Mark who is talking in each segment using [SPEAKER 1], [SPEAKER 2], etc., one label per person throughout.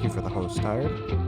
[SPEAKER 1] Thank you for the host, Tired.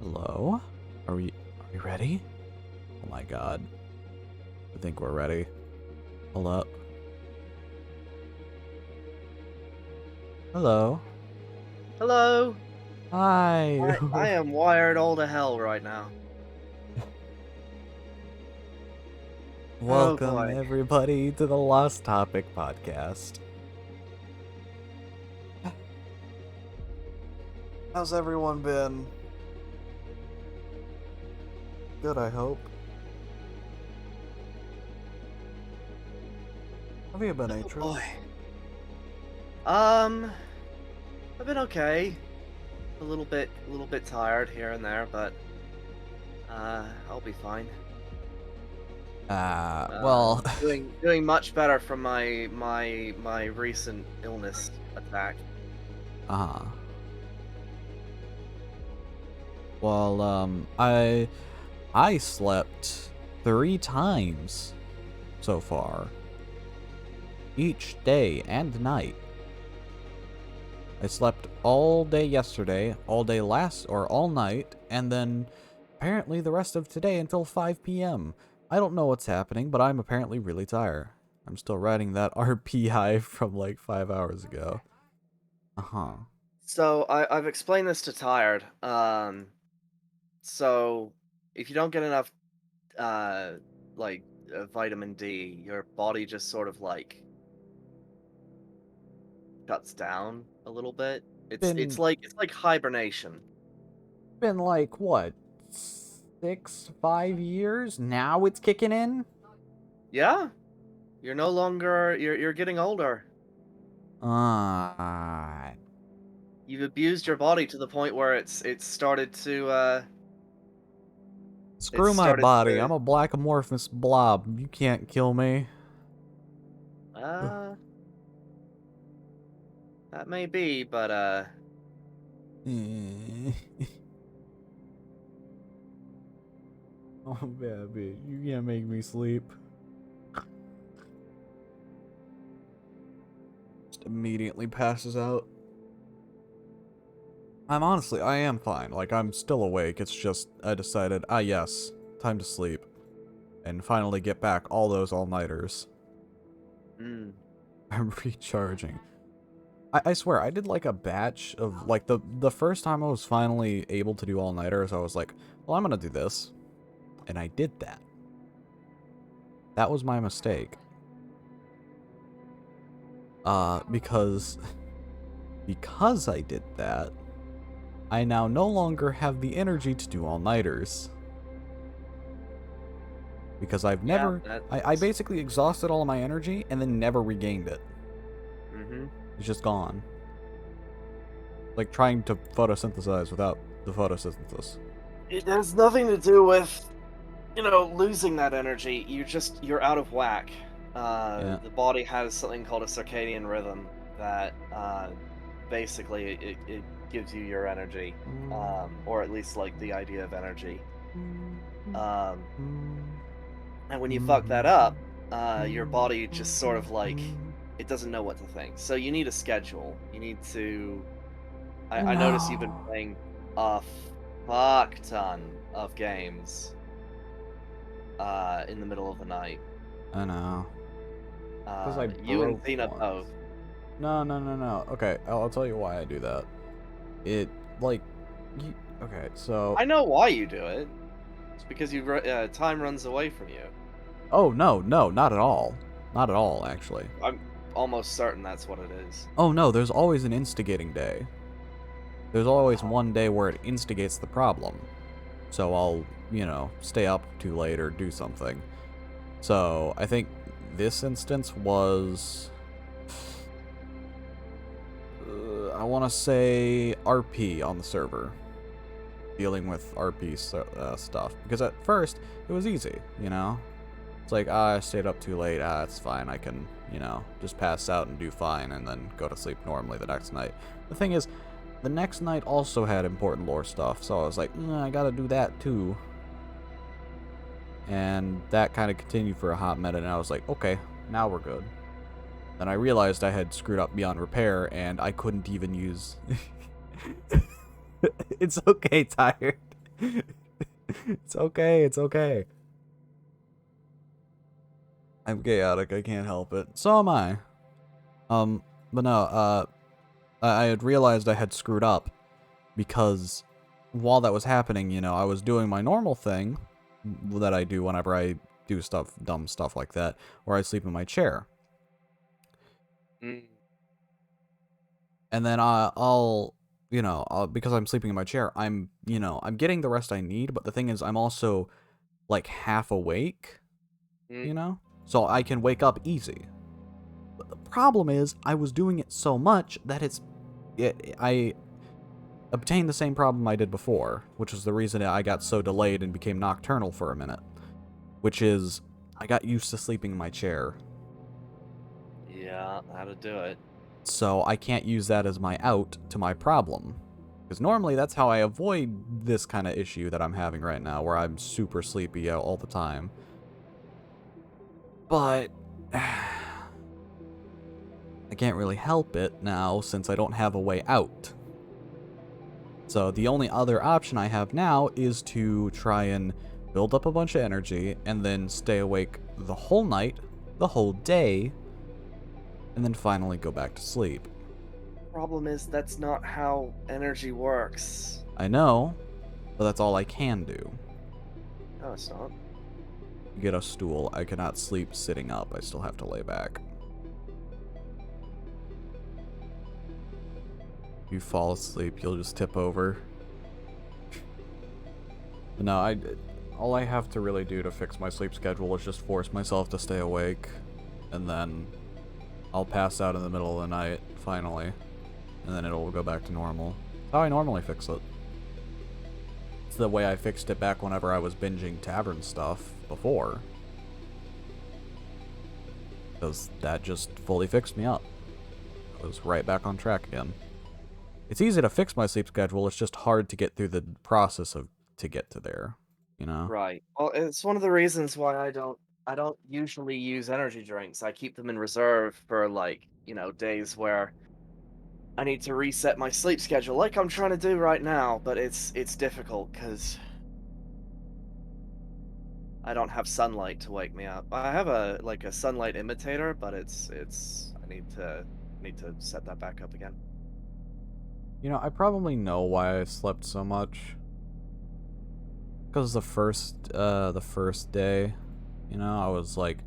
[SPEAKER 1] Hello? Are we ready? Oh my god. I think we're ready. Hold up. Hello.
[SPEAKER 2] Hello.
[SPEAKER 1] Hi.
[SPEAKER 2] I am wired all to hell right now. Oh
[SPEAKER 1] Welcome
[SPEAKER 2] boy.
[SPEAKER 1] everybody to the Lost Topic podcast. How's everyone been? Good, I hope. How have you been, Atris?
[SPEAKER 2] Boy. I've been okay. A little bit tired here and there, but I'll be fine.
[SPEAKER 1] Well,
[SPEAKER 2] doing much better from my recent illness attack.
[SPEAKER 1] uh-huh. Well, I slept 3 times so far. Each day and night. I slept all day yesterday, all day all night, and then apparently the rest of today until 5 p.m. I don't know what's happening, but I'm apparently really tired. I'm still riding that RP high from like 5 hours ago. Uh-huh.
[SPEAKER 2] So I've explained this to Tired. So if you don't get enough uh vitamin D, your body just sort of like shuts down a little bit. It's
[SPEAKER 1] Been
[SPEAKER 2] like hibernation.
[SPEAKER 1] been like what? 5 years? Now it's kicking in?
[SPEAKER 2] Yeah, you're no longer you're getting older.
[SPEAKER 1] Uh,
[SPEAKER 2] You've abused your body to the point where it's started to it's
[SPEAKER 1] Screw my
[SPEAKER 2] started
[SPEAKER 1] body.
[SPEAKER 2] to
[SPEAKER 1] I'm a black amorphous blob. You can't kill me.
[SPEAKER 2] uh that may be, but
[SPEAKER 1] Oh, baby, you can't make me sleep. Just immediately passes out. I am fine. Like, I'm still awake. It's just, I decided, yes, time to sleep. And finally get back all those all-nighters.
[SPEAKER 2] mm,
[SPEAKER 1] I'm recharging. I swear, I did like a batch of, like, the first time I was finally able to do all-nighters, I was like, well, I'm gonna do this. And I did that. That was my mistake. Because I did that, I now no longer have the energy to do all-nighters. Because I've
[SPEAKER 2] yeah,
[SPEAKER 1] never...
[SPEAKER 2] that's
[SPEAKER 1] I basically exhausted all of my energy and then never regained it.
[SPEAKER 2] mm-hmm.
[SPEAKER 1] It's just gone. Like trying to photosynthesize without the photosynthesis.
[SPEAKER 2] It has nothing to do with, losing that energy. You're out of whack.
[SPEAKER 1] Yeah.
[SPEAKER 2] The body has something called a circadian rhythm that basically it gives you your energy, or at least like the idea of energy. Um, and when you fuck that up, your body just sort of like it doesn't know what to think. So you need a schedule. You need to. I notice you've been
[SPEAKER 1] No.
[SPEAKER 2] playing a fuck ton of games in the middle of the night.
[SPEAKER 1] I know. Because I
[SPEAKER 2] You and
[SPEAKER 1] broke
[SPEAKER 2] Thena
[SPEAKER 1] once.
[SPEAKER 2] both.
[SPEAKER 1] No, no, no, no. Okay, I'll tell you why I do that. It, like, okay, so...
[SPEAKER 2] I know why you do it. It's because time runs away from you.
[SPEAKER 1] Oh, no, no, not at all. Not at all, actually.
[SPEAKER 2] I'm almost certain that's what it is.
[SPEAKER 1] Oh, no, there's always an instigating day. There's always one day where it instigates the problem. So I'll, stay up too late or do something. So, I think this instance was... I want to say RP on the server. Dealing with RP stuff. Because at first, it was easy, It's like, I stayed up too late, it's fine, I can, just pass out and do fine, and then go to sleep normally the next night. The thing is, the next night also had important lore stuff, so I was like, I gotta do that too. And that kind of continued for a hot minute, and I was like, okay, now we're good. Then I realized I had screwed up beyond repair, and I couldn't even use... It's okay, Tired. It's okay, it's okay. I'm chaotic, I can't help it. So am I. But no, I had realized I had screwed up because while that was happening, I was doing my normal thing that I do whenever I do dumb stuff like that, where I sleep in my chair.
[SPEAKER 2] Mm.
[SPEAKER 1] And then because I'm sleeping in my chair, I'm getting the rest I need, but the thing is, I'm also, like, half awake, So I can wake up easy. But the problem is, I was doing it so much that I obtained the same problem I did before, which is the reason I got so delayed and became nocturnal for a minute. Which is, I got used to sleeping in my chair.
[SPEAKER 2] Yeah, how to do it.
[SPEAKER 1] So I can't use that as my out to my problem. Because normally that's how I avoid this kind of issue that I'm having right now, where I'm super sleepy all the time. But I can't really help it now since I don't have a way out. So the only other option I have now is to try and build up a bunch of energy and then stay awake the whole night, the whole day, and then finally go back to sleep.
[SPEAKER 2] Problem is, that's not how energy works.
[SPEAKER 1] I know, but that's all I can do.
[SPEAKER 2] No, it's not.
[SPEAKER 1] Get a stool. I cannot sleep sitting up. I still have to lay back. If you fall asleep, you'll just tip over. But no, all I have to really do to fix my sleep schedule is just force myself to stay awake, and then I'll pass out in the middle of the night, finally, and then it'll go back to normal. That's how I normally fix it. It's the way I fixed it back whenever I was binging tavern stuff before. Because that just fully fixed me up. I was right back on track again. It's easy to fix my sleep schedule, it's just hard to get through the process to get to there,
[SPEAKER 2] Right. Well, it's one of the reasons why I don't usually use energy drinks. I keep them in reserve for like, days where I need to reset my sleep schedule like I'm trying to do right now, but it's difficult cuz I don't have sunlight to wake me up. I have a sunlight imitator, but it's I need to set that back up again.
[SPEAKER 1] I probably know why I slept so much. Because the first day, I was like,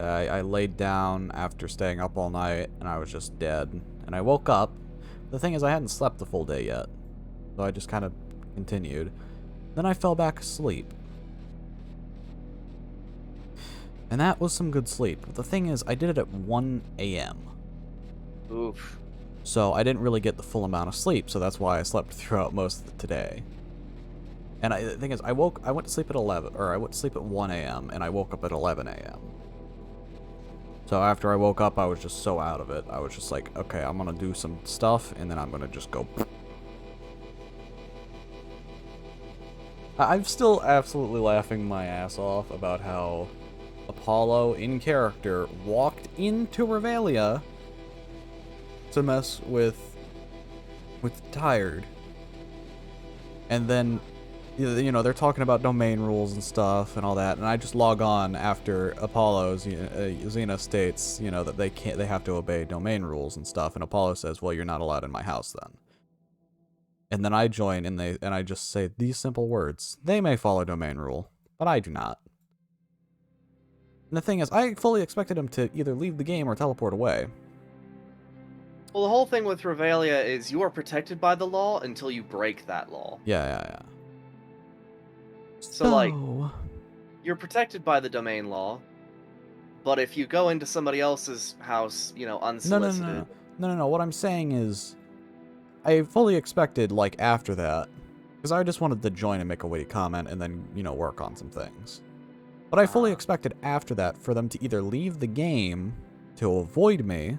[SPEAKER 1] I laid down after staying up all night, and I was just dead. And I woke up. The thing is, I hadn't slept the full day yet, so I just kind of continued. Then I fell back asleep. And that was some good sleep. But the thing is, I did it at 1 a.m.
[SPEAKER 2] Oof.
[SPEAKER 1] So I didn't really get the full amount of sleep, so that's why I slept throughout most of today. And the thing is, I went to sleep at 11, or I went to sleep at 1 a.m., and I woke up at 11 a.m. So after I woke up, I was just so out of it. I was just like, okay, I'm gonna do some stuff, and then I'm gonna just go. I'm still absolutely laughing my ass off about how Apollo, in character, walked into Revelia to mess with Tired. And then, you know, they're talking about domain rules and stuff and all that, and I just log on after Apollo's, Xena states, you know, that they have to obey domain rules and stuff, and Apollo says, well, you're not allowed in my house then. And then I join, and I just say these simple words. They may follow domain rule, but I do not. And the thing is, I fully expected him to either leave the game or teleport away.
[SPEAKER 2] Well, the whole thing with Revelia is you are protected by the law until you break that law.
[SPEAKER 1] Yeah.
[SPEAKER 2] So, like, you're protected by the domain law, but if you go into somebody else's house, you know, unsolicited...
[SPEAKER 1] No. What I'm saying is, I fully expected, like, after that, because I just wanted to join and make a witty comment and then, you know, work on some things. But I fully expected after that for them to either leave the game to avoid me,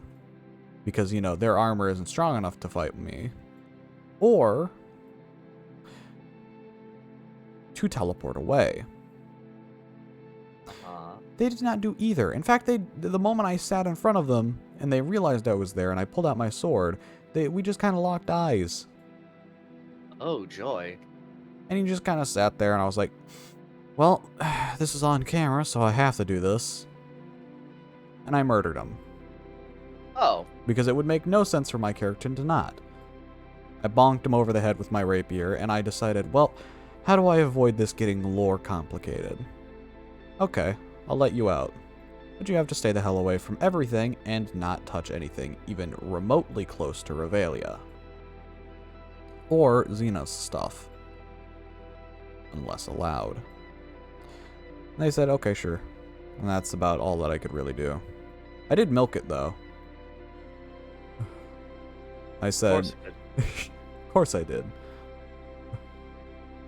[SPEAKER 1] because, you know, their armor isn't strong enough to fight me, or to teleport away. They did not do either. In fact, the moment I sat in front of them and they realized I was there and I pulled out my sword, we just kind of locked eyes.
[SPEAKER 2] Oh, joy.
[SPEAKER 1] And he just kind of sat there and I was like, well, this is on camera, so I have to do this. And I murdered him.
[SPEAKER 2] Oh.
[SPEAKER 1] Because it would make no sense for my character to not. I bonked him over the head with my rapier, and I decided, well, how do I avoid this getting lore complicated? Okay, I'll let you out. But you have to stay the hell away from everything and not touch anything even remotely close to Revelia. Or Xena's stuff. Unless allowed. And they said, okay, sure. And that's about all that I could really do. I did milk it, though. I said... Of course I did.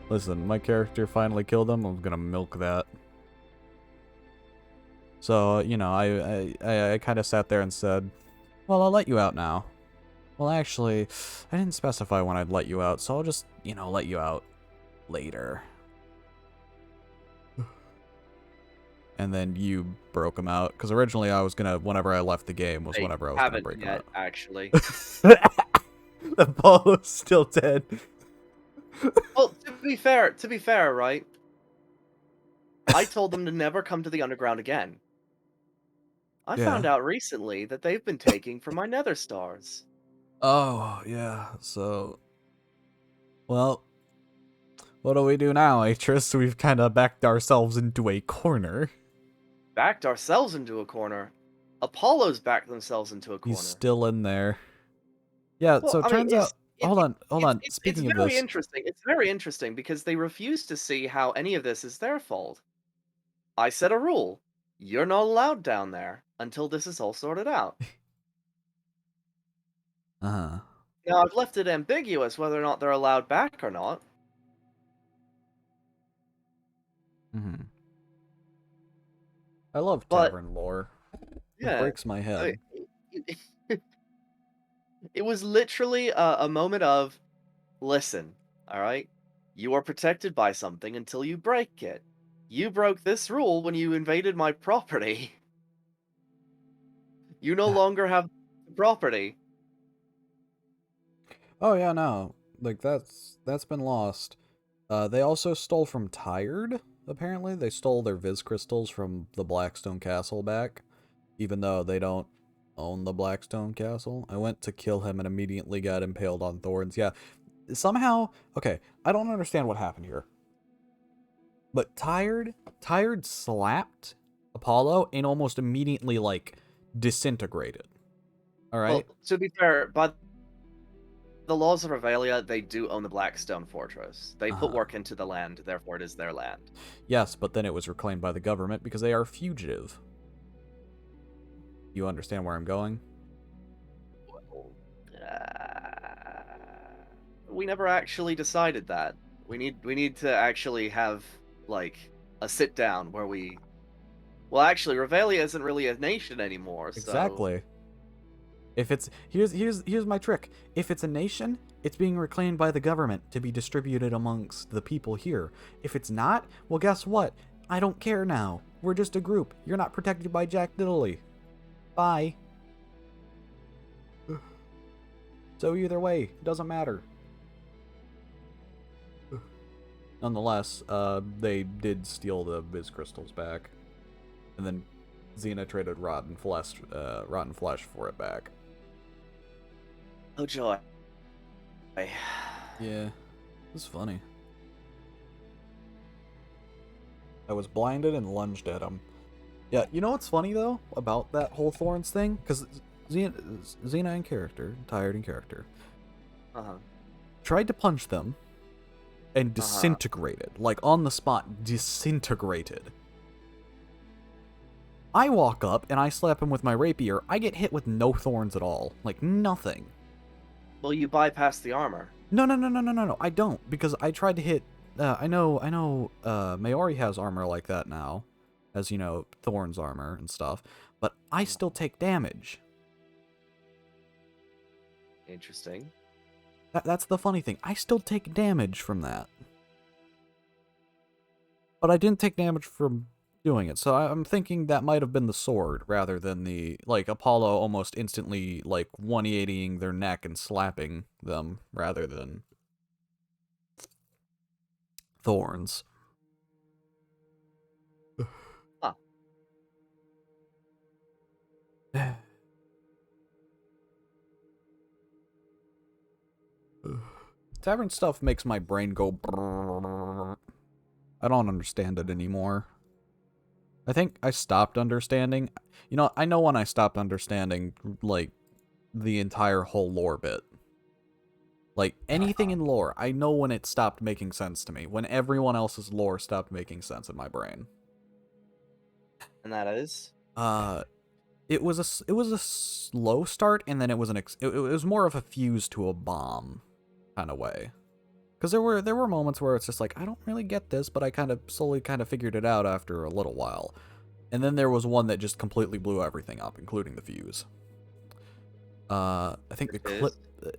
[SPEAKER 1] Listen, my character finally killed him. I'm gonna milk that. So, you know, I kind of sat there and said, well, I'll let you out now. Well, actually, I didn't specify when I'd let you out, so I'll just, you know, let you out later. And then you broke him out, because originally I was gonna, whenever I left the game, was whenever I was gonna break him out.
[SPEAKER 2] Actually.
[SPEAKER 1] Apollo's still dead.
[SPEAKER 2] Well, to be fair, right? I told them to never come to the underground again. I found out recently that they've been taking from my nether stars.
[SPEAKER 1] Oh, yeah, so... Well, what do we do now, Atris? We've kind of backed ourselves into a corner.
[SPEAKER 2] Backed ourselves into a corner? Apollo's backed themselves into a corner.
[SPEAKER 1] He's still in there. Yeah, well, so it turns out... Hold on. Speaking of this...
[SPEAKER 2] It's very interesting because they refuse to see how any of this is their fault. I set a rule. You're not allowed down there until this is all sorted out.
[SPEAKER 1] Uh-huh.
[SPEAKER 2] Now, I've left it ambiguous whether or not they're allowed back or not.
[SPEAKER 1] Mm-hmm. I love tavern lore.
[SPEAKER 2] Yeah,
[SPEAKER 1] it breaks my head.
[SPEAKER 2] It was literally a moment of, listen, alright? You are protected by something until you break it. You broke this rule when you invaded my property. You no longer have property.
[SPEAKER 1] Oh yeah, no. Like, that's been lost. They also stole from Tired, apparently. They stole their Viz crystals from the Blackstone Castle back, even though they don't own the Blackstone Castle. I went to kill him and immediately got impaled on thorns. Yeah, somehow... Okay, I don't understand what happened here. But Tired slapped Apollo and almost immediately, like, disintegrated. Alright?
[SPEAKER 2] Well, to be fair, by the laws of Revelia, they do own the Blackstone Fortress. They put work into the land, therefore it is their land.
[SPEAKER 1] Yes, but then it was reclaimed by the government because they are fugitive. You understand where I'm going?
[SPEAKER 2] we never actually decided that. We need to actually have like a sit down where we. Well, actually, Revelia isn't really a nation anymore, so
[SPEAKER 1] Exactly. If it's here's my trick. If it's a nation, it's being reclaimed by the government to be distributed amongst the people here. If it's not, well, guess what? I don't care now. We're just a group. You're not protected by Jack Diddley. Bye. So either way, it doesn't matter. Nonetheless, they did steal the Viz crystals back, and then Xena traded Rotten Flesh for it back.
[SPEAKER 2] oh joy.
[SPEAKER 1] Yeah, it was funny. I was blinded and lunged at him. Yeah, you know what's funny though about that whole Thorns thing? Because Xena in character, tired in character,
[SPEAKER 2] Uh-huh.
[SPEAKER 1] tried to punch them and disintegrated, like on the spot, disintegrated. I walk up and I slap him with my rapier. I get hit with no thorns at all, like nothing.
[SPEAKER 2] Well, you bypass the armor.
[SPEAKER 1] No. I don't, because I tried to hit. I know. Maori has armor like that now, as you know, Thorns armor and stuff. But I still take damage.
[SPEAKER 2] Interesting.
[SPEAKER 1] That's the funny thing. I still take damage from that. But I didn't take damage from doing it. So I'm thinking that might have been the sword rather than the, like, Apollo almost instantly, like, 180ing their neck and slapping them rather than Thorns.
[SPEAKER 2] Huh.
[SPEAKER 1] Tavern stuff makes my brain go brrrr. I don't understand it anymore. I think I stopped understanding. You know, I know when I stopped understanding, like, the entire whole lore bit. Like, anything in lore, I know when it stopped making sense to me. When everyone else's lore stopped making sense in my brain.
[SPEAKER 2] And that is?
[SPEAKER 1] It was a slow start, and then it was it was more of a fuse to a bomb kind of way. Because there were moments where it's just like, I don't really get this, but I kind of slowly figured it out after a little while. And then there was one that just completely blew everything up, including the fuse. I think the clip,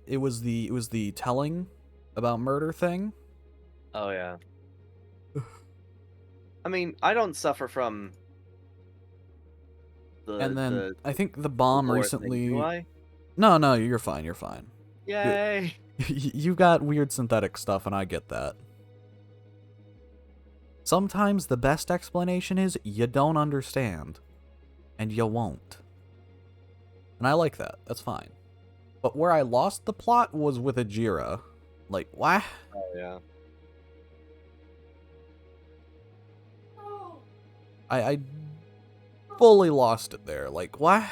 [SPEAKER 1] it was the telling about murder thing.
[SPEAKER 2] Oh yeah. I mean, I don't suffer from
[SPEAKER 1] And then
[SPEAKER 2] the
[SPEAKER 1] I think the bomb
[SPEAKER 2] lore
[SPEAKER 1] recently.
[SPEAKER 2] thing, do I?
[SPEAKER 1] No, you're fine. You're fine.
[SPEAKER 2] Yay!
[SPEAKER 1] You got weird synthetic stuff, and I get that. Sometimes the best explanation is you don't understand, and you won't. And I like that. That's fine. But where I lost the plot was with Ajira. Like, what?
[SPEAKER 2] Oh yeah.
[SPEAKER 1] I fully lost it there. Like, what?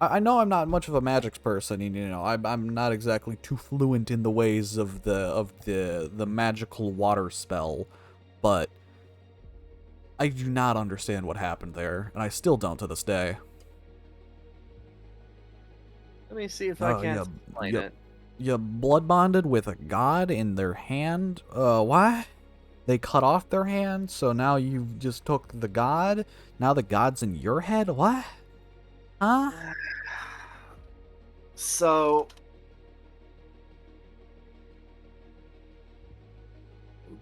[SPEAKER 1] I know I'm not much of a magics person, and you know I'm not exactly too fluent in the ways of the magical water spell, but I do not understand what happened there, and I still don't to this day.
[SPEAKER 2] Let me see if I can explain it.
[SPEAKER 1] You blood bonded with a god in their hand? What? They cut off their hand, so now you just took the god? Now the god's in your head? What? Huh?
[SPEAKER 2] So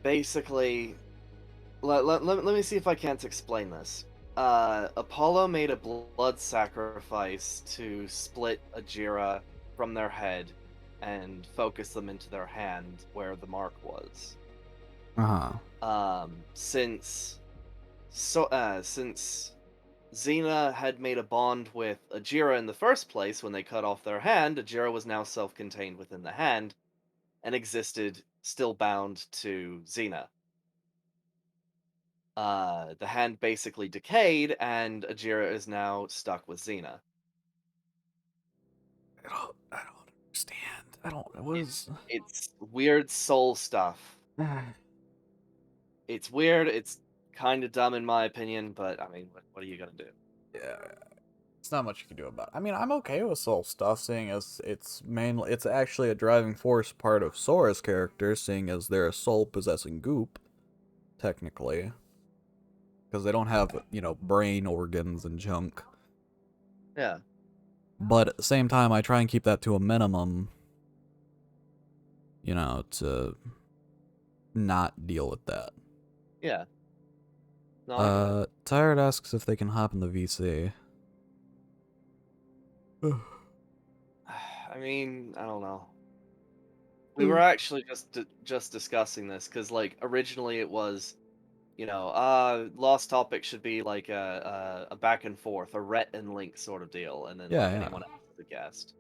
[SPEAKER 2] basically, let me see if I can't explain this. Apollo made a blood sacrifice to split Ajira from their head and focus them into their hand where the mark was. Since Xena had made a bond with Ajira in the first place when they cut off their hand, Ajira was now self-contained within the hand and existed still bound to Xena. The hand basically decayed, and Ajira is now stuck with Xena.
[SPEAKER 1] I don't understand. I don't. It was.
[SPEAKER 2] It's weird soul stuff. It's weird. It's kind of dumb in my opinion, but I mean, what are you gonna do?
[SPEAKER 1] Yeah. It's not much you can do about it. I mean, I'm okay with soul stuff, seeing as it's actually a driving force part of Sora's character, seeing as they're a soul possessing goop, technically. Because they don't have, brain organs and junk.
[SPEAKER 2] Yeah.
[SPEAKER 1] But at the same time, I try and keep that to a minimum, to not deal with that.
[SPEAKER 2] Yeah. No,
[SPEAKER 1] Tired asks if they can hop in the VC.
[SPEAKER 2] I mean, I don't know. We were actually just discussing this because, like, originally it was, Lost Topic should be like a back and forth, a Rhett and Link sort of deal, and then
[SPEAKER 1] Yeah,
[SPEAKER 2] like
[SPEAKER 1] yeah.
[SPEAKER 2] anyone else is a guest.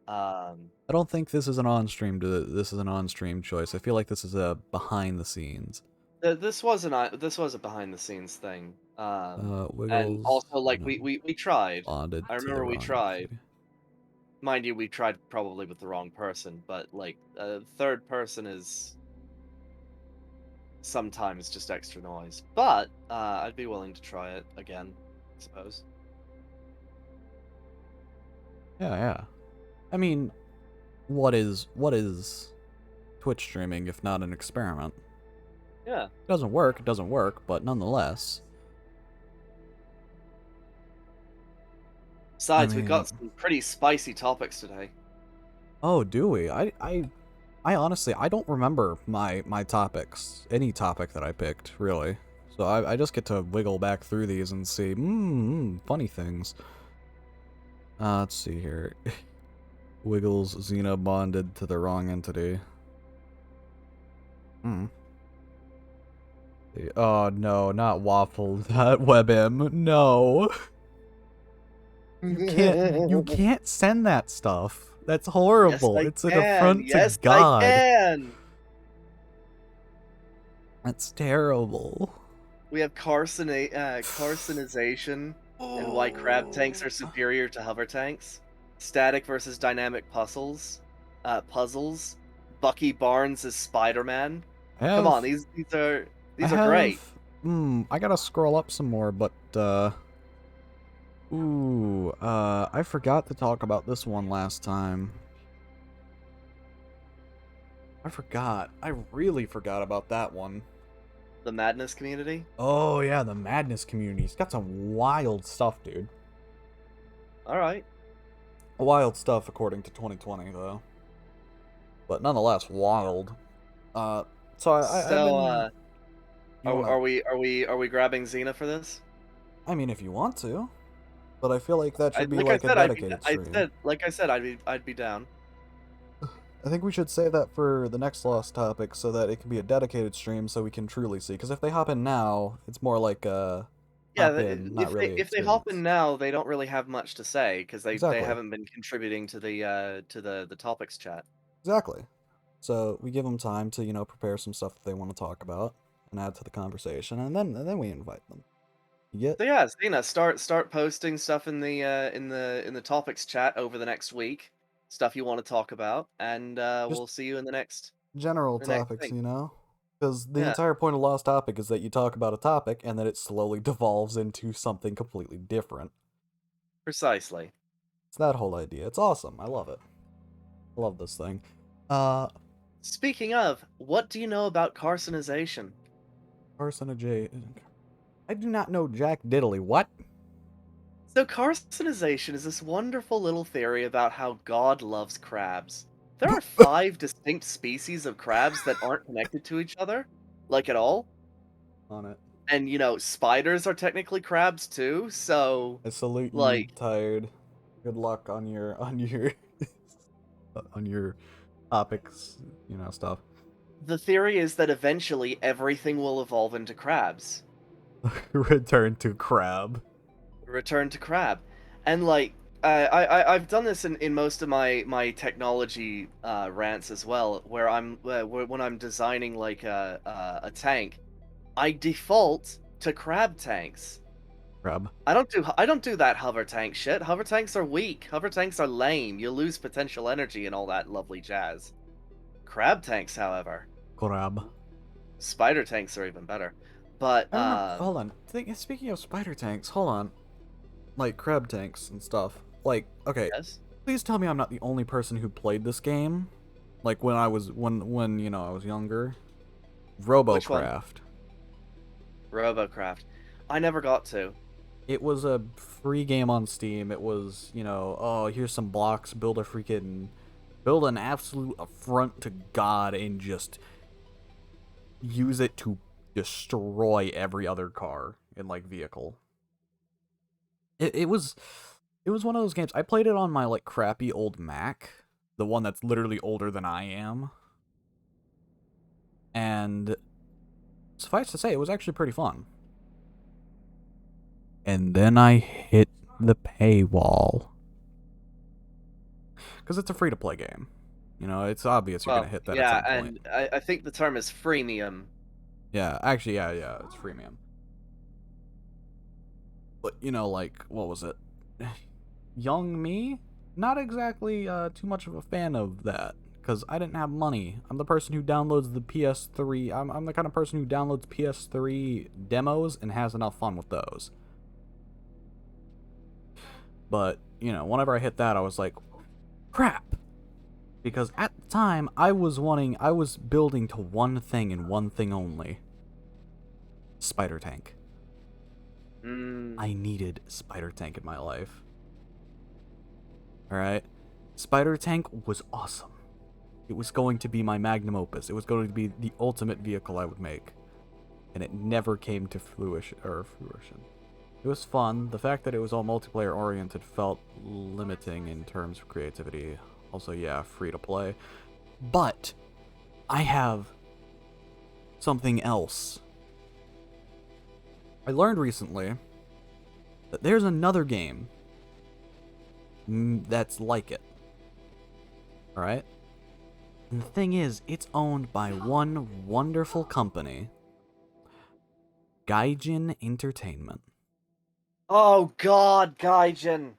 [SPEAKER 1] I don't think this is an on-stream choice. I feel like this is a behind the scenes.
[SPEAKER 2] This was a behind the scenes thing. And
[SPEAKER 1] Wiggles,
[SPEAKER 2] also like we tried.
[SPEAKER 1] bonded
[SPEAKER 2] I
[SPEAKER 1] to the
[SPEAKER 2] remember we
[SPEAKER 1] wrong
[SPEAKER 2] tried.
[SPEAKER 1] entity.
[SPEAKER 2] Mind you, we tried probably with the wrong person, but like a third person is sometimes just extra noise. But I'd be willing to try it again, I suppose.
[SPEAKER 1] Yeah. I mean, what is Twitch streaming if not an experiment?
[SPEAKER 2] Yeah.
[SPEAKER 1] It doesn't work, but nonetheless.
[SPEAKER 2] Besides, we've got some pretty spicy topics today.
[SPEAKER 1] Oh, do we? I honestly, I don't remember my topics, any topic that I picked, really. So I just get to wiggle back through these and see, funny things. Let's see here. Wiggles Xena bonded to the wrong entity. Oh no, not Waffle, not WebM, no. You can't send that stuff. That's horrible.
[SPEAKER 2] Yes,
[SPEAKER 1] it's an affront to God.
[SPEAKER 2] I can.
[SPEAKER 1] That's terrible.
[SPEAKER 2] We have carcinization and why crab tanks are superior to hover tanks. Static versus dynamic puzzles. Bucky Barnes is Spider-Man. Come on, these are great.
[SPEAKER 1] I gotta scroll up some more, but I forgot to talk about this one last time. I really forgot about that one.
[SPEAKER 2] The Madness Community?
[SPEAKER 1] Oh yeah, the Madness Community. It's got some wild stuff, dude.
[SPEAKER 2] Alright.
[SPEAKER 1] Wild stuff according to 2020, though. But nonetheless, wild. Are
[SPEAKER 2] we grabbing Xena for this?
[SPEAKER 1] I mean, if you want to. But I feel like that should be
[SPEAKER 2] like
[SPEAKER 1] a dedicated stream.
[SPEAKER 2] Like I said, I'd be down.
[SPEAKER 1] I think we should save that for the next Lost Topic so that it can be a dedicated stream so we can truly see. Because if they hop in now, it's more like
[SPEAKER 2] if they hop in now, they don't really have much to say because they haven't been contributing to the topics chat.
[SPEAKER 1] Exactly. So we give them time to prepare some stuff that they want to talk about and add to the conversation, and then we invite them.
[SPEAKER 2] So yeah, Xena, start posting stuff in the topics chat over the next week. Stuff you want to talk about, and we'll see you in the next
[SPEAKER 1] general topics, because the entire point of Lost Topic is that you talk about a topic and that it slowly devolves into something completely different.
[SPEAKER 2] Precisely.
[SPEAKER 1] It's that whole idea. It's awesome. I love it. I love this thing.
[SPEAKER 2] Speaking of, what do you know about carcinization?
[SPEAKER 1] I do not know Jack Diddley. What?
[SPEAKER 2] So carcinization is this wonderful little theory about how God loves crabs. There are 5 distinct species of crabs that aren't connected to each other, like at all.
[SPEAKER 1] On it.
[SPEAKER 2] And spiders are technically crabs too. So
[SPEAKER 1] I salute you, Tired. Good luck on your on your topics, stuff.
[SPEAKER 2] The theory is that eventually everything will evolve into crabs.
[SPEAKER 1] Return to crab.
[SPEAKER 2] And I've done this in most of my technology rants as well, where when I'm designing like a tank, I default to crab tanks.
[SPEAKER 1] Crab.
[SPEAKER 2] I don't do that hover tank shit. Hover tanks are weak. Hover tanks are lame. You lose potential energy and all that lovely jazz. Crab tanks, however.
[SPEAKER 1] Crab.
[SPEAKER 2] Spider tanks are even better. But
[SPEAKER 1] hold on. Speaking of spider tanks, hold on. like crab tanks and stuff. Like, okay,
[SPEAKER 2] Yes.
[SPEAKER 1] please tell me I'm not the only person who played this game. Like when I was when you know I was younger.
[SPEAKER 2] Which one?
[SPEAKER 1] Robocraft.
[SPEAKER 2] Robocraft. I never got to.
[SPEAKER 1] It was a free game on Steam. It was, you know, oh, here's some blocks, build an absolute affront to God and just use it to destroy every other car and like vehicle. It was one of those games. I played it on my like crappy old Mac, the one that's literally older than I am. And suffice to say, it was actually pretty fun. And then I hit the paywall. Because it's a free-to-play game. You know, it's obvious you're going to hit that at some point.
[SPEAKER 2] And I think the term is freemium.
[SPEAKER 1] Yeah, actually, yeah, it's freemium. But, you know, like, what was it? Young me? Not exactly too much of a fan of that. Because I didn't have money. I'm the person who downloads the PS3. I'm the kind of person who downloads PS3 demos and has enough fun with those. But, you know, whenever I hit that, I was like, crap. Because at the time, I was building to one thing and one thing only. Spider Tank. I needed Spider Tank in my life. Alright? Spider Tank was awesome. It was going to be my magnum opus. It was going to be the ultimate vehicle I would make. And it never came to fruition. It was fun. The fact that it was all multiplayer oriented felt limiting in terms of creativity. Also, yeah, free to play. But I have something else. I learned recently that there's another game that's like it. Alright? And the thing is, it's owned by one wonderful company. Gaijin Entertainment.
[SPEAKER 2] Oh God, Gaijin.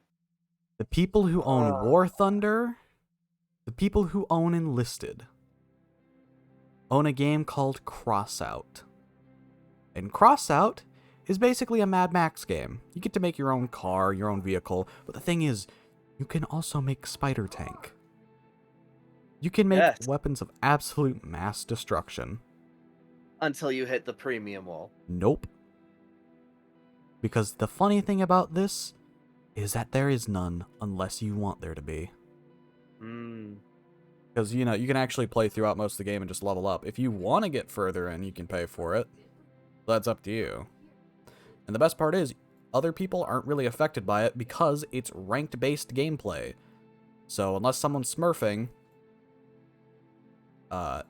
[SPEAKER 1] The people who own War Thunder, the people who own Enlisted, own a game called Crossout. And Crossout is basically a Mad Max game. You get to make your own car, your own vehicle, but the thing is, you can also make Spider Tank. You can make weapons of absolute mass destruction.
[SPEAKER 2] Until you hit the premium wall.
[SPEAKER 1] Nope. Because the funny thing about this is that there is none unless you want there to be. Because, you know, you can actually play throughout most of the game and just level up. If you want to get further in, you can pay for it. That's up to you. And the best part is, other people aren't really affected by it because it's ranked-based gameplay. So unless someone's smurfing,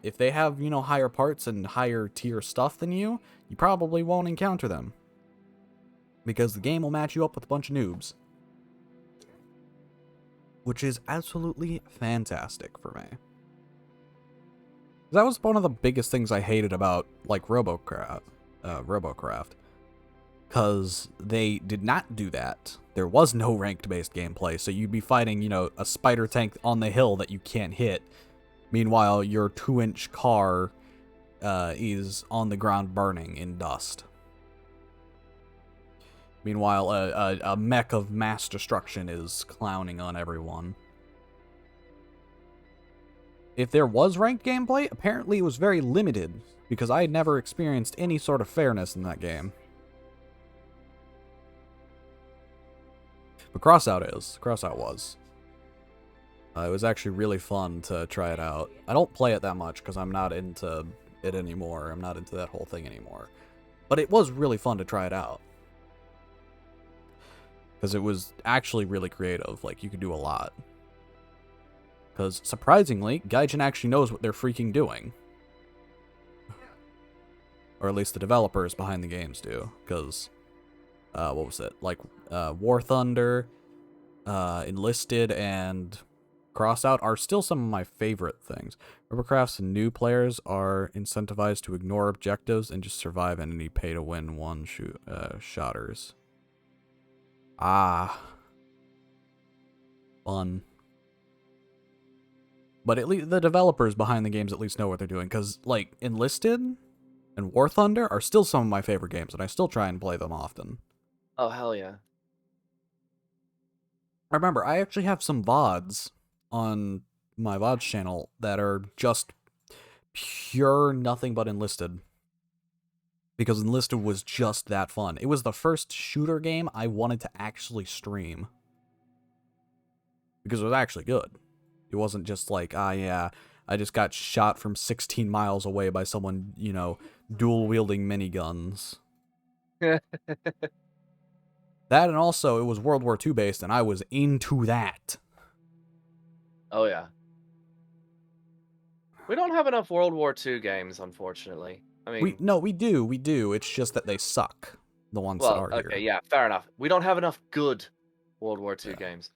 [SPEAKER 1] if they have, you know, higher parts and higher tier stuff than you, you probably won't encounter them. Because the game will match you up with a bunch of noobs. Which is absolutely fantastic for me. That was one of the biggest things I hated about, like, Robocraft. Because they did not do that. There was no ranked-based gameplay, so you'd be fighting, you know, a spider tank on the hill that you can't hit. Meanwhile, your 2-inch car is on the ground burning in dust. Meanwhile, a mech of mass destruction is clowning on everyone. If there was ranked gameplay, apparently it was very limited, because I had never experienced any sort of fairness in that game. But Crossout was. It was actually really fun to try it out. I don't play it that much because I'm not into it anymore. I'm not into that whole thing anymore. But it was really fun to try it out. Because it was actually really creative. Like, you could do a lot. Because, surprisingly, Gaijin actually knows what they're freaking doing. Or at least the developers behind the games do. Because, what was it? Like, War Thunder, Enlisted, and Crossout are still some of my favorite things. Robocraft's new players are incentivized to ignore objectives and just survive any pay-to-win one-shotters. Ah. Fun. But at least the developers behind the games at least know what they're doing, because, like, Enlisted and War Thunder are still some of my favorite games, and I still try and play them often.
[SPEAKER 2] Oh, hell yeah.
[SPEAKER 1] I remember I actually have some VODs on my VODs channel that are just pure nothing but Enlisted. Because Enlisted was just that fun. It was the first shooter game I wanted to actually stream. Because it was actually good. It wasn't just like, yeah, I just got shot from 16 miles away by someone, dual-wielding miniguns. That, and also, it was World War II based, and I was into that.
[SPEAKER 2] Oh, yeah. We don't have enough World War II games, unfortunately. I mean...
[SPEAKER 1] we do. It's just that they suck. The ones that are here.
[SPEAKER 2] Okay, yeah, fair enough. We don't have enough good World War II games.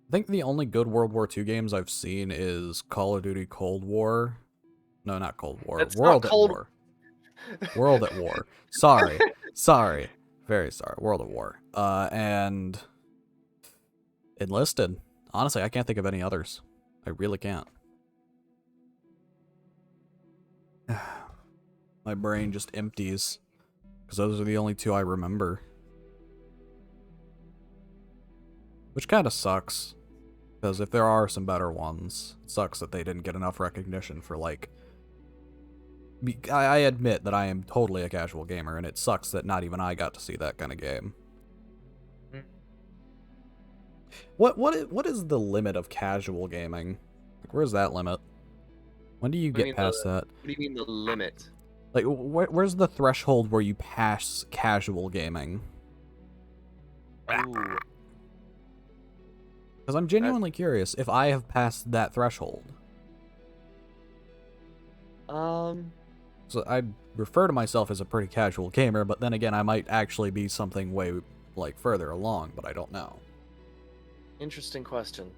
[SPEAKER 1] I think the only good World War II games I've seen is Call of Duty Cold War. No, not Cold War.
[SPEAKER 2] It's
[SPEAKER 1] World
[SPEAKER 2] not
[SPEAKER 1] at
[SPEAKER 2] Cold...
[SPEAKER 1] War. World at War. Sorry. Very sorry. World at War. And Enlisted. Honestly, I can't think of any others. I really can't. My brain just empties. Because those are the only two I remember. Which kind of sucks. Because if there are some better ones, it sucks that they didn't get enough recognition for, like... I admit that I am totally a casual gamer, and it sucks that not even I got to see that kind of game. What is the limit of casual gaming? Like, where's that limit? When do you get past that?
[SPEAKER 2] What do you mean the limit?
[SPEAKER 1] Like, where's the threshold where you pass casual gaming?
[SPEAKER 2] Ooh.
[SPEAKER 1] Because I'm genuinely curious if I have passed that threshold. So I refer to myself as a pretty casual gamer, but then again, I might actually be something way, like, further along, but I don't know.
[SPEAKER 2] Interesting question.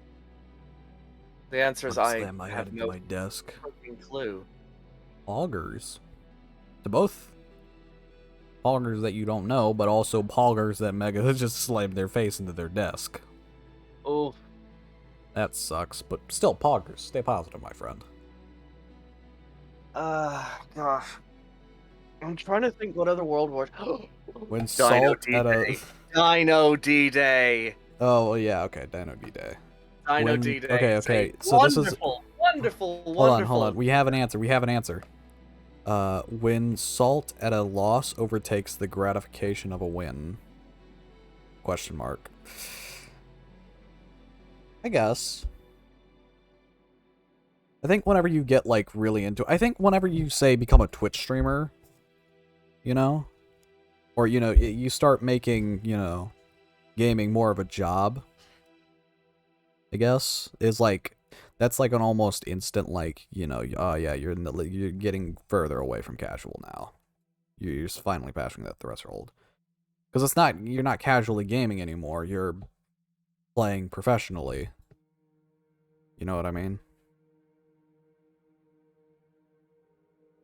[SPEAKER 2] The answer is I have no
[SPEAKER 1] my desk.
[SPEAKER 2] fucking clue.
[SPEAKER 1] Poggers. To both poggers that you don't know, but also poggers that Mega just slammed their face into their desk.
[SPEAKER 2] Oh.
[SPEAKER 1] That sucks, but still poggers. Stay positive, my friend.
[SPEAKER 2] Gosh. I'm trying to think what other World War...
[SPEAKER 1] When Salt at a...
[SPEAKER 2] Dino D-Day!
[SPEAKER 1] Oh, yeah, okay, Dino D-Day.
[SPEAKER 2] Dino D-Day.
[SPEAKER 1] Okay, so this is...
[SPEAKER 2] Wonderful.
[SPEAKER 1] Hold on, we have an answer. When salt at a loss overtakes the gratification of a win. Question mark. I guess. I think whenever you get, like, really into... I think whenever you, say, become a Twitch streamer, or, you start making, gaming more of a job, I guess, is, like... That's like an almost instant, like, oh yeah, you're getting further away from casual now. You're just finally passing that threshold. Because you're not casually gaming anymore, you're playing professionally. You know what I mean?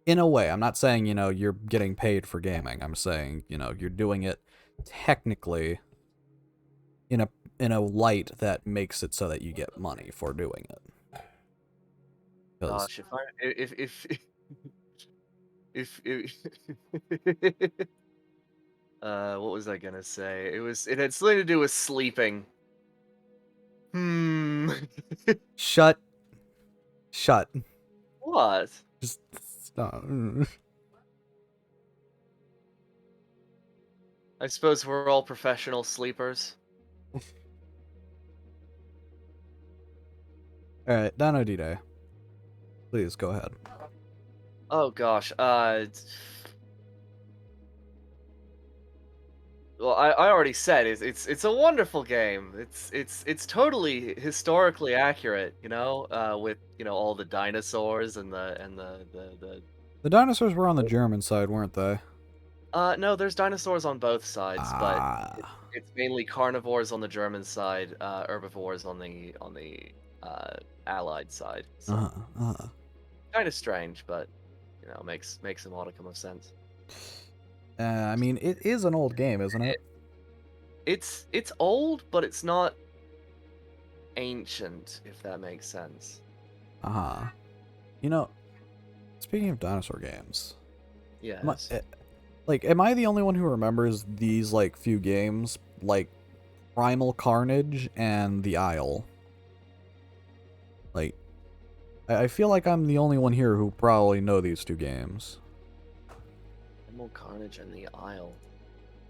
[SPEAKER 1] In a way, I'm not saying, you're getting paid for gaming. I'm saying, you're doing it technically in a light that makes it so that you get money for doing it.
[SPEAKER 2] Gosh, if what was I gonna say? It had something to do with sleeping.
[SPEAKER 1] Shut.
[SPEAKER 2] What?
[SPEAKER 1] Just stop.
[SPEAKER 2] I suppose we're all professional sleepers.
[SPEAKER 1] Alright, Dino D-Day. Please, go ahead.
[SPEAKER 2] Oh gosh, well, I already said it's a wonderful game. It's totally historically accurate, with all the dinosaurs and the
[SPEAKER 1] The dinosaurs were on the German side, weren't they?
[SPEAKER 2] No, there's dinosaurs on both sides, but it's mainly carnivores on the German side, herbivores on the Allied side. So. Kind of strange, but makes a modicum of sense.
[SPEAKER 1] I mean, it is an old game, isn't it?
[SPEAKER 2] It's old, but it's not ancient, if that makes sense.
[SPEAKER 1] Speaking of dinosaur games,
[SPEAKER 2] yes.
[SPEAKER 1] Am I the only one who remembers these, like, few games, like, Primal Carnage and The Isle. Like, I feel like I'm the only one here who probably know these two games.
[SPEAKER 2] Primal Carnage and the Isle.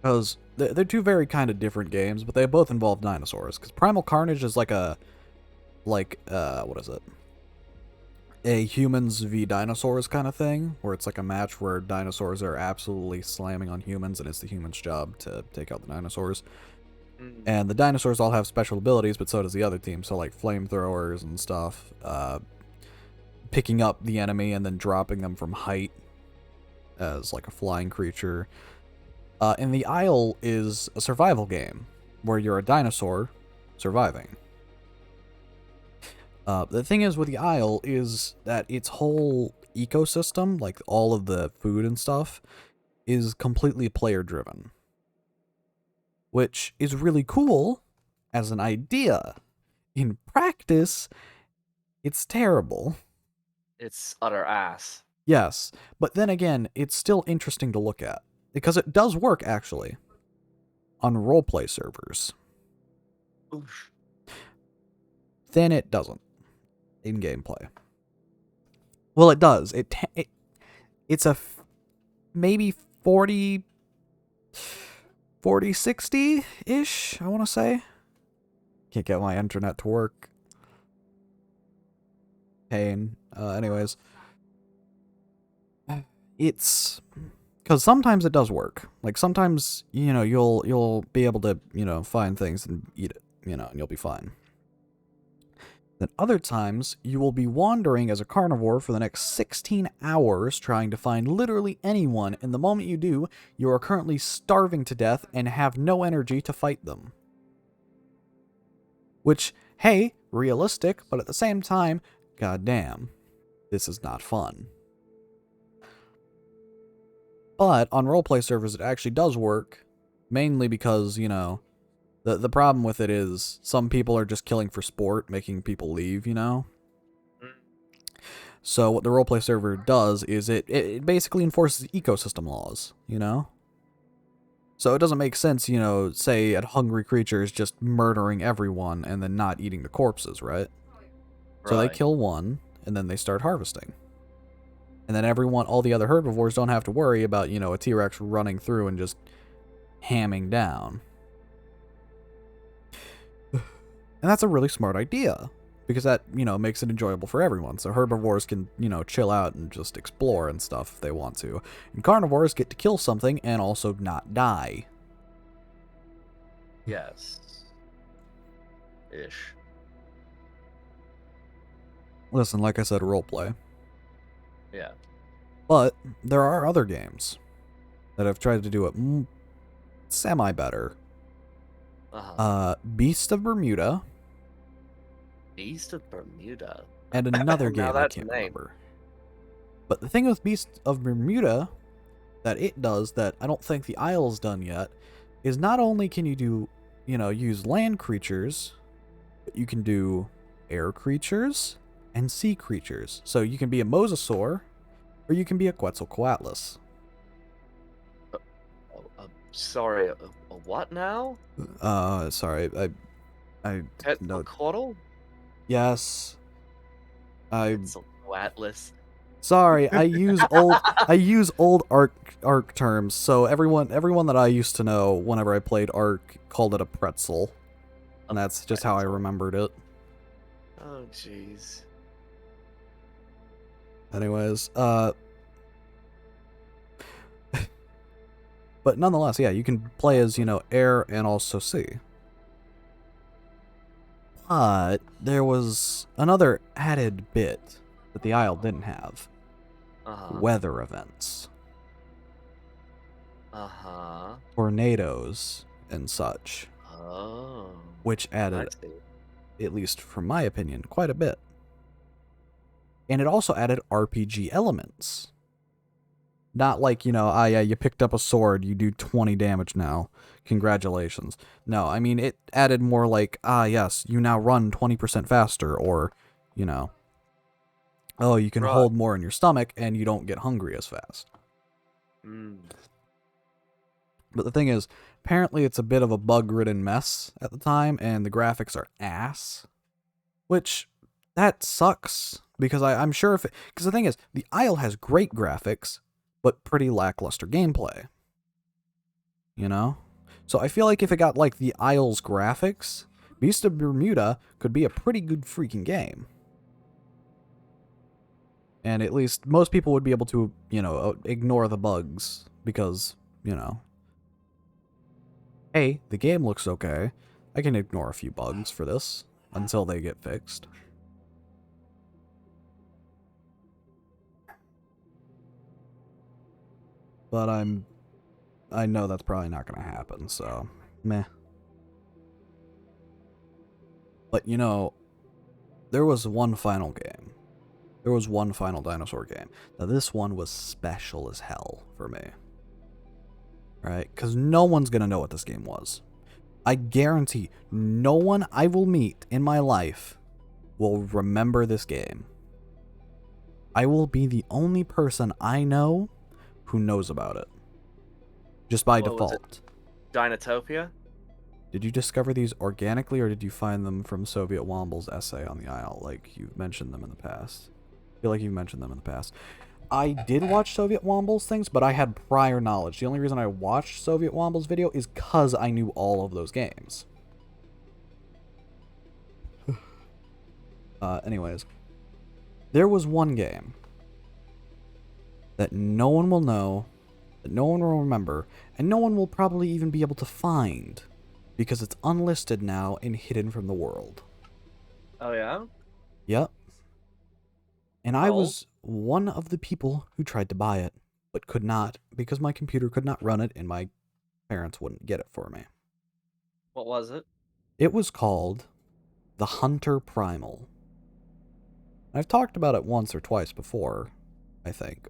[SPEAKER 1] Because they're two very kind of different games, but they both involve dinosaurs. Because Primal Carnage is like what is it? A humans v dinosaurs kind of thing, where it's like a match where dinosaurs are absolutely slamming on humans, and it's the humans' job to take out the dinosaurs. And the dinosaurs all have special abilities, but so does the other team. So like flamethrowers and stuff, picking up the enemy and then dropping them from height as like a flying creature. And the Isle is a survival game where you're a dinosaur surviving. The thing is with the Isle is that its whole ecosystem, like all of the food and stuff, is completely player driven. Which is really cool as an idea. In practice, it's terrible.
[SPEAKER 2] It's utter ass.
[SPEAKER 1] Yes, but then again, it's still interesting to look at. Because it does work, actually, on roleplay servers.
[SPEAKER 2] Oof.
[SPEAKER 1] Then it doesn't in gameplay. Well, it does. It's a maybe 60-ish, I want to say. Can't get my internet to work. Pain. Anyways. It's... Because sometimes it does work. Like, sometimes, you'll be able to, find things and eat it, and you'll be fine. Then other times, you will be wandering as a carnivore for the next 16 hours trying to find literally anyone, and the moment you do, you are currently starving to death and have no energy to fight them. Which, hey, realistic, but at the same time, goddamn, this is not fun. But on roleplay servers, it actually does work, mainly because, the problem with it is some people are just killing for sport, making people leave, So what the roleplay server does is it basically enforces ecosystem laws, So it doesn't make sense, say at Hungry Creatures just murdering everyone and then not eating the corpses, right? So they kill one, and then they start harvesting. And then all the other herbivores don't have to worry about, a T-Rex running through and just hamming down. And that's a really smart idea, because that, makes it enjoyable for everyone. So herbivores can, chill out and just explore and stuff if they want to. And carnivores get to kill something and also not die.
[SPEAKER 2] Yes. Ish.
[SPEAKER 1] Listen, like I said, roleplay.
[SPEAKER 2] Yeah.
[SPEAKER 1] But there are other games that have tried to do it semi-better. Beast of Bermuda.
[SPEAKER 2] Beast of Bermuda.
[SPEAKER 1] And another game I can't remember. But the thing with Beast of Bermuda that it does that I don't think the Isle's done yet is not only can you do, use land creatures, but you can do air creatures and sea creatures. So you can be a mosasaur, or you can be a Quetzalcoatlus.
[SPEAKER 2] Sorry, a what now?
[SPEAKER 1] Sorry, I
[SPEAKER 2] Quetzalcoatl?
[SPEAKER 1] Yes.
[SPEAKER 2] Quetzalcoatlus.
[SPEAKER 1] Sorry, I use old Ark terms. So everyone that I used to know whenever I played Ark called it a pretzel. And that's just how I remembered it.
[SPEAKER 2] Oh jeez.
[SPEAKER 1] Anyways, but nonetheless, yeah, you can play as, air and also sea. But there was another added bit that the Isle didn't have. Weather events. Tornadoes and such.
[SPEAKER 2] Oh.
[SPEAKER 1] Which added, at least from my opinion, quite a bit. And it also added RPG elements. Not like, you picked up a sword, you do 20 damage now. Congratulations. No, I mean, it added more like, yes, you now run 20% faster, or, oh, you can hold more in your stomach and you don't get hungry as fast. But the thing is, apparently it's a bit of a bug-ridden mess at the time, and the graphics are ass. Which, that sucks, because I'm sure if because the thing is, the Isle has great graphics, but pretty lackluster gameplay. You know? So I feel like if it got, like, the Isle's graphics, Beast of Bermuda could be a pretty good freaking game. And at least most people would be able to, you know, ignore the bugs, because, you know, hey, the game looks okay. I can ignore a few bugs for this until they get fixed. But I know that's probably not going to happen, so meh. But you know, there was one final game. There was one final dinosaur game. Now this one was special as hell for me. Right? Because no one's going to know what this game was. I guarantee no one I will meet in my life will remember this game. I will be the only person I know who knows about it. Just by default.
[SPEAKER 2] Dinotopia?
[SPEAKER 1] Did you discover these organically, or did you find them from Soviet Womble's essay on the Isle? Like, you've mentioned them in the past. I feel like you've mentioned them in the past. I did watch Soviet Womble's things, but I had prior knowledge. The only reason I watched Soviet Womble's video is because I knew all of those games. Anyways. There was one game that no one will know, that no one will remember, and no one will probably even be able to find, because it's unlisted now and hidden from the world.
[SPEAKER 2] Oh, yeah?
[SPEAKER 1] Yep. And I was one of the people who tried to buy it, but could not, because my computer could not run it and my parents wouldn't get it for me.
[SPEAKER 2] What was it?
[SPEAKER 1] It was called The Hunter Primal. I've talked about it once or twice before, I think.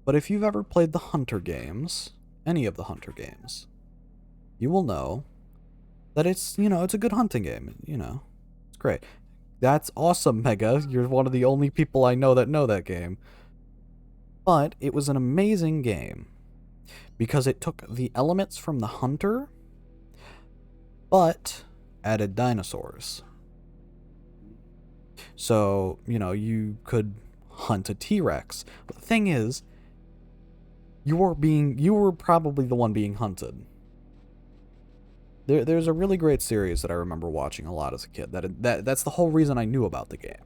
[SPEAKER 1] But if you've ever played the Hunter games, any of the Hunter games, you will know that it's, you know, it's a good hunting game, you know. It's great. That's awesome, Mega. You're one of the only people I know that game. But it was an amazing game because it took the elements from the Hunter, but added dinosaurs. So, you know, you could hunt a T-Rex. But the thing is, you were probably the one being hunted. There's a really great series that I remember watching a lot as a kid. That's the whole reason I knew about the game.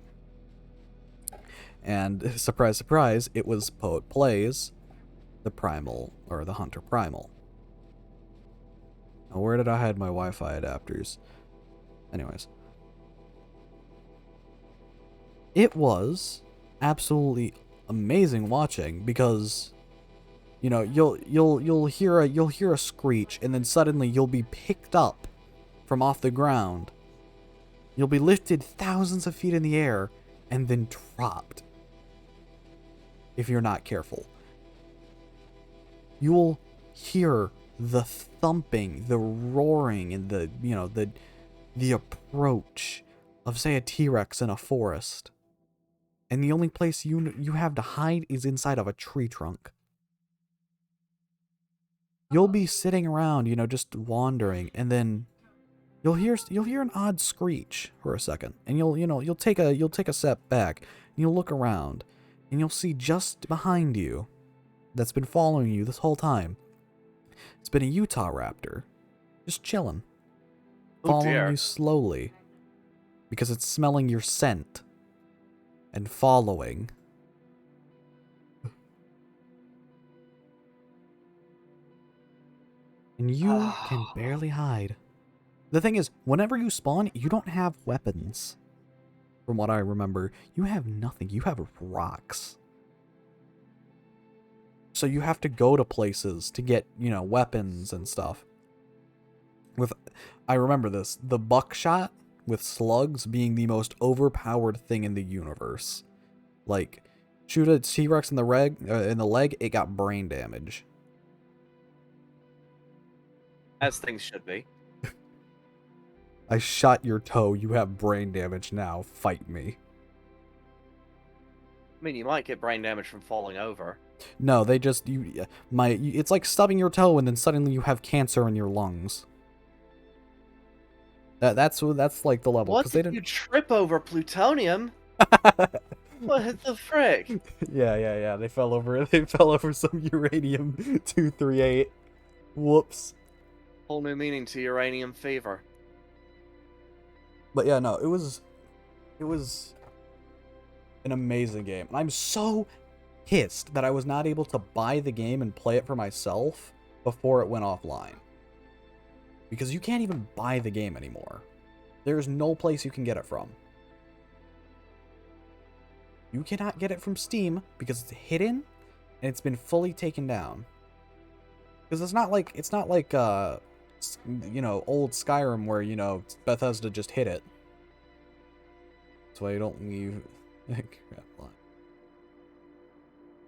[SPEAKER 1] And surprise, surprise, it was Poet Plays the Primal, or the Hunter Primal. Now, where did I hide my Wi-Fi adapters? Anyways. It was absolutely amazing watching because, you know, you'll hear a screech, and then suddenly you'll be picked up from off the ground. You'll be lifted thousands of feet in the air and then dropped if you're not careful. You'll hear the thumping, the roaring, and the, you know, the approach of, say, a T-Rex in a forest. And the only place you have to hide is inside of a tree trunk. You'll be sitting around, you know, just wandering, and then you'll hear an odd screech for a second, and you'll take a step back, and you'll look around, and you'll see just behind you, that's been following you this whole time, it's been a Utah raptor, just chilling, following you slowly, because it's smelling your scent, and following. And you can barely hide. The thing is, whenever you spawn, you don't have weapons. From what I remember, you have nothing. You have rocks. So you have to go to places to get, you know, weapons and stuff. I remember this, the buckshot with slugs being the most overpowered thing in the universe. Like, shoot a T-Rex in the leg, it got brain damage.
[SPEAKER 2] As things should be.
[SPEAKER 1] I shot your toe. You have brain damage now. Fight me.
[SPEAKER 2] I mean, you might get brain damage from falling over.
[SPEAKER 1] No, they just it's like stubbing your toe and then suddenly you have cancer in your lungs. That's like the level
[SPEAKER 2] What
[SPEAKER 1] because they
[SPEAKER 2] if
[SPEAKER 1] didn't.
[SPEAKER 2] you trip over plutonium? What the frick?
[SPEAKER 1] Yeah. They fell over. They fell over some uranium-238. Whoops.
[SPEAKER 2] Whole new meaning to uranium fever.
[SPEAKER 1] But yeah, no, it was an amazing game. And I'm so pissed that I was not able to buy the game and play it for myself before it went offline. Because you can't even buy the game anymore. There's no place you can get it from. You cannot get it from Steam because it's hidden and it's been fully taken down. Because it's not like old Skyrim where, Bethesda just hid it. That's why you don't leave.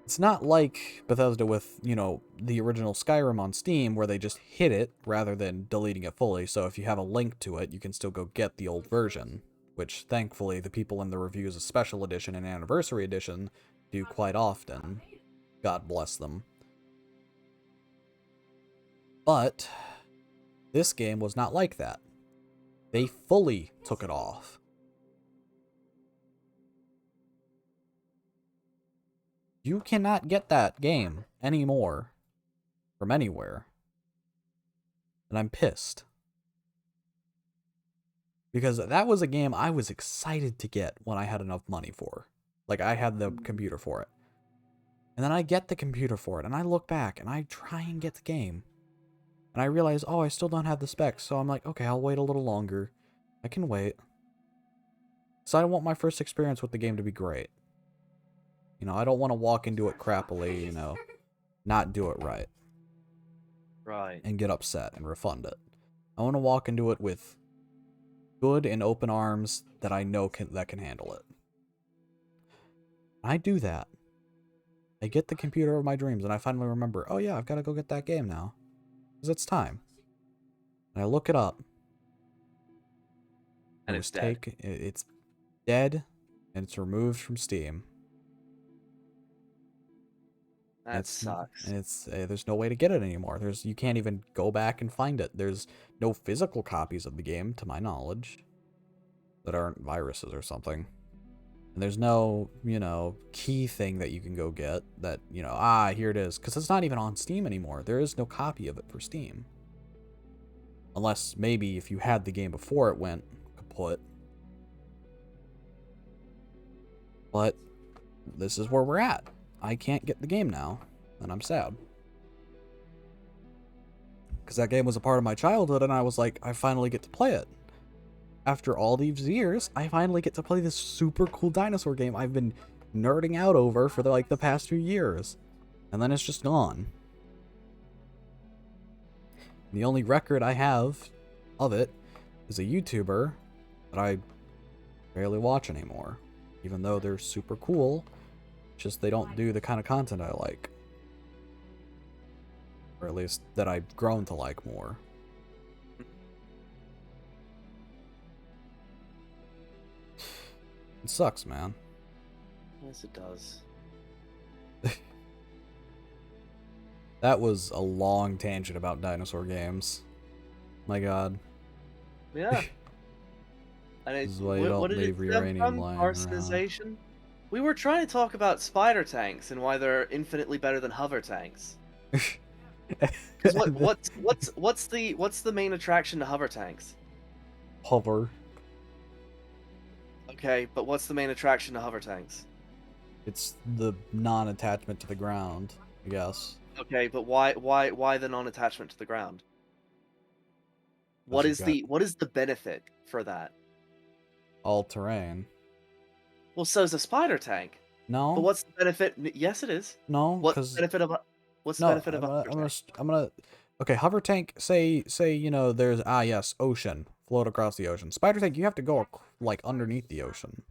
[SPEAKER 1] It's not like Bethesda with, the original Skyrim on Steam where they just hid it rather than deleting it fully. So if you have a link to it, you can still go get the old version, which thankfully the people in the reviews of Special Edition and Anniversary Edition do quite often. God bless them. But this game was not like that. They fully took it off. You cannot get that game anymore from anywhere. And I'm pissed. Because that was a game I was excited to get when I had enough money for. Like, I had the computer for it. And then I get the computer for it, and I look back, and I try and get the game. And I realize, oh, I still don't have the specs, so I'm like, okay, I'll wait a little longer. I can wait. So I want my first experience with the game to be great. I don't want to walk into it crappily, not do it right.
[SPEAKER 2] Right.
[SPEAKER 1] And get upset and refund it. I want to walk into it with good and open arms that I know that can handle it. I do that. I get the computer of my dreams, and I finally remember, oh yeah, I've got to go get that game now. Because it's time. And I look it up.
[SPEAKER 2] And it's dead.
[SPEAKER 1] It's dead, and it's removed from Steam.
[SPEAKER 2] That sucks.
[SPEAKER 1] And there's no way to get it anymore. You can't even go back and find it. There's no physical copies of the game, to my knowledge, that aren't viruses or something. And there's no, key thing that you can go get that, here it is. Because it's not even on Steam anymore. There is no copy of it for Steam. Unless maybe if you had the game before it went kaput. But this is where we're at. I can't get the game now, and I'm sad. Because that game was a part of my childhood, and I was like, I finally get to play it. After all these years, I finally get to play this super cool dinosaur game I've been nerding out over for the past few years. And then it's just gone. The only record I have of it is a YouTuber that I barely watch anymore. Even though they're super cool, just they don't do the kind of content I like. Or at least that I've grown to like more. It sucks, man.
[SPEAKER 2] Yes, it does.
[SPEAKER 1] That was a long tangent about dinosaur games. My god.
[SPEAKER 2] Yeah.
[SPEAKER 1] This is why you don't leave uranium lying around.
[SPEAKER 2] We were trying to talk about spider tanks and why they're infinitely better than hover tanks. Because what's the main attraction to hover tanks?
[SPEAKER 1] Hover.
[SPEAKER 2] Okay, but what's the main attraction to hover tanks?
[SPEAKER 1] It's the non-attachment to the ground, I guess.
[SPEAKER 2] Okay, but why the non-attachment to the ground? What is the benefit for that?
[SPEAKER 1] All terrain.
[SPEAKER 2] Well, so's a spider tank.
[SPEAKER 1] No.
[SPEAKER 2] But what's the benefit? Yes, it is.
[SPEAKER 1] No.
[SPEAKER 2] What's the benefit of a hover tank?
[SPEAKER 1] Okay, hover tank. Say there's yes, ocean, float across the ocean. Spider tank, you have to go underneath the ocean.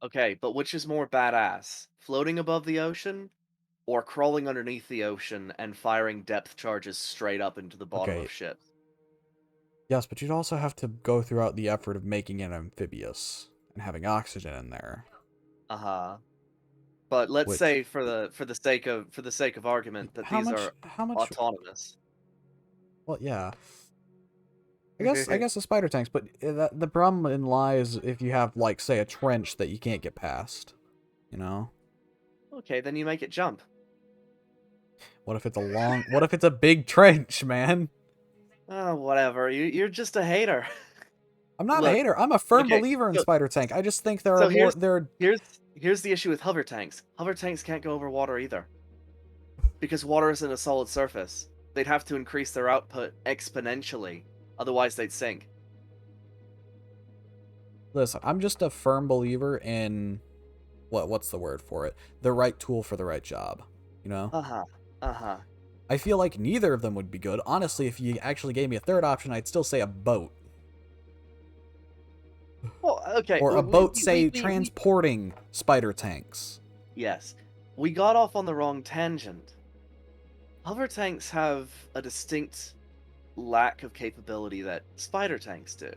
[SPEAKER 2] Okay, but which is more badass? Floating above the ocean, or crawling underneath the ocean and firing depth charges straight up into the bottom of ships?
[SPEAKER 1] Yes, but you'd also have to go throughout the effort of making it amphibious and having oxygen in there.
[SPEAKER 2] Uh-huh. But let's
[SPEAKER 1] which
[SPEAKER 2] say for the sake of argument that these are
[SPEAKER 1] how much
[SPEAKER 2] autonomous.
[SPEAKER 1] well yeah. I guess the spider tanks, but the problem in lies if you have like say a trench that you can't get past, you know?
[SPEAKER 2] Okay, then you make it jump.
[SPEAKER 1] What if it's a big trench, man?
[SPEAKER 2] Oh, whatever. You're just a hater.
[SPEAKER 1] I'm not a
[SPEAKER 2] Look,
[SPEAKER 1] hater. I'm a firm
[SPEAKER 2] okay.
[SPEAKER 1] believer in
[SPEAKER 2] So,
[SPEAKER 1] spider tank. I just think there are
[SPEAKER 2] so
[SPEAKER 1] more
[SPEAKER 2] here's
[SPEAKER 1] there
[SPEAKER 2] here's here's the issue with hover tanks. Hover tanks can't go over water either. Because water isn't a solid surface. They'd have to increase their output exponentially. Otherwise they'd sink.
[SPEAKER 1] Listen, I'm just a firm believer in what's the word for it? The right tool for the right job, you know?
[SPEAKER 2] Uh-huh. Uh-huh.
[SPEAKER 1] I feel like neither of them would be good. Honestly, if you actually gave me a third option, I'd still say a boat.
[SPEAKER 2] Well, okay.
[SPEAKER 1] Or a boat, say, transporting spider tanks.
[SPEAKER 2] Yes. We got off on the wrong tangent. Hover tanks have a distinct lack of capability that spider tanks do.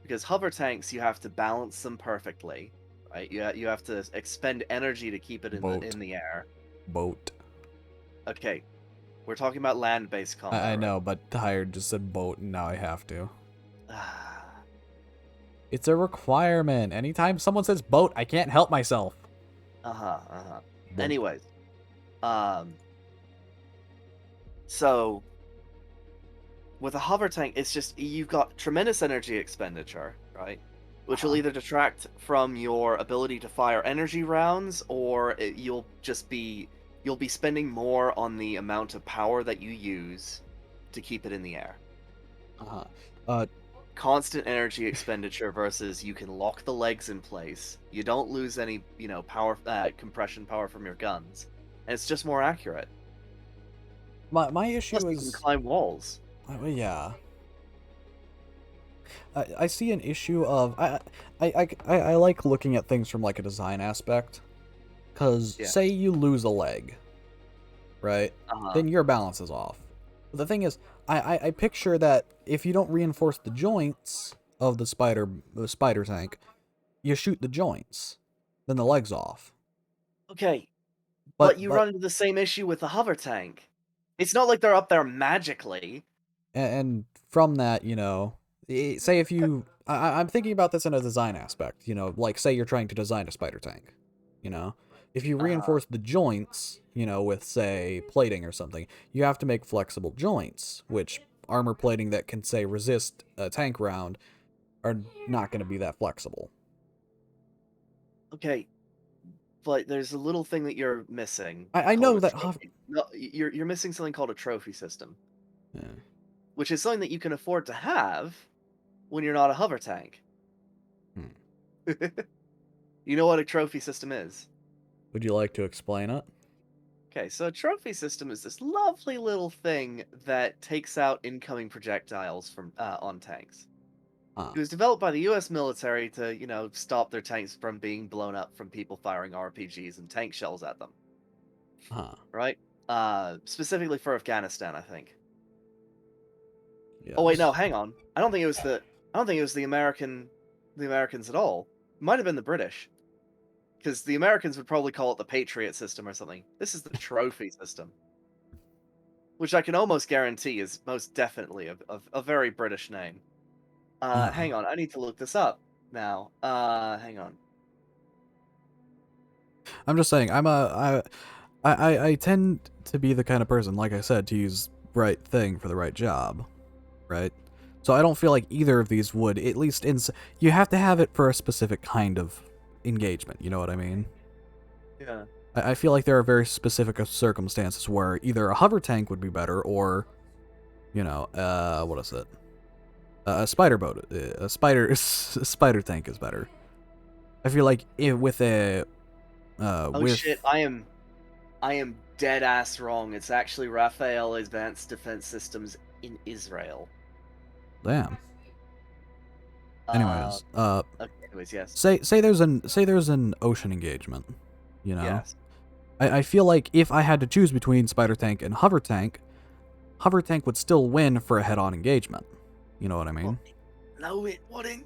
[SPEAKER 2] Because hover tanks, you have to balance them perfectly, right? You have to expend energy to keep it in the air.
[SPEAKER 1] Boat.
[SPEAKER 2] Okay, we're talking about land-based combat.
[SPEAKER 1] I know, but Tired just said boat, and now I have to. It's a requirement. Anytime someone says boat, I can't help myself.
[SPEAKER 2] Boat. Anyways, so with a hover tank, it's just you've got tremendous energy expenditure, right? Which will either detract from your ability to fire energy rounds, or you'll be spending more on the amount of power that you use to keep it in the air. Constant energy expenditure versus you can lock the legs in place. You don't lose any, power, compression power from your guns, and it's just more accurate.
[SPEAKER 1] My issue
[SPEAKER 2] Plus,
[SPEAKER 1] is
[SPEAKER 2] you can climb walls.
[SPEAKER 1] Yeah. I see an issue of I like looking at things from like a design aspect, because say you lose a leg, right? Then your balance is off. But the thing is, I picture that if you don't reinforce the joints of the spider tank, you shoot the joints, then the leg's off.
[SPEAKER 2] Okay, but you run into the same issue with the hover tank. It's not like they're up there magically.
[SPEAKER 1] And from that, say if you... I'm thinking about this in a design aspect, like say you're trying to design a spider tank, If you reinforce the joints, with, say, plating or something, you have to make flexible joints, which armor plating that can, say, resist a tank round are not going to be that flexible.
[SPEAKER 2] Okay, but there's a little thing that you're missing.
[SPEAKER 1] I know that...
[SPEAKER 2] No, you're missing something called a trophy system.
[SPEAKER 1] Yeah.
[SPEAKER 2] Which is something that you can afford to have when you're not a hover tank. You know what a trophy system is?
[SPEAKER 1] Would you like to explain it?
[SPEAKER 2] Okay, so a trophy system is this lovely little thing that takes out incoming projectiles from on tanks. It was developed by the U.S. military to, stop their tanks from being blown up from people firing RPGs and tank shells at them. Right? Specifically for Afghanistan, I think.
[SPEAKER 1] Yes.
[SPEAKER 2] Oh wait, no, hang on. I don't think it was the Americans at all. It might have been the British. Because the Americans would probably call it the Patriot system or something. This is the trophy system. Which I can almost guarantee is most definitely a very British name. Hang on, I need to look this up now. Hang on.
[SPEAKER 1] I'm just saying, I tend to be the kind of person, like I said, to use right thing for the right job, right? So I don't feel like either of these would, at least you have to have it for a specific kind of engagement, you know what I mean?
[SPEAKER 2] Yeah.
[SPEAKER 1] I feel like there are very specific circumstances where either a hover tank would be better, or, what is it? A spider boat, a spider tank is better. I feel like with a,
[SPEAKER 2] shit! I am dead ass wrong. It's actually Rafael Advanced Defense Systems in Israel.
[SPEAKER 1] Damn. Anyways,
[SPEAKER 2] anyways, yes.
[SPEAKER 1] Say there's an ocean engagement,
[SPEAKER 2] Yes.
[SPEAKER 1] I feel like if I had to choose between spider tank and hover tank would still win for a head-on engagement. You know what I mean?
[SPEAKER 2] No, it wouldn't.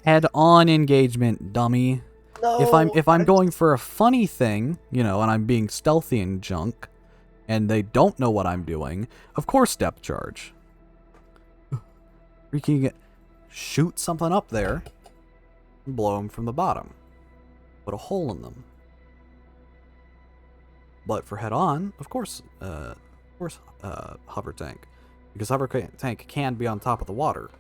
[SPEAKER 1] Head-on engagement, dummy.
[SPEAKER 2] No,
[SPEAKER 1] if I'm going for a funny thing, you know, and I'm being stealthy and junk, and they don't know what I'm doing, of course depth charge. Freaking shoot something up there and blow them from the bottom. Put a hole in them. But for head on, of course, hover tank, because tank can be on top of the water.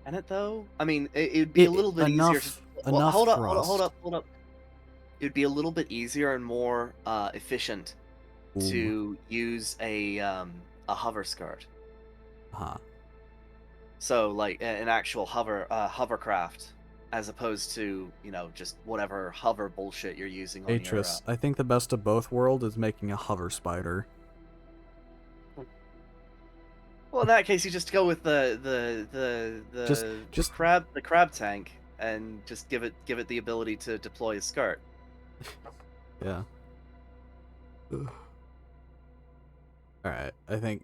[SPEAKER 2] Can it though? I mean, it'd be a little bit easier. Well,
[SPEAKER 1] Enough
[SPEAKER 2] hold up,
[SPEAKER 1] thrust.
[SPEAKER 2] hold up. It'd be a little bit easier and more efficient to use a hover skirt.
[SPEAKER 1] Huh.
[SPEAKER 2] So like an actual hovercraft, as opposed to, you know, just whatever hover bullshit you're using on
[SPEAKER 1] Atris, I think the best of both worlds is making a hover spider.
[SPEAKER 2] Well, in that case, you just go with the crab tank and just give it the ability to deploy a skirt.
[SPEAKER 1] Yeah. All right, I think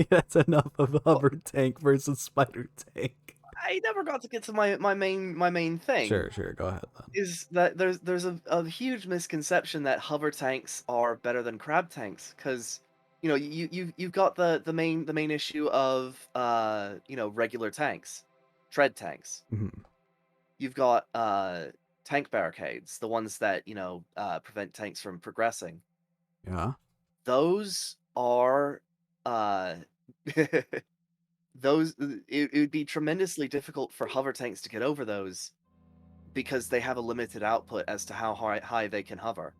[SPEAKER 1] that's enough of hover tank versus spider tank.
[SPEAKER 2] I never got to get to my main thing.
[SPEAKER 1] Sure, go ahead then.
[SPEAKER 2] Is that there's a huge misconception that hover tanks are better than crab tanks, because you know you've got the main issue of you know, regular tanks, tread tanks.
[SPEAKER 1] Mm-hmm.
[SPEAKER 2] You've got tank barricades, the ones that, you know, prevent tanks from progressing.
[SPEAKER 1] Yeah.
[SPEAKER 2] Those are those it would be tremendously difficult for hover tanks to get over those, because they have a limited output as to how high they can hover.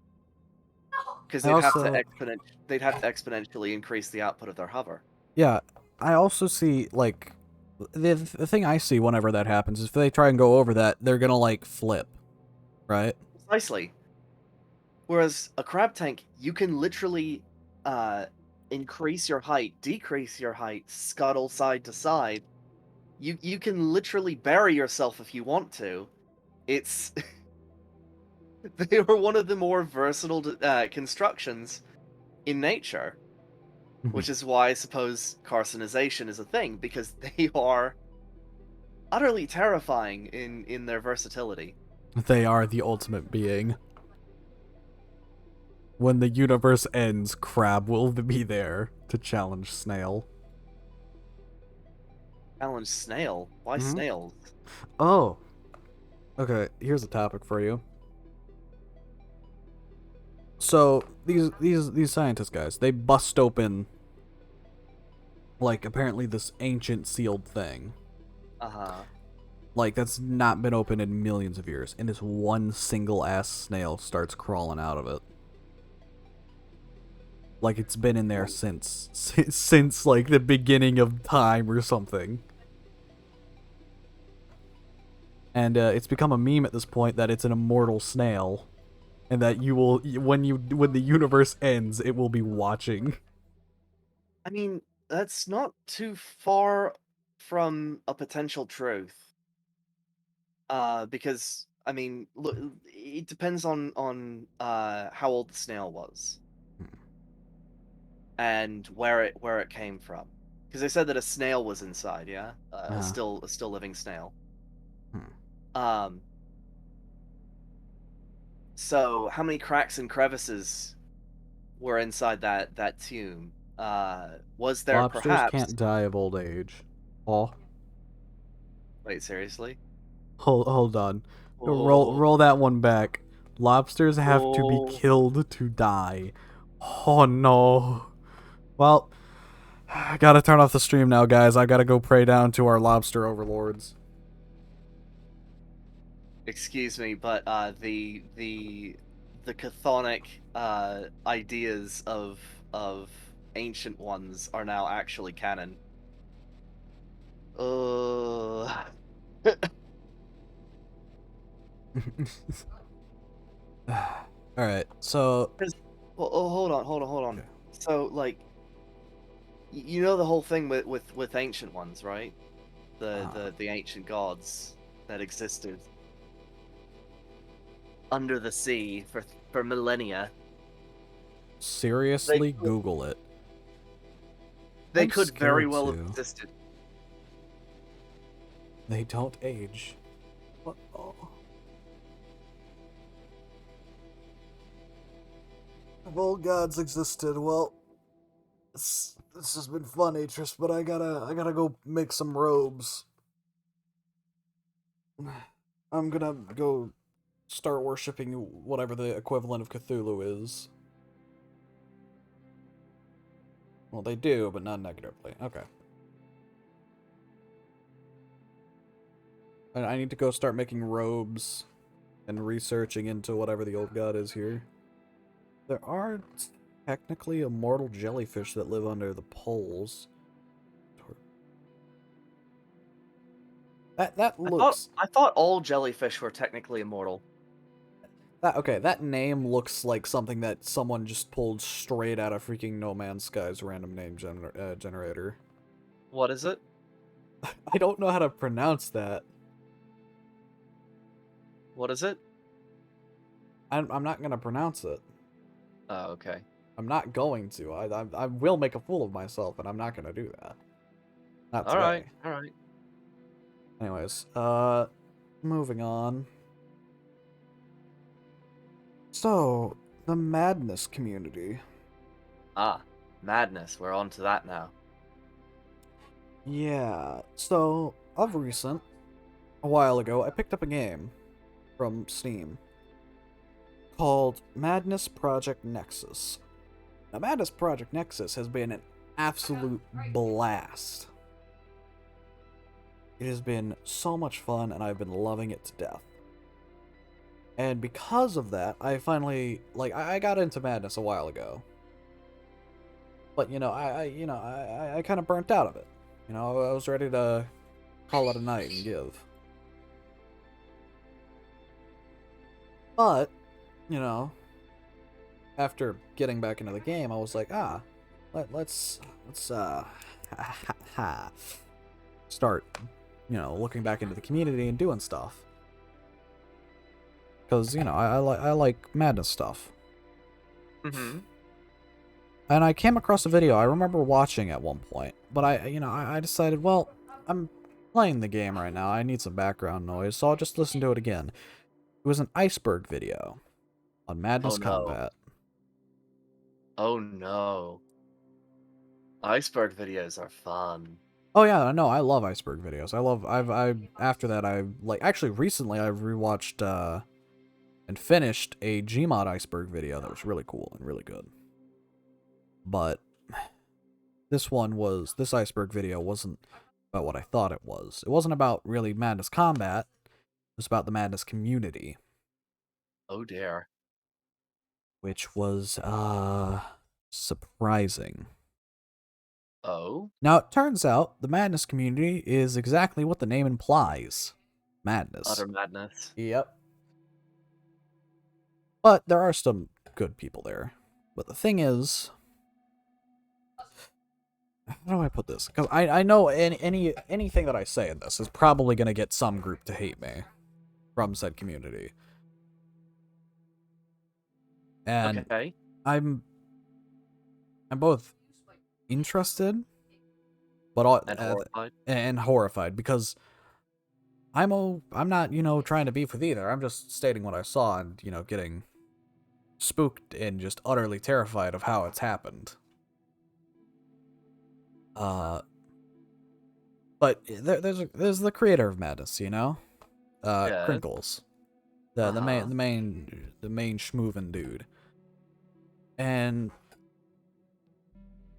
[SPEAKER 2] Because they'd have to exponentially increase the output of their hover.
[SPEAKER 1] Yeah, I also see, like, the thing I see whenever that happens is if they try and go over that, they're gonna, like, flip, right?
[SPEAKER 2] Precisely. Whereas a crab tank, you can literally increase your height, decrease your height, scuttle side to side. You can literally bury yourself if you want to. It's they are one of the more versatile constructions in nature, which is why I suppose carcinization is a thing, because they are utterly terrifying in their versatility.
[SPEAKER 1] They are the ultimate being. When the universe ends, Crab will be there to challenge Snail.
[SPEAKER 2] Challenge Snail? Why snails?
[SPEAKER 1] Oh. Okay, here's a topic for you. So, these scientist guys, they bust open, like, apparently this ancient sealed thing.
[SPEAKER 2] Uh-huh.
[SPEAKER 1] Like, that's not been open in millions of years, and this one single ass snail starts crawling out of it. Like, it's been in there since like the beginning of time or something. And it's become a meme at this point that it's an immortal snail, and that you will, when the universe ends, it will be watching.
[SPEAKER 2] I mean, that's not too far from a potential truth. Because I mean, look, it depends on how old the snail was and where it came from. Because they said that a snail was inside, yeah, a still living snail. So how many cracks and crevices were inside that tomb? Was there
[SPEAKER 1] Lobsters
[SPEAKER 2] perhaps?
[SPEAKER 1] can't die of old age. Oh.
[SPEAKER 2] Wait, seriously?
[SPEAKER 1] Hold on.
[SPEAKER 2] Oh.
[SPEAKER 1] Roll that one back. Lobsters have to be killed to die. Oh no. Well, I gotta turn off the stream now, guys. I gotta go pray down to our lobster overlords.
[SPEAKER 2] Excuse me, but the chthonic ideas of ancient ones are now actually canon.
[SPEAKER 1] Alright, so...
[SPEAKER 2] Well, hold on. Okay. So, like, you know the whole thing with ancient ones, right? The ancient gods that existed under the sea for millennia.
[SPEAKER 1] Seriously, Google it.
[SPEAKER 2] They could very well have existed.
[SPEAKER 1] They don't age. Oh. If old gods existed, well, this has been fun, Atris, but I gotta go make some robes. I'm gonna go start worshipping whatever the equivalent of Cthulhu is. Well, they do, but not negatively. Okay. I need to go start making robes and researching into whatever the old god is here. There are technically immortal jellyfish that live under the poles. That looks...
[SPEAKER 2] I thought all jellyfish were technically immortal.
[SPEAKER 1] Okay, that name looks like something that someone just pulled straight out of freaking No Man's Sky's random name generator.
[SPEAKER 2] What is it?
[SPEAKER 1] I don't know how to pronounce that.
[SPEAKER 2] What is it?
[SPEAKER 1] I'm not gonna pronounce it.
[SPEAKER 2] Oh, okay.
[SPEAKER 1] I'm not going to. I will make a fool of myself, and I'm not gonna do that. Not today.
[SPEAKER 2] Alright, alright.
[SPEAKER 1] Anyways, moving on. So, the Madness community.
[SPEAKER 2] Ah, madness. We're on to that now.
[SPEAKER 1] Yeah, so, of recent, a while ago, I picked up a game from Steam called Madness Project Nexus. Now, Madness Project Nexus has been an absolute blast. It has been so much fun, and I've been loving it to death. And because of that, I finally, I got into Madness a while ago. But, I kind of burnt out of it. I was ready to call it a night and give. But, after getting back into the game, I was like, let's start, looking back into the community and doing stuff. Because, I like Madness stuff.
[SPEAKER 2] Mm-hmm.
[SPEAKER 1] And I came across a video I remember watching at one point, but I decided, well, I'm playing the game right now, I need some background noise, so I'll just listen to it again. It was an Iceberg video on Madness Combat.
[SPEAKER 2] Oh no. Iceberg videos are fun.
[SPEAKER 1] Oh yeah, no, I love Iceberg videos. After that, actually recently I've rewatched, and finished a Gmod Iceberg video that was really cool and really good. But this Iceberg video wasn't about what I thought it was. It wasn't about really Madness Combat. It was about the Madness community.
[SPEAKER 2] Oh dear.
[SPEAKER 1] Which was, surprising.
[SPEAKER 2] Oh?
[SPEAKER 1] Now, it turns out the Madness community is exactly what the name implies. Madness.
[SPEAKER 2] Utter madness.
[SPEAKER 1] Yep. But there are some good people there. But the thing is, how do I put this? Because I know anything that I say in this is probably going to get some group to hate me from said community. And
[SPEAKER 2] okay.
[SPEAKER 1] I'm both interested, but and horrified because I'm not trying to beef with either. I'm just stating what I saw and getting spooked and just utterly terrified of how it's happened. But there's the creator of Madness,
[SPEAKER 2] Yeah.
[SPEAKER 1] Crinkles, the main schmoovin' dude, and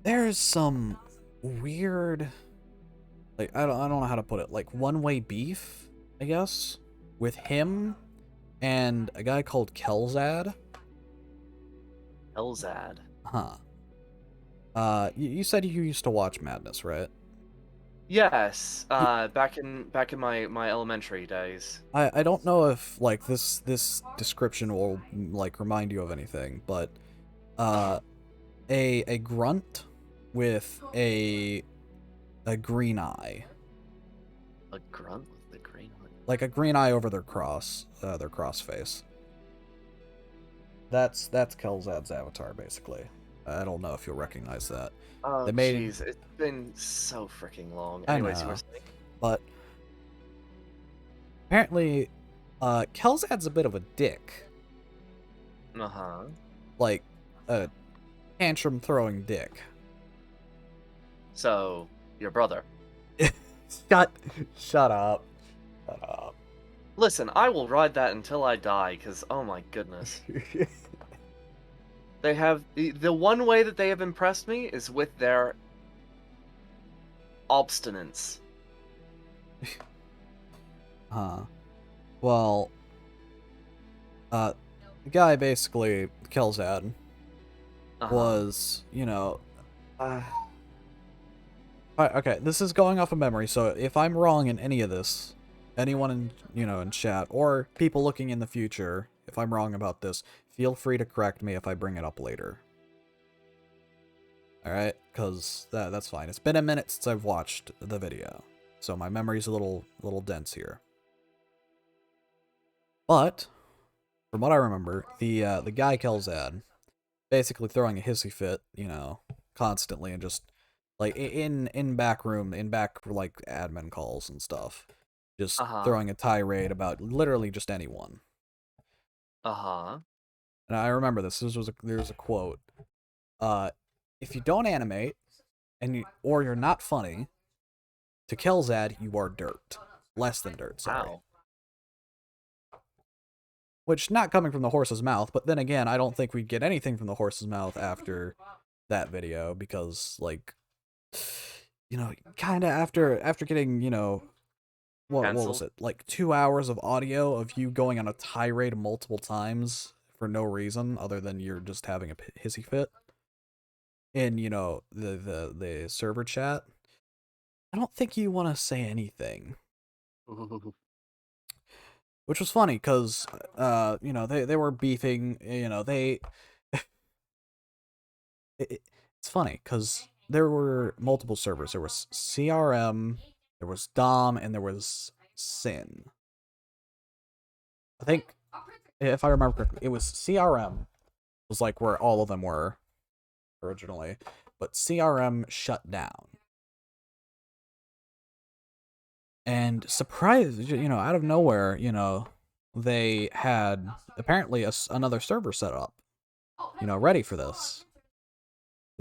[SPEAKER 1] there's some weird, I don't know how to put it, one-way beef, I guess, with him and a guy called Kelzad.
[SPEAKER 2] Kelzad.
[SPEAKER 1] Huh. You said you used to watch Madness, right?
[SPEAKER 2] Yes. Back in my elementary days.
[SPEAKER 1] I don't know if this description will remind you of anything, but a grunt with a green eye.
[SPEAKER 2] A grunt with a green eye.
[SPEAKER 1] Like a green eye over their cross face. That's Kelzad's avatar, basically. I don't know if you'll recognize that.
[SPEAKER 2] Oh, jeez, it's been so freaking long. Anyways, you were saying?
[SPEAKER 1] But apparently, Kelzad's a bit of a dick.
[SPEAKER 2] Uh-huh.
[SPEAKER 1] a tantrum throwing dick.
[SPEAKER 2] So, your brother.
[SPEAKER 1] Shut up. Shut up.
[SPEAKER 2] Listen, I will ride that until I die, because, oh my goodness. They have... The one way that they have impressed me is with their obstinance.
[SPEAKER 1] Well, the guy basically, Kelzad, was, you know... okay, this is going off of memory, so if I'm wrong in any of this, anyone in, in chat, or people looking in the future, if I'm wrong about this, feel free to correct me if I bring it up later. Alright? Because that's fine. It's been a minute since I've watched the video, so my memory's a little dense here. But, from what I remember, the guy Kelzad, basically throwing a hissy fit, constantly, and just, like, in back like, admin calls and stuff. Just throwing a tirade about literally just anyone. And I remember this. There's a quote. If you don't animate, or you're not funny, to Kelzad, you are dirt. Less than dirt, sorry.
[SPEAKER 2] Wow.
[SPEAKER 1] Which, not coming from the horse's mouth, but then again, I don't think we'd get anything from the horse's mouth after that video, because, like, kind of after getting, what was it? Like 2 hours of audio of you going on a tirade multiple times for no reason other than you're just having a hissy fit in, the server chat. I don't think you want to say anything. Which was funny, because, they were beefing, it's funny, because there were multiple servers. There was CRM, there was Dom, and there was Sin. I think, if I remember correctly, it was CRM, was like where all of them were originally, but CRM shut down. And surprised, out of nowhere, they had apparently another server set up, ready for this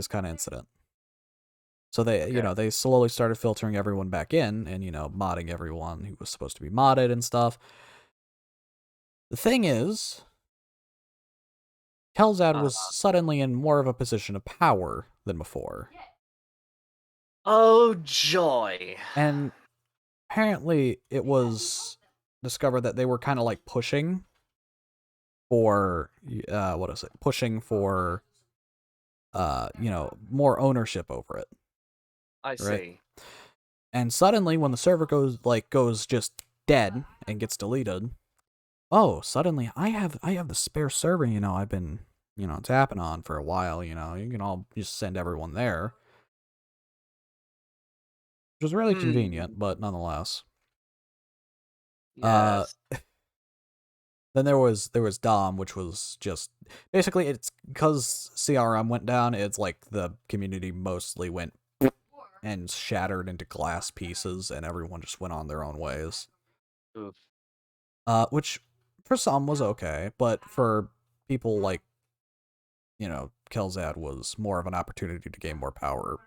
[SPEAKER 1] kind of incident. So they, they slowly started filtering everyone back in and, modding everyone who was supposed to be modded and stuff. The thing is, Kelzad was suddenly in more of a position of power than before.
[SPEAKER 2] Oh, joy.
[SPEAKER 1] And apparently it was discovered that they were kind of like pushing for, pushing for, more ownership over it.
[SPEAKER 2] I see.
[SPEAKER 1] And suddenly, when the server goes just dead and gets deleted, oh, suddenly I have the spare server, I've been, tapping on for a while, you can all just send everyone there. Which was really convenient, but nonetheless.
[SPEAKER 2] Yes.
[SPEAKER 1] Then there was Dom, which was just basically, it's because CRM went down, it's like the community mostly went and shattered into glass pieces, and everyone just went on their own ways.
[SPEAKER 2] Oof.
[SPEAKER 1] Which for some was okay, but for people like, Kelzad was more of an opportunity to gain more power,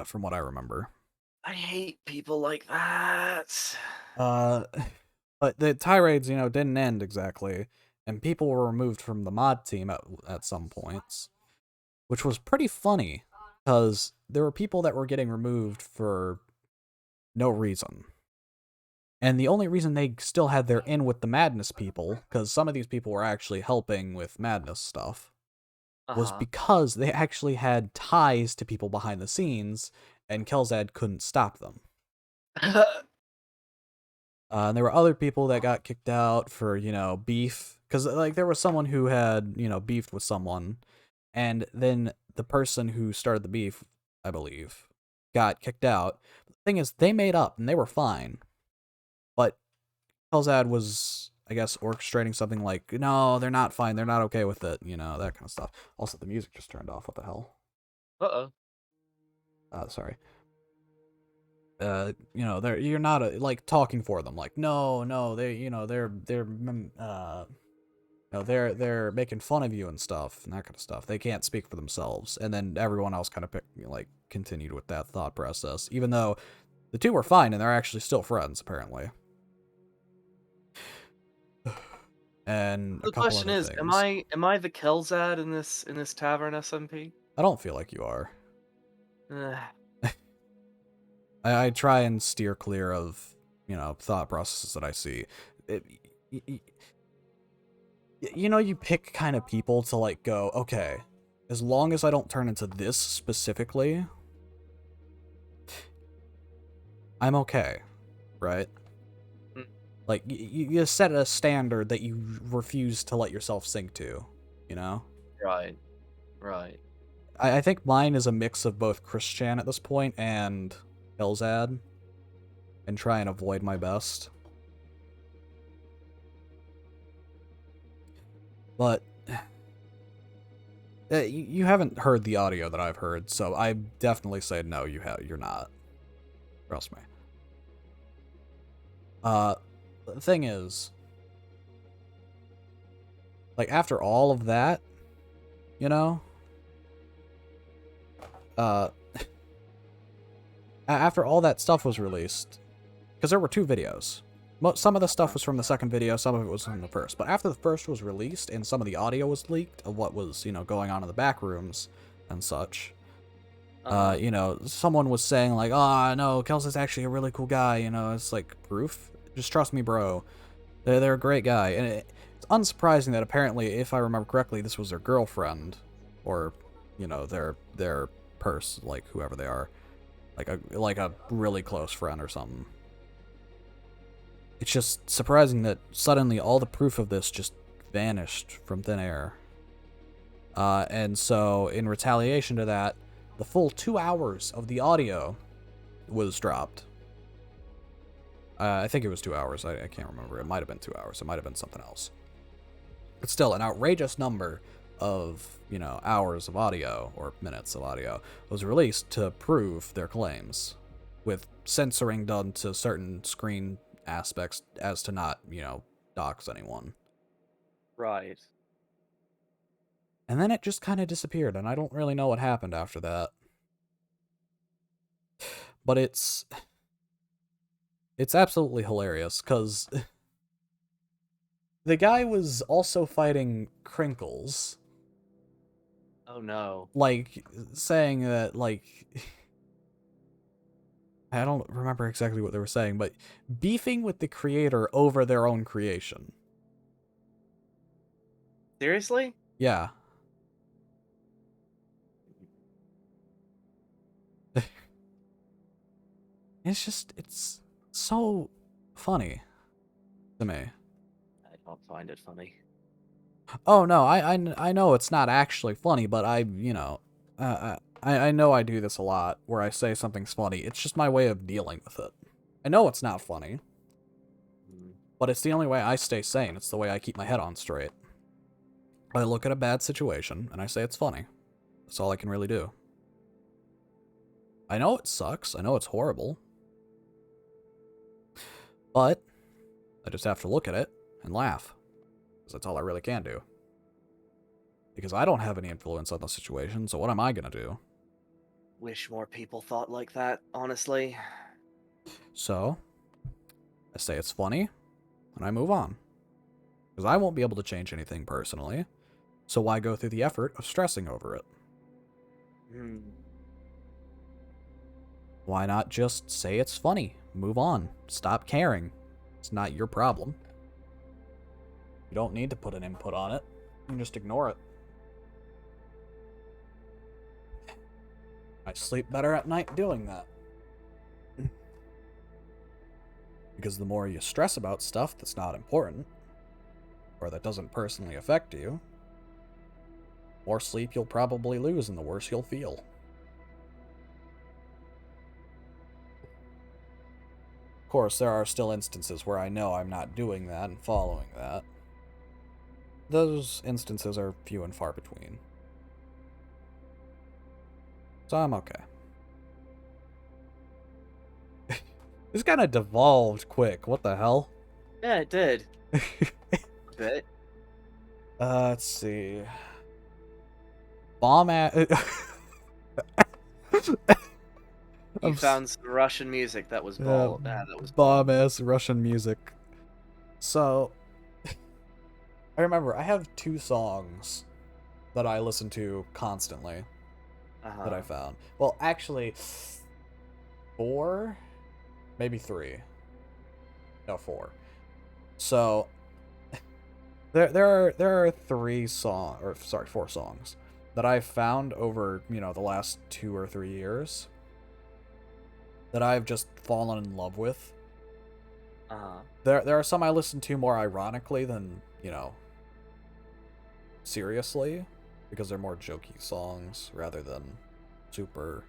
[SPEAKER 1] from what I remember.
[SPEAKER 2] I hate people like that.
[SPEAKER 1] But the tirades, didn't end exactly, and people were removed from the mod team at some points, which was pretty funny, because there were people that were getting removed for no reason. And the only reason they still had their in with the Madness people, because some of these people were actually helping with Madness stuff, was because they actually had ties to people behind the scenes, and Kelzad couldn't stop them. And there were other people that got kicked out for, beef. Because, like, there was someone who had, beefed with someone. And then the person who started the beef, I believe, got kicked out. The thing is, they made up, and they were fine. But Kelzad was, I guess, orchestrating something like, no, they're not fine. They're not okay with it. That kind of stuff. Also, the music just turned off. What the hell?
[SPEAKER 2] Uh-oh.
[SPEAKER 1] Sorry. You're not like talking for them, like, no, they, they're You know, they're making fun of you and stuff and that kind of stuff. They can't speak for themselves. And then everyone else kind of continued with that thought process, even though the two were fine and they're actually still friends apparently. And
[SPEAKER 2] The
[SPEAKER 1] a couple
[SPEAKER 2] question
[SPEAKER 1] other
[SPEAKER 2] is,
[SPEAKER 1] things.
[SPEAKER 2] am I the Kelzad in this tavern SMP?
[SPEAKER 1] I don't feel like you are.
[SPEAKER 2] Ugh.
[SPEAKER 1] I try and steer clear of, you know, thought processes that I see. You know, you pick kind of people to, like, go, okay, as long as I don't turn into this specifically, I'm okay, right?
[SPEAKER 2] Mm.
[SPEAKER 1] Like, you set a standard that you refuse to let yourself sink to, you know?
[SPEAKER 2] Right. Right.
[SPEAKER 1] I think mine is a mix of both Christian at this point and Elzad, and try and avoid my best. But you haven't heard the audio that I've heard, so I definitely say no. You're not. Trust me. The thing is, like, after all of that, you know, after all that stuff was released, because there were 2 videos. Some of the stuff was from the second video, some of it was from the first. But after the first was released and some of the audio was leaked of what was, you know, going on in the back rooms and such, you know, someone was saying like, oh, no, Kelsey's actually a really cool guy, you know, it's like, proof? Just trust me, bro. They're a great guy. And it's unsurprising that apparently, if I remember correctly, this was their girlfriend, or, you know, their like, whoever they are. Like a really close friend or something. It's just surprising that suddenly all the proof of this just vanished from thin air. And so, in retaliation to that, the full 2 hours of the audio was dropped. I think it was 2 hours. I can't remember. It might have been 2 hours. It might have been something else. But still, an outrageous number of, you know, hours of audio, or minutes of audio, was released to prove their claims, with censoring done to certain screen aspects as to not, you know, dox anyone.
[SPEAKER 2] Right.
[SPEAKER 1] And then it just kind of disappeared, and I don't really know what happened after that. But it's absolutely hilarious, because the guy was also fighting Crinkles.
[SPEAKER 2] Oh no.
[SPEAKER 1] Like, saying that, like, I don't remember exactly what they were saying, but beefing with the creator over their own creation.
[SPEAKER 2] Seriously?
[SPEAKER 1] Yeah. It's so funny to me.
[SPEAKER 2] I don't find it funny.
[SPEAKER 1] Oh no, I know it's not actually funny, but I know I do this a lot, where I say something's funny. It's just my way of dealing with it. I know it's not funny, but it's the only way I stay sane. It's the way I keep my head on straight. I look at a bad situation, and I say it's funny. That's all I can really do. I know it sucks. I know it's horrible. But I just have to look at it and laugh. Because that's all I really can do. Because I don't have any influence on the situation, so what am I gonna do?
[SPEAKER 2] Wish more people thought like that, honestly.
[SPEAKER 1] So, I say it's funny, and I move on. Because I won't be able to change anything personally, so why go through the effort of stressing over it? Why not just say it's funny? Move on. Stop caring. It's not your problem. You don't need to put an input on it. You can just ignore it. I sleep better at night doing that. Because the more you stress about stuff that's not important, or that doesn't personally affect you, the more sleep you'll probably lose and the worse you'll feel. Of course, there are still instances where I know I'm not doing that and following that. Those instances are few and far between. So I'm okay. This kind of devolved quick. What the hell?
[SPEAKER 2] Yeah, it did. A bit.
[SPEAKER 1] Let's see. Bomb ass.
[SPEAKER 2] You found some Russian music that was ball. That was
[SPEAKER 1] bomb ass Russian music. So, I remember I have 2 songs that I listen to constantly that I found. Well, actually, 4, maybe 3. No, 4. So, there are 4 songs that I've found over, the last 2 or 3 years that I've just fallen in love with. There are some I listen to more ironically than, seriously, because they're more jokey songs rather than super,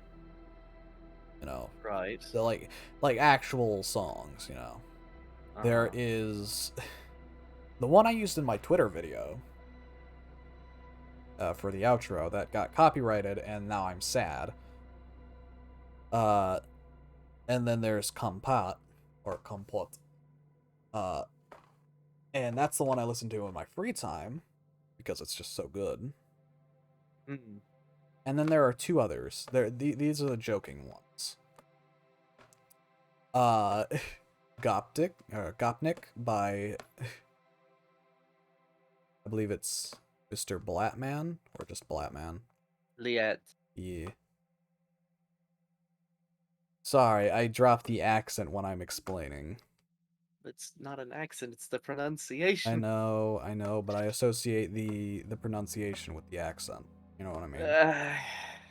[SPEAKER 2] right.
[SPEAKER 1] they're like actual songs, There is the one I used in my Twitter video for the outro that got copyrighted, and now I'm sad. And then there's Kompot, or Kompot. And that's the one I listen to in my free time, because it's just so good.
[SPEAKER 2] Mm.
[SPEAKER 1] And then there are 2 others. These are the joking ones. Gopnik by, I believe it's Mr. Blatman, or just Blatman.
[SPEAKER 2] Liet.
[SPEAKER 1] Yeah. Sorry, I dropped the accent when I'm explaining.
[SPEAKER 2] It's not an accent, it's the pronunciation.
[SPEAKER 1] I know, but I associate the pronunciation with the accent. You know what I mean?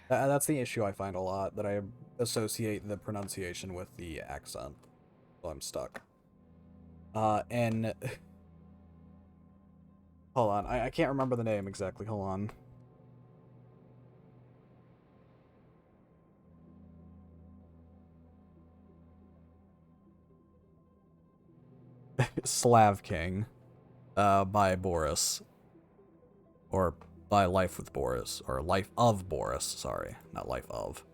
[SPEAKER 1] That's the issue I find a lot, that I associate the pronunciation with the accent. So I'm stuck. And... Hold on, I can't remember the name exactly, hold on. Slav King, by Boris. Or by Life with Boris, or Life of Boris, sorry. Not Life of,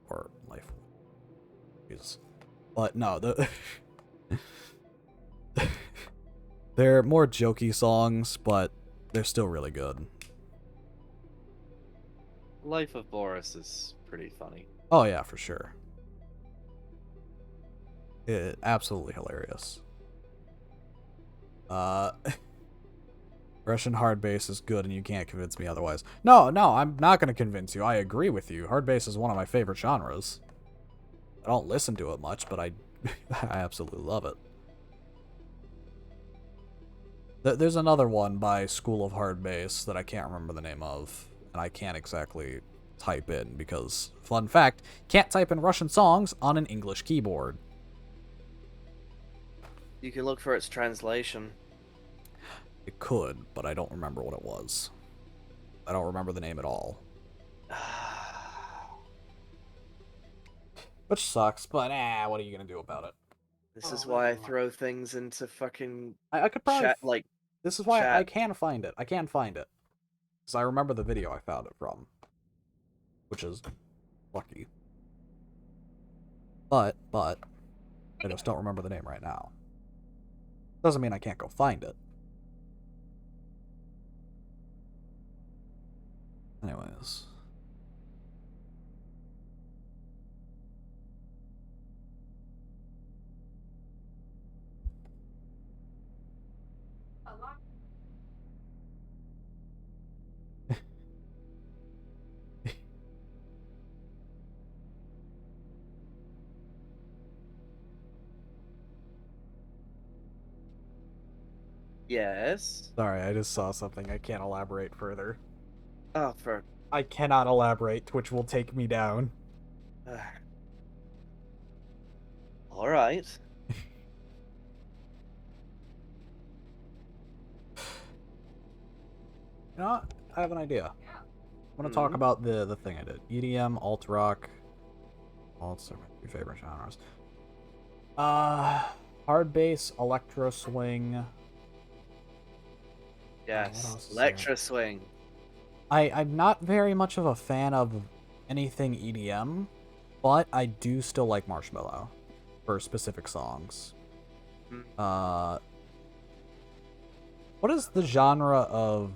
[SPEAKER 1] or Life... Jesus. But no, they're more jokey songs, but they're still really good.
[SPEAKER 2] Life of Boris is pretty funny.
[SPEAKER 1] Oh yeah, for sure. Absolutely hilarious. Russian hard bass is good, and you can't convince me otherwise. No, I'm not going to convince you. I agree with you. Hard bass is one of my favorite genres. I don't listen to it much, but I absolutely love it. There's another one by School of Hard Bass that I can't remember the name of, and I can't exactly type in because, fun fact, can't type in Russian songs on an English keyboard.
[SPEAKER 2] You can look for its translation.
[SPEAKER 1] It could, but I don't remember what it was. I don't remember the name at all. Which sucks, but what are you gonna do about it?
[SPEAKER 2] This is why I throw things into fucking
[SPEAKER 1] I could probably...
[SPEAKER 2] chat,
[SPEAKER 1] this is why
[SPEAKER 2] chat.
[SPEAKER 1] I can find it. I can find it. Because I remember the video I found it from. Which is lucky. But, I just don't remember the name right now. Doesn't mean I can't go find it. Anyways.
[SPEAKER 2] Yes.
[SPEAKER 1] Sorry, I just saw something. I can't elaborate further.
[SPEAKER 2] Oh,
[SPEAKER 1] I cannot elaborate. Twitch will take me down.
[SPEAKER 2] All right.
[SPEAKER 1] You know what? I have an idea. I'm gonna talk about the thing I did. EDM, alt rock. Alts are my 2 favorite genres. Hard bass, electro swing.
[SPEAKER 2] Yes, electro swing.
[SPEAKER 1] I'm not very much of a fan of anything EDM, but I do still like Marshmello for specific songs. What is the genre of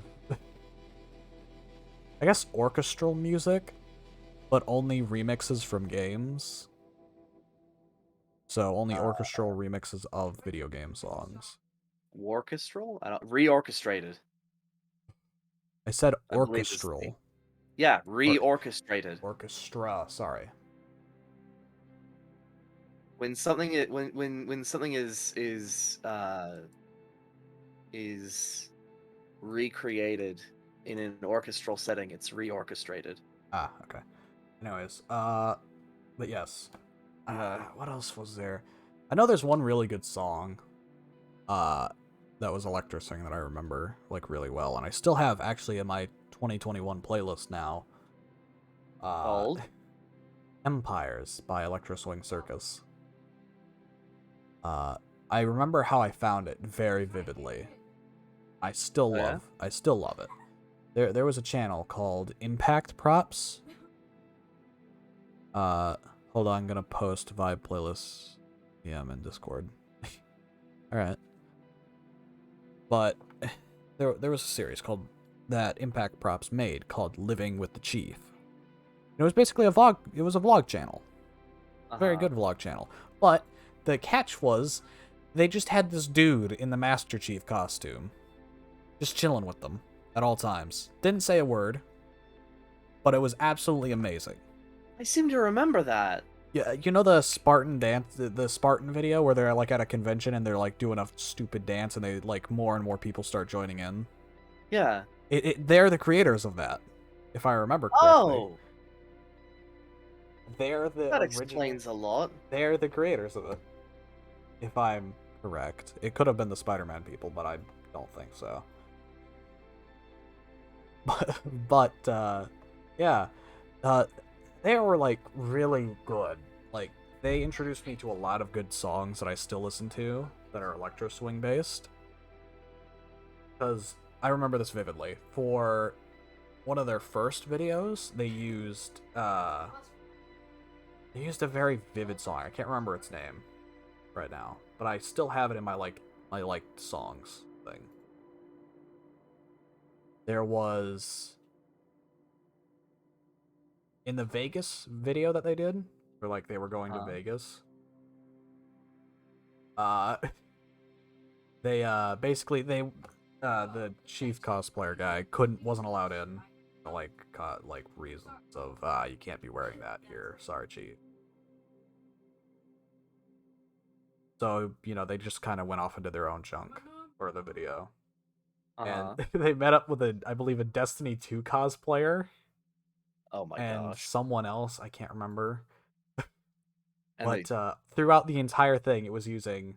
[SPEAKER 1] I guess, orchestral music, but only remixes from games. So only orchestral remixes of video game songs.
[SPEAKER 2] Orchestral? I don't reorchestrated.
[SPEAKER 1] I said
[SPEAKER 2] I believe is the
[SPEAKER 1] orchestral.
[SPEAKER 2] yeah,
[SPEAKER 1] Or
[SPEAKER 2] reorchestrated.
[SPEAKER 1] orchestra, sorry.
[SPEAKER 2] When something when something is recreated in an orchestral setting, it's reorchestrated.
[SPEAKER 1] Ah, okay. Anyways, but yes. What else was there? I know there's one really good song, that was Electro Swing that I remember, like, really well, and I still have, actually, in my 2021 playlist now.
[SPEAKER 2] Called?
[SPEAKER 1] Empires by Electro Swing Circus. I remember how I found it very vividly. I still love it. There was a channel called Impact Props. Hold on, I'm gonna post Vibe playlists. Yeah, I'm in Discord. Alright. But there was a series called that Impact Props made called Living with the Chief. It was basically a vlog. It was a vlog channel. Very good vlog channel. But the catch was they just had this dude in the Master Chief costume just chilling with them at all times. Didn't say a word, but it was absolutely amazing.
[SPEAKER 2] I seem to remember that.
[SPEAKER 1] Yeah, you know the Spartan dance, the Spartan video where they're like at a convention and they're like doing a stupid dance and they like more and more people start joining in.
[SPEAKER 2] Yeah.
[SPEAKER 1] They're the creators of that, if I remember correctly.
[SPEAKER 2] Oh,
[SPEAKER 1] They're the
[SPEAKER 2] that
[SPEAKER 1] original,
[SPEAKER 2] explains a lot.
[SPEAKER 1] They're the creators of it, if I'm correct. It could have been the Spider-Man people, but I don't think so. But yeah, they were like really good. Like they introduced me to a lot of good songs that I still listen to that are electro swing based. Because I remember this vividly. For one of their first videos, they used a very vivid song. I can't remember its name right now, but I still have it in my liked songs thing. There was in the Vegas video that they did, where like they were going to Vegas. They basically the chief cosplayer guy wasn't allowed in, like reasons of you can't be wearing that here. Sorry, chief. So, you know, they just kind of went off into their own chunk for the video. And they met up with I believe a Destiny 2 cosplayer.
[SPEAKER 2] Oh my
[SPEAKER 1] and
[SPEAKER 2] gosh.
[SPEAKER 1] someone else, I can't remember.
[SPEAKER 2] And
[SPEAKER 1] but throughout the entire thing, it was using.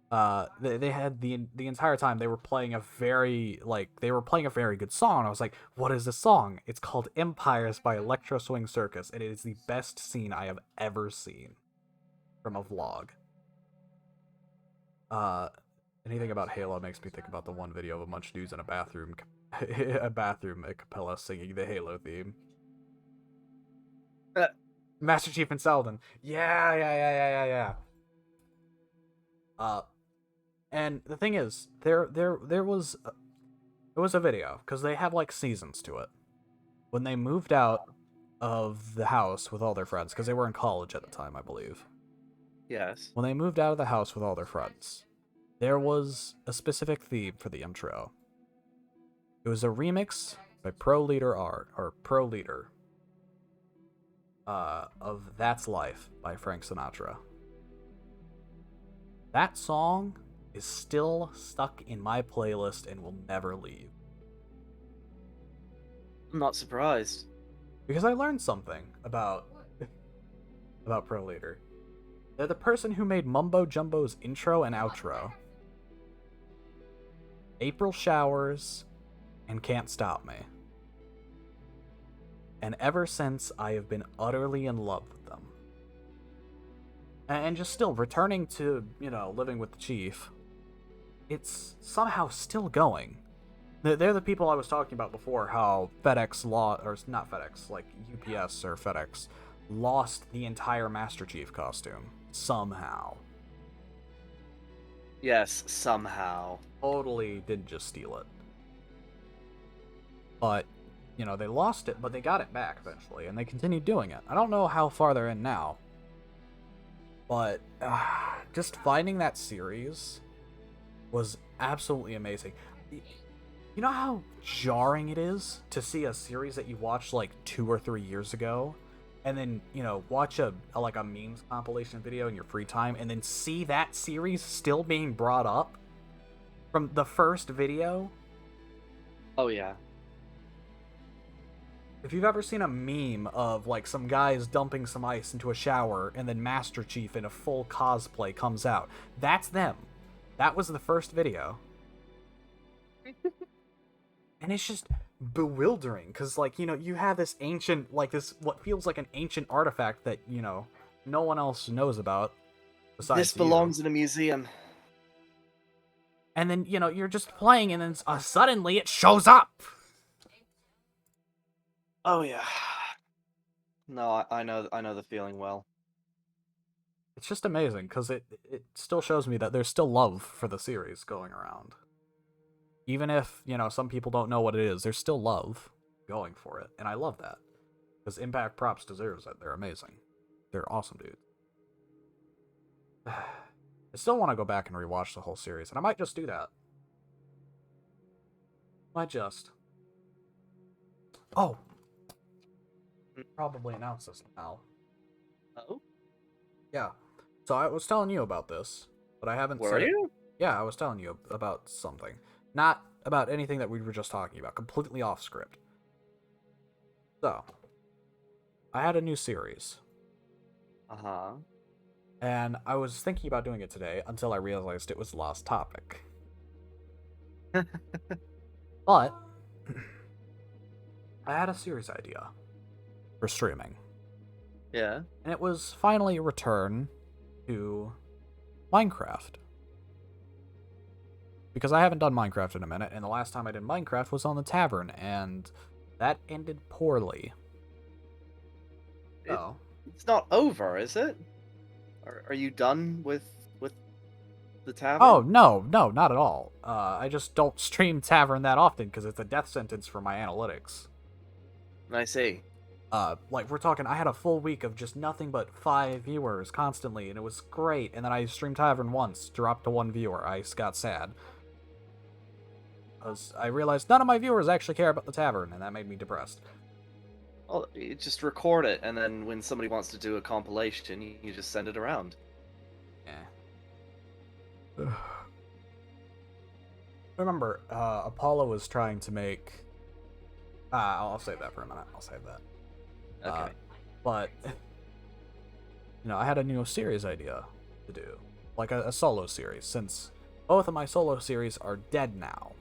[SPEAKER 1] They had the entire time they were playing a very good song. I was like, what is this song? It's called Empires by Electro Swing Circus, and it is the best scene I have ever seen from a vlog. Anything about Halo makes me think about the one video of a bunch of dudes in a bathroom a cappella singing the Halo theme. Master Chief and Saladin. Yeah. And the thing is, there was a video because they have like seasons to it. When they moved out of the house with all their friends, because they were in college at the time, I believe.
[SPEAKER 2] Yes.
[SPEAKER 1] When they moved out of the house with all their friends, there was a specific theme for the intro. It was a remix by Pro Leader of That's Life by Frank Sinatra. That song is still stuck in my playlist and will never leave.
[SPEAKER 2] I'm not surprised.
[SPEAKER 1] Because I learned something about Pro Leader. They're the person who made Mumbo Jumbo's intro and outro. April Showers and Can't Stop Me. And ever since, I have been utterly in love with them. And just still, returning to, Living with the Chief, it's somehow still going. They're the people I was talking about before, how UPS or FedEx, lost the entire Master Chief costume. Somehow.
[SPEAKER 2] Yes, somehow.
[SPEAKER 1] Totally didn't just steal it. But, you know, they lost it, but they got it back eventually, and they continued doing it. I don't know how far they're in now, but just finding that series was absolutely amazing. You know how jarring it is to see a series that you watched like 2 or 3 years ago, and then, you know, watch a memes compilation video in your free time, and then see that series still being brought up from the first video?
[SPEAKER 2] Oh yeah.
[SPEAKER 1] If you've ever seen a meme of like some guys dumping some ice into a shower and then Master Chief in a full cosplay comes out, that's them. That was the first video. And it's just bewildering because, like, you know, you have this ancient, like, this, what feels like an ancient artifact that, you know, no one else knows about besides
[SPEAKER 2] This belongs in a museum.
[SPEAKER 1] And then, you know, you're just playing and then suddenly it shows up.
[SPEAKER 2] Oh yeah. No, I know the feeling well.
[SPEAKER 1] It's just amazing because it still shows me that there's still love for the series going around. Even if, you know, some people don't know what it is, there's still love going for it. And I love that. Because Impact Props deserves it. They're amazing. They're awesome, dude. I still want to go back and rewatch the whole series, and I might just do that. Might just. Oh! Probably announce this now.
[SPEAKER 2] Oh?
[SPEAKER 1] Yeah. So I was telling you about this, but I haven't
[SPEAKER 2] Were you?
[SPEAKER 1] Yeah, I was telling you about something. Not about anything that we were just talking about. Completely off script. So, I had a new series.
[SPEAKER 2] Uh-huh.
[SPEAKER 1] And I was thinking about doing it today until I realized it was Lost Topic. But, I had a series idea for streaming.
[SPEAKER 2] Yeah.
[SPEAKER 1] And it was finally a return to Minecraft. Because I haven't done Minecraft in a minute, and the last time I did Minecraft was on the tavern, and that ended poorly. So,
[SPEAKER 2] It's not over, is it? Are you done with the tavern?
[SPEAKER 1] oh, no, not at all. I just don't stream Tavern that often because it's a death sentence for my analytics.
[SPEAKER 2] I see.
[SPEAKER 1] Like, we're talking, I had a full week of just nothing but 5 viewers constantly, and it was great, and then I streamed Tavern once, dropped to 1 viewer. I got sad. Because I realized none of my viewers actually care about the Tavern, and that made me depressed.
[SPEAKER 2] Well, you just record it, and then when somebody wants to do a compilation, you just send it around.
[SPEAKER 1] Yeah. Remember, Apollo was trying to make... I'll save that for a minute. I'll save that.
[SPEAKER 2] Okay.
[SPEAKER 1] But, you know, I had a new series idea to do. Like a solo series, since both of my solo series are dead now.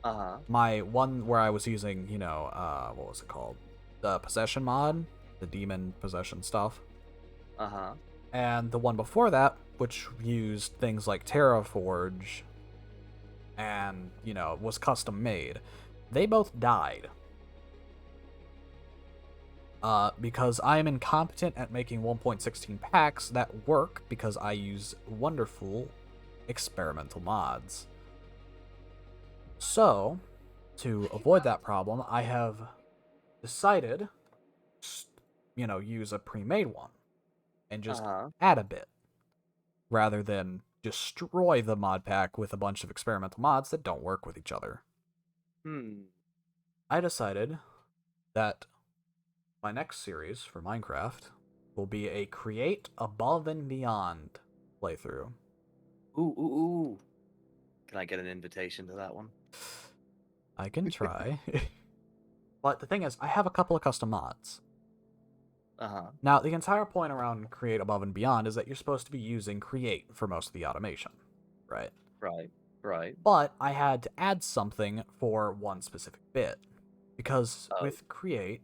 [SPEAKER 2] Uh-huh.
[SPEAKER 1] My one where I was using, you know, what was it called? The Possession mod? The demon possession stuff.
[SPEAKER 2] Uh-huh.
[SPEAKER 1] And the one before that, which used things like Terraforge and, you know, was custom made, they both died. Because I am incompetent at making 1.16 packs that work because I use wonderful experimental mods. So, to avoid that problem, I have decided, you know, use a pre-made one and just add a bit rather than destroy the mod pack with a bunch of experimental mods that don't work with each other. I decided that my next series for Minecraft will be a Create Above and Beyond playthrough.
[SPEAKER 2] Ooh. Can I get an invitation to that one?
[SPEAKER 1] I can try. But the thing is, I have a couple of custom mods.
[SPEAKER 2] Uh-huh.
[SPEAKER 1] Now, the entire point around Create Above and Beyond is that you're supposed to be using Create for most of the automation, right?
[SPEAKER 2] Right.
[SPEAKER 1] But I had to add something for one specific bit. Because with Create,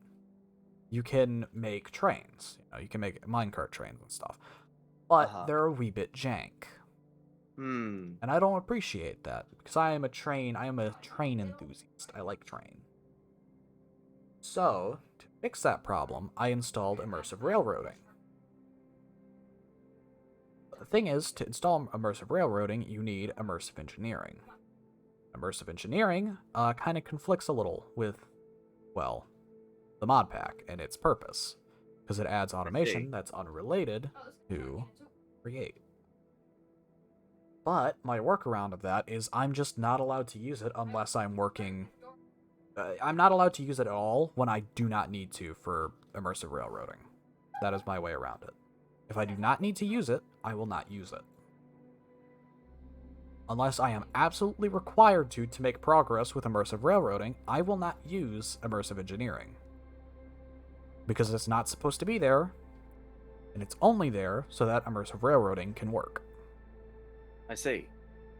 [SPEAKER 1] you can make trains. You know, you can make minecart trains and stuff. But they're a wee bit jank. And I don't appreciate that, because I am a train enthusiast. I like train. So, to fix that problem, I installed Immersive Railroading. But the thing is, to install Immersive Railroading, you need Immersive Engineering. Immersive engineering kind of conflicts a little with, well, the mod pack and its purpose, because it adds automation that's unrelated to create. But my workaround of that is I'm just not allowed to use it unless I'm working. I'm not allowed to use it at all when I do not need to for immersive railroading. That is my way around it. If I do not need to use it, I will not use it. Unless I am absolutely required to make progress with immersive railroading, I will not use immersive engineering. Because it's not supposed to be there, and it's only there so that immersive railroading can work.
[SPEAKER 2] I see.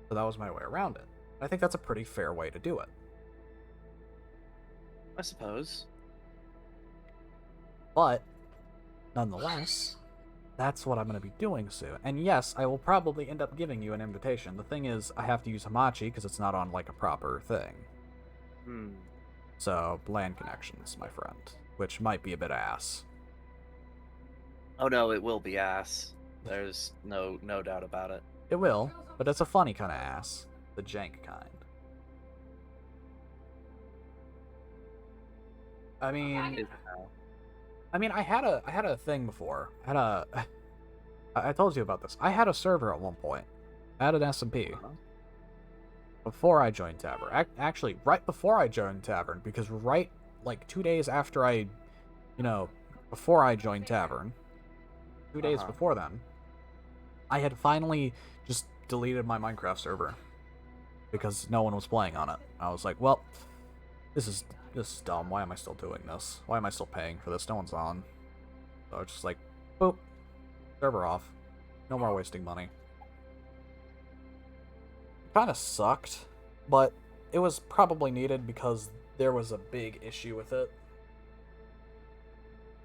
[SPEAKER 1] So that was my way around it. I think that's a pretty fair way to do it.
[SPEAKER 2] I suppose.
[SPEAKER 1] But, nonetheless, that's what I'm going to be doing soon. And yes, I will probably end up giving you an invitation. The thing is, I have to use Hamachi because it's not on, like, a proper thing. So, LAN connections, my friend. Which might be a bit ass.
[SPEAKER 2] Oh no, it will be ass. There's no doubt about it.
[SPEAKER 1] It will, but it's a funny kind of ass. The jank kind. I mean, I had a thing before. I told you about this. I had a server at one point. I had an SMP. Before I joined Tavern. Actually, right before I joined Tavern, because right, like, 2 days after before I joined Tavern, 2 days before then, I had finally just deleted my Minecraft server because no one was playing on it. I was like, well, this is dumb. Why am I still doing this? Why am I still paying for this? No one's on. So I was just like, boop, server off. No more wasting money. Kind of sucked, but it was probably needed because there was a big issue with it.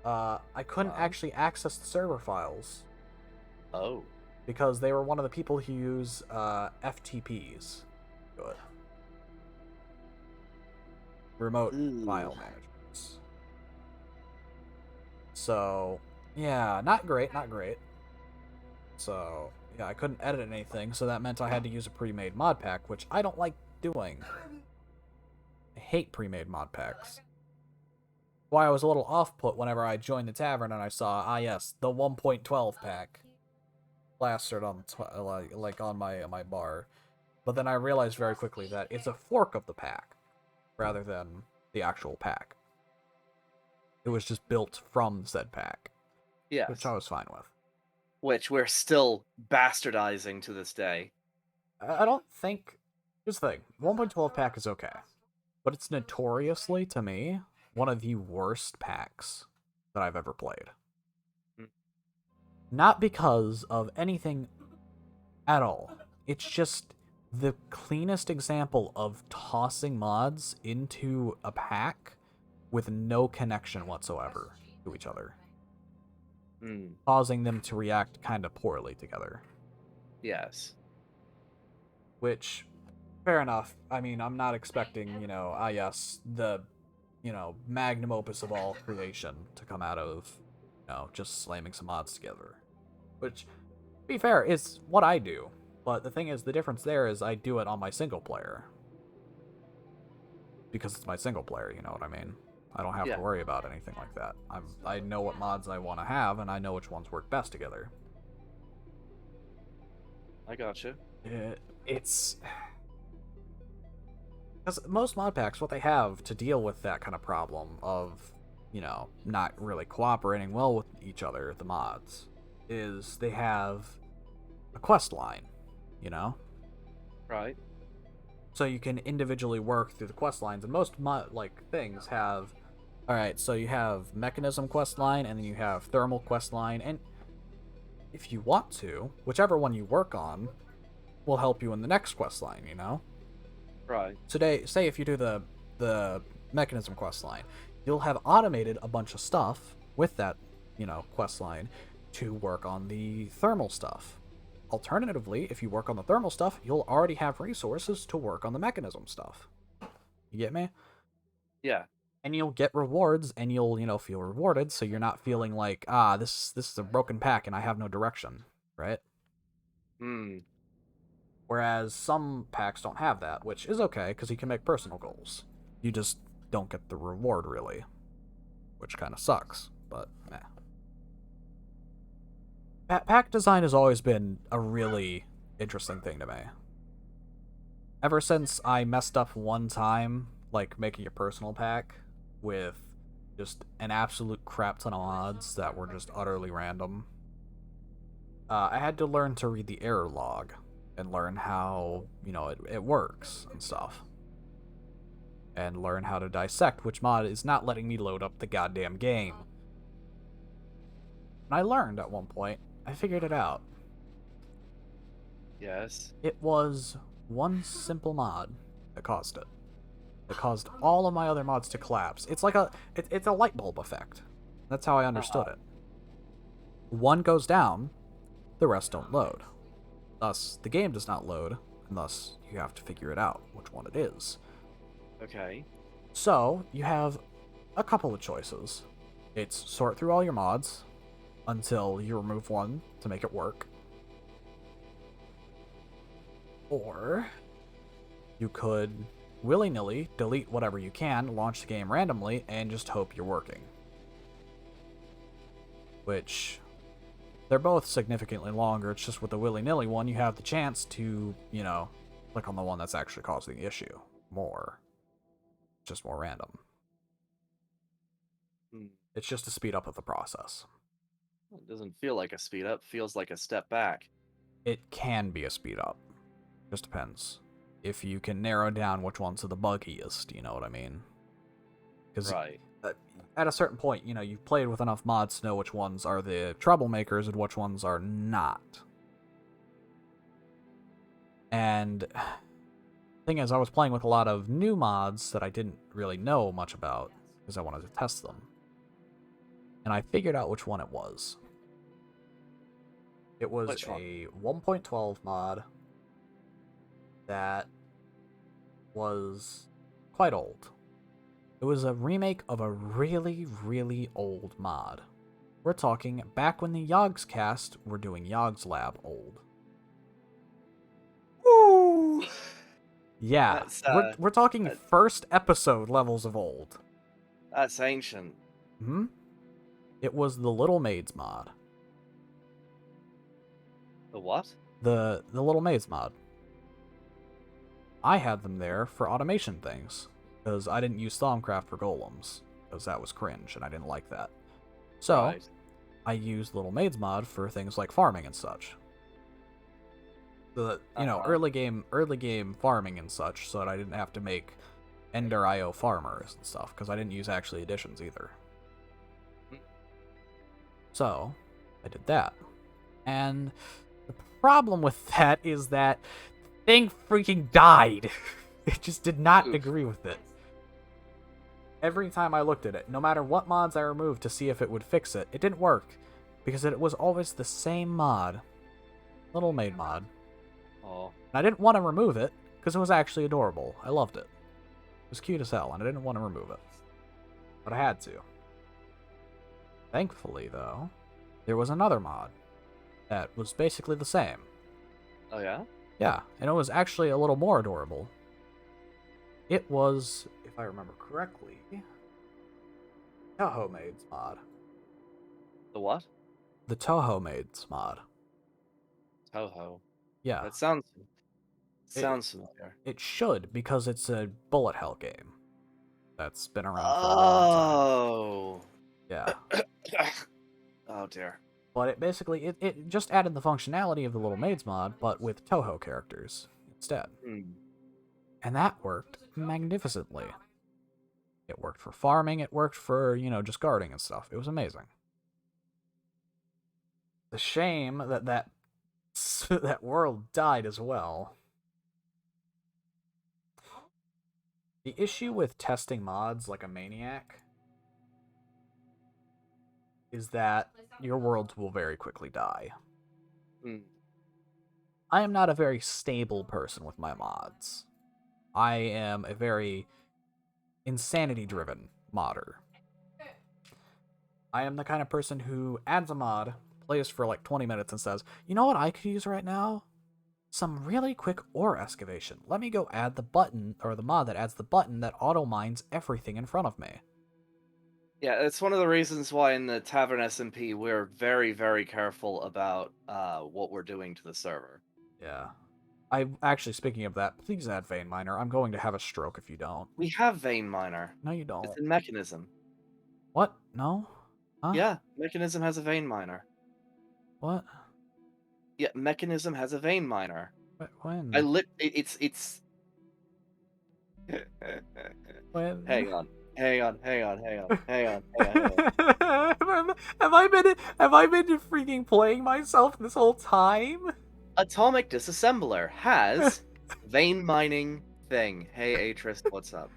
[SPEAKER 1] I couldn't actually access the server files.
[SPEAKER 2] Oh.
[SPEAKER 1] Because they were one of the people who use FTPs. Good. Remote file managers. So, yeah, not great. So, yeah, I couldn't edit anything, so that meant I had to use a pre-made mod pack, which I don't like doing. I hate pre-made mod packs. Why I was a little off-put whenever I joined the tavern and I saw, yes, the 1.12 pack plastered on on my bar. But then I realized very quickly that it's a fork of the pack rather than the actual pack. It was just built from said pack.
[SPEAKER 2] Yes.
[SPEAKER 1] Which I was fine with.
[SPEAKER 2] Which we're still bastardizing to this day.
[SPEAKER 1] I don't think... Here's the thing. 1.12 pack is okay. But it's notoriously, to me, one of the worst packs that I've ever played. Not because of anything at all. It's just the cleanest example of tossing mods into a pack with no connection whatsoever to each other. Causing them to react kind of poorly together.
[SPEAKER 2] Yes.
[SPEAKER 1] Which, fair enough. I mean, I'm not expecting, yes, the, magnum opus of all creation to come out of, just slamming some mods together. Which, to be fair, is what I do. But the thing is, the difference there is I do it on my single player. Because it's my single player, you know what I mean? I don't have to worry about anything like that. I know what mods I want to have, and I know which ones work best together.
[SPEAKER 2] I gotcha.
[SPEAKER 1] It's... Because most mod packs, what they have to deal with that kind of problem of, not really cooperating well with each other, the mods, is they have a quest line,
[SPEAKER 2] Right.
[SPEAKER 1] So you can individually work through the quest lines, and most things have... Alright, so you have Mechanism quest line, and then you have Thermal quest line, and if you want to, whichever one you work on will help you in the next quest line,
[SPEAKER 2] Right.
[SPEAKER 1] Today, say if you do the Mechanism quest line, you'll have automated a bunch of stuff with that, quest line to work on the thermal stuff. Alternatively, if you work on the thermal stuff, you'll already have resources to work on the Mechanism stuff. You get me?
[SPEAKER 2] Yeah.
[SPEAKER 1] And you'll get rewards, and you'll, feel rewarded, so you're not feeling like, this is a broken pack and I have no direction, right? Whereas some packs don't have that, which is okay, because you can make personal goals. You just don't get the reward, really. Which kind of sucks, but meh. Pack design has always been a really interesting thing to me. Ever since I messed up one time, like making a personal pack with just an absolute crap ton of odds that were just utterly random, I had to learn to read the error log and learn how, it works and stuff. And learn how to dissect which mod is not letting me load up the goddamn game. And I learned at one point. I figured it out.
[SPEAKER 2] Yes.
[SPEAKER 1] It was one simple mod that caused it. It caused all of my other mods to collapse. It's like it's a light bulb effect. That's how I understood it. One goes down, the rest don't load. Thus, the game does not load, and thus you have to figure it out, which one it is.
[SPEAKER 2] Okay.
[SPEAKER 1] So, you have a couple of choices. It's sort through all your mods until you remove one to make it work. Or you could willy-nilly delete whatever you can, launch the game randomly, and just hope you're working. Which, they're both significantly longer. It's just with the willy-nilly one, you have the chance to, click on the one that's actually causing the issue more. Just more random. It's just to speed up of the process.
[SPEAKER 2] It doesn't feel like a speed up, feels like a step back.
[SPEAKER 1] It can be a speed up. Just depends. If you can narrow down which ones are the buggiest, you know what I mean? Because
[SPEAKER 2] right.
[SPEAKER 1] At a certain point, you've played with enough mods to know which ones are the troublemakers and which ones are not. And thing is, I was playing with a lot of new mods that I didn't really know much about because I wanted to test them. And I figured out which one it was. It was a 1.12 mod that was quite old. It was a remake of a really, really old mod. We're talking back when the Yogscast were doing Yogs Lab old.
[SPEAKER 2] Woo!
[SPEAKER 1] Yeah, we're talking first episode levels of old.
[SPEAKER 2] That's ancient.
[SPEAKER 1] It was the Little Maids mod.
[SPEAKER 2] The what?
[SPEAKER 1] The Little Maids mod. I had them there for automation things, because I didn't use Thaumcraft for golems, because that was cringe, and I didn't like that. So, I used Little Maids mod for things like farming and such. The early game farming and such, so that I didn't have to make Ender IO farmers and stuff, because I didn't use actually additions either. So, I did that. And the problem with that is that the thing freaking died. It just did not agree with it. Every time I looked at it, no matter what mods I removed to see if it would fix it, it didn't work. Because it was always the same mod. Little Maid mod.
[SPEAKER 2] Oh.
[SPEAKER 1] And I didn't want to remove it, because it was actually adorable. I loved it. It was cute as hell, and I didn't want to remove it. But I had to. Thankfully, though, there was another mod that was basically the same.
[SPEAKER 2] Oh, yeah?
[SPEAKER 1] Yeah, and it was actually a little more adorable. It was, if I remember correctly, Toho Maids mod.
[SPEAKER 2] The what?
[SPEAKER 1] The Toho Maids mod.
[SPEAKER 2] Toho.
[SPEAKER 1] Yeah.
[SPEAKER 2] That sounds familiar.
[SPEAKER 1] It should, because it's a bullet hell game that's been around for a long time. Yeah.
[SPEAKER 2] Oh dear.
[SPEAKER 1] But it basically, it just added the functionality of the Little Maids mod, but with Toho characters instead. And that worked magnificently. It worked for farming, it worked for, just guarding and stuff. It was amazing. The shame that that world died as well. The issue with testing mods like a maniac is that your worlds will very quickly die. I am not a very stable person with my mods. I am a very insanity-driven modder. I am the kind of person who adds a mod, plays for like 20 minutes, and says, you know what I could use right now? some really quick ore excavation. Let me go add the button, or the mod that adds the button that auto-mines everything in front of me.
[SPEAKER 2] Yeah, it's one of the reasons why in the Tavern SMP we're very, very careful about what we're doing to the server.
[SPEAKER 1] Yeah. Actually, speaking of that, please add Vein Miner. I'm going to have a stroke if you don't.
[SPEAKER 2] We have Vein Miner.
[SPEAKER 1] No, you don't.
[SPEAKER 2] It's in Mechanism.
[SPEAKER 1] What? No? Huh?
[SPEAKER 2] Yeah, Mechanism has a Vein Miner.
[SPEAKER 1] What?
[SPEAKER 2] Yeah, Mechanism has a Vein Miner.
[SPEAKER 1] When?
[SPEAKER 2] It's.
[SPEAKER 1] When?
[SPEAKER 2] Hang on.
[SPEAKER 1] Have I been freaking playing myself this whole time?
[SPEAKER 2] Atomic Disassembler has vein mining thing. Hey, Atris, what's up?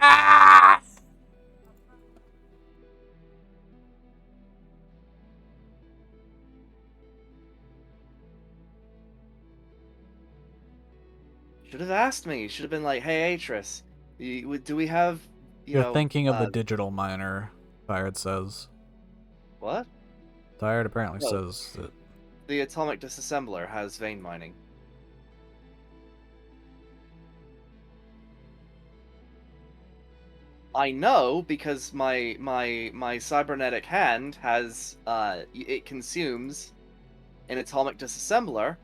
[SPEAKER 1] Ah!
[SPEAKER 2] Should have asked me. Should have been like, hey, Atris, do we have,
[SPEAKER 1] You're thinking of the digital miner, Tired says.
[SPEAKER 2] What?
[SPEAKER 1] Tired apparently
[SPEAKER 2] No.
[SPEAKER 1] says that.
[SPEAKER 2] The Atomic Disassembler has vein mining. I know because my cybernetic hand has it consumes an atomic disassembler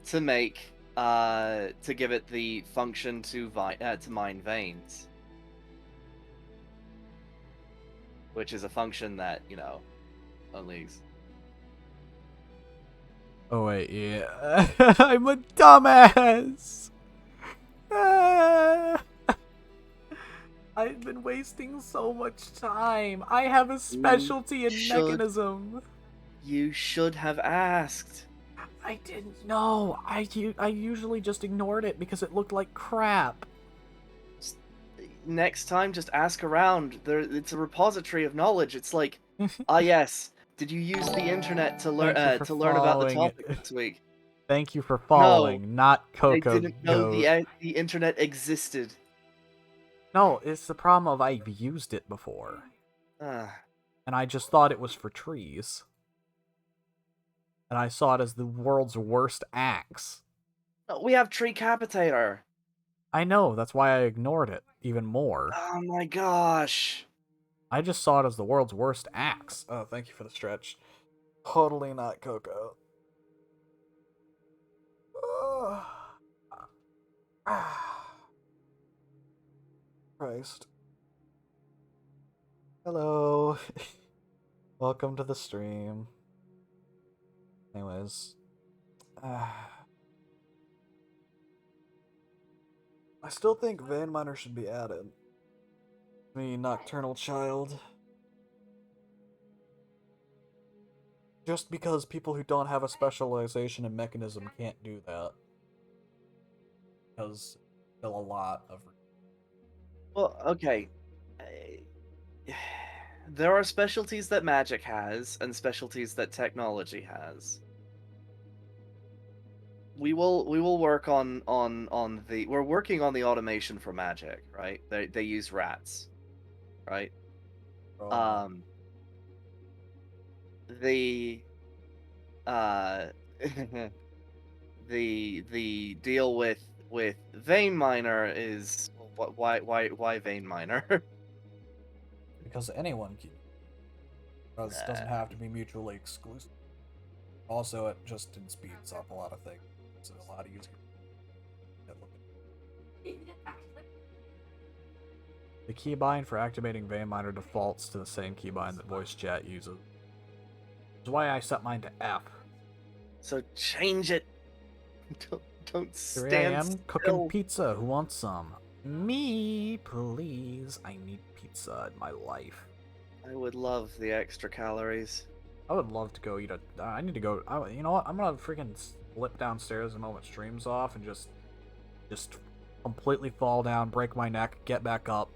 [SPEAKER 2] to make to give it the function to mine veins, which is a function that only exists.
[SPEAKER 1] Oh wait, yeah. I'm a dumbass! I've been wasting so much time. I have a specialty in Mechanism.
[SPEAKER 2] You should have asked.
[SPEAKER 1] I didn't know. I usually just ignored it because it looked like crap.
[SPEAKER 2] Next time, just ask around. It's a repository of knowledge. It's like, ah yes, did you use the internet to learn about the topic this week?
[SPEAKER 1] Thank you for following,
[SPEAKER 2] no,
[SPEAKER 1] not Coco.
[SPEAKER 2] They didn't know the internet existed.
[SPEAKER 1] No, it's the problem of I've used it before. And I just thought it was for trees. And I saw it as the world's worst axe.
[SPEAKER 2] We have Tree Capitator.
[SPEAKER 1] I know, that's why I ignored it even more.
[SPEAKER 2] Oh my gosh.
[SPEAKER 1] I just saw it as the world's worst axe. Oh, thank you for the stretch. Totally not Coco. Christ. Hello. Welcome to the stream. Anyways. I still think Vein Miner should be added. Me, Nocturnal Child. Just because people who don't have a specialization in Mechanism can't do that. Because still a lot of...
[SPEAKER 2] Well, okay. There are specialties that magic has, and specialties that technology has. We will work on the... We're working on the automation for magic, right? They use rats, right?
[SPEAKER 1] Oh.
[SPEAKER 2] The deal with Vein Miner is why Vein Miner?
[SPEAKER 1] Because anyone can. Because it doesn't have to be mutually exclusive. Also, it just speeds up a lot of things. It's a lot easier. The keybind for activating Vein Miner defaults to the same keybind that voice chat uses. That's why I set mine to F.
[SPEAKER 2] So change it. Don't stand
[SPEAKER 1] Here I am,
[SPEAKER 2] still.
[SPEAKER 1] cooking pizza. Who wants some? Me, please. I need pizza in my life.
[SPEAKER 2] I would love the extra calories.
[SPEAKER 1] I would love to go eat a... I need to go... you know what? I'm gonna freaking slip downstairs the moment stream's off and just completely fall down, break my neck, get back up,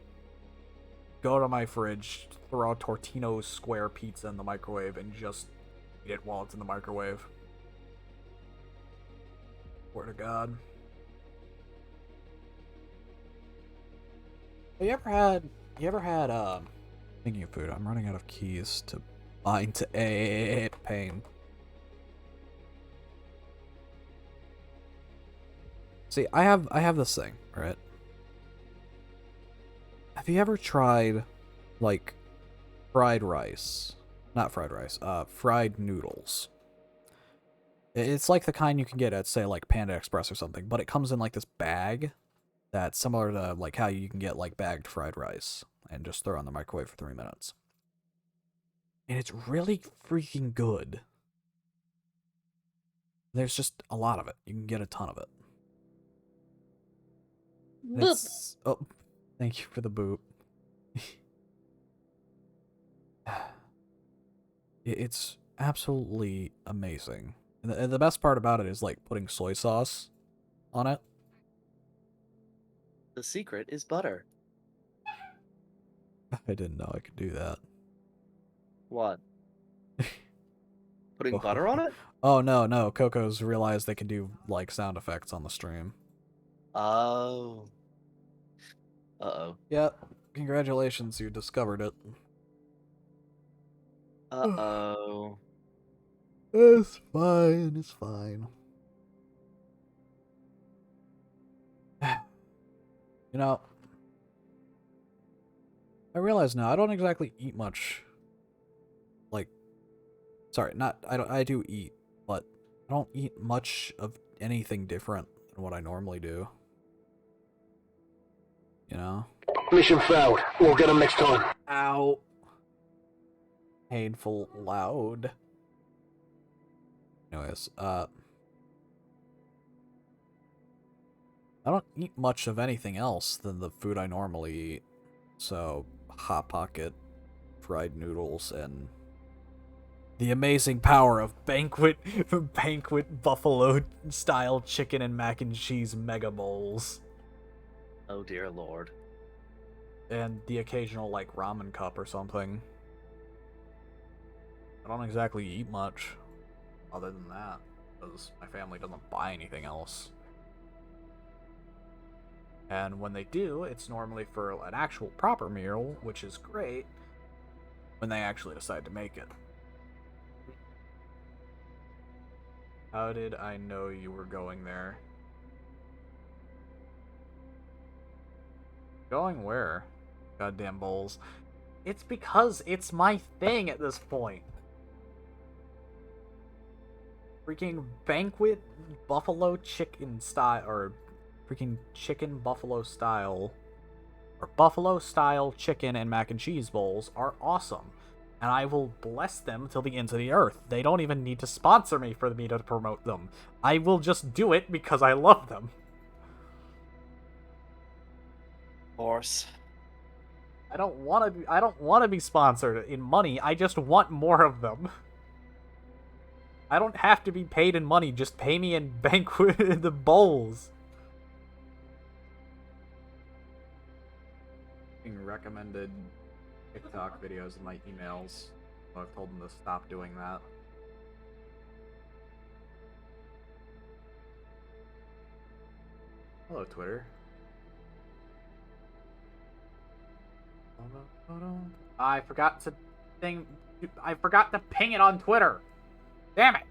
[SPEAKER 1] go to my fridge, throw a Tortino's square pizza in the microwave, and just eat it while it's in the microwave. Swear to God. You ever had, thinking of food, I'm running out of keys to bind to a pain. See, I have this thing, right? Have you ever tried, like, fried rice? Not fried rice, fried noodles. It's like the kind you can get at, say, like, Panda Express or something, but it comes in, like, this bag that's similar to, like, how you can get, like, bagged fried rice and just throw it in the microwave for 3 minutes. And it's really freaking good. There's just a lot of it. You can get a ton of it. It's... Oh, thank you for the boop. It's absolutely amazing. And the best part about it is, like, putting soy sauce on it.
[SPEAKER 2] The secret is butter.
[SPEAKER 1] I didn't know I could do that.
[SPEAKER 2] What? Putting butter on it?
[SPEAKER 1] Oh, no. Coco's realized they can do, like, sound effects on the stream.
[SPEAKER 2] Oh. Uh-oh.
[SPEAKER 1] Yeah, congratulations, you discovered it.
[SPEAKER 2] Uh-oh.
[SPEAKER 1] It's fine, it's fine. You know, I realize now I don't exactly eat much. Like, sorry, I do eat, but I don't eat much of anything different than what I normally do. You know?
[SPEAKER 3] Mission failed. We'll get them next time.
[SPEAKER 1] Ow. Painful loud. Anyways, I don't eat much of anything else than the food I normally eat. So, Hot Pocket, fried noodles, and the amazing power of banquet buffalo style chicken and mac and cheese mega bowls.
[SPEAKER 2] Oh dear lord.
[SPEAKER 1] And the occasional, like, ramen cup or something. I don't exactly eat much other than that, because my family doesn't buy anything else. And when they do, it's normally for an actual proper meal, which is great, when they actually decide to make it. How did I know you were going there? Going where? Goddamn bowls. It's because it's my thing at this point. Freaking banquet buffalo chicken style, or freaking chicken buffalo style, or buffalo style chicken and mac and cheese bowls are awesome. And I will bless them till the ends of the earth. They don't even need to sponsor me for me to promote them. I will just do it because I love them.
[SPEAKER 2] Of course.
[SPEAKER 1] I don't want to be sponsored in money. I just want more of them. I don't have to be paid in money. Just pay me in banquet the bowls. Being recommended TikTok videos in my emails. So I've told them to stop doing that. Hello, Twitter. I forgot to ping it on Twitter. Damn it!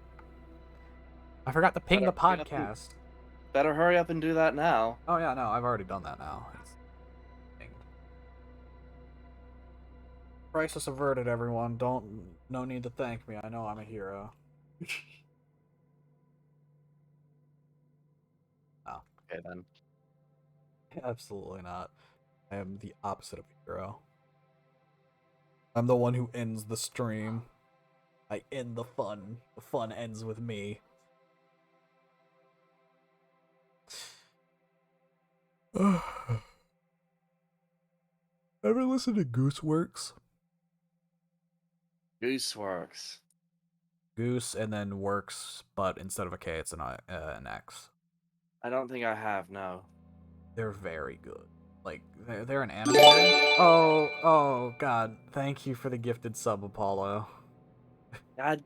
[SPEAKER 1] I forgot to ping the podcast.
[SPEAKER 2] Better hurry up and do that now.
[SPEAKER 1] Oh yeah, no, I've already done that now. It's pinged. Crisis averted, everyone. No need to thank me. I know I'm a hero. Oh.
[SPEAKER 2] Okay then.
[SPEAKER 1] Absolutely not. I am the opposite of a hero. I'm the one who ends the stream. I end the fun. The fun ends with me. Ever listen to Gooseworks?
[SPEAKER 2] Gooseworks.
[SPEAKER 1] Goose and then works, but instead of a K, it's an X.
[SPEAKER 2] I don't think I have, no.
[SPEAKER 1] They're very good. Like, they're an animator. Oh, God. Thank you for the gifted sub, Apollo.
[SPEAKER 2] God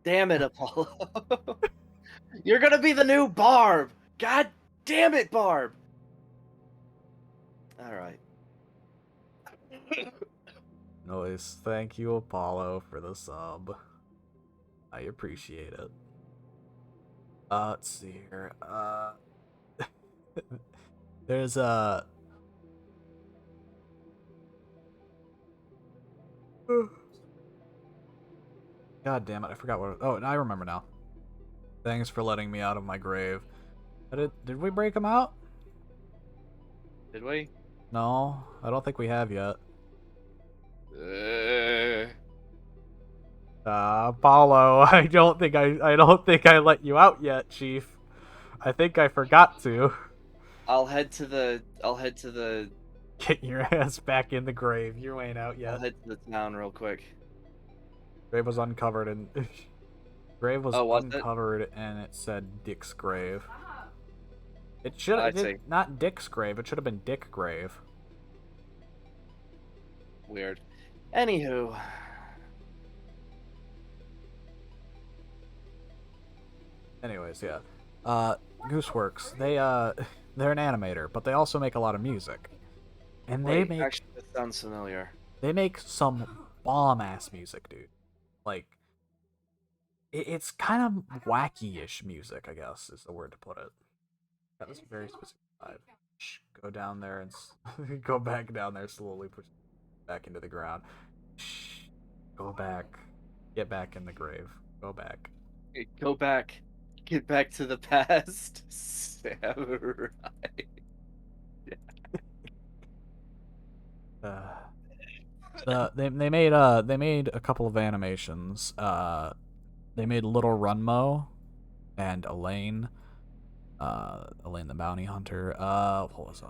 [SPEAKER 2] damn it, Apollo. You're gonna be the new Barb! God damn it, Barb! Alright.
[SPEAKER 1] Noise. Thank you, Apollo, for the sub. I appreciate it. Let's see here. There's a. God damn it! I forgot what. Oh, I remember now. Thanks for letting me out of my grave. Did we break him out?
[SPEAKER 2] Did we?
[SPEAKER 1] No, I don't think we have yet. Paulo, I don't think I let you out yet, Chief. I think I forgot to.
[SPEAKER 2] I'll head to the
[SPEAKER 1] Get your ass back in the grave. You ain't out
[SPEAKER 2] I'll
[SPEAKER 1] yet.
[SPEAKER 2] head to the town real quick.
[SPEAKER 1] Grave was uncovered and grave was
[SPEAKER 2] Oh, was it?
[SPEAKER 1] uncovered and it said Dick's grave. It should
[SPEAKER 2] I
[SPEAKER 1] have
[SPEAKER 2] see.
[SPEAKER 1] not Dick's grave. It should have been Dick grave.
[SPEAKER 2] Weird. Anywho.
[SPEAKER 1] Anyways, yeah. Gooseworks. They're an animator, but they also make a lot of music. And
[SPEAKER 2] Wait, actually, this sounds familiar.
[SPEAKER 1] they make some bomb ass music, dude. Like it's kind of wacky-ish music, I guess is the word to put it. Got this very specific vibe. Shh, go down there and go back down there slowly, push back into the ground. Shh, go back, get back in the grave. Go back.
[SPEAKER 2] Go back. Get back to the past. Samurai.
[SPEAKER 1] They made a couple of animations. They made Little Runmo and Elaine. Elaine the Bounty Hunter. What was it?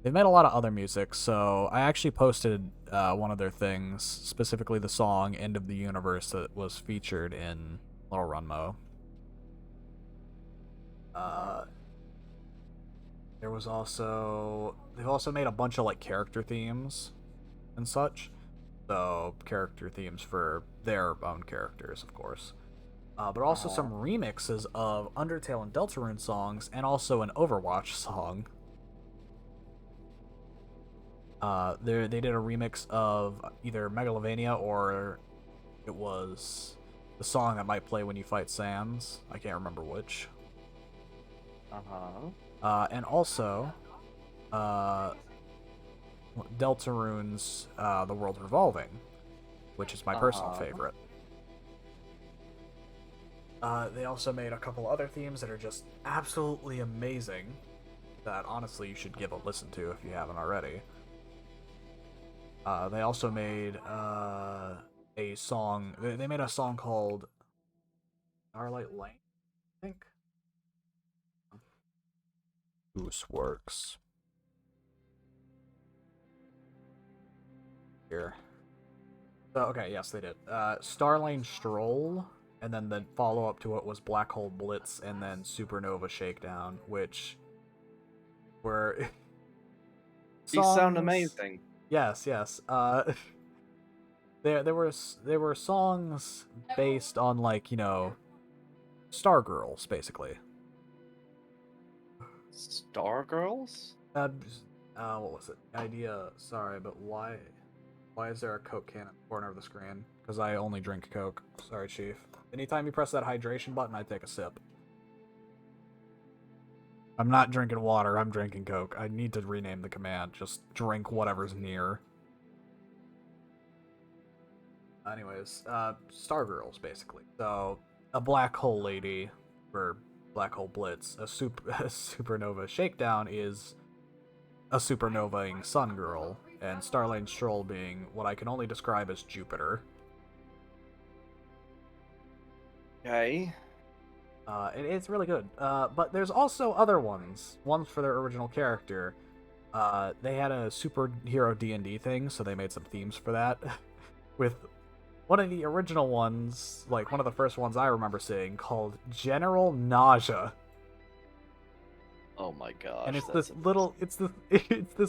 [SPEAKER 1] They've made a lot of other music, so I actually posted one of their things, specifically the song "End of the Universe" that was featured in Little Runmo. They've also made a bunch of like character themes and such. So character themes for their own characters, of course. But also some remixes of Undertale and Deltarune songs, and also an Overwatch song. They did a remix of either Megalovania or it was the song that might play when you fight Sans. I can't remember which. And also, Deltarune's The World Revolving, which is my personal favorite. They also made a couple other themes that are just absolutely amazing that honestly you should give a listen to if you haven't already. They also made a song. They made a song called Starlight Lane, I think. Gooseworks. Here. So, okay, yes, they did. Starlane Stroll, and then the follow-up to it was Black Hole Blitz, and then Supernova Shakedown, which were...
[SPEAKER 2] These sound amazing.
[SPEAKER 1] Yes. There were songs based on, like, you know, Stargirls, basically.
[SPEAKER 2] Stargirls?
[SPEAKER 1] What was it? Idea. Sorry, but why is there a Coke can in the corner of the screen? Because I only drink Coke. Sorry, Chief. Anytime you press that hydration button, I take a sip. I'm not drinking water, I'm drinking Coke. I need to rename the command. Just drink whatever's near. Anyways, Stargirls, basically. So, a black hole lady, for Black Hole Blitz, a Supernova Shakedown is a supernova-ing Sun Girl, and Starlane Stroll being what I can only describe as Jupiter.
[SPEAKER 2] Okay.
[SPEAKER 1] It's really good. But there's also other ones for their original character. They had a superhero D&D thing, so they made some themes for that. With one of the original ones, like one of the first ones I remember seeing, called General Nausea.
[SPEAKER 2] Oh my gosh.
[SPEAKER 1] And it's this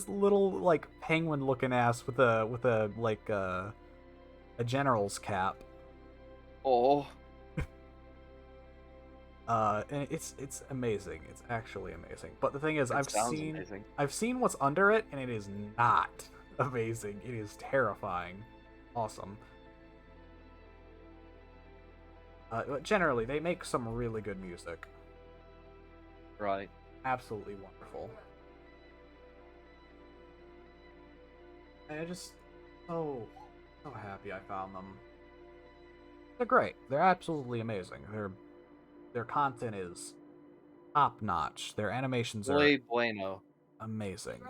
[SPEAKER 1] little like penguin looking ass with a like a general's cap.
[SPEAKER 2] Oh.
[SPEAKER 1] And it's amazing. It's actually amazing. But the thing is, I've
[SPEAKER 2] amazing.
[SPEAKER 1] seen what's under it, and it is not amazing. It is terrifying. Awesome. But generally, they make some really good music.
[SPEAKER 2] Right.
[SPEAKER 1] absolutely wonderful. And I just so happy I found them. They're great. They're absolutely amazing. Their content is top notch. Their animations are
[SPEAKER 2] Muy bueno.
[SPEAKER 1] amazing.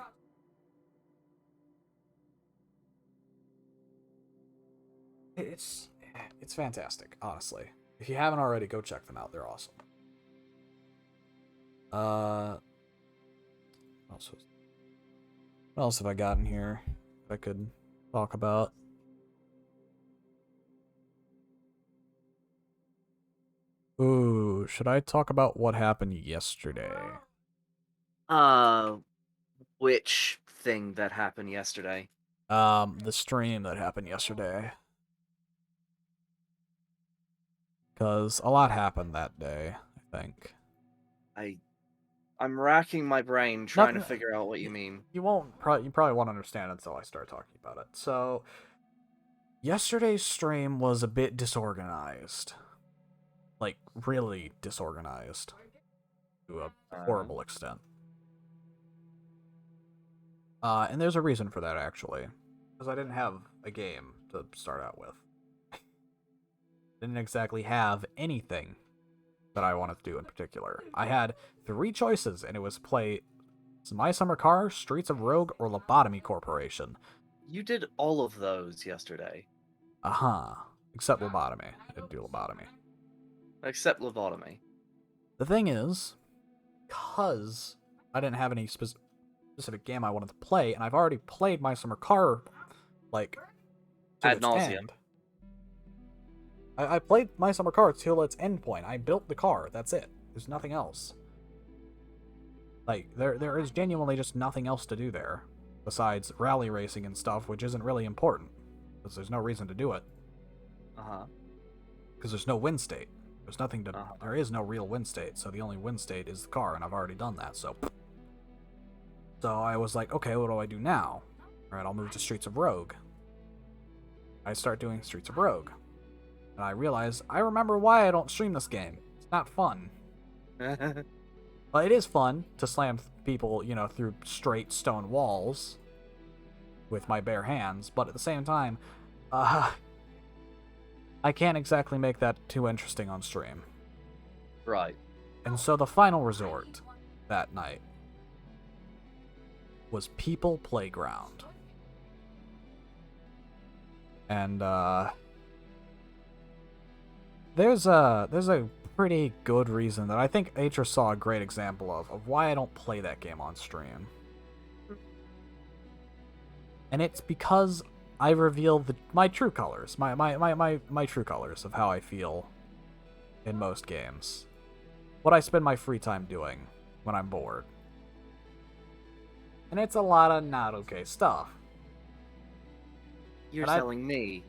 [SPEAKER 1] It's fantastic, honestly. If you haven't already, go check them out. They're awesome. What else have I got in here I could talk about? Ooh, should I talk about what happened yesterday?
[SPEAKER 2] Which thing that happened yesterday?
[SPEAKER 1] The stream that happened yesterday. Because a lot happened that day, I think.
[SPEAKER 2] I'm racking my brain trying to figure out what you mean.
[SPEAKER 1] You probably won't understand until I start talking about it. So, yesterday's stream was a bit disorganized. Like, really disorganized. To a horrible extent. And there's a reason for that, actually. Because I didn't have a game to start out with. Didn't exactly have anything that I wanted to do in particular. I had 3 choices, and it was play My Summer Car, Streets of Rogue, or Lobotomy Corporation.
[SPEAKER 2] You did all of those yesterday.
[SPEAKER 1] Except Lobotomy. I didn't do Lobotomy.
[SPEAKER 2] Except Lobotomy.
[SPEAKER 1] The thing is, because I didn't have any specific game I wanted to play, and I've already played My Summer Car, like, to
[SPEAKER 2] Ad
[SPEAKER 1] its
[SPEAKER 2] nauseam.
[SPEAKER 1] end. I played My Summer Car till its end point. I built the car. That's it. There's nothing else. Like, there is genuinely just nothing else to do there. Besides rally racing and stuff, which isn't really important. Because there's no reason to do it. Because there's no win state. There's nothing to... There is no real win state, so the only win state is the car, and I've already done that, so... So I was like, okay, what do I do now? Alright, I'll move to Streets of Rogue. I start doing Streets of Rogue. And I realize, I remember why I don't stream this game. It's not fun. Well, it is fun to slam people, through straight stone walls with my bare hands, but at the same time, I can't exactly make that too interesting on stream.
[SPEAKER 2] Right.
[SPEAKER 1] And so the final resort that night was People Playground. And, There's a pretty good reason that I think Atris saw a great example of why I don't play that game on stream. And it's because I reveal my true colors, my true colors of how I feel in most games. What I spend my free time doing when I'm bored. And it's a lot of not okay stuff.
[SPEAKER 2] You're telling me.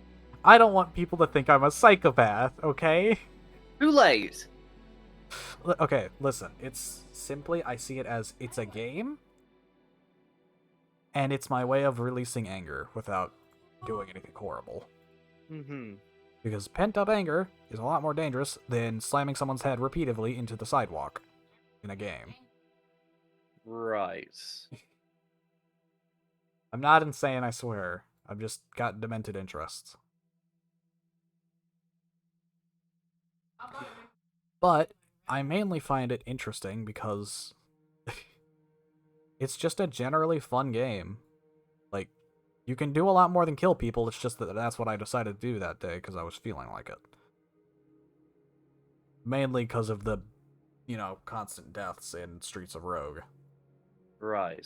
[SPEAKER 1] I don't want people to think I'm a psychopath, okay?
[SPEAKER 2] Too late!
[SPEAKER 1] Okay, listen. It's simply, I see it as, it's a game, and it's my way of releasing anger without doing anything horrible. Because pent-up anger is a lot more dangerous than slamming someone's head repeatedly into the sidewalk in a game.
[SPEAKER 2] Right.
[SPEAKER 1] I'm not insane, I swear. I've just got demented interests. But I mainly find it interesting because it's just a generally fun game. Like, you can do a lot more than kill people, it's just that that's what I decided to do that day because I was feeling like it. Mainly because of the, constant deaths in Streets of Rogue.
[SPEAKER 2] Right.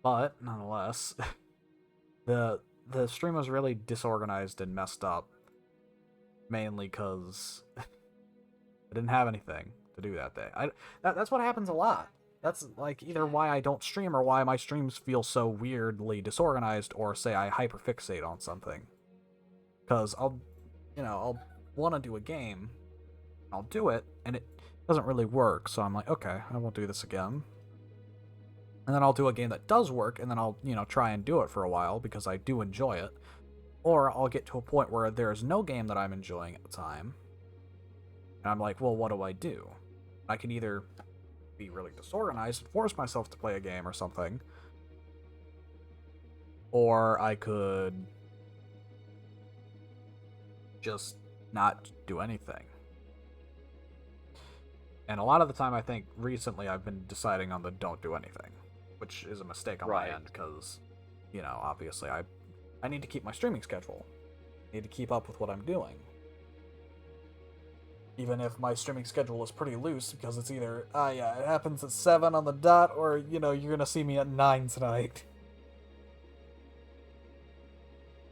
[SPEAKER 1] But, nonetheless, the stream was really disorganized and messed up. Mainly because I didn't have anything to do that day. That's what happens a lot. That's, like, either why I don't stream or why my streams feel so weirdly disorganized, or say I hyperfixate on something. Because I'll want to do a game, I'll do it, and it doesn't really work, so I'm like, okay, I won't do this again. And then I'll do a game that does work, and then I'll, try and do it for a while, because I do enjoy it. Or I'll get to a point where there's no game that I'm enjoying at the time, And I'm like, well, what do I do? I can either be really disorganized and force myself to play a game or something, or I could just not do anything. And a lot of the time, I think recently I've been deciding on the don't do anything, which is a mistake on my end because, you know, obviously I need to keep my streaming schedule. I need to keep up with what I'm doing. Even if my streaming schedule is pretty loose because it's either, it happens at 7 on the dot, or, you know, you're gonna see me at 9 tonight.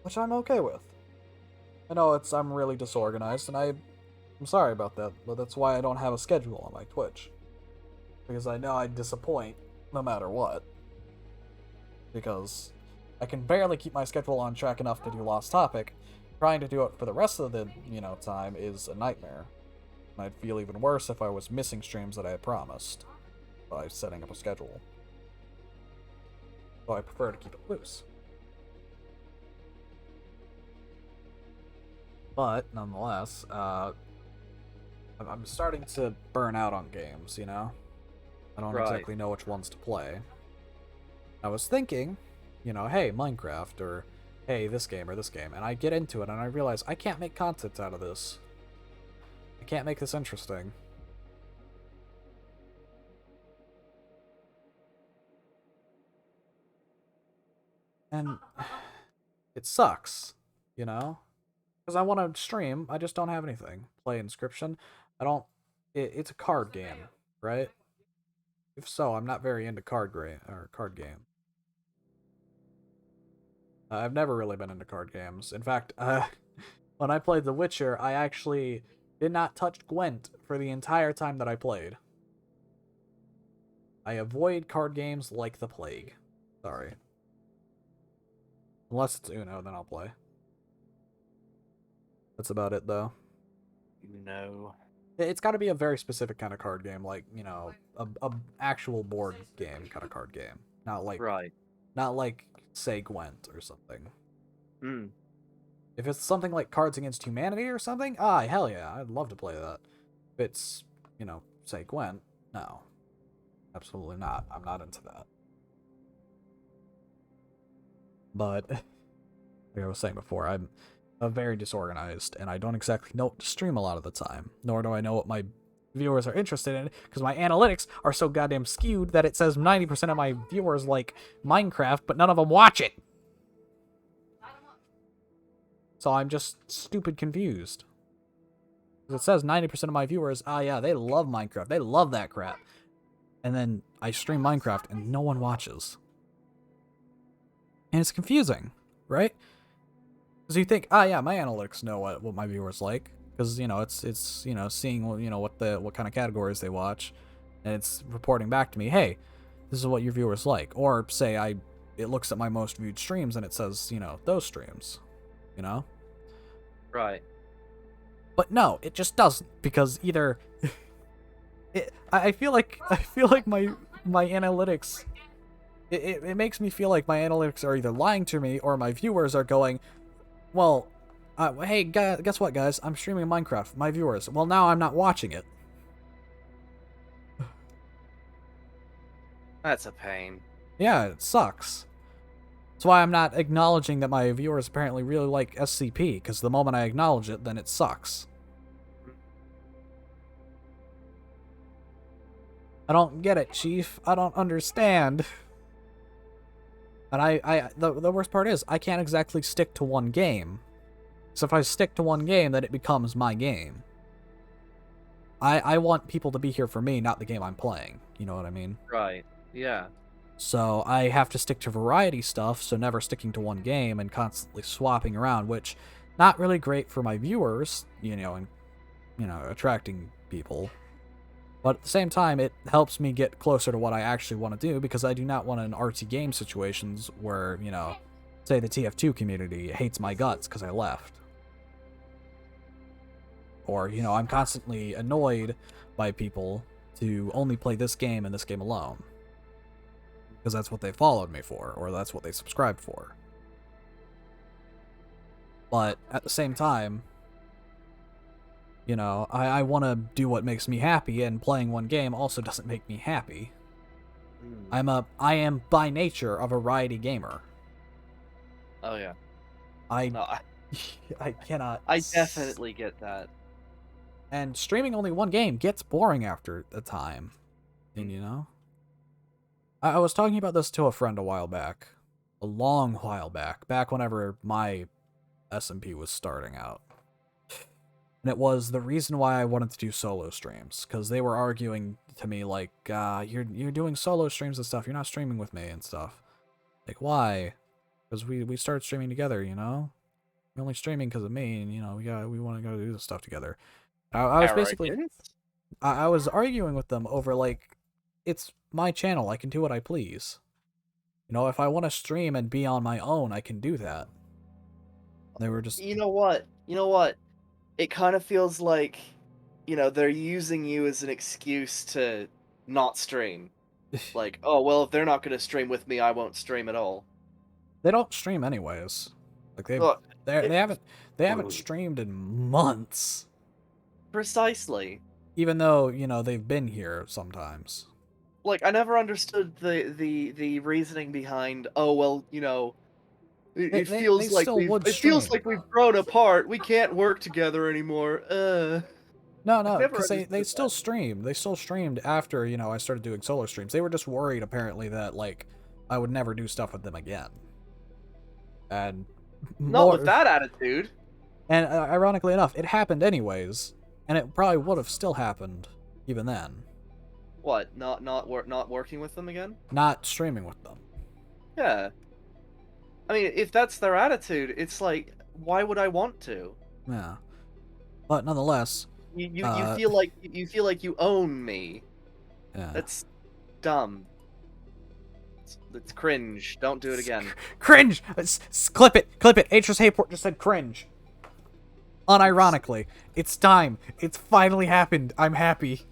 [SPEAKER 1] Which I'm okay with. I know I'm really disorganized, and I'm sorry about that, but that's why I don't have a schedule on my Twitch. Because I know I'd disappoint no matter what. Because I can barely keep my schedule on track enough to do Lost Topic. Trying to do it for the rest of the, time is a nightmare. And I'd feel even worse if I was missing streams that I had promised by setting up a schedule. So I prefer to keep it loose. But, nonetheless, I'm starting to burn out on games, you know? I don't exactly know which ones to play. I was thinking, hey, Minecraft, or hey, this game, or this game, and I get into it and I realize I can't make content out of this. I can't make this interesting. And it sucks, Because I want to stream, I just don't have anything. Play Inscription. It's a card game, right? If so, I'm not very into card game. I've never really been into card games. In fact, when I played The Witcher, I actually did not touch Gwent for the entire time that I played. I avoid card games like the plague. Sorry. Unless it's Uno, then I'll play. That's about it, though.
[SPEAKER 2] No.
[SPEAKER 1] It's got to be a very specific kind of card game, like, a actual board game kind of card game. Not like, say, Gwent or something. If it's something like Cards Against Humanity or something, hell yeah, I'd love to play that. If it's, say, Gwent, no. Absolutely not. I'm not into that. But, like I was saying before, I'm very disorganized, and I don't exactly know what to stream a lot of the time, nor do I know what my viewers are interested in, because my analytics are so goddamn skewed that it says 90% of my viewers like Minecraft, but none of them watch it. So I'm just stupid confused. It says 90% of my viewers, they love Minecraft, they love that crap. And then I stream Minecraft and no one watches. And it's confusing, right? Because you think, my analytics know what my viewers like, because it's seeing what kind of categories they watch, and it's reporting back to me, hey, this is what your viewers like. Or say it looks at my most viewed streams and it says those streams,
[SPEAKER 2] Right.
[SPEAKER 1] But no, it just doesn't, because either I feel like my analytics. It makes me feel like my analytics are either lying to me or my viewers are going, well, hey, guess what, guys? I'm streaming Minecraft. My viewers. Well, now I'm not watching it.
[SPEAKER 2] That's a pain.
[SPEAKER 1] Yeah, it sucks. That's why I'm not acknowledging that my viewers apparently really like SCP, because the moment I acknowledge it, then it sucks. I don't get it, Chief. I don't understand. And the worst part is, I can't exactly stick to one game. So if I stick to one game, then it becomes my game. I want people to be here for me, not the game I'm playing. You know what I mean?
[SPEAKER 2] Right. Yeah.
[SPEAKER 1] So I have to stick to variety stuff, so never sticking to one game and constantly swapping around, which not really great for my viewers, and attracting people. But at the same time, it helps me get closer to what I actually want to do, because I do not want an RT game situations where, say the TF2 community hates my guts because I left. Or, I'm constantly annoyed by people to only play this game and this game alone. Because that's what they followed me for, or that's what they subscribed for. But at the same time, You know, I want to do what makes me happy, and playing one game also doesn't make me happy. I am by nature a variety gamer.
[SPEAKER 2] Oh yeah.
[SPEAKER 1] I
[SPEAKER 2] No,
[SPEAKER 1] I cannot.
[SPEAKER 2] I definitely get that.
[SPEAKER 1] And streaming only one game gets boring after a time. And you know? I was talking about this to a friend a while back. A long while back. Back whenever my SMP was starting out. And it was the reason why I wanted to do solo streams. Because they were arguing to me like, you're doing solo streams and stuff. You're not streaming with me and stuff. Like, why? Because we started streaming together, you know? You're only streaming because of me, and, you know, we want to go do this stuff together. I was basically... I was arguing with them over, like, it's my channel. I can do what I please. You know, if I want to stream and be on my own, I can do that. They were just...
[SPEAKER 2] You know what? It kind of feels like, you know, they're using you as an excuse to not stream. Like, oh, well, if they're not going to stream with me, I won't stream at all.
[SPEAKER 1] They don't stream anyways. Like, they haven't streamed in months.
[SPEAKER 2] Precisely.
[SPEAKER 1] Even though, you know, they've been here sometimes.
[SPEAKER 2] Like, I never understood the reasoning behind, oh, well, you know, it feels like we've grown apart. We can't work together anymore.
[SPEAKER 1] No, because they still streamed. They still streamed after, you know, I started doing solo streams. They were just worried, apparently, that, like, I would never do stuff with them again. And
[SPEAKER 2] not with that attitude.
[SPEAKER 1] And ironically enough, it happened anyways, and it probably would have still happened even then.
[SPEAKER 2] What? Not working with them again?
[SPEAKER 1] Not streaming with them.
[SPEAKER 2] Yeah. I mean, if that's their attitude, it's like, why would I want to?
[SPEAKER 1] Yeah. But nonetheless,
[SPEAKER 2] you feel like you own me.
[SPEAKER 1] Yeah.
[SPEAKER 2] That's dumb. It's cringe. Don't do it again.
[SPEAKER 1] Cringe. Clip it. Atris Hayport just said cringe. Unironically, it's time. It's finally happened. I'm happy.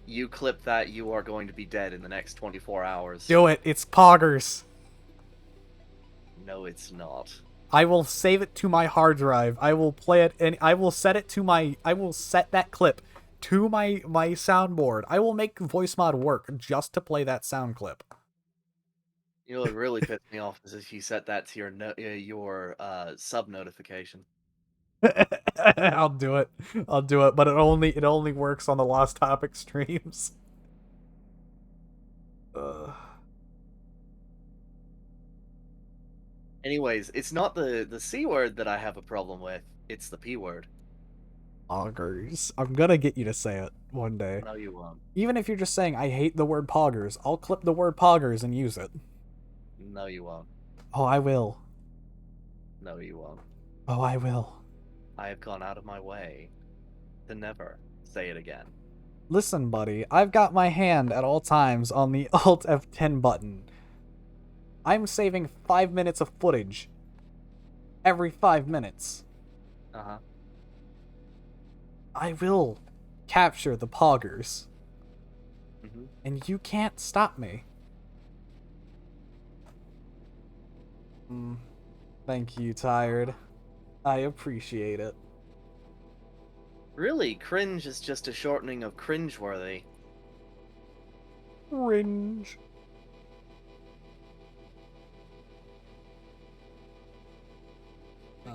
[SPEAKER 2] You clip that, you are going to be dead in the next 24 hours.
[SPEAKER 1] Do it. It's Poggers.
[SPEAKER 2] No, it's not.
[SPEAKER 1] I will save it to my hard drive. I will play it, and I will set that clip to my soundboard. I will make voice mod work just to play that sound clip.
[SPEAKER 2] You know what really pissed me off is if you set that to your sub notification.
[SPEAKER 1] I'll do it, but it only works on the Lost Topic streams.
[SPEAKER 2] Anyways, it's not the C word that I have a problem with. It's the P word.
[SPEAKER 1] Poggers. I'm gonna get you to say it one day.
[SPEAKER 2] No, you won't.
[SPEAKER 1] Even if you're just saying, I hate the word poggers, I'll clip the word poggers and use it.
[SPEAKER 2] No, you won't.
[SPEAKER 1] Oh, I will.
[SPEAKER 2] No, you won't.
[SPEAKER 1] Oh, I will.
[SPEAKER 2] I have gone out of my way to never say it again.
[SPEAKER 1] Listen, buddy, I've got my hand at all times on the Alt F10 button. I'm saving 5 minutes of footage every 5 minutes.
[SPEAKER 2] Uh-huh.
[SPEAKER 1] I will capture the poggers.
[SPEAKER 2] Mm-hmm.
[SPEAKER 1] And you can't stop me. Thank you, Tired. I appreciate it.
[SPEAKER 2] Really, cringe is just a shortening of cringeworthy.
[SPEAKER 1] Cringe.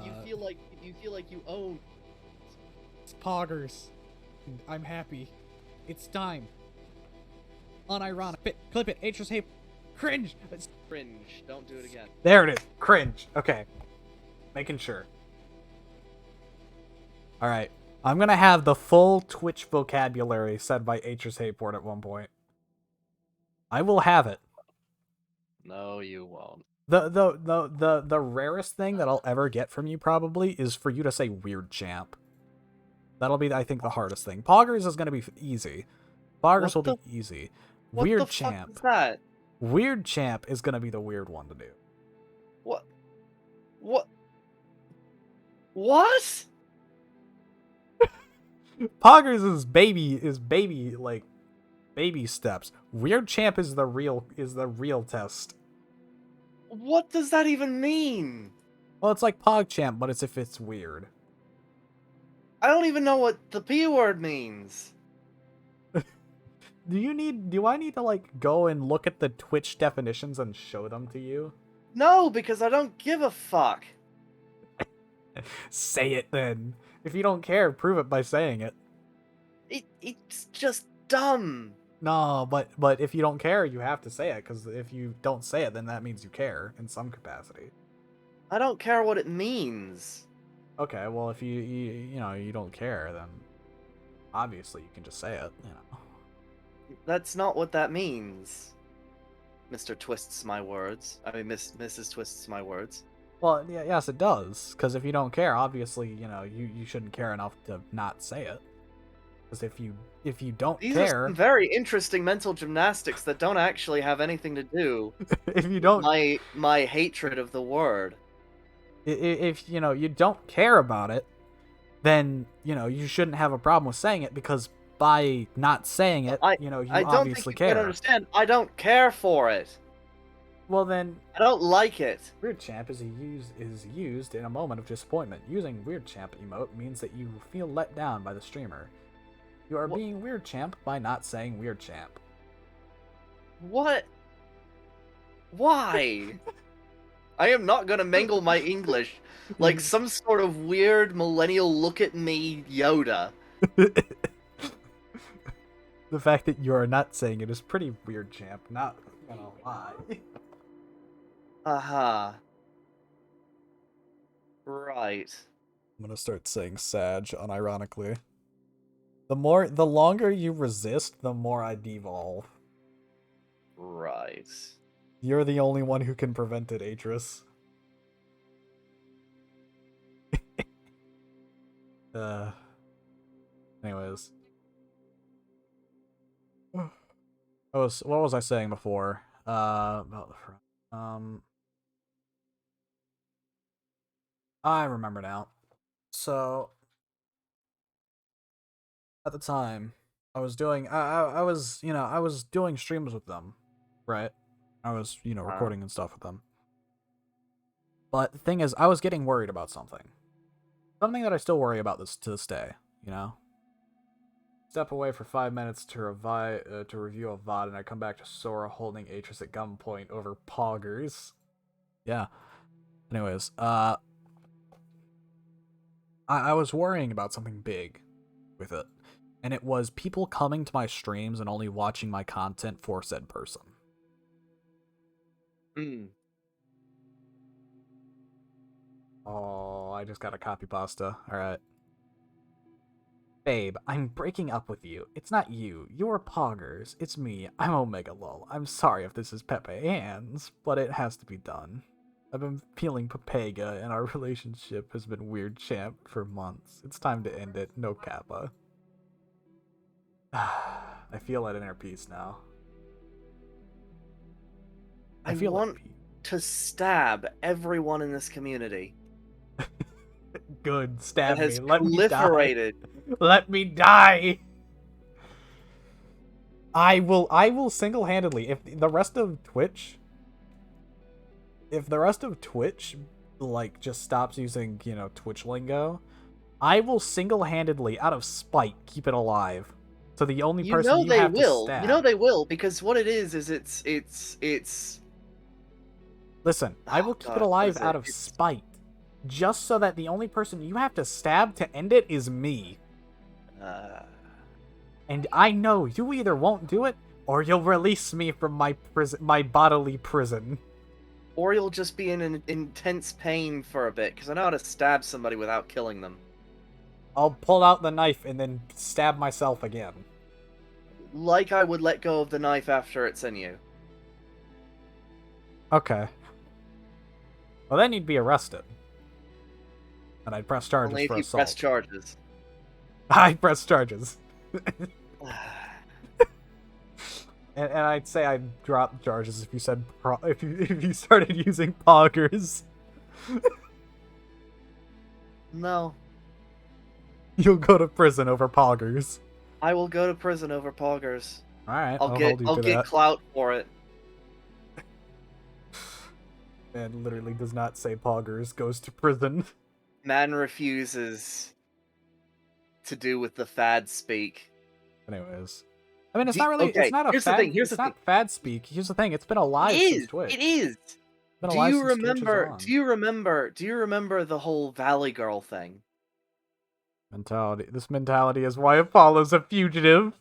[SPEAKER 2] You feel like you own.
[SPEAKER 1] It's poggers. I'm happy. It's time. Unironic. Clip it. Atris Hayport. Cringe.
[SPEAKER 2] Cringe. Don't do it again.
[SPEAKER 1] There it is. Cringe. Okay. Making sure. Alright. I'm gonna have the full Twitch vocabulary said by Atris Hayport at one point. I will have it.
[SPEAKER 2] No, you won't.
[SPEAKER 1] The rarest thing that I'll ever get from you probably is for you to say weird champ. That'll be, I think, the hardest thing. Poggers is gonna be easy. Poggers will be easy. Weird champ.
[SPEAKER 2] What the fuck is that?
[SPEAKER 1] Weird champ is gonna be the weird one to do.
[SPEAKER 2] What? What?
[SPEAKER 1] Poggers is baby like baby steps. Weird champ is the real test.
[SPEAKER 2] What does that even mean?
[SPEAKER 1] Well, it's like PogChamp, but it's if it's weird.
[SPEAKER 2] I don't even know what the P word means.
[SPEAKER 1] Do I need to, like, go and look at the Twitch definitions and show them to you?
[SPEAKER 2] No, because I don't give a fuck.
[SPEAKER 1] Say it then. If you don't care, prove it by saying it.
[SPEAKER 2] It's just dumb.
[SPEAKER 1] No, but if you don't care, you have to say it, because if you don't say it, then that means you care in some capacity.
[SPEAKER 2] I don't care what it means.
[SPEAKER 1] Okay, well, if you know, you don't care, then obviously you can just say it, you know.
[SPEAKER 2] That's not what that means. Mr. Twists my words. I mean, Mrs. Twists my words.
[SPEAKER 1] Well, yeah, yes, it does, because if you don't care, obviously, you know, you shouldn't care enough to not say it. Because if you don't
[SPEAKER 2] These are
[SPEAKER 1] care,
[SPEAKER 2] some very interesting mental gymnastics that don't actually have anything to do
[SPEAKER 1] if you don't,
[SPEAKER 2] with my hatred of the word.
[SPEAKER 1] if you know you don't care about it, then you know you shouldn't have a problem with saying it, because by not saying it, you know, you
[SPEAKER 2] I don't
[SPEAKER 1] obviously
[SPEAKER 2] think you can
[SPEAKER 1] care.
[SPEAKER 2] understand. I don't care for it.
[SPEAKER 1] Well then,
[SPEAKER 2] I don't like it.
[SPEAKER 1] Weird Champ is used in a moment of disappointment. Using Weird Champ emote means that you feel let down by the streamer. You are being Weird Champ by not saying Weird Champ.
[SPEAKER 2] What? Why? I am not gonna mangle my English like some sort of weird millennial look at me Yoda.
[SPEAKER 1] The fact that you are not saying it is pretty weird, Champ. Not gonna lie.
[SPEAKER 2] Uh-huh. Right.
[SPEAKER 1] I'm gonna start saying Sag unironically. The longer you resist, the more I devolve.
[SPEAKER 2] Right.
[SPEAKER 1] You're the only one who can prevent it, Atris. Anyways. What was I saying before? About the front. I remember now. So at the time, I was doing I was doing streams with them, right? I was, you know, recording and stuff with them. But the thing is, I was getting worried about something. Something that I still worry about to this day, you know? Step away for 5 minutes to review a VOD, and I come back to Sora holding Atris at gunpoint over poggers. Yeah. Anyways, I was worrying about something big with it. And it was people coming to my streams and only watching my content for said person. Oh, I just got a copy pasta. Alright. Babe, I'm breaking up with you. It's not you. You're Poggers. It's me. I'm Omega Lol. I'm sorry if this is Pepe Hands, but it has to be done. I've been feeling Papega, and our relationship has been Weird Champ for months. It's time to end it. No Kappa. I feel at inner peace now.
[SPEAKER 2] I want to stab everyone in this community.
[SPEAKER 1] Good, stab
[SPEAKER 2] me.
[SPEAKER 1] Let
[SPEAKER 2] proliferated.
[SPEAKER 1] me die. Let me die. I will single-handedly, if the rest of Twitch like just stops using, you know, Twitch lingo, I will single-handedly, out of spite, keep it alive. So the only person you have to stab.
[SPEAKER 2] You know they will, because what it is it's
[SPEAKER 1] Listen, I will keep it alive out of spite. Just so that the only person you have to stab to end it is me. And I know you either won't do it, or you'll release me from my bodily prison.
[SPEAKER 2] Or you'll just be in an intense pain for a bit, because I know how to stab somebody without killing them.
[SPEAKER 1] I'll pull out the knife and then stab myself again.
[SPEAKER 2] Like I would let go of the knife after it's in you.
[SPEAKER 1] Okay. Well, then you'd be arrested. And I'd press charges
[SPEAKER 2] Only if
[SPEAKER 1] for
[SPEAKER 2] you
[SPEAKER 1] assault.
[SPEAKER 2] press charges.
[SPEAKER 1] I'd press charges. and I'd say I'd drop charges if you said if you started using poggers.
[SPEAKER 2] No.
[SPEAKER 1] You'll go to prison over poggers.
[SPEAKER 2] I will go to prison over poggers.
[SPEAKER 1] All right,
[SPEAKER 2] I'll get clout for it.
[SPEAKER 1] Man literally does not say poggers goes to prison.
[SPEAKER 2] Man refuses. to do with the fad speak.
[SPEAKER 1] Anyways, I mean, it's
[SPEAKER 2] Do-
[SPEAKER 1] not really.
[SPEAKER 2] okay,
[SPEAKER 1] It's not a
[SPEAKER 2] here's the
[SPEAKER 1] fad.
[SPEAKER 2] thing, here's
[SPEAKER 1] it's
[SPEAKER 2] the
[SPEAKER 1] not fad speak. Here's the thing. It's been alive
[SPEAKER 2] It
[SPEAKER 1] since
[SPEAKER 2] is.
[SPEAKER 1] Twitch.
[SPEAKER 2] It is.
[SPEAKER 1] It's been
[SPEAKER 2] Do
[SPEAKER 1] alive
[SPEAKER 2] you
[SPEAKER 1] since Twitch was
[SPEAKER 2] remember?
[SPEAKER 1] on.
[SPEAKER 2] Do you remember? Do you remember the whole Valley Girl thing?
[SPEAKER 1] Mentality. This mentality is why it follows a fugitive.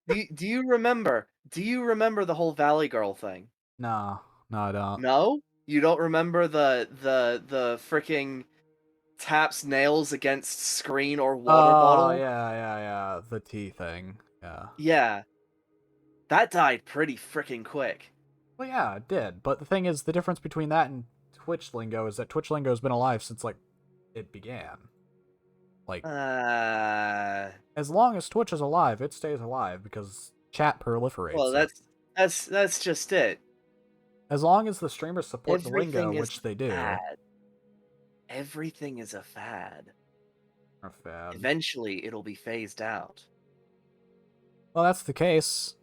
[SPEAKER 2] Do you remember? Do you remember the whole Valley Girl thing?
[SPEAKER 1] No, I don't.
[SPEAKER 2] No, you don't remember the freaking taps nails against screen or water bottle.
[SPEAKER 1] Yeah. The tea thing. Yeah.
[SPEAKER 2] Yeah, that died pretty freaking quick.
[SPEAKER 1] Well, yeah, it did. But the thing is, the difference between that and Twitch lingo is that Twitch lingo has been alive since like it began. Like, as long as Twitch is alive, it stays alive because chat proliferates.
[SPEAKER 2] Well, that's just it.
[SPEAKER 1] As long as the streamers support the lingo,
[SPEAKER 2] Everything is
[SPEAKER 1] which they do.
[SPEAKER 2] fad. Everything is a fad.
[SPEAKER 1] Or fad.
[SPEAKER 2] Eventually, it'll be phased out.
[SPEAKER 1] Well, that's the case.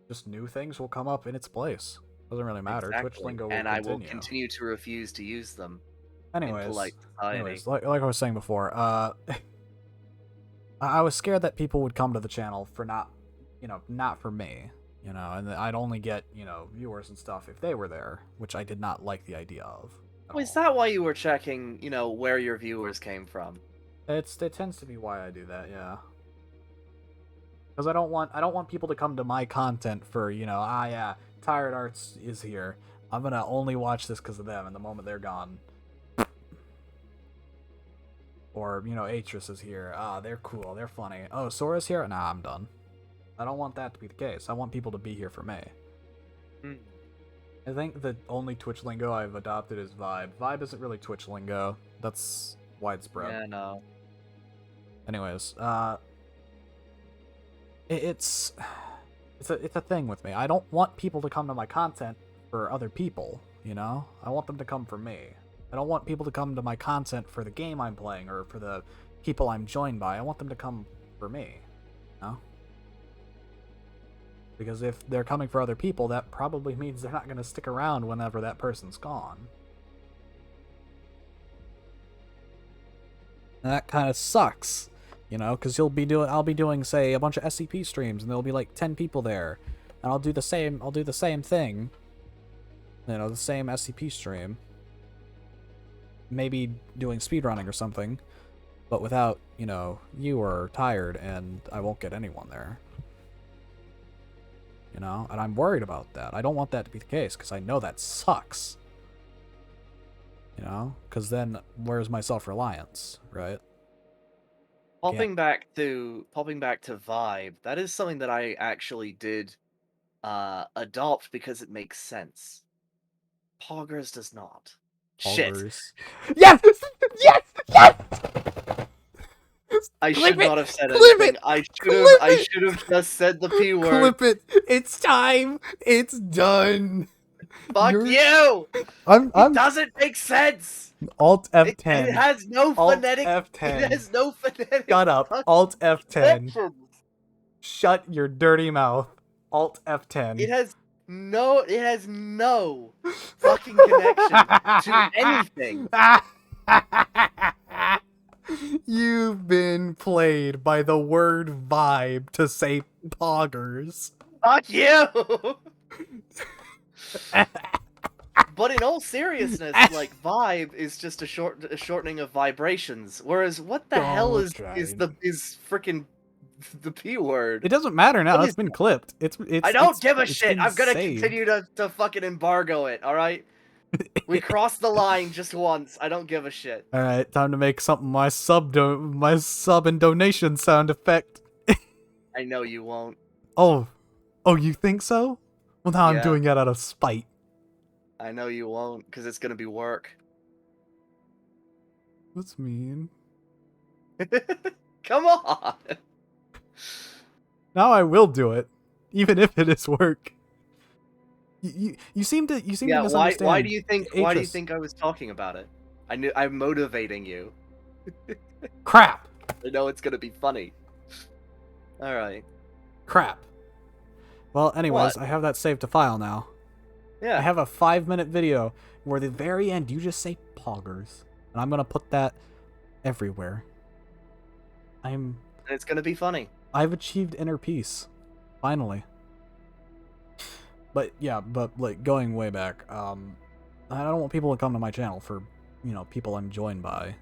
[SPEAKER 1] Just new things will come up in its place. Doesn't really matter. Twitch
[SPEAKER 2] Exactly.
[SPEAKER 1] lingo will
[SPEAKER 2] and
[SPEAKER 1] continue.
[SPEAKER 2] I will continue to refuse to use them in
[SPEAKER 1] Anyways,
[SPEAKER 2] polite society.
[SPEAKER 1] like I was saying before, I was scared that people would come to the channel for not for me, and I'd only get, viewers and stuff if they were there, which I did not like the idea of.
[SPEAKER 2] Oh, is that why you were checking, where your viewers came from?
[SPEAKER 1] It tends to be why I do that, yeah. Because I don't want people to come to my content for, yeah, Tired Arts is here. I'm gonna only watch this because of them, and the moment they're gone. Or, Atris is here. Ah, they're cool, they're funny. Oh, Sora's here? Nah, I'm done. I don't want that to be the case. I want people to be here for me. I think the only Twitch lingo I've adopted is Vibe. Vibe isn't really Twitch lingo. That's widespread.
[SPEAKER 2] Yeah, no.
[SPEAKER 1] Anyways, it's a thing with me. I don't want people to come to my content for other people, I want them to come for me. I don't want people to come to my content for the game I'm playing or for the people I'm joined by. I want them to come for me, Because if they're coming for other people, that probably means they're not going to stick around whenever that person's gone. And that kind of sucks, because I'll be doing, say, a bunch of SCP streams, and there'll be like 10 people there, and I'll do the same thing, the same SCP stream, maybe doing speedrunning or something, but without, you are tired, and I won't get anyone there. And I'm worried about that. I don't want that to be the case, because I know that sucks. Because then where's my self-reliance, right?
[SPEAKER 2] Popping back to Vibe, that is something that I actually did adopt because it makes sense. Poggers does not. Shit.
[SPEAKER 1] Yes! Yes! Yes!
[SPEAKER 2] I
[SPEAKER 1] Clip
[SPEAKER 2] should
[SPEAKER 1] it!
[SPEAKER 2] not have said
[SPEAKER 1] Clip
[SPEAKER 2] anything.
[SPEAKER 1] it!
[SPEAKER 2] I
[SPEAKER 1] Clip
[SPEAKER 2] should have just said the P word.
[SPEAKER 1] Clip it! It's time! It's done!
[SPEAKER 2] Fuck you!
[SPEAKER 1] I'm
[SPEAKER 2] It doesn't make sense!
[SPEAKER 1] Alt F10.
[SPEAKER 2] It has no
[SPEAKER 1] Alt
[SPEAKER 2] phonetic.
[SPEAKER 1] F10.
[SPEAKER 2] It has no phonetic.
[SPEAKER 1] Shut up. Alt F10.
[SPEAKER 2] connections.
[SPEAKER 1] Shut your dirty mouth. Alt F10.
[SPEAKER 2] It has no fucking connection to anything.
[SPEAKER 1] You've been played by the word vibe to say poggers.
[SPEAKER 2] Fuck you! But in all seriousness, like vibe is just a shortening of vibrations. Whereas what the hell is freaking the P word?
[SPEAKER 1] It doesn't matter now.
[SPEAKER 2] What
[SPEAKER 1] It's
[SPEAKER 2] is
[SPEAKER 1] been clipped.
[SPEAKER 2] I don't give a
[SPEAKER 1] it's
[SPEAKER 2] shit.
[SPEAKER 1] been
[SPEAKER 2] I'm gonna
[SPEAKER 1] saved.
[SPEAKER 2] continue to fucking embargo it. All right. We crossed the line just once. I don't give a shit.
[SPEAKER 1] All right, time to make something my sub and donation sound effect.
[SPEAKER 2] I know you won't.
[SPEAKER 1] Oh, you think so? Well, now I'm
[SPEAKER 2] Yeah.
[SPEAKER 1] doing it out of spite.
[SPEAKER 2] I know you won't, because it's gonna be work.
[SPEAKER 1] That's mean.
[SPEAKER 2] Come on.
[SPEAKER 1] Now I will do it, even if it is work. You seem to
[SPEAKER 2] Yeah.
[SPEAKER 1] misunderstand.
[SPEAKER 2] Why do you think
[SPEAKER 1] Atris.
[SPEAKER 2] I was talking about it? I'm motivating you.
[SPEAKER 1] Crap.
[SPEAKER 2] I know it's gonna be funny. All right.
[SPEAKER 1] Crap. Well, anyways,
[SPEAKER 2] What?
[SPEAKER 1] I have that saved to file now.
[SPEAKER 2] Yeah.
[SPEAKER 1] I have a 5-minute video where at the very end you just say poggers, and I'm gonna put that everywhere.
[SPEAKER 2] And it's gonna be funny.
[SPEAKER 1] I've achieved inner peace. Finally. But yeah, like going way back, I don't want people to come to my channel for, people I'm joined by,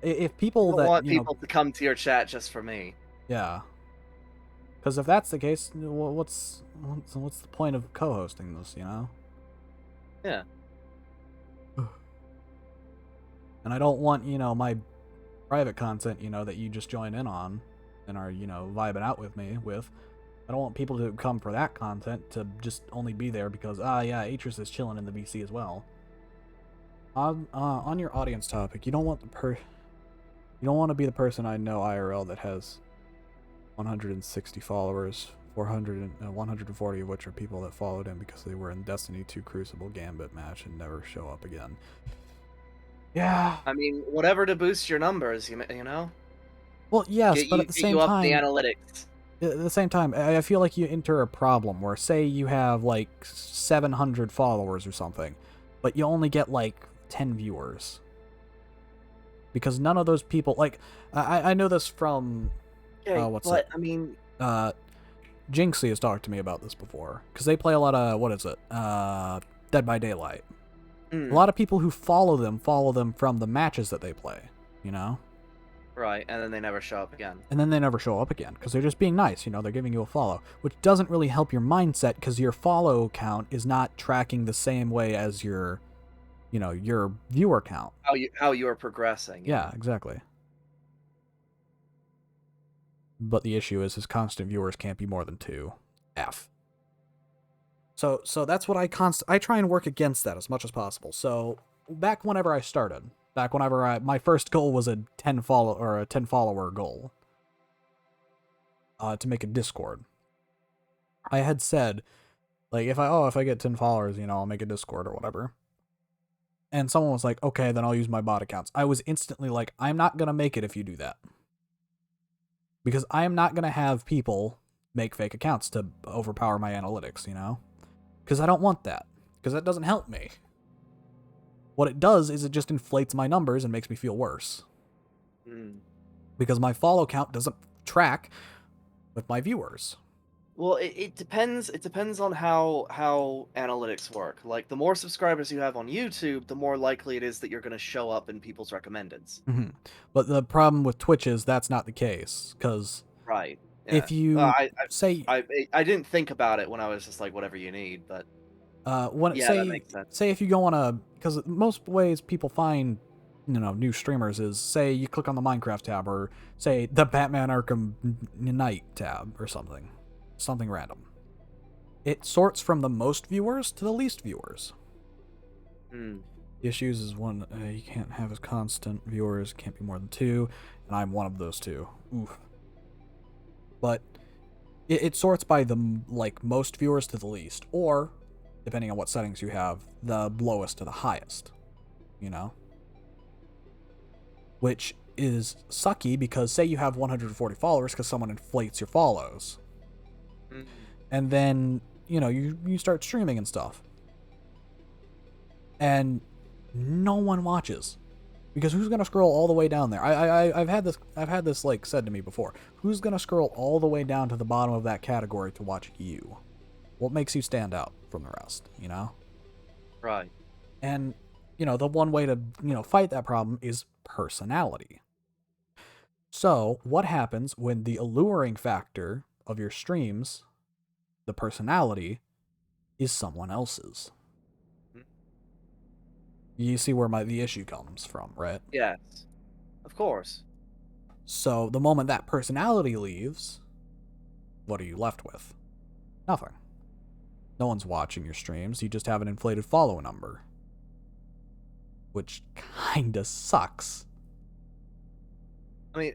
[SPEAKER 1] If people
[SPEAKER 2] I
[SPEAKER 1] that,
[SPEAKER 2] want people to come to your chat just for me.
[SPEAKER 1] Yeah. Because if that's the case, what's the point of co-hosting this,
[SPEAKER 2] Yeah.
[SPEAKER 1] And I don't want, my private content, that you just join in on and are, vibing out with me with. I don't want people to come for that content to just only be there because, yeah, Atris is chilling in the VC as well. On your audience topic, you don't want to be the person I know IRL that has 160 followers, 140 of which are people that followed him because they were in Destiny 2 Crucible Gambit match and never show up again. Yeah.
[SPEAKER 2] I mean, whatever to boost your numbers, you know?
[SPEAKER 1] Well, yes, but at the same time...
[SPEAKER 2] the analytics.
[SPEAKER 1] At the same time, I feel like you enter a problem where, say, you have, like, 700 followers or something, but you only get, like, 10 viewers. Because none of those people... Like, I know this from...
[SPEAKER 2] I mean...
[SPEAKER 1] Jinxie has talked to me about this before. Because they play a lot of... Dead by Daylight. A lot of people who follow them from the matches that they play,
[SPEAKER 2] Right, and then they never show up again.
[SPEAKER 1] Because they're just being nice, they're giving you a follow. Which doesn't really help your mindset, because your follow count is not tracking the same way as your viewer count.
[SPEAKER 2] How you are progressing.
[SPEAKER 1] Yeah, exactly. But the issue is his constant viewers can't be more than 2. F. So that's what I try and work against that as much as possible. So back whenever I started, my first goal was a 10 follower goal. To make a Discord. I had said, like, if I get 10 followers, I'll make a Discord or whatever. And someone was like, okay, then I'll use my bot accounts. I was instantly like, I'm not gonna make it if you do that. Because I am not gonna have people make fake accounts to overpower my analytics, Because I don't want that. Because that doesn't help me. What it does is it just inflates my numbers and makes me feel worse. Because my follow count doesn't track with my viewers.
[SPEAKER 2] Well, it depends. It depends on how analytics work. Like, the more subscribers you have on YouTube, the more likely it is that you're going to show up in people's recommendeds.
[SPEAKER 1] Mm-hmm. But the problem with Twitch is that's not the case. Because
[SPEAKER 2] right. Yeah.
[SPEAKER 1] If you say...
[SPEAKER 2] I didn't think about it when I was just like, whatever you need, but...
[SPEAKER 1] that
[SPEAKER 2] makes sense.
[SPEAKER 1] Say if you go on a... Because most ways people find, new streamers is, say, you click on the Minecraft tab, or, say, the Batman Arkham Knight tab, or something. Something random. It sorts from the most viewers to the least viewers. The issues is one, you can't have as constant viewers, can't be more than 2, and I'm one of those 2. Oof. But it sorts by the, most viewers to the least, or, depending on what settings you have, the lowest to the highest, Which is sucky, because say you have 140 followers because someone inflates your follows. And then, you start streaming and stuff. And no one watches. Because who's gonna scroll all the way down there? I've had this said to me before. Who's gonna scroll all the way down to the bottom of that category to watch you? What makes you stand out from the rest,
[SPEAKER 2] Right.
[SPEAKER 1] And, the one way to, fight that problem is personality. So, what happens when the alluring factor of your streams, the personality, is someone else's? You see where the issue comes from, right?
[SPEAKER 2] Yes. Of course.
[SPEAKER 1] So, the moment that personality leaves, what are you left with? Nothing. No one's watching your streams, you just have an inflated follow number. Which kinda sucks.
[SPEAKER 2] I mean,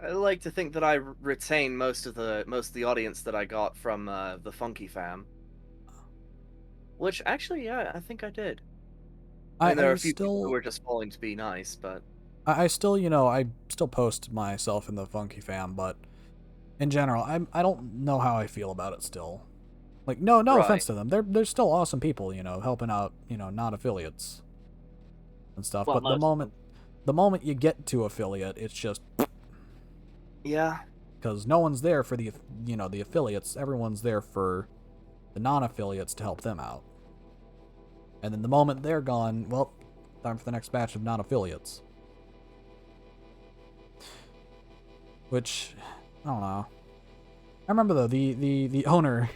[SPEAKER 2] I like to think that I retain most of the audience that I got from the Funky Fam. Which, actually, yeah, I think I did. And there are a few people who are just falling to be nice, but...
[SPEAKER 1] I still post myself in the Funky Fam, but in general, I don't know how I feel about it still. Like, no offense to them. They're still awesome people, helping out, non-affiliates and stuff.
[SPEAKER 2] Well,
[SPEAKER 1] but the moment you get to affiliate, it's just
[SPEAKER 2] Yeah.
[SPEAKER 1] because no one's there for the affiliates. Everyone's there for the non-affiliates to help them out. And then the moment they're gone, well, time for the next batch of non-affiliates. Which, I don't know. I remember though, the owner.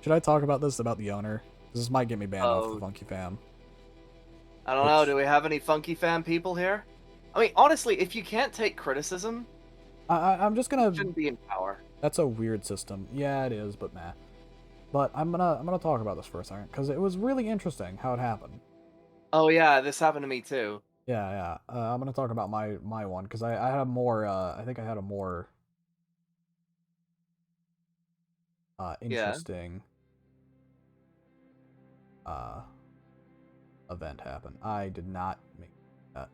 [SPEAKER 1] Should I talk about this, about the owner? This might get me banned off the Funky Fam.
[SPEAKER 2] I don't know. Do we have any Funky Fam people here? I mean, honestly, if you can't take criticism,
[SPEAKER 1] I'm just gonna.
[SPEAKER 2] you shouldn't be in power.
[SPEAKER 1] That's a weird system. Yeah, it is, but meh. But I'm gonna talk about this for a second because it was really interesting how it happened.
[SPEAKER 2] Oh yeah, this happened to me too.
[SPEAKER 1] Yeah. I'm gonna talk about my one because I had a more. I think I had a more interesting event happen. I did not make that.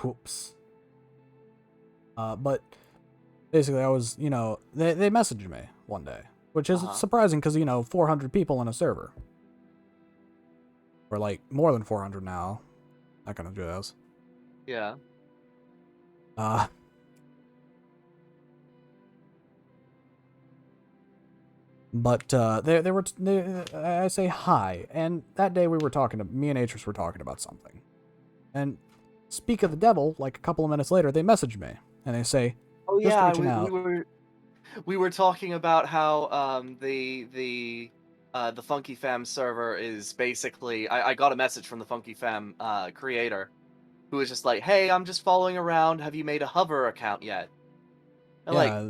[SPEAKER 1] Whoops. But basically I was, they messaged me one day, which is surprising because, 400 people in a server. Or like more than 400 now. That kind of jazz.
[SPEAKER 2] Yeah.
[SPEAKER 1] But I say hi, and that day me and Atris were talking about something. And speak of the devil, like a couple of minutes later, they messaged me, and they say,
[SPEAKER 2] "Oh
[SPEAKER 1] just
[SPEAKER 2] yeah,
[SPEAKER 1] reaching out."
[SPEAKER 2] we were talking about how the Funky Fam server is basically. I got a message from the Funky Fam creator, who was just like, "Hey, I'm just following around. Have you made a Hover account yet?" And
[SPEAKER 1] yeah,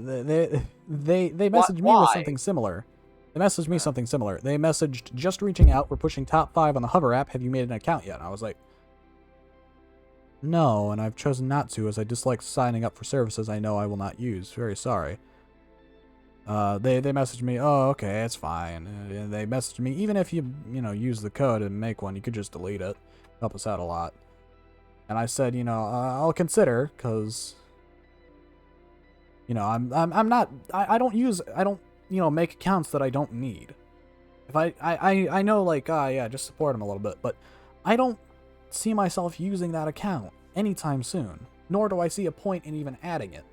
[SPEAKER 1] they messaged me with something similar. They messaged me something similar. They messaged, "Just reaching out. We're pushing top 5 on the Hover app. Have you made an account yet?" And I was like, "No, and I've chosen not to, as I dislike signing up for services I know I will not use. Very sorry." They messaged me, "Oh, okay, it's fine." And they messaged me, "Even if you use the code and make one, you could just delete it. Help us out a lot." And I said, I'll consider, cause I'm not. I don't make accounts that I don't need. If I know, like, yeah, just support them a little bit, but I don't see myself using that account anytime soon, nor do I see a point in even adding it.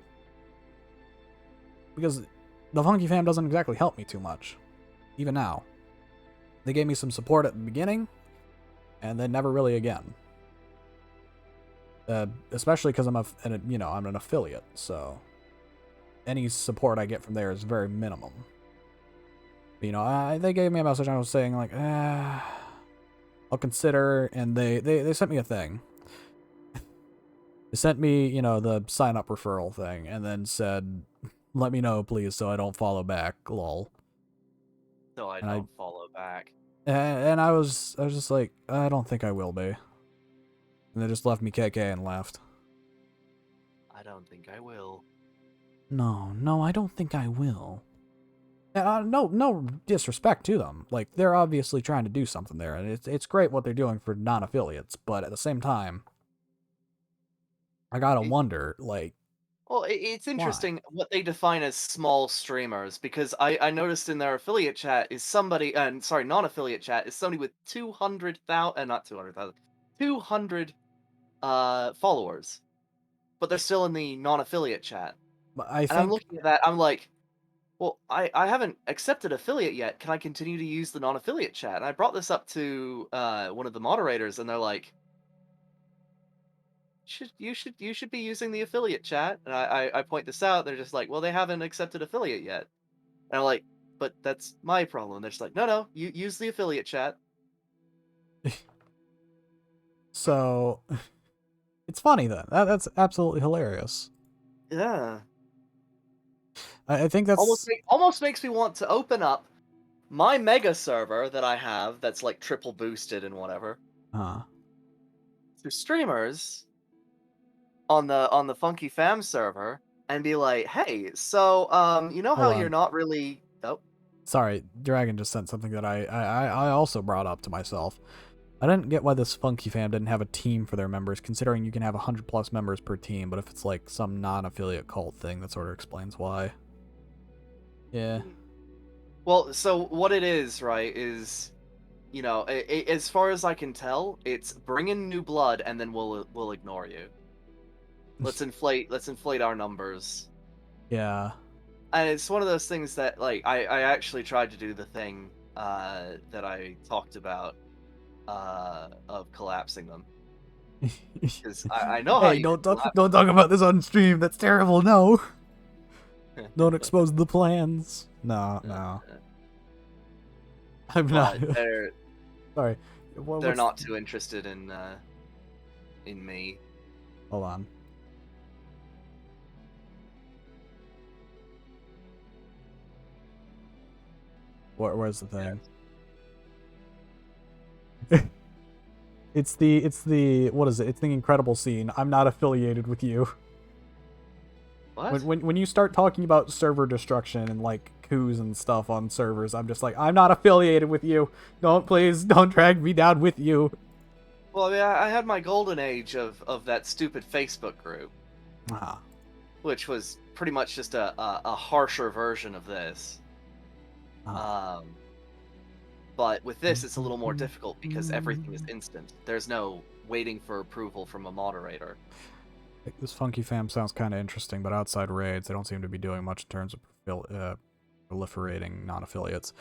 [SPEAKER 1] Because the Funky Fam doesn't exactly help me too much, even now. They gave me some support at the beginning, and then never really again. Especially because I'm an affiliate, so any support I get from there is very minimum. They gave me a message. I was saying like, I'll consider, and they sent me a thing. They sent me, the sign up referral thing, and then said, "Let me know, please, so I don't follow back." Lol.
[SPEAKER 2] So I don't follow back.
[SPEAKER 1] And I was just like, I don't think I will be. And they just left me KK and left.
[SPEAKER 2] I don't think I will.
[SPEAKER 1] No, I don't think I will. No disrespect to them. Like, they're obviously trying to do something there, and it's great what they're doing for non-affiliates, but at the same time, I gotta wonder, like...
[SPEAKER 2] Well, it's interesting what they define as small streamers, because I noticed in their affiliate chat is somebody, non-affiliate chat is somebody with 200,000, not 200,000, 200 followers, but they're still in the non-affiliate chat.
[SPEAKER 1] But
[SPEAKER 2] and I'm looking at that, I'm like, well, I haven't accepted affiliate yet. Can I continue to use the non-affiliate chat? And I brought this up to one of the moderators, and they're like, you should be using the affiliate chat. And I point this out. They're just like, well, they haven't accepted affiliate yet. And I'm like, but that's my problem. They're just like, no, you use the affiliate chat.
[SPEAKER 1] So, it's funny then. That's absolutely hilarious.
[SPEAKER 2] Yeah.
[SPEAKER 1] I think that's...
[SPEAKER 2] Almost makes me want to open up my mega server that I have that's like triple boosted and whatever. To streamers on the Funky Fam server and be like, "Hey, so how you're not really..." Oh.
[SPEAKER 1] Sorry, Dragon just sent something that I also brought up to myself. I didn't get why this Funky Fam didn't have a team for their members, considering you can have 100+ members per team, but if it's like some non-affiliate cult thing, that sort of explains why. Yeah.
[SPEAKER 2] Well, so what it is, right, is you know, as far as I can tell, it's bring in new blood and then we'll ignore you. Let's inflate our numbers.
[SPEAKER 1] Yeah.
[SPEAKER 2] And it's one of those things that, like, I actually tried to do the thing that I talked about of collapsing them, because I know how
[SPEAKER 1] Hey,
[SPEAKER 2] you can collapse.
[SPEAKER 1] don't talk about this on stream. That's terrible. No. Don't expose the plans. No, no. I'm not.
[SPEAKER 2] But
[SPEAKER 1] Sorry.
[SPEAKER 2] they're not too interested in me.
[SPEAKER 1] Hold on. Where's the thing? It's the what is it? It's the incredible scene. I'm not affiliated with you.
[SPEAKER 2] What?
[SPEAKER 1] When you start talking about server destruction and like coups and stuff on servers, I'm just like, I'm not affiliated with you. Please don't drag me down with you.
[SPEAKER 2] Well, yeah, I had my golden age of that stupid Facebook group, which was pretty much just a harsher version of this. But with this, it's a little more difficult because everything is instant. There's no waiting for approval from a moderator.
[SPEAKER 1] This Funky Fam sounds kind of interesting, but outside raids, they don't seem to be doing much in terms of proliferating non-affiliates.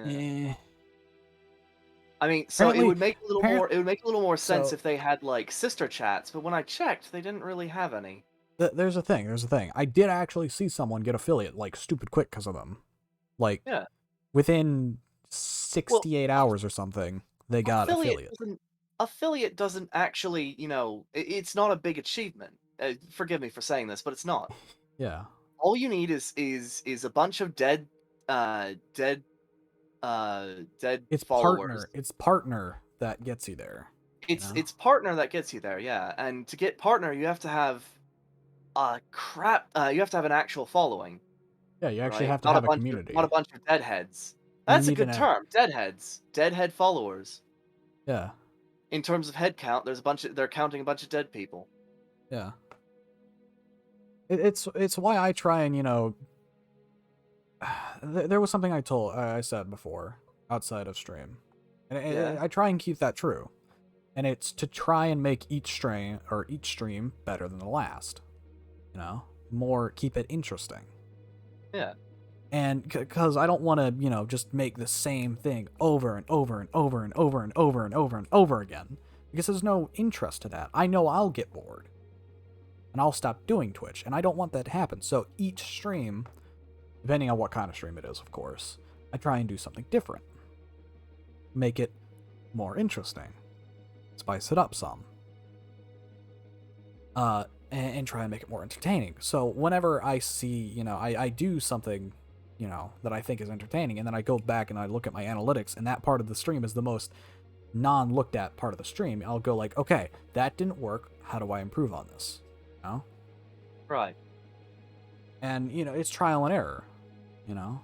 [SPEAKER 2] Yeah. I mean, so it would make a little more. It would make a little more sense if they had like sister chats, but when I checked, they didn't really have any.
[SPEAKER 1] There's a thing. I did actually see someone get affiliate like stupid quick because of them. Like, within 68 hours or something, they got affiliate.
[SPEAKER 2] Affiliate doesn't actually, you know, it's not a big achievement. Forgive me for saying this, but it's not.
[SPEAKER 1] Yeah.
[SPEAKER 2] All you need is a bunch of dead
[SPEAKER 1] it's
[SPEAKER 2] followers.
[SPEAKER 1] It's partner that gets you there.
[SPEAKER 2] It's partner that gets you there, yeah. And to get partner, you have to have you have to have an actual following.
[SPEAKER 1] Yeah, you actually have to have a community.
[SPEAKER 2] Not a bunch of deadheads. That's a good term. Deadheads. Deadhead followers.
[SPEAKER 1] Yeah.
[SPEAKER 2] In terms of head count, they're counting a bunch of dead people.
[SPEAKER 1] Yeah. It's why I try and, you know, there was something I said before outside of stream. And I try and keep that true. And it's to try and make each stream better than the last. You know, keep it interesting.
[SPEAKER 2] Yeah.
[SPEAKER 1] And because I don't want to, you know, just make the same thing over and over and over and over and over and over and over again. Because there's no interest to that. I know I'll get bored. And I'll stop doing Twitch. And I don't want that to happen. So each stream, depending on what kind of stream it is, of course, I try and do something different. Make it more interesting. Spice it up some. And try and make it more entertaining. So whenever I see, you know, I do something, you know, that I think is entertaining, and then I go back and I look at my analytics, and that part of the stream is the most non-looked at part of the stream, I'll go like, okay, that didn't work. How do I improve on this? You know?
[SPEAKER 2] Right.
[SPEAKER 1] And, you know, it's trial and error, you know?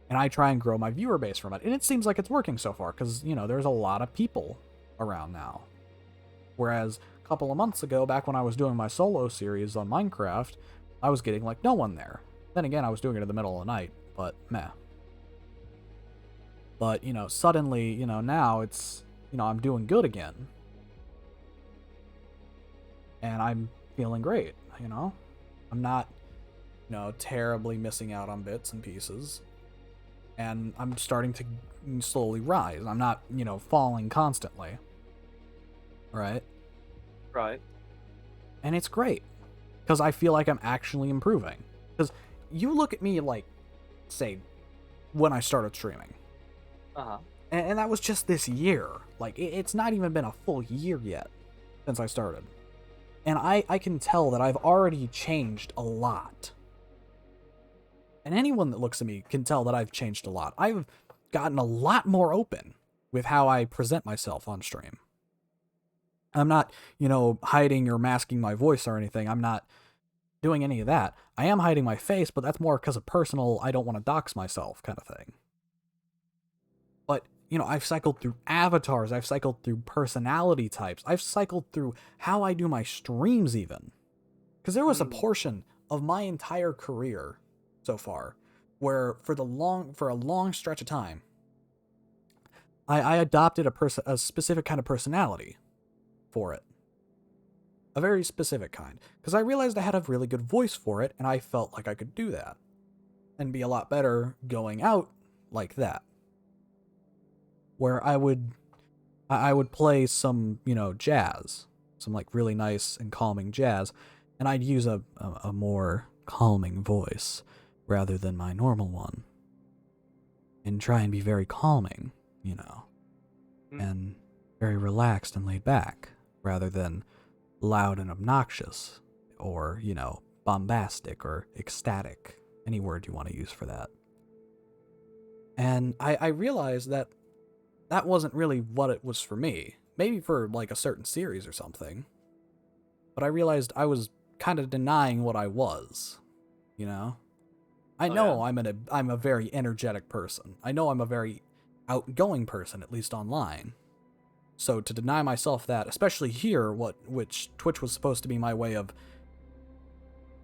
[SPEAKER 1] And I try and grow my viewer base from it. And it seems like it's working so far, because, you know, there's a lot of people around now. Whereas a couple of months ago, back when I was doing my solo series on Minecraft, I was getting, like, no one there. Then again, I was doing it in the middle of the night, but meh. But, you know, suddenly, you know, now it's, you know, I'm doing good again. And I'm feeling great, you know? I'm not, you know, terribly missing out on bits and pieces. And I'm starting to slowly rise. I'm not, you know, falling constantly. Right?
[SPEAKER 2] Right.
[SPEAKER 1] And it's great. Because I feel like I'm actually improving. Because you look at me like, say, when I started streaming.
[SPEAKER 2] Uh-huh.
[SPEAKER 1] And that was just this year. Like, it's not even been a full year yet since I started. And I can tell that I've already changed a lot. And anyone that looks at me can tell that I've changed a lot. I've gotten a lot more open with how I present myself on stream. I'm not, you know, hiding or masking my voice or anything. I'm not doing any of that. I am hiding my face, but that's more because of personal, I don't want to dox myself kind of thing. But, you know, I've cycled through avatars. I've cycled through personality types. I've cycled through how I do my streams even. Because there was a portion of my entire career so far where for a long stretch of time, I adopted a specific kind of personality for it. A very specific kind. Because I realized I had a really good voice for it, and I felt like I could do that. And be a lot better going out like that. Where I would play some, jazz. Some, like, really nice and calming jazz. And I'd use a more calming voice rather than my normal one. And try and be very calming, and very relaxed and laid back, rather than loud and obnoxious, or, bombastic or ecstatic, any word you want to use for that. And I realized that wasn't really what it was for me. Maybe for, like, a certain series or something. But I realized I was kind of denying what I was, I know
[SPEAKER 2] yeah.
[SPEAKER 1] I'm a very energetic person. I know I'm a very outgoing person, at least online. So to deny myself that, especially here, which Twitch was supposed to be my way of,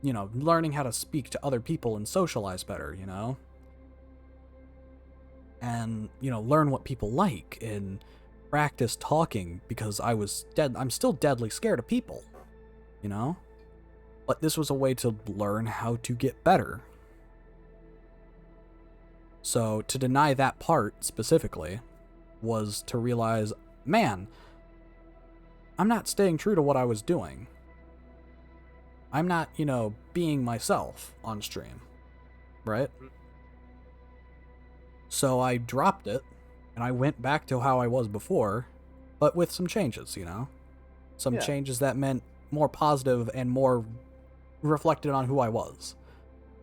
[SPEAKER 1] learning how to speak to other people and socialize better, and, learn what people like and practice talking, because I'm still deadly scared of people, But this was a way to learn how to get better. So to deny that part specifically was to realize, man, I'm not staying true to what I was doing. I'm not, being myself on stream, right? So I dropped it, and I went back to how I was before, but with some changes, Some changes that meant more positive and more reflected on who I was.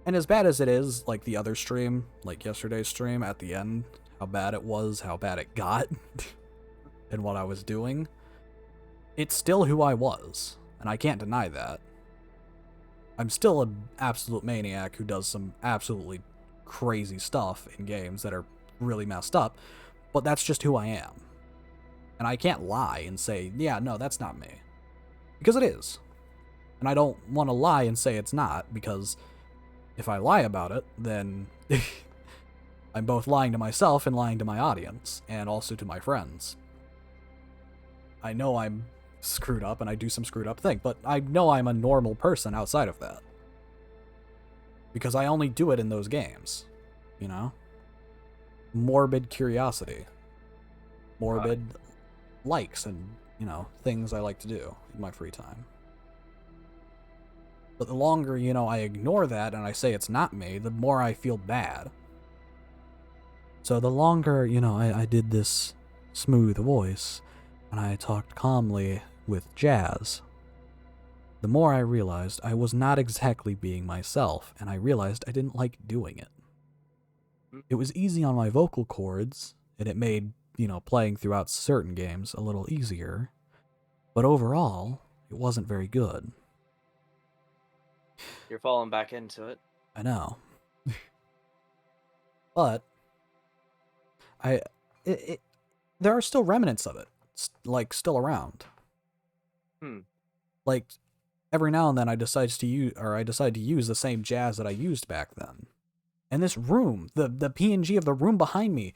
[SPEAKER 1] And as bad as it is, like the other stream, like yesterday's stream at the end, how bad it was, how bad it got, and what I was doing, it's still who I was, and I can't deny that. I'm still an absolute maniac who does some absolutely crazy stuff in games that are really messed up, but that's just who I am. And I can't lie and say, yeah, no, that's not me. Because it is. And I don't want to lie and say it's not, because if I lie about it, then I'm both lying to myself and lying to my audience, and also to my friends. I know I'm screwed up and I do some screwed up thing, but I know I'm a normal person outside of that. Because I only do it in those games, Morbid curiosity. Morbid likes and, things I like to do in my free time. But the longer, I ignore that and I say it's not me, the more I feel bad. So the longer, I did this smooth voice and I talked calmly with jazz, the more I realized I was not exactly being myself, and I realized I didn't like doing it. It was easy on my vocal cords, and it made, playing throughout certain games a little easier, but overall, it wasn't very good.
[SPEAKER 2] You're falling back into it.
[SPEAKER 1] I know. But there are still remnants of it, still around. Like, every now and then I decide to use the same jazz that I used back then. And this room, the PNG of the room behind me,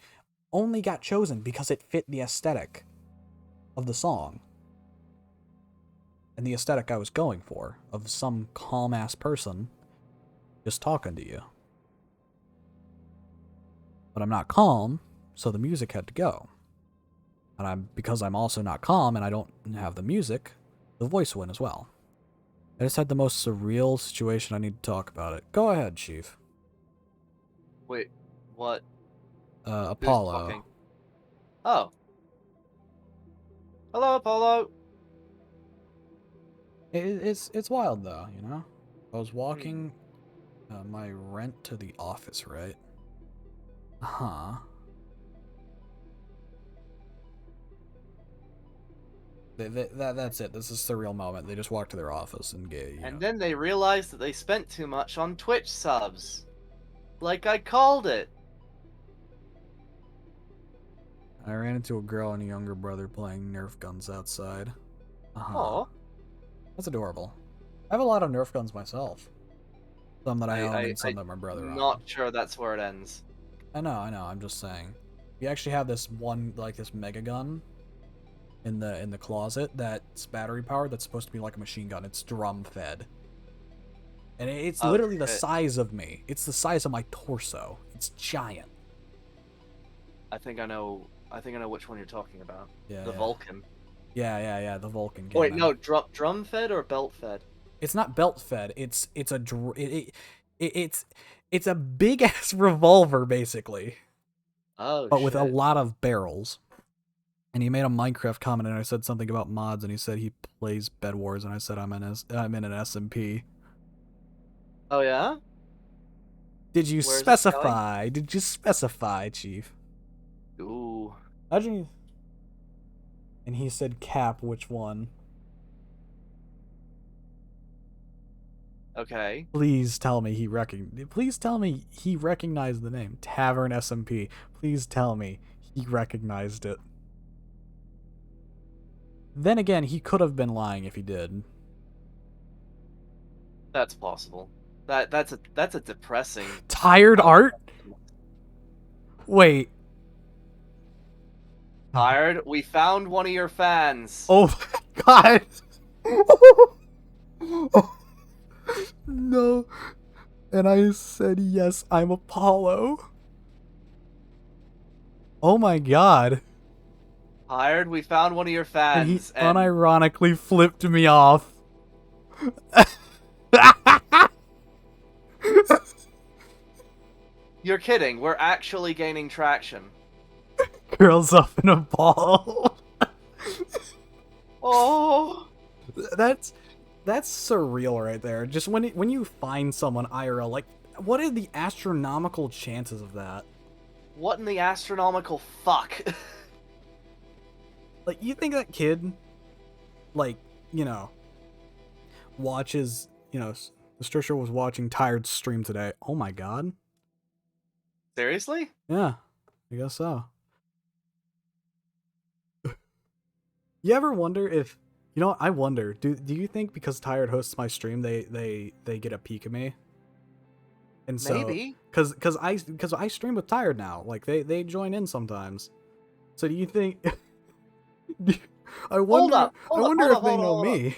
[SPEAKER 1] only got chosen because it fit the aesthetic of the song. And the aesthetic I was going for, of some calm-ass person just talking to you. But I'm not calm, so the music had to go. And because I'm also not calm and I don't have the music, the voice went as well. I just had the most surreal situation. I need to talk about it. Go ahead, Chief.
[SPEAKER 2] Wait, what? Who's
[SPEAKER 1] Apollo.
[SPEAKER 2] talking? Oh. Hello, Apollo.
[SPEAKER 1] It's wild though, I was walking my rent to the office, right? Huh. That's it. This is a surreal moment. They just walked to their office and
[SPEAKER 2] And then they realized that they spent too much on Twitch subs. Like I called it.
[SPEAKER 1] I ran into a girl and a younger brother playing Nerf guns outside.
[SPEAKER 2] Aw.
[SPEAKER 1] That's adorable. I have a lot of Nerf guns myself. Some that I own and some that my brother owns.
[SPEAKER 2] Not sure that's where it ends.
[SPEAKER 1] I know. I'm just saying. We actually have this one, like this mega gun in the closet that's battery powered. That's supposed to be like a machine gun. It's drum fed, and it's
[SPEAKER 2] Oh,
[SPEAKER 1] literally the
[SPEAKER 2] shit.
[SPEAKER 1] size of me. It's the size of my torso. It's giant.
[SPEAKER 2] I think I know which one you're talking about.
[SPEAKER 1] Yeah,
[SPEAKER 2] The
[SPEAKER 1] yeah.
[SPEAKER 2] Vulcan.
[SPEAKER 1] Yeah. The Vulcan.
[SPEAKER 2] Wait,
[SPEAKER 1] Cannon.
[SPEAKER 2] no, drum fed or belt fed?
[SPEAKER 1] It's not belt fed. It's it's a big ass revolver basically,
[SPEAKER 2] Oh
[SPEAKER 1] but with a
[SPEAKER 2] shit.
[SPEAKER 1] lot of barrels. And he made a Minecraft comment, and I said something about mods, and he said he plays Bed Wars, and I said I'm in an SMP.
[SPEAKER 2] Oh yeah?
[SPEAKER 1] Did you
[SPEAKER 2] Where is it going?
[SPEAKER 1] specify? Did you specify, Chief?
[SPEAKER 2] Ooh.
[SPEAKER 1] How'd you? And he said cap. Which one?
[SPEAKER 2] Okay.
[SPEAKER 1] Please tell me he Please tell me he recognized the name Tavern SMP. Please tell me he recognized it. Then again, he could have been lying if he did.
[SPEAKER 2] That's possible. That's a depressing.
[SPEAKER 1] Tired art? Wait.
[SPEAKER 2] Tired? We found one of your fans.
[SPEAKER 1] Oh my god. No. And I said, yes, I'm Apollo. Oh my god.
[SPEAKER 2] Tired? We found one of your
[SPEAKER 1] And he
[SPEAKER 2] fans.
[SPEAKER 1] unironically flipped me off.
[SPEAKER 2] You're kidding. We're actually gaining traction.
[SPEAKER 1] Curls up in a ball.
[SPEAKER 2] Oh.
[SPEAKER 1] That's surreal right there. Just when you find someone IRL, like, what are the astronomical chances of that?
[SPEAKER 2] What in the astronomical fuck?
[SPEAKER 1] Like, you think that kid, like, you know, watches, you know, the Strisher was watching Tired's stream today. Oh my god.
[SPEAKER 2] Seriously?
[SPEAKER 1] Yeah, I guess so. You ever wonder if, you know, I wonder, do you think because Tired hosts my stream, they get a peek of me? And so,
[SPEAKER 2] Maybe.
[SPEAKER 1] cause I stream with Tired now. Like they join in sometimes. So do you think? I wonder. I wonder if they know me.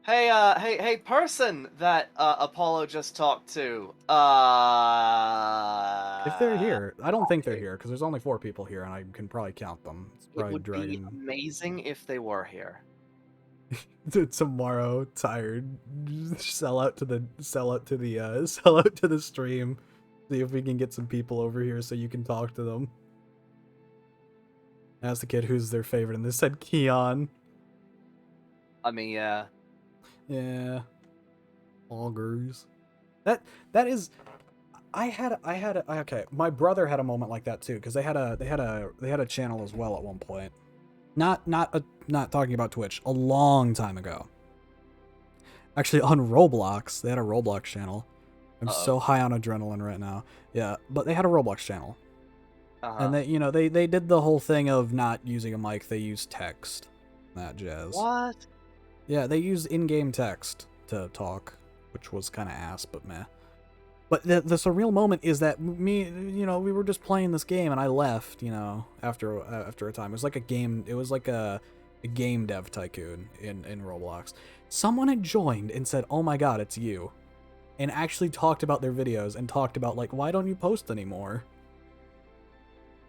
[SPEAKER 2] Hey, person that Apollo just talked to.
[SPEAKER 1] If they're here, I don't think they're here because there's only 4 people here, and I can probably count them. It's
[SPEAKER 2] It
[SPEAKER 1] probably
[SPEAKER 2] would be
[SPEAKER 1] Dragon.
[SPEAKER 2] amazing if they were here.
[SPEAKER 1] Tomorrow, Tired, sell out to the stream. See if we can get some people over here so you can talk to them. Ask the kid who's their favorite, and they said Keon.
[SPEAKER 2] I mean, yeah.
[SPEAKER 1] Yeah. Augers. That is. Okay. My brother had a moment like that too, because they had a channel as well at one point. Not talking about Twitch. A long time ago. Actually, on Roblox, they had a Roblox channel. I'm so high on adrenaline right now. Yeah, but they had a Roblox channel. And they did the whole thing of not using a mic. They used text. That jazz.
[SPEAKER 2] What?
[SPEAKER 1] Yeah, they used in-game text to talk, which was kind of ass, but meh. But the surreal moment is that we were just playing this game, and I left, after a time. It was like a game. It was like a game dev tycoon in Roblox. Someone had joined and said, "Oh my god, it's you," and actually talked about their videos and talked about, like, why don't you post anymore?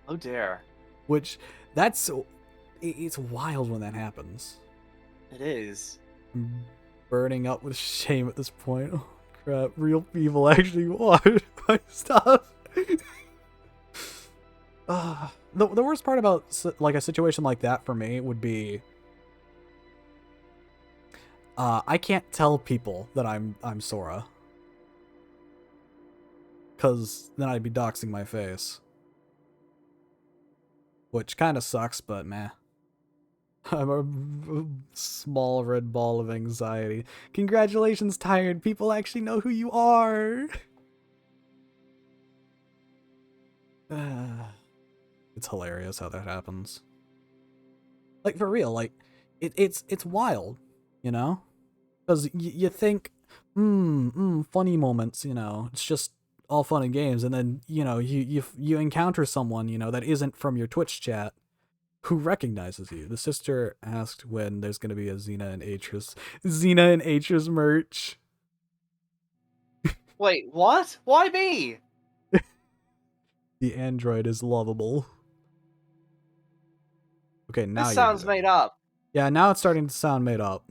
[SPEAKER 2] Oh dear.
[SPEAKER 1] Which, it's wild when that happens.
[SPEAKER 2] It is.
[SPEAKER 1] I'm burning up with shame at this point. Oh crap, real people actually watch my stuff. The worst part about like a situation like that for me would be I can't tell people that I'm Sora, cause then I'd be doxing my face, which kind of sucks, but meh. I'm a small red ball of anxiety. Congratulations, Tired. People actually know who you are. It's hilarious how that happens. Like, for real, like, it's wild, Because you think, funny moments, it's just all fun and games, and then you encounter someone that isn't from your Twitch chat who recognizes you. The sister asked when there's gonna be a Xena and Atris merch.
[SPEAKER 2] Wait, what? Why me?
[SPEAKER 1] The android is lovable. Okay, now
[SPEAKER 2] This sounds made up.
[SPEAKER 1] Yeah, now it's starting to sound made up.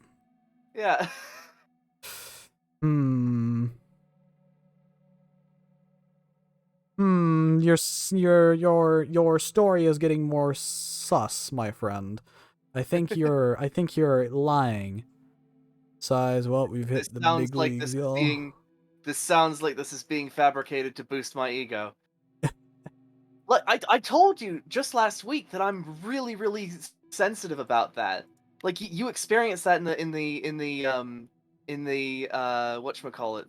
[SPEAKER 2] Yeah.
[SPEAKER 1] Your story is getting more sus, my friend. I think you're lying. Size, well, we've hit the big leagues, y'all.
[SPEAKER 2] This sounds like this is being fabricated to boost my ego. Like I told you just last week that I'm really, really sensitive about that. Like you experienced that in the whatchamacallit,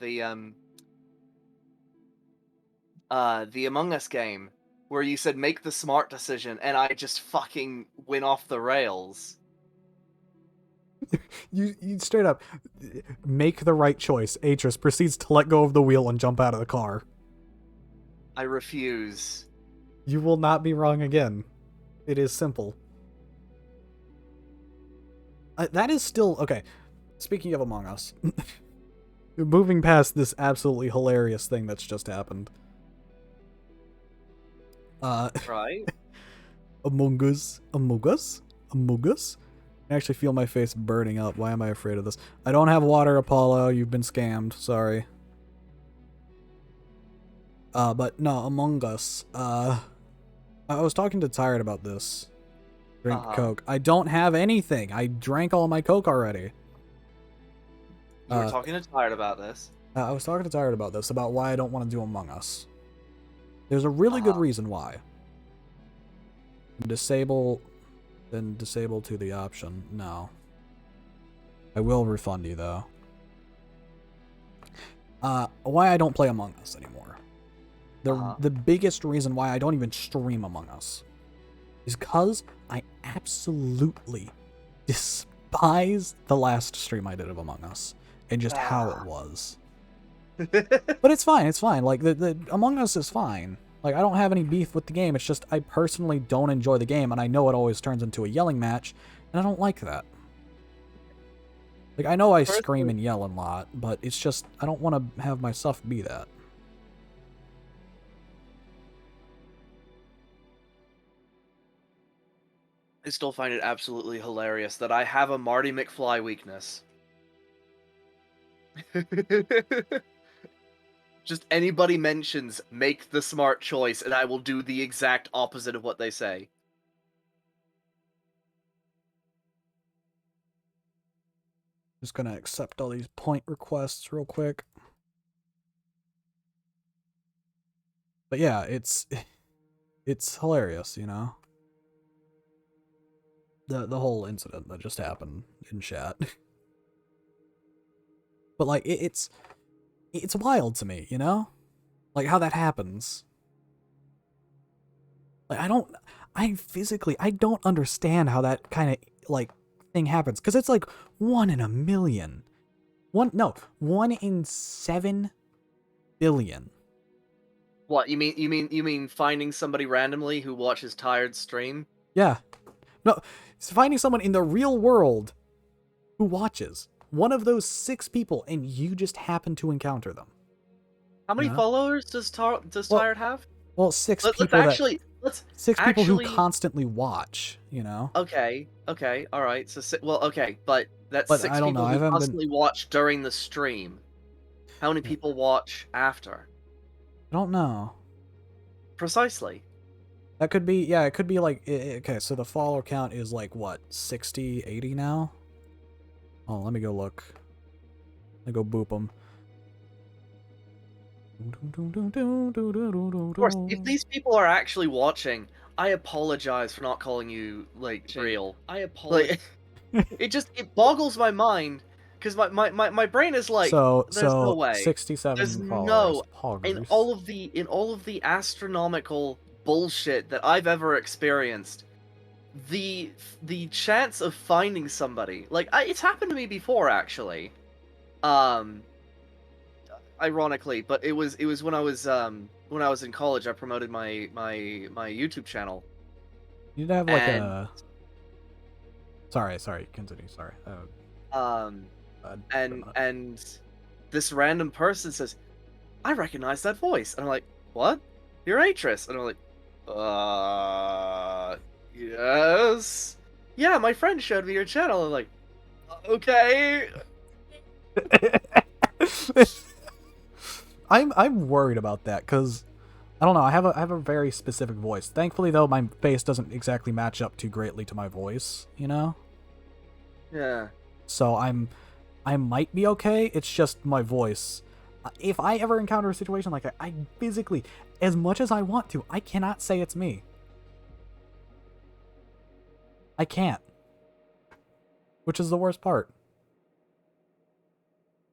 [SPEAKER 2] the Among Us game, where you said make the smart decision, and I just fucking went off the rails.
[SPEAKER 1] You straight up make the right choice. Atris proceeds to let go of the wheel and jump out of the car.
[SPEAKER 2] I refuse.
[SPEAKER 1] You will not be wrong again. It is simple. That is still okay. Speaking of Among Us, moving past this absolutely hilarious thing that's just happened.
[SPEAKER 2] Right.
[SPEAKER 1] Among Us. I actually feel my face burning up. Why am I afraid of this? I don't have water, Apollo. You've been scammed. Sorry. But no, Among Us. I was talking to Tired about this. Drink Coke. I don't have anything. I drank all my Coke already.
[SPEAKER 2] You were talking to Tired about this.
[SPEAKER 1] I was talking to Tired about this, about why I don't want to do Among Us. There's a really good reason why. Disable to the option. No. I will refund you, though. Why I don't play Among Us anymore. The biggest reason why I don't even stream Among Us is because I absolutely despise the last stream I did of Among Us and just how it was. But it's fine. Like, the Among Us is fine. Like, I don't have any beef with the game. It's just I personally don't enjoy the game, and I know it always turns into a yelling match, and I don't like that. Like, I know I scream and yell a lot, but it's just I don't want to have my stuff be that.
[SPEAKER 2] I still find it absolutely hilarious that I have a Marty McFly weakness. Just anybody mentions make the smart choice and I will do the exact opposite of what they say.
[SPEAKER 1] Just gonna accept all these point requests real quick. But yeah, it's hilarious, you know? The whole incident that just happened in chat. But like it's wild to me, you know? Like how that happens. Like I don't understand how that kind of like thing happens, cuz it's like 1 in a million. 1 in 7 billion.
[SPEAKER 2] What, you mean finding somebody randomly who watches Tired stream?
[SPEAKER 1] Yeah. No, it's finding someone in the real world who watches. One of those 6 people, and you just happen to encounter them.
[SPEAKER 2] How many followers does Tired have?
[SPEAKER 1] Well, 6 people.
[SPEAKER 2] Let's
[SPEAKER 1] 6 people who constantly watch. You know.
[SPEAKER 2] Okay. All right. So but that's
[SPEAKER 1] but
[SPEAKER 2] 6
[SPEAKER 1] I don't
[SPEAKER 2] people
[SPEAKER 1] know.
[SPEAKER 2] who constantly watch during the stream. How many people watch after?
[SPEAKER 1] I don't know.
[SPEAKER 2] Precisely.
[SPEAKER 1] That could be, yeah, it could be like, okay, so the follower count is like, what, 60, 80 now? Oh, let me go look. Let me go boop them.
[SPEAKER 2] Of course, if these people are actually watching, I apologize for not calling you, like, real. I apologize. Like, it boggles my mind, because my brain is like, there's no way.
[SPEAKER 1] 67
[SPEAKER 2] there's
[SPEAKER 1] followers.
[SPEAKER 2] In all of the astronomical bullshit that I've ever experienced, the chance of finding somebody, like, it's happened to me before, actually. ironically, but it was when I was in college. I promoted my YouTube channel,
[SPEAKER 1] You'd have like
[SPEAKER 2] and
[SPEAKER 1] a. Sorry, continue. Sorry.
[SPEAKER 2] um
[SPEAKER 1] Bad.
[SPEAKER 2] and this random person says, "I recognize that voice," and I'm like, "What? You're Atris?" And I'm like, yes. Yeah, my friend showed me your channel." I'm like, "Okay."
[SPEAKER 1] I'm worried about that because I don't know. I have a very specific voice. Thankfully, though, my face doesn't exactly match up too greatly to my voice. You know.
[SPEAKER 2] Yeah.
[SPEAKER 1] So I might be okay. It's just my voice. If I ever encounter a situation like that, I physically, as much as I want to, I cannot say it's me. I can't. Which is the worst part.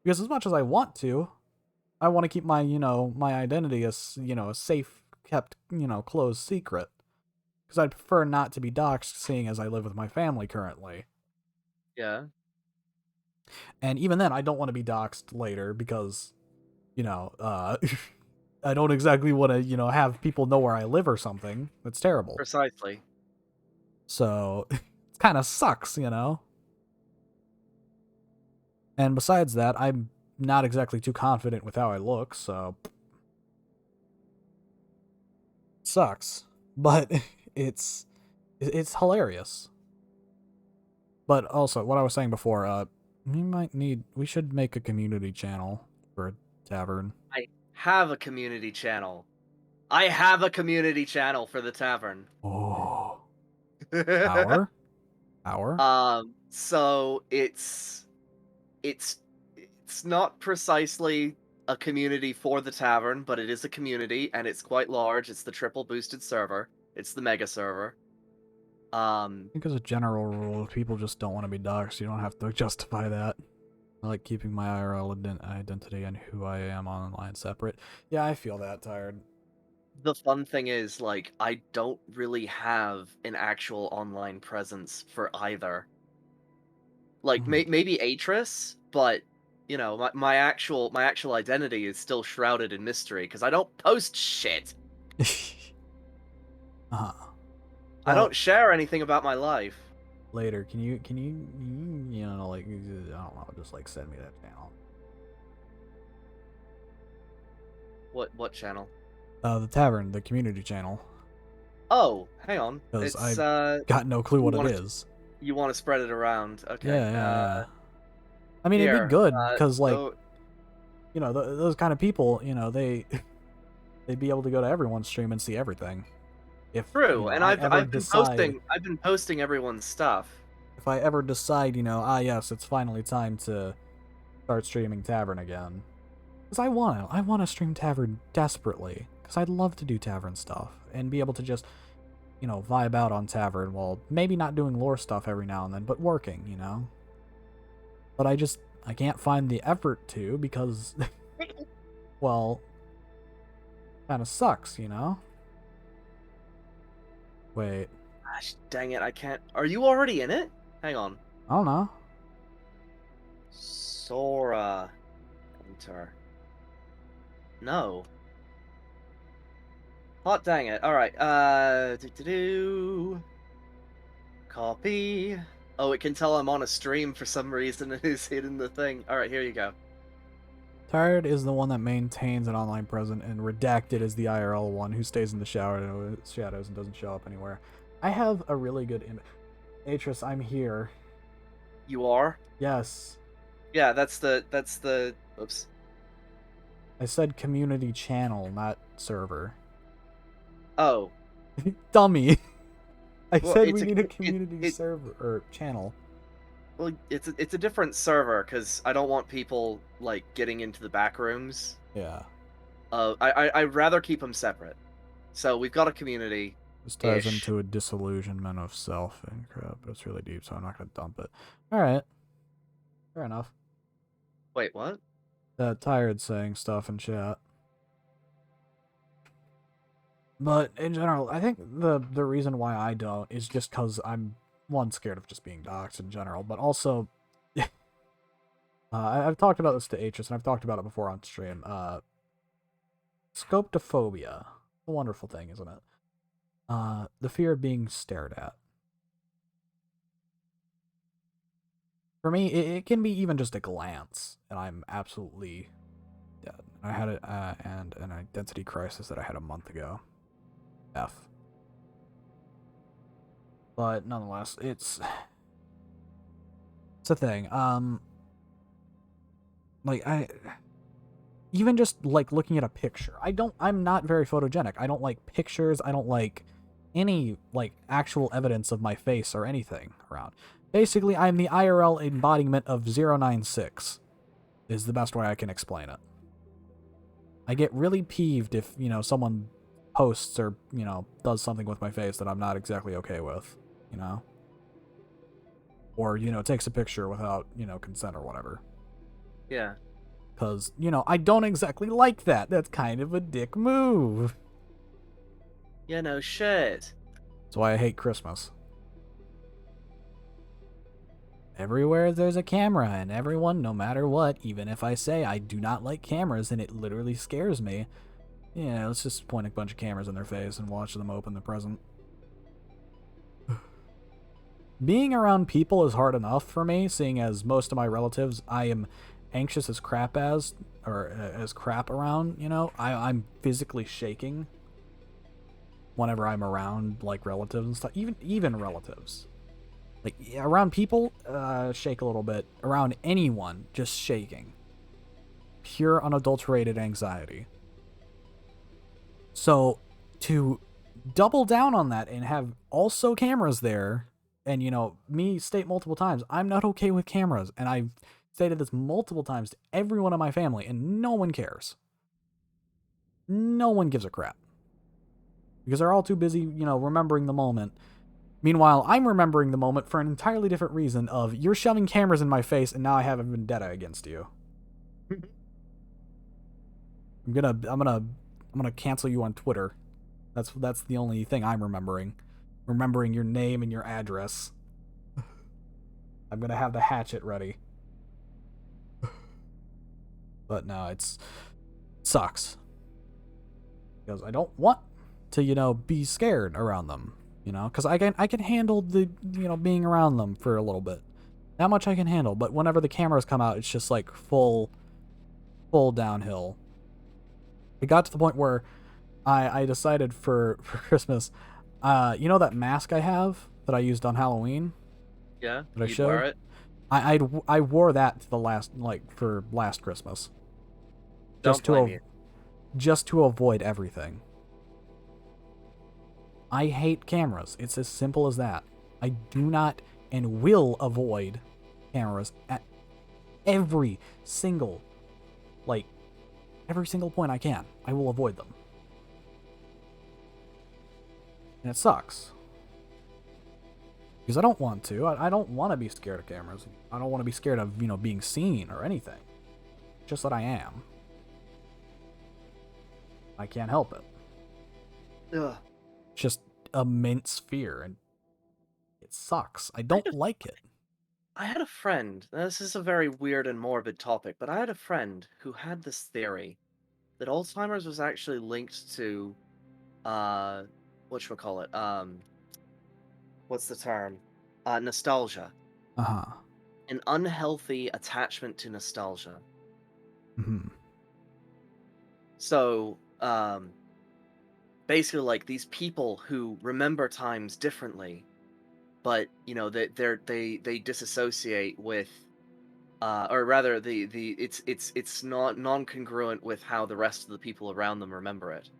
[SPEAKER 1] Because as much as I want to, I want to keep my, my identity as, a safe kept, closed secret. Because I'd prefer not to be doxxed, seeing as I live with my family currently.
[SPEAKER 2] Yeah.
[SPEAKER 1] And even then, I don't want to be doxxed later because, I don't exactly want to, have people know where I live or something. That's terrible.
[SPEAKER 2] Precisely.
[SPEAKER 1] So, it kind of sucks, And besides that, I'm not exactly too confident with how I look, so sucks. But it's hilarious. But also, what I was saying before, we should make a community channel for a tavern.
[SPEAKER 2] I have a community channel. I have a community channel for the tavern.
[SPEAKER 1] Oh, hour.
[SPEAKER 2] So it's not precisely a community for the tavern, but it is a community, and it's quite large. It's the triple boosted server. It's the mega server.
[SPEAKER 1] I think as a general rule, if people just don't want to be doxxed, you don't have to justify that. I like keeping my IRL identity and who I am online separate. Yeah, I feel that, Tired.
[SPEAKER 2] The fun thing is, like, I don't really have an actual online presence for either. Like, maybe Atris, but my actual identity is still shrouded in mystery because I don't post shit.
[SPEAKER 1] Uh-huh.
[SPEAKER 2] I don't share anything about my life.
[SPEAKER 1] Later, can you like, I don't know, just like send me that channel.
[SPEAKER 2] What channel?
[SPEAKER 1] The tavern, the community channel.
[SPEAKER 2] Oh, hang on.
[SPEAKER 1] Because I've got no clue what it is.
[SPEAKER 2] You want to spread it around? Okay.
[SPEAKER 1] Yeah. I mean,
[SPEAKER 2] here,
[SPEAKER 1] it'd be good because, like,
[SPEAKER 2] so-
[SPEAKER 1] those kind of people, they'd be able to go to everyone's stream and see everything. If
[SPEAKER 2] True, and I've been posting everyone's stuff.
[SPEAKER 1] If I ever decide, yes, it's finally time to start streaming Tavern again, because I want to stream Tavern desperately, because I'd love to do Tavern stuff and be able to just, vibe out on Tavern while maybe not doing lore stuff every now and then, but working, But I can't find the effort to because, well, kind of sucks, Wait.
[SPEAKER 2] Gosh, dang it, I can't. Are you already in it? Hang on.
[SPEAKER 1] I don't know.
[SPEAKER 2] Sora. Enter. No. Hot dang it. Alright, Copy. Oh, it can tell I'm on a stream for some reason and it's hidden the thing. Alright, here you go.
[SPEAKER 1] Tired is the one that maintains an online presence, and Redacted is the IRL one who stays in the shadows and doesn't show up anywhere. I have a really good image. Atris, I'm here.
[SPEAKER 2] You are?
[SPEAKER 1] Yes.
[SPEAKER 2] Yeah, that's the oops.
[SPEAKER 1] I said community channel, not server.
[SPEAKER 2] Oh.
[SPEAKER 1] Dummy. I
[SPEAKER 2] Well,
[SPEAKER 1] said we need a community server or channel.
[SPEAKER 2] Well, it's a different server because I don't want people like getting into the back rooms.
[SPEAKER 1] Yeah.
[SPEAKER 2] I'd rather keep them separate. So we've got a community.
[SPEAKER 1] This ties into a disillusionment of self and crap, but it's really deep, so I'm not gonna dump it. All right. Fair enough.
[SPEAKER 2] Wait, what?
[SPEAKER 1] Tired saying stuff in chat. But in general, I think the reason why I don't is just because I'm, one, scared of just being doxxed in general, but also I've talked about this to Atris, and I've talked about it before on stream. Scopophobia. A wonderful thing, isn't it? The fear of being stared at. For me, it can be even just a glance, and I'm absolutely dead. I had it, and an identity crisis that I had a month ago. F. But nonetheless, it's a thing. Like even just like looking at a picture. I'm not very photogenic. I don't like pictures. I don't like any like actual evidence of my face or anything around. Basically, I'm the IRL embodiment of 096 is the best way I can explain it. I get really peeved if, someone posts or, does something with my face that I'm not exactly okay with, Or, takes a picture without, consent or whatever.
[SPEAKER 2] Yeah.
[SPEAKER 1] Because, I don't exactly like that. That's kind of a dick move.
[SPEAKER 2] Yeah, no shit.
[SPEAKER 1] That's why I hate Christmas. Everywhere there's a camera, and everyone, no matter what, even if I say I do not like cameras and it literally scares me, let's just point a bunch of cameras in their face and watch them open the present. Being around people is hard enough for me, seeing as most of my relatives I am anxious as crap as crap around, I'm physically shaking whenever I'm around like relatives and stuff, even relatives. Like around people, shake a little bit. Around anyone, just shaking. Pure unadulterated anxiety. So to double down on that and have also cameras there, and me state multiple times, I'm not okay with cameras, and I've stated this multiple times to everyone in my family, and no one cares. No one gives a crap. Because they're all too busy, remembering the moment. Meanwhile, I'm remembering the moment for an entirely different reason of, you're shoving cameras in my face and now I have a vendetta against you. I'm gonna cancel you on Twitter. That's the only thing I'm remembering. Remembering your name and your address. I'm gonna have the hatchet ready. But no, it sucks. Because I don't want to, be scared around them. Because I can handle the, being around them for a little bit. That much I can handle, but whenever the cameras come out, it's just like full downhill. It got to the point where I decided for Christmas, that mask I have that I used on Halloween?
[SPEAKER 2] Yeah,
[SPEAKER 1] that I
[SPEAKER 2] you
[SPEAKER 1] showed?
[SPEAKER 2] wear it?
[SPEAKER 1] I wore that for last Christmas.
[SPEAKER 2] Don't blame you.
[SPEAKER 1] Just to avoid everything. I hate cameras. It's as simple as that. I do not and will avoid cameras at every single point I can. I will avoid them. And it sucks. Because I don't want to. I don't want to be scared of cameras. I don't want to be scared of, being seen or anything. Just that I am. I can't help it.
[SPEAKER 2] Ugh.
[SPEAKER 1] Just immense fear, and it sucks. I don't like it.
[SPEAKER 2] I had a friend, this is a very weird and morbid topic, but I had a friend who had this theory that Alzheimer's was actually linked to, whatchamacallit, what's the term? Nostalgia.
[SPEAKER 1] Uh-huh.
[SPEAKER 2] An unhealthy attachment to nostalgia.
[SPEAKER 1] Mm-hmm.
[SPEAKER 2] So, basically, like, these people who remember times differently, but they disassociate with, or rather, it's not non-congruent with how the rest of the people around them remember it.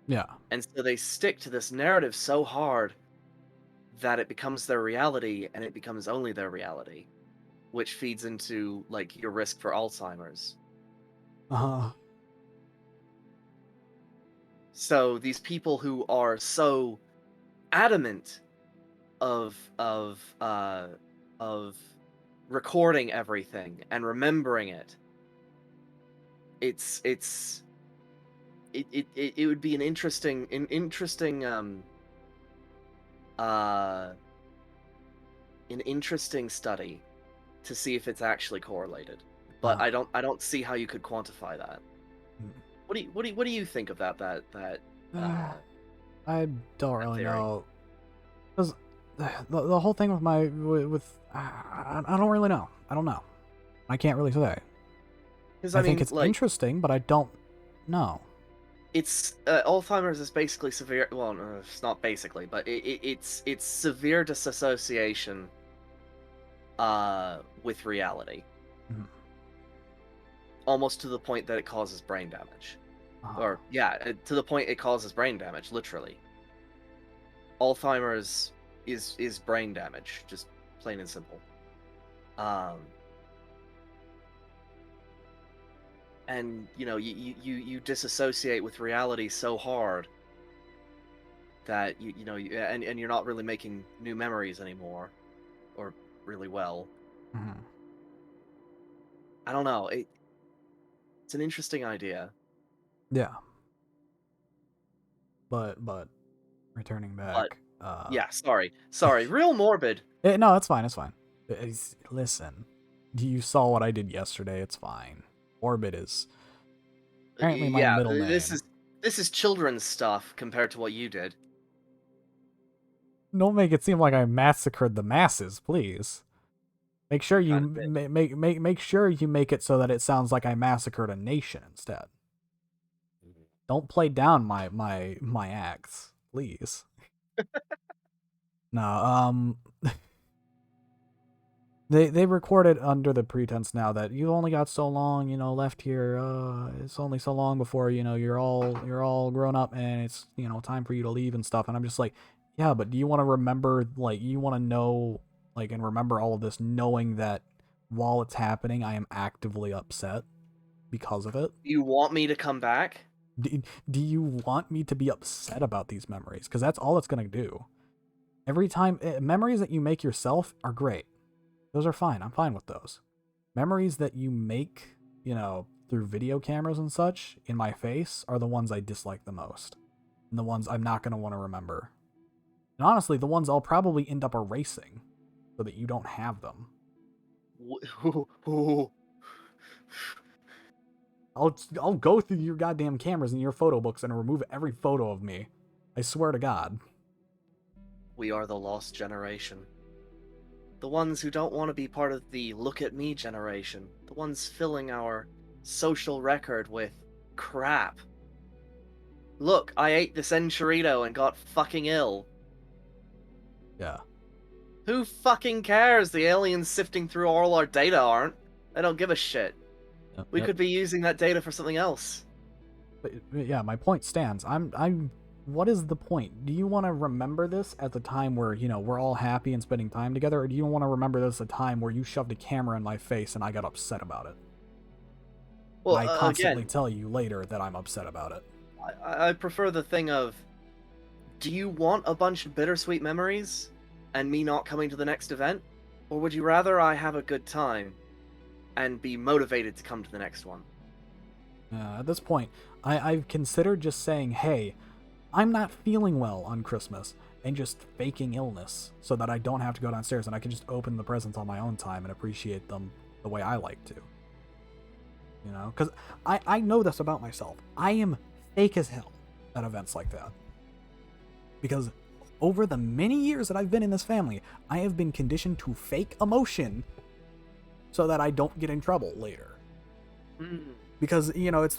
[SPEAKER 1] Yeah.
[SPEAKER 2] And so they stick to this narrative so hard that it becomes their reality, and it becomes only their reality, which feeds into like your risk for Alzheimer's.
[SPEAKER 1] Uh-huh.
[SPEAKER 2] So these people who are so adamant of recording everything and remembering it, it would be an interesting study to see if it's actually correlated. but
[SPEAKER 1] Uh-huh.
[SPEAKER 2] I don't see how you could quantify that.
[SPEAKER 1] Mm.
[SPEAKER 2] What do you think of that
[SPEAKER 1] I don't
[SPEAKER 2] that
[SPEAKER 1] really
[SPEAKER 2] theory?
[SPEAKER 1] know. 'Cause the whole thing with I don't really know. I don't know. I can't really say.
[SPEAKER 2] Because I
[SPEAKER 1] I think
[SPEAKER 2] mean,
[SPEAKER 1] it's
[SPEAKER 2] like,
[SPEAKER 1] interesting, but I don't know.
[SPEAKER 2] it's Alzheimer's is basically severe. Well, no, it's not basically, but it's severe disassociation with reality,
[SPEAKER 1] Mhm.
[SPEAKER 2] almost to the point that it causes brain damage.
[SPEAKER 1] Uh-huh.
[SPEAKER 2] Or yeah, to the point it causes brain damage, literally. Alzheimer's is brain damage, just plain and simple. Um, and you know, you disassociate with reality so hard that and you're not really making new memories anymore, or really well.
[SPEAKER 1] Mhm.
[SPEAKER 2] I don't know. It's an interesting idea,
[SPEAKER 1] Yeah, but returning
[SPEAKER 2] but
[SPEAKER 1] back.
[SPEAKER 2] yeah, sorry, real morbid.
[SPEAKER 1] No, it's fine. It's fine. Listen, you saw what I did yesterday. It's fine. Orbit is apparently my
[SPEAKER 2] Yeah,
[SPEAKER 1] middle name.
[SPEAKER 2] this is children's stuff compared to what you did.
[SPEAKER 1] Don't make it seem like I massacred the masses, please. Make sure you
[SPEAKER 2] Kind of bit.
[SPEAKER 1] make sure you make it so that it sounds like I massacred a nation instead. Don't play down my acts, please. No, they record it under the pretense now that you only got so long, left here. It's only so long before you're all grown up and it's time for you to leave and stuff. And I'm just like, yeah, but do you want to remember you want to know and remember all of this, knowing that while it's happening, I am actively upset because of it.
[SPEAKER 2] You want me to come back?
[SPEAKER 1] Do you want me to be upset about these memories? Because that's all it's gonna do. Every time, memories that you make yourself are great. Those are fine. I'm fine with those. Memories that you make, through video cameras and such in my face are the ones I dislike the most. And the ones I'm not going to want to remember. And honestly, the ones I'll probably end up erasing so that you don't have them. I'll go through your goddamn cameras and your photo books and remove every photo of me. I swear to God.
[SPEAKER 2] We are the lost generation. The ones who don't want to be part of the look at me generation. The ones filling our social record with crap. Look, I ate this enchilada and got fucking ill.
[SPEAKER 1] Yeah.
[SPEAKER 2] Who fucking cares? The aliens sifting through all our data aren't. They don't give a shit. We could be using that data for something else.
[SPEAKER 1] But yeah, my point stands. I'm what is the point? Do you want to remember this at the time where, we're all happy and spending time together, or do you want to remember this at a time where you shoved a camera in my face and I got upset about it?
[SPEAKER 2] Well,
[SPEAKER 1] And I constantly
[SPEAKER 2] again,
[SPEAKER 1] tell you later that I'm upset about it.
[SPEAKER 2] I prefer the thing of, do you want a bunch of bittersweet memories and me not coming to the next event? Or would you rather I have a good time and be motivated to come to the next one?
[SPEAKER 1] At this point, I've considered just saying, hey, I'm not feeling well on Christmas, and just faking illness so that I don't have to go downstairs and I can just open the presents on my own time and appreciate them the way I like to. Because I know this about myself. I am fake as hell at events like that. Because over the many years that I've been in this family, I have been conditioned to fake emotion so that I don't get in trouble later. Because it's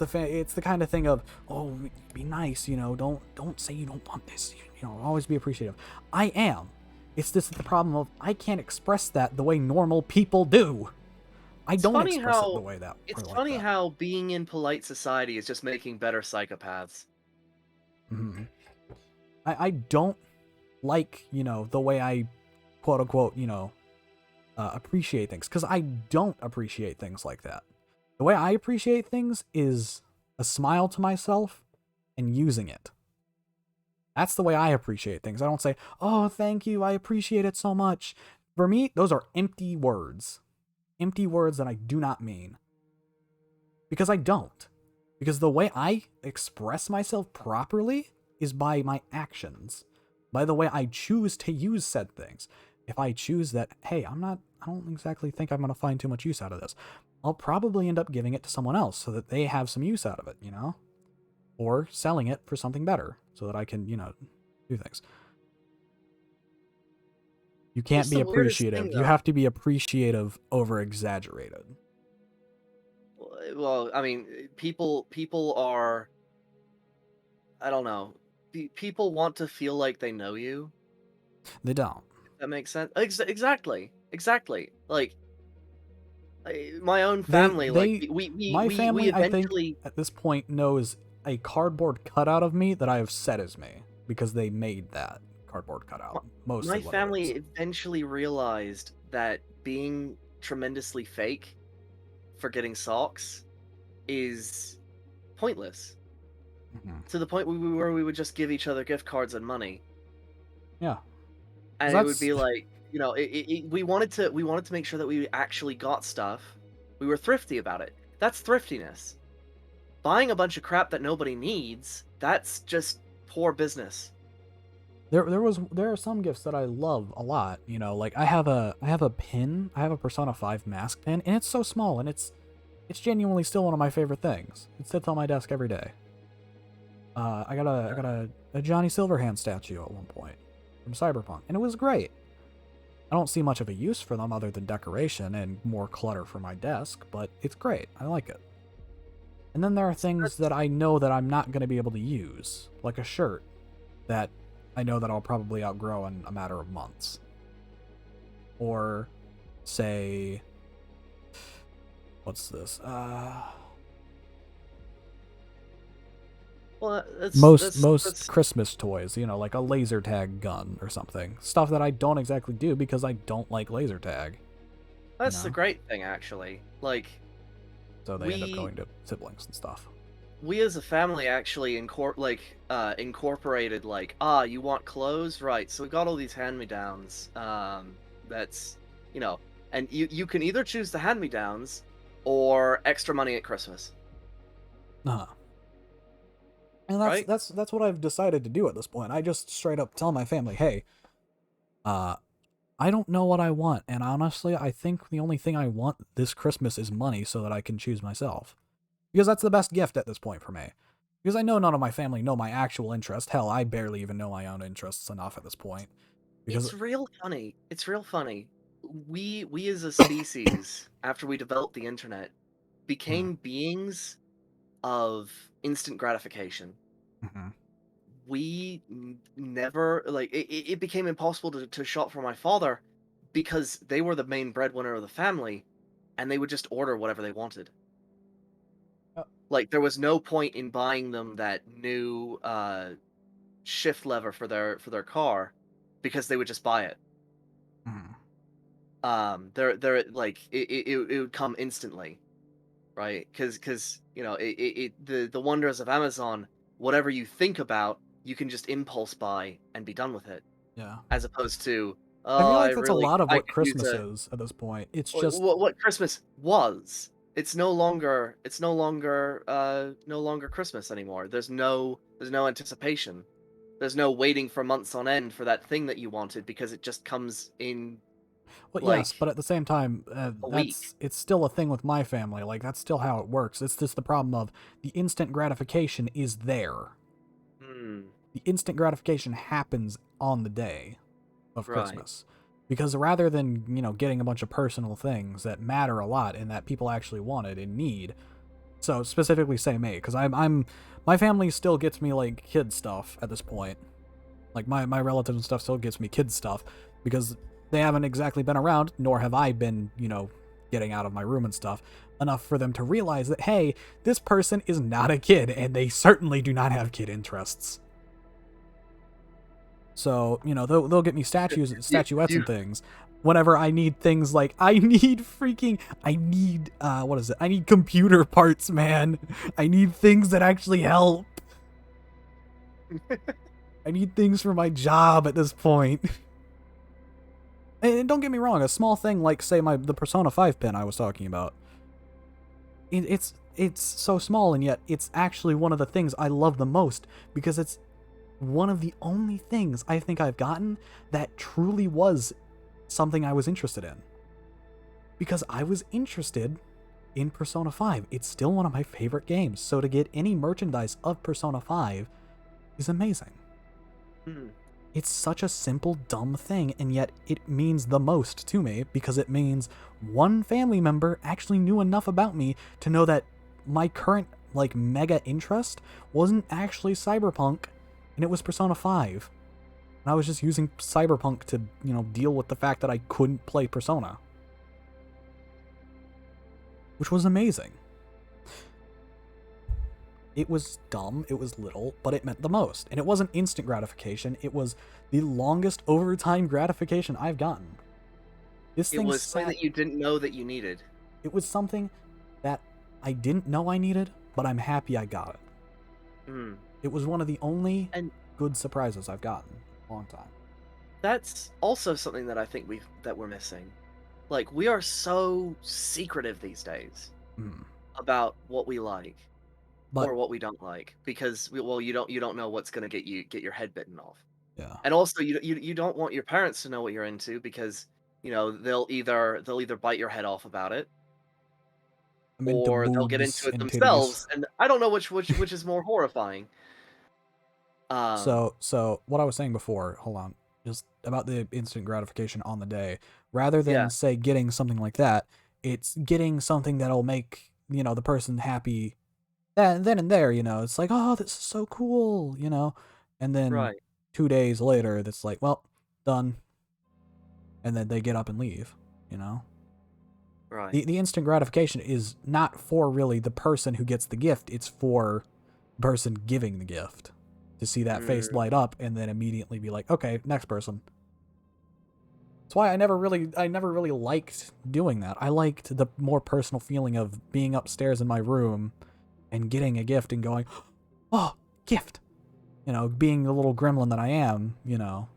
[SPEAKER 1] the kind of thing of, oh, be nice, don't say you don't want this, always be appreciative. I am. It's just the problem of I can't express that the way normal people do. I don't express it the way that.
[SPEAKER 2] It's funny how being in polite society is just making better psychopaths.
[SPEAKER 1] Mm-hmm. I don't like the way I quote unquote appreciate things, because I don't appreciate things like that. The way I appreciate things is a smile to myself and using it. That's the way I appreciate things. I don't say, oh, thank you, I appreciate it so much. For me, those are empty words. Empty words that I do not mean. Because I don't. Because the way I express myself properly is by my actions. By the way I choose to use said things. if I choose that, hey, I don't exactly think I'm going to find too much use out of this, I'll probably end up giving it to someone else so that they have some use out of it, you know? Or selling it for something better so that I can, you know, do things. You can't
[SPEAKER 2] It's
[SPEAKER 1] be
[SPEAKER 2] the weirdest thing,
[SPEAKER 1] appreciative. You
[SPEAKER 2] though.
[SPEAKER 1] have to be appreciative over exaggerated.
[SPEAKER 2] Well, I mean, people are, I don't know. People want to feel like they know you.
[SPEAKER 1] They don't.
[SPEAKER 2] If that makes sense. Exactly. Like my own family, like
[SPEAKER 1] My family,
[SPEAKER 2] we
[SPEAKER 1] I think,
[SPEAKER 2] eventually.
[SPEAKER 1] at this point knows a cardboard cutout of me that I have set as me because they made that cardboard cutout. Mostly
[SPEAKER 2] My
[SPEAKER 1] what
[SPEAKER 2] family
[SPEAKER 1] it is.
[SPEAKER 2] eventually realized that being tremendously fake for getting socks is pointless.
[SPEAKER 1] Mhm.
[SPEAKER 2] To the point where we would just give each other gift cards and money,
[SPEAKER 1] Yeah.
[SPEAKER 2] and it would
[SPEAKER 1] That's
[SPEAKER 2] be like, you know, we wanted to make sure that we actually got stuff. We were thrifty about it. That's thriftiness. Buying a bunch of crap that nobody needs, that's just poor business.
[SPEAKER 1] there are some gifts that I love a lot, you know, like I have a pin, I have a Persona 5 mask pin, and it's so small and it's genuinely still one of my favorite things. It sits on my desk every day. I got a Johnny Silverhand statue at one point from Cyberpunk, and it was great. I don't see much of a use for them other than decoration and more clutter for my desk, but it's great. I like it. And then there are things that I know that I'm not going to be able to use, like a shirt that I know that I'll probably outgrow in a matter of months. Or, say, what's this?
[SPEAKER 2] Well,
[SPEAKER 1] Most Christmas toys, you know, like a laser tag gun or something. Stuff that I don't exactly do because I don't like laser tag.
[SPEAKER 2] that's the
[SPEAKER 1] know?
[SPEAKER 2] great thing, actually. Like,
[SPEAKER 1] So they end up
[SPEAKER 2] we
[SPEAKER 1] going to siblings and stuff.
[SPEAKER 2] we as a family actually incorporated, like, you want clothes, right? So we got all these hand-me-downs. That's, you know, and you can either choose the hand-me-downs or extra money at Christmas.
[SPEAKER 1] Uh-huh. And
[SPEAKER 2] Right?
[SPEAKER 1] that's what I've decided to do at this point. I just straight up tell my family, hey, I don't know what I want, and honestly, I think the only thing I want this Christmas is money so that I can choose myself. Because that's the best gift at this point for me. Because I know none of my family know my actual interest. Hell, I barely even know my own interests enough at this point. Because
[SPEAKER 2] It's real funny. It's real funny. We as a species, after we developed the internet, became beings of instant gratification.
[SPEAKER 1] Mhm.
[SPEAKER 2] We never, like, it became impossible to shop for my father because they were the main breadwinner of the family, and they would just order whatever they wanted.
[SPEAKER 1] Uh,
[SPEAKER 2] Like, there was no point in buying them that new shift lever for their car because they would just buy it.
[SPEAKER 1] mhm.
[SPEAKER 2] They're like, it would come instantly, right? Because you know, the wonders of Amazon, whatever you think about, you can just impulse buy and be done with it,
[SPEAKER 1] Yeah.
[SPEAKER 2] as opposed to,
[SPEAKER 1] I
[SPEAKER 2] oh,
[SPEAKER 1] feel
[SPEAKER 2] I
[SPEAKER 1] like that's a
[SPEAKER 2] really,
[SPEAKER 1] lot of
[SPEAKER 2] I
[SPEAKER 1] what
[SPEAKER 2] could use
[SPEAKER 1] Christmas
[SPEAKER 2] a,
[SPEAKER 1] is at this point. It's just,
[SPEAKER 2] what Christmas was. It's no longer Christmas anymore. There's no anticipation. There's no waiting for months on end for that thing that you wanted because it just comes in
[SPEAKER 1] well, yes,
[SPEAKER 2] like
[SPEAKER 1] but at the same time,
[SPEAKER 2] a week.
[SPEAKER 1] it's still a thing with my family. Like, that's still how it works. It's just the problem of the instant gratification is there.
[SPEAKER 2] Hmm.
[SPEAKER 1] The instant gratification happens on the day of
[SPEAKER 2] Right.
[SPEAKER 1] Christmas. Because rather than, you know, getting a bunch of personal things that matter a lot and that people actually wanted and need, so specifically say me, because my family still gets me like kid stuff at this point. Like my relatives and stuff still gets me kid stuff because they haven't exactly been around, nor have I been, you know, getting out of my room and stuff enough for them to realize that, hey, this person is not a kid and they certainly do not have kid interests. So, you know, they'll get me
[SPEAKER 2] You,
[SPEAKER 1] statuettes
[SPEAKER 2] you
[SPEAKER 1] and things whenever I need things like I need what is it? I need computer parts, man. I need things that actually help. I need things for my job at this point. And don't get me wrong, a small thing like say the Persona 5 pin I was talking about. It's so small and yet it's actually one of the things I love the most because it's one of the only things I think I've gotten that truly was something I was interested in. Because I was interested in Persona 5. It's still one of my favorite games, so to get any merchandise of Persona 5 is amazing. It's such a simple, dumb thing, and yet it means the most to me because it means one family member actually knew enough about me to know that my current, like, mega interest wasn't actually Cyberpunk, and it was Persona 5. And I was just using Cyberpunk to, deal with the fact that I couldn't play Persona. Which was amazing. It was dumb, it was little, but it meant the most. And it wasn't instant gratification, it was the longest overtime gratification I've gotten. This thing
[SPEAKER 2] It was something that you didn't know that you needed.
[SPEAKER 1] It was something that I didn't know I needed, but I'm happy I got it. It was one of the only good surprises I've gotten in a long time.
[SPEAKER 2] That's also something that I think we're missing. Like, we are so secretive these days about what we like or what we don't like because you don't know what's gonna get your head bitten off.
[SPEAKER 1] Yeah.
[SPEAKER 2] And also you don't want your parents to know what you're into because they'll either bite your head off about it, or they'll get into it themselves, and I don't know which is more horrifying.
[SPEAKER 1] So what I was saying before, hold on, just about the instant gratification on the day, rather than say getting something like that, it's getting something that'll make the person happy then and there. It's like, oh, this is so cool, and then 2 days later, that's like, well, done, and then they get up and leave.
[SPEAKER 2] Right.
[SPEAKER 1] The instant gratification is not for really the person who gets the gift; it's for the person giving the gift. To see that face light up and then immediately be like, okay, next person. That's why I never really liked doing that. I liked the more personal feeling of being upstairs in my room and getting a gift and going, oh, gift. Being the little gremlin that I am,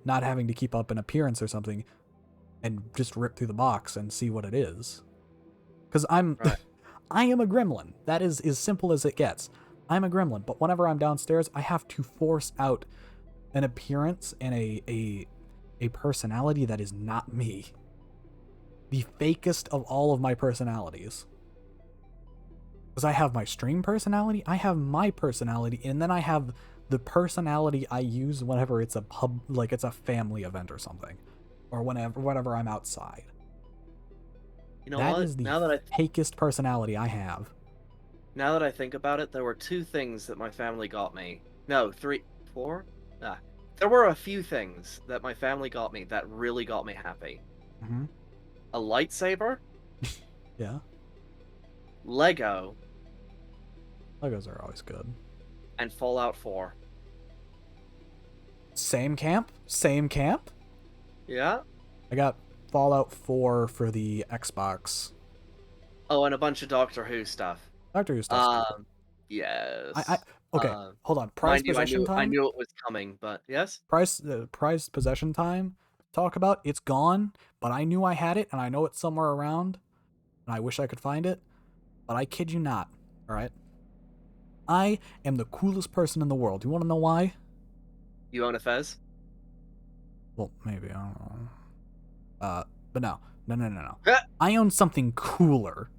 [SPEAKER 1] not having to keep up an appearance or something and just rip through the box and see what it is. Because I am a gremlin. That is as simple as it gets. I'm a gremlin, but whenever I'm downstairs, I have to force out an appearance and a personality that is not me. The fakest of all of my personalities. Because I have my stream personality, I have my personality, and then I have the personality I use whenever it's a it's a family event or something. Or whenever I'm outside. That is the fakest personality I have.
[SPEAKER 2] Now that I think about it, there were 2 things that my family got me. No, 3, 4? There were a few things that my family got me that really got me happy. A lightsaber.
[SPEAKER 1] Yeah.
[SPEAKER 2] Lego.
[SPEAKER 1] Legos are always good.
[SPEAKER 2] And Fallout 4.
[SPEAKER 1] Same camp?
[SPEAKER 2] Yeah.
[SPEAKER 1] I got Fallout 4 for the Xbox.
[SPEAKER 2] Oh, and a bunch of Doctor Who stuff.
[SPEAKER 1] Doctor Who stuff.
[SPEAKER 2] Yes.
[SPEAKER 1] Okay, hold on. Prized possession time?
[SPEAKER 2] I knew it was coming, but yes?
[SPEAKER 1] Prized possession time, talk about, it's gone, but I knew I had it, and I know it's somewhere around, and I wish I could find it, but I kid you not, alright? I am the coolest person in the world. You want to know why?
[SPEAKER 2] You own a Fez?
[SPEAKER 1] Well, maybe, I don't know. But no. I own something cooler.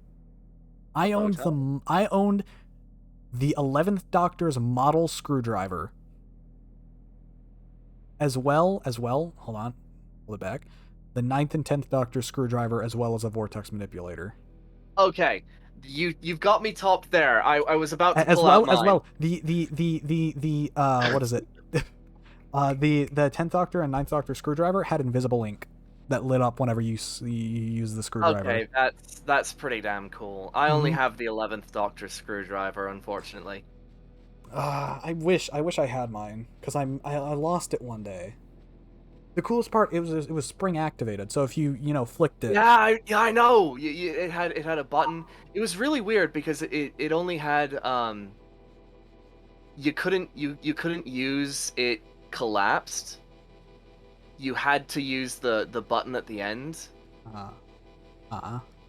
[SPEAKER 1] I owned the 11th Doctor's model screwdriver. As well, hold on, hold it back. The 9th and 10th Doctor's screwdriver, as well as a vortex manipulator.
[SPEAKER 2] Okay, you've got me topped there. I was about to pull out mine.
[SPEAKER 1] As well. The what is it? The 10th Doctor and 9th Doctor screwdriver had invisible ink that lit up whenever you use the screwdriver.
[SPEAKER 2] Okay, that's pretty damn cool. I only have the 11th Doctor screwdriver, unfortunately.
[SPEAKER 1] I wish I had mine, because I lost it one day. The coolest part, it was spring activated, so if you flicked it.
[SPEAKER 2] Yeah, I know. It had a button. It was really weird because it only had you couldn't use it collapsed. You had to use the button at the end.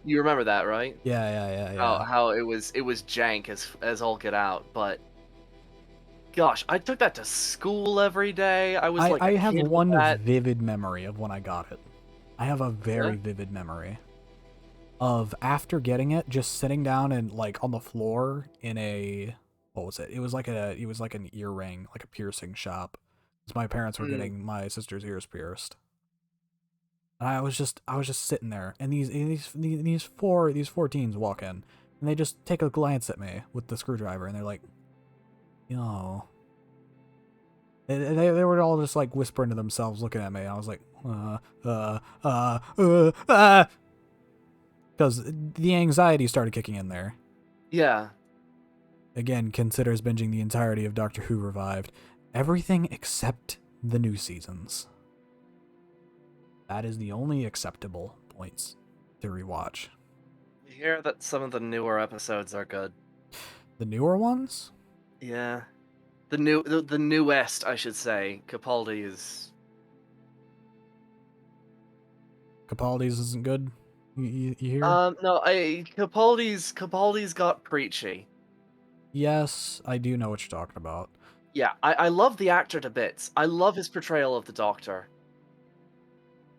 [SPEAKER 2] You remember that, right?
[SPEAKER 1] Yeah.
[SPEAKER 2] How it was jank as all get out, but gosh, I took that to school every day. I was
[SPEAKER 1] I have one vivid memory of when I got it. I have a very
[SPEAKER 2] Yeah?
[SPEAKER 1] vivid memory of after getting it, just sitting down and like on the floor in a what was it? It was like an earring, like a piercing shop. 'Cause my parents were
[SPEAKER 2] Mm.
[SPEAKER 1] getting my sister's ears pierced. And I was just sitting there, and these four teens walk in, and they just take a glance at me with the screwdriver, and they're like, "Yo." They were all just like whispering to themselves, looking at me. And I was like, because the anxiety started kicking in there.
[SPEAKER 2] Yeah.
[SPEAKER 1] Again, considers binging the entirety of Doctor Who Revived, everything except the new seasons. That is the only acceptable points to rewatch.
[SPEAKER 2] I hear that some of the newer episodes are good.
[SPEAKER 1] The newer ones?
[SPEAKER 2] Yeah. The newest, I should say. Capaldi is.
[SPEAKER 1] Capaldi's isn't good. You hear?
[SPEAKER 2] No, Capaldi's got preachy.
[SPEAKER 1] Yes, I do know what you're talking about.
[SPEAKER 2] Yeah, I love the actor to bits. I love his portrayal of the Doctor.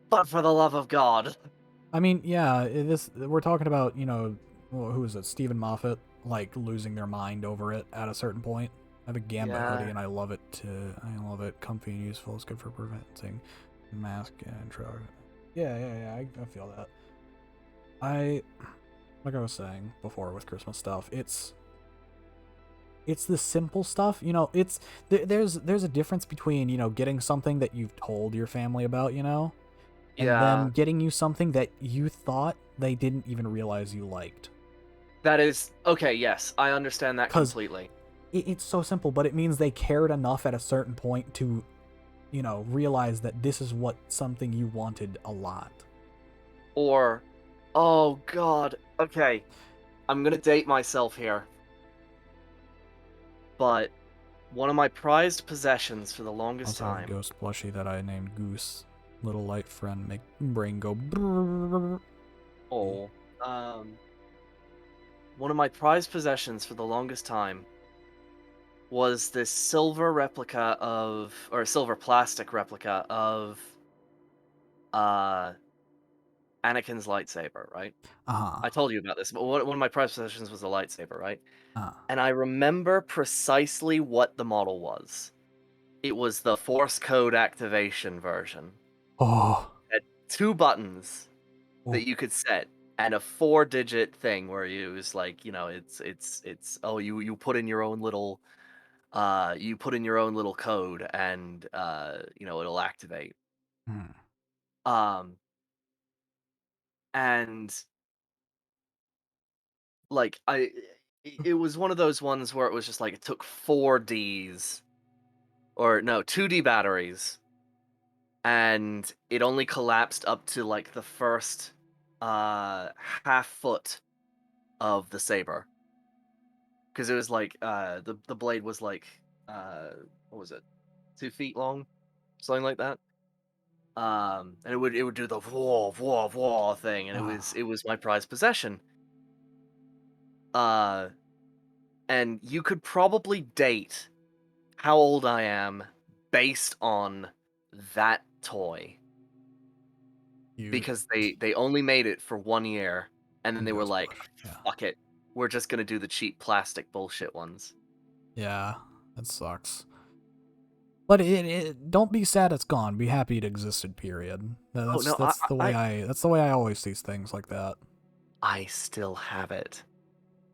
[SPEAKER 2] But for the love of God.
[SPEAKER 1] I mean, yeah, this we're talking about, who is it? Stephen Moffat, like losing their mind over it at a certain point. I have a Gambit
[SPEAKER 2] Yeah.
[SPEAKER 1] hoodie and I love it. I love it. Comfy and useful. It's good for preventing mask and drug. Yeah. I feel that. Like I was saying before with Christmas stuff, it's the simple stuff. There's a difference between getting something that you've told your family about, and
[SPEAKER 2] Yeah.
[SPEAKER 1] then getting you something that you thought they didn't even realize you liked.
[SPEAKER 2] That is okay, yes, I understand that
[SPEAKER 1] 'Cause
[SPEAKER 2] completely.
[SPEAKER 1] It's so simple, but it means they cared enough at a certain point to, realize that this is something you wanted a lot.
[SPEAKER 2] Or oh god, okay. I'm gonna date myself here. But one of my prized possessions for the longest
[SPEAKER 1] Also, I have a
[SPEAKER 2] time.
[SPEAKER 1] ghost plushie that I named Goose. Little light friend, make brain go brrrr.
[SPEAKER 2] Oh. One of my prized possessions for the longest time was this silver replica of, or silver plastic replica of, uh, Anakin's lightsaber, right?
[SPEAKER 1] Uh-huh.
[SPEAKER 2] I told you about this, but one of my prized possessions was a lightsaber, right?
[SPEAKER 1] Uh-huh.
[SPEAKER 2] And I remember precisely what the model was. It was the Force Code activation version.
[SPEAKER 1] Oh.
[SPEAKER 2] It had 2 buttons
[SPEAKER 1] Oh.
[SPEAKER 2] that you could set, and a 4-digit thing where you was like, it's oh you put in your own little code and it'll activate.
[SPEAKER 1] Hmm.
[SPEAKER 2] Um and like it was one of those ones where it was just like it took 4Ds or no, 2D batteries, and it only collapsed up to like the first half foot of the saber. Because it was like the blade was like what was it, 2 feet long, something like that. And it would do the whoa whoa whoa thing, and it was my prized possession. Uh, and you could probably date how old I am based on that toy,
[SPEAKER 1] You
[SPEAKER 2] because they only made it for 1 year, and then they were
[SPEAKER 1] ghost
[SPEAKER 2] like,
[SPEAKER 1] plush. Yeah.
[SPEAKER 2] "Fuck it, we're just gonna do the cheap plastic bullshit ones."
[SPEAKER 1] Yeah, that sucks. But it don't be sad it's gone. Be happy it existed. Period.
[SPEAKER 2] Oh no,
[SPEAKER 1] That's the way I always see things like that.
[SPEAKER 2] I still have it.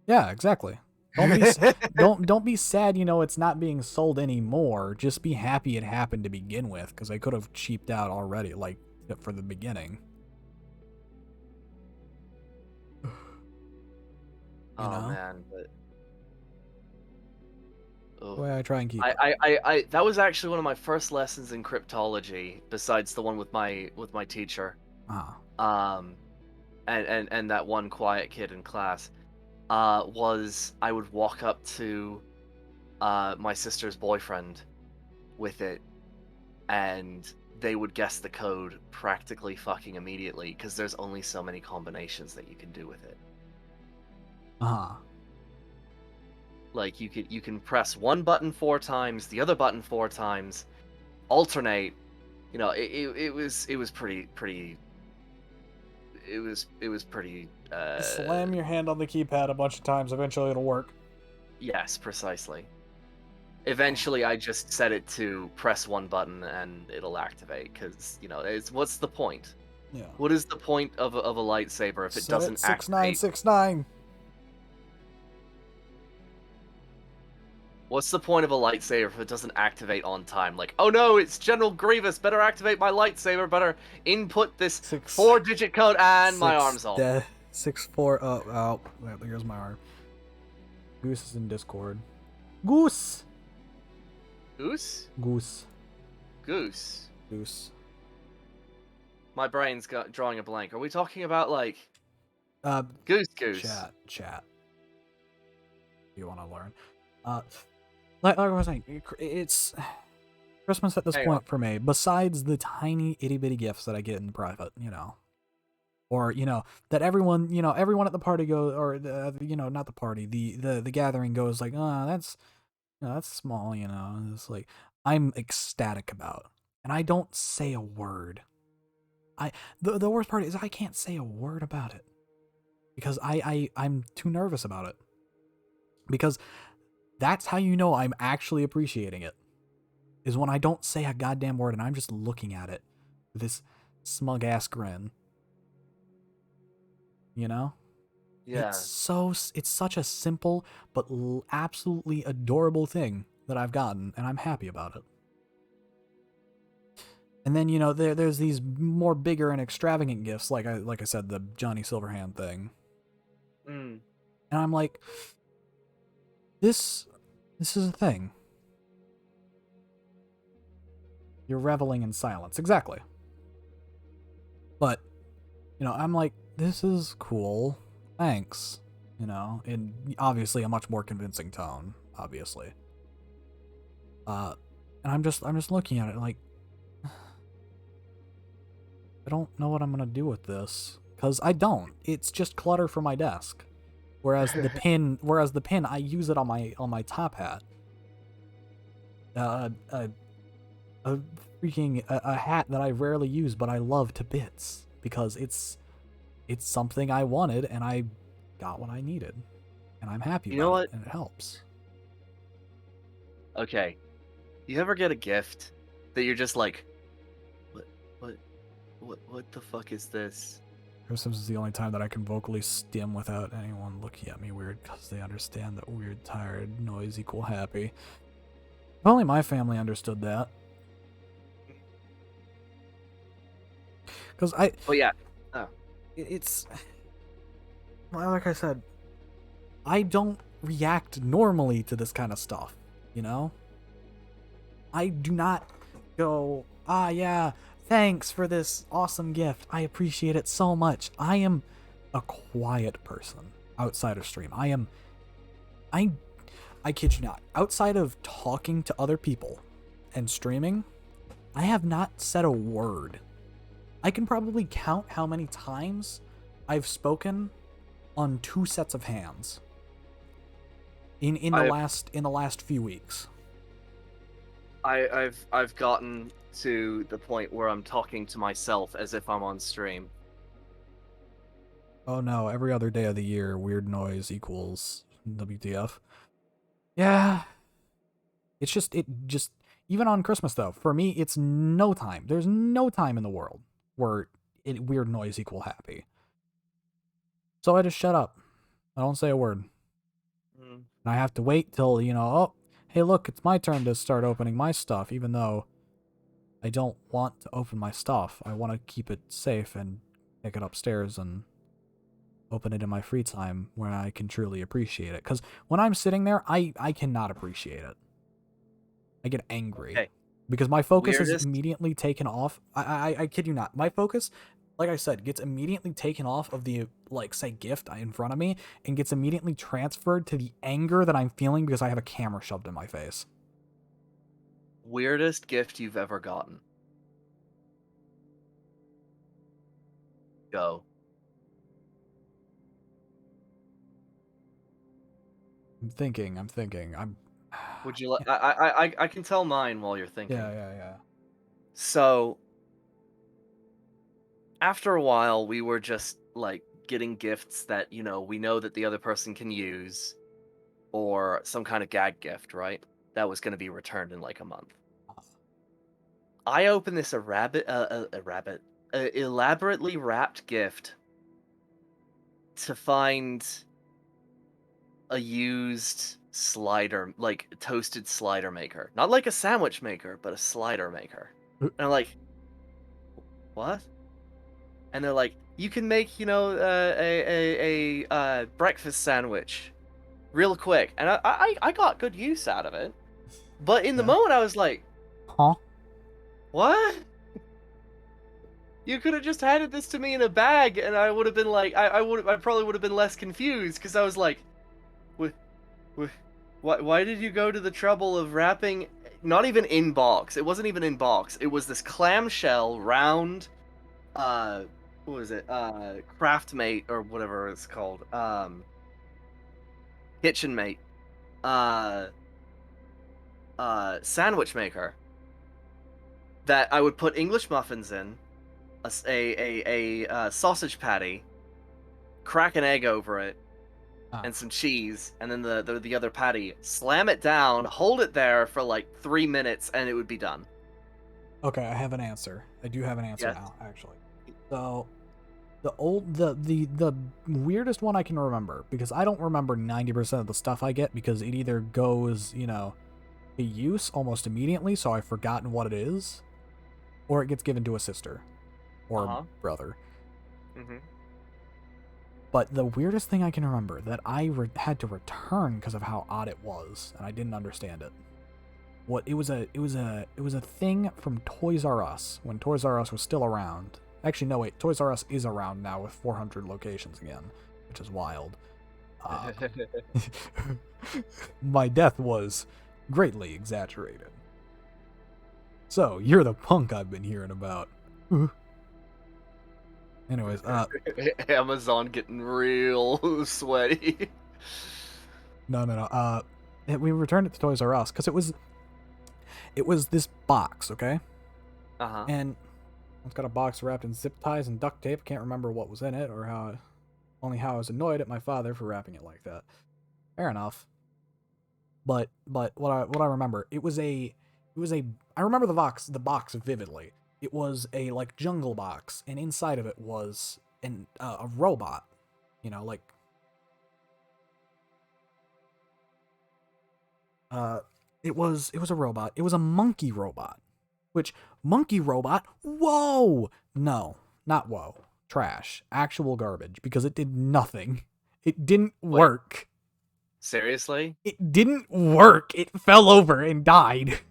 [SPEAKER 1] Yeah, exactly. Don't be sad. It's not being sold anymore. Just be happy it happened to begin with, because they could have cheaped out already, like for the beginning.
[SPEAKER 2] Oh
[SPEAKER 1] know?
[SPEAKER 2] man, but
[SPEAKER 1] The way I try and keep.
[SPEAKER 2] I that was actually one of my first lessons in cryptology, besides the one with my teacher.
[SPEAKER 1] Ah.
[SPEAKER 2] And that one quiet kid in class. Was I would walk up to my sister's boyfriend with it, and they would guess the code practically fucking immediately, because there's only so many combinations that you can do with it.
[SPEAKER 1] Uh-huh.
[SPEAKER 2] Like you can press one button 4 times, the other button 4 times, alternate. It was pretty it was pretty.
[SPEAKER 4] Slam your hand on the keypad a bunch of times. Eventually, it'll work.
[SPEAKER 2] Yes, precisely. Eventually, I just set it to press one button and it'll activate. Because what's the point?
[SPEAKER 4] Yeah.
[SPEAKER 2] What is the point of a lightsaber if it doesn't activate?
[SPEAKER 4] 6969.
[SPEAKER 2] What's the point of a lightsaber if it doesn't activate on time? Like, oh no, it's General Grievous. Better activate my lightsaber. Better input this 4-digit code, and my arm's off.
[SPEAKER 4] 6-4. Oh, here's my arm. Goose is in Discord. Goose.
[SPEAKER 2] Goose.
[SPEAKER 4] Goose.
[SPEAKER 2] Goose.
[SPEAKER 4] Goose.
[SPEAKER 2] My brain's drawing a blank. Are we talking about like Goose?
[SPEAKER 4] Chat. You want to learn? Like I was saying, it's Christmas at this point for me. Besides the tiny itty bitty gifts that I get in private, or that everyone at the party goes, or not the party, the gathering goes like, oh, that's small, It's like I'm ecstatic about, and I don't say a word. The worst part is I can't say a word about it because I'm too nervous about it. Because that's how I'm actually appreciating it, is when I don't say a goddamn word and I'm just looking at it with this smug ass grin. Yeah. It's such a simple but absolutely adorable thing that I've gotten, and I'm happy about it. And then there's these more bigger and extravagant gifts, like I said, the Johnny Silverhand thing. And I'm like, This is a thing. You're reveling in silence. Exactly. But, I'm like, this is cool. Thanks. In obviously a much more convincing tone, obviously. And I'm just looking at it like, I don't know what I'm gonna do with this. 'Cause I don't. It's just clutter for my desk. Whereas the pin, I use it on my top hat. A hat that I rarely use, but I love to bits because it's something I wanted and I got what I needed, and I'm happy about it, and it helps.
[SPEAKER 2] Okay, you ever get a gift that you're just like, what the fuck is this?
[SPEAKER 4] Christmas is the only time that I can vocally stim without anyone looking at me weird, because they understand that weird, tired, noise equal happy. If only my family understood that. Because it's like I said, I don't react normally to this kind of stuff, I do not go, yeah, thanks for this awesome gift. I appreciate it so much. I am a quiet person outside of stream. I kid you not. Outside of talking to other people and streaming, I have not said a word. I can probably count how many times I've spoken on 2 sets of hands in the last few weeks.
[SPEAKER 2] I've gotten to the point where I'm talking to myself as if I'm on stream.
[SPEAKER 4] Oh no, every other day of the year, weird noise equals WTF. Yeah. It just even on Christmas though, for me it's no time. There's no time in the world where weird noise equal happy. So I just shut up. I don't say a word. And I have to wait till, oh, hey look, it's my turn to start opening my stuff, even though I don't want to open my stuff. I want to keep it safe and take it upstairs and open it in my free time where I can truly appreciate it. Because when I'm sitting there, I cannot appreciate it. I get angry.
[SPEAKER 2] Okay.
[SPEAKER 4] Because my focus is immediately taken off. I kid you not. My focus, like I said, gets immediately taken off of the, say, gift in front of me and gets immediately transferred to the anger that I'm feeling because I have a camera shoved in my face.
[SPEAKER 2] Weirdest gift you've ever gotten? Go.
[SPEAKER 4] I'm thinking.
[SPEAKER 2] Would you like? I can tell mine while you're thinking.
[SPEAKER 4] Yeah.
[SPEAKER 2] So, after a while, we were just like getting gifts that we know that the other person can use, or some kind of gag gift, right? That was going to be returned in like a month. I opened this elaborately wrapped gift to find a used slider, like toasted slider maker, not like a sandwich maker, but a slider maker. And I'm like, what? And they're like, you can make, a breakfast sandwich real quick. And I got good use out of it. But in the moment, I was like,
[SPEAKER 4] Huh?
[SPEAKER 2] what? You could have just handed this to me in a bag, and I would have been like, I probably would have been less confused, because I was like, why did you go to the trouble of wrapping, not even in box, it wasn't even in box, it was this clamshell, round, what was it, Craftmate, or whatever it's called, Kitchen Mate, sandwich maker, that I would put English muffins in, a sausage patty, crack an egg over it, and some cheese, and then the other patty, slam it down, hold it there for like 3 minutes, and it would be done.
[SPEAKER 4] Okay, I have an answer. I do have an answer
[SPEAKER 2] Yes.
[SPEAKER 4] now, actually. So, the weirdest one I can remember, because I don't remember 90% of the stuff I get, because it either goes, to use almost immediately, so I've forgotten what it is, or it gets given to a sister or brother.
[SPEAKER 2] Mm-hmm.
[SPEAKER 4] But the weirdest thing I can remember that I had to return because of how odd it was, and I didn't understand it. It was a thing from Toys R Us when Toys R Us was still around. Actually, no, wait, Toys R Us is around now with 400 locations again, which is wild. My death was greatly exaggerated. So, you're the punk I've been hearing about. Anyways,
[SPEAKER 2] Amazon getting real sweaty.
[SPEAKER 4] No. We returned it to Toys R Us because it was this box, okay? And it's got a box wrapped in zip ties and duct tape. Can't remember what was in it or how I was annoyed at my father for wrapping it like that. Fair enough. But what I remember, it was a I remember the box vividly. It was a like jungle box, and inside of it was a robot, like it was a robot. It was a monkey robot, which monkey robot. Whoa, no, not whoa, trash, actual garbage, because it did nothing. It didn't work.
[SPEAKER 2] Seriously?
[SPEAKER 4] It didn't work. It fell over and died.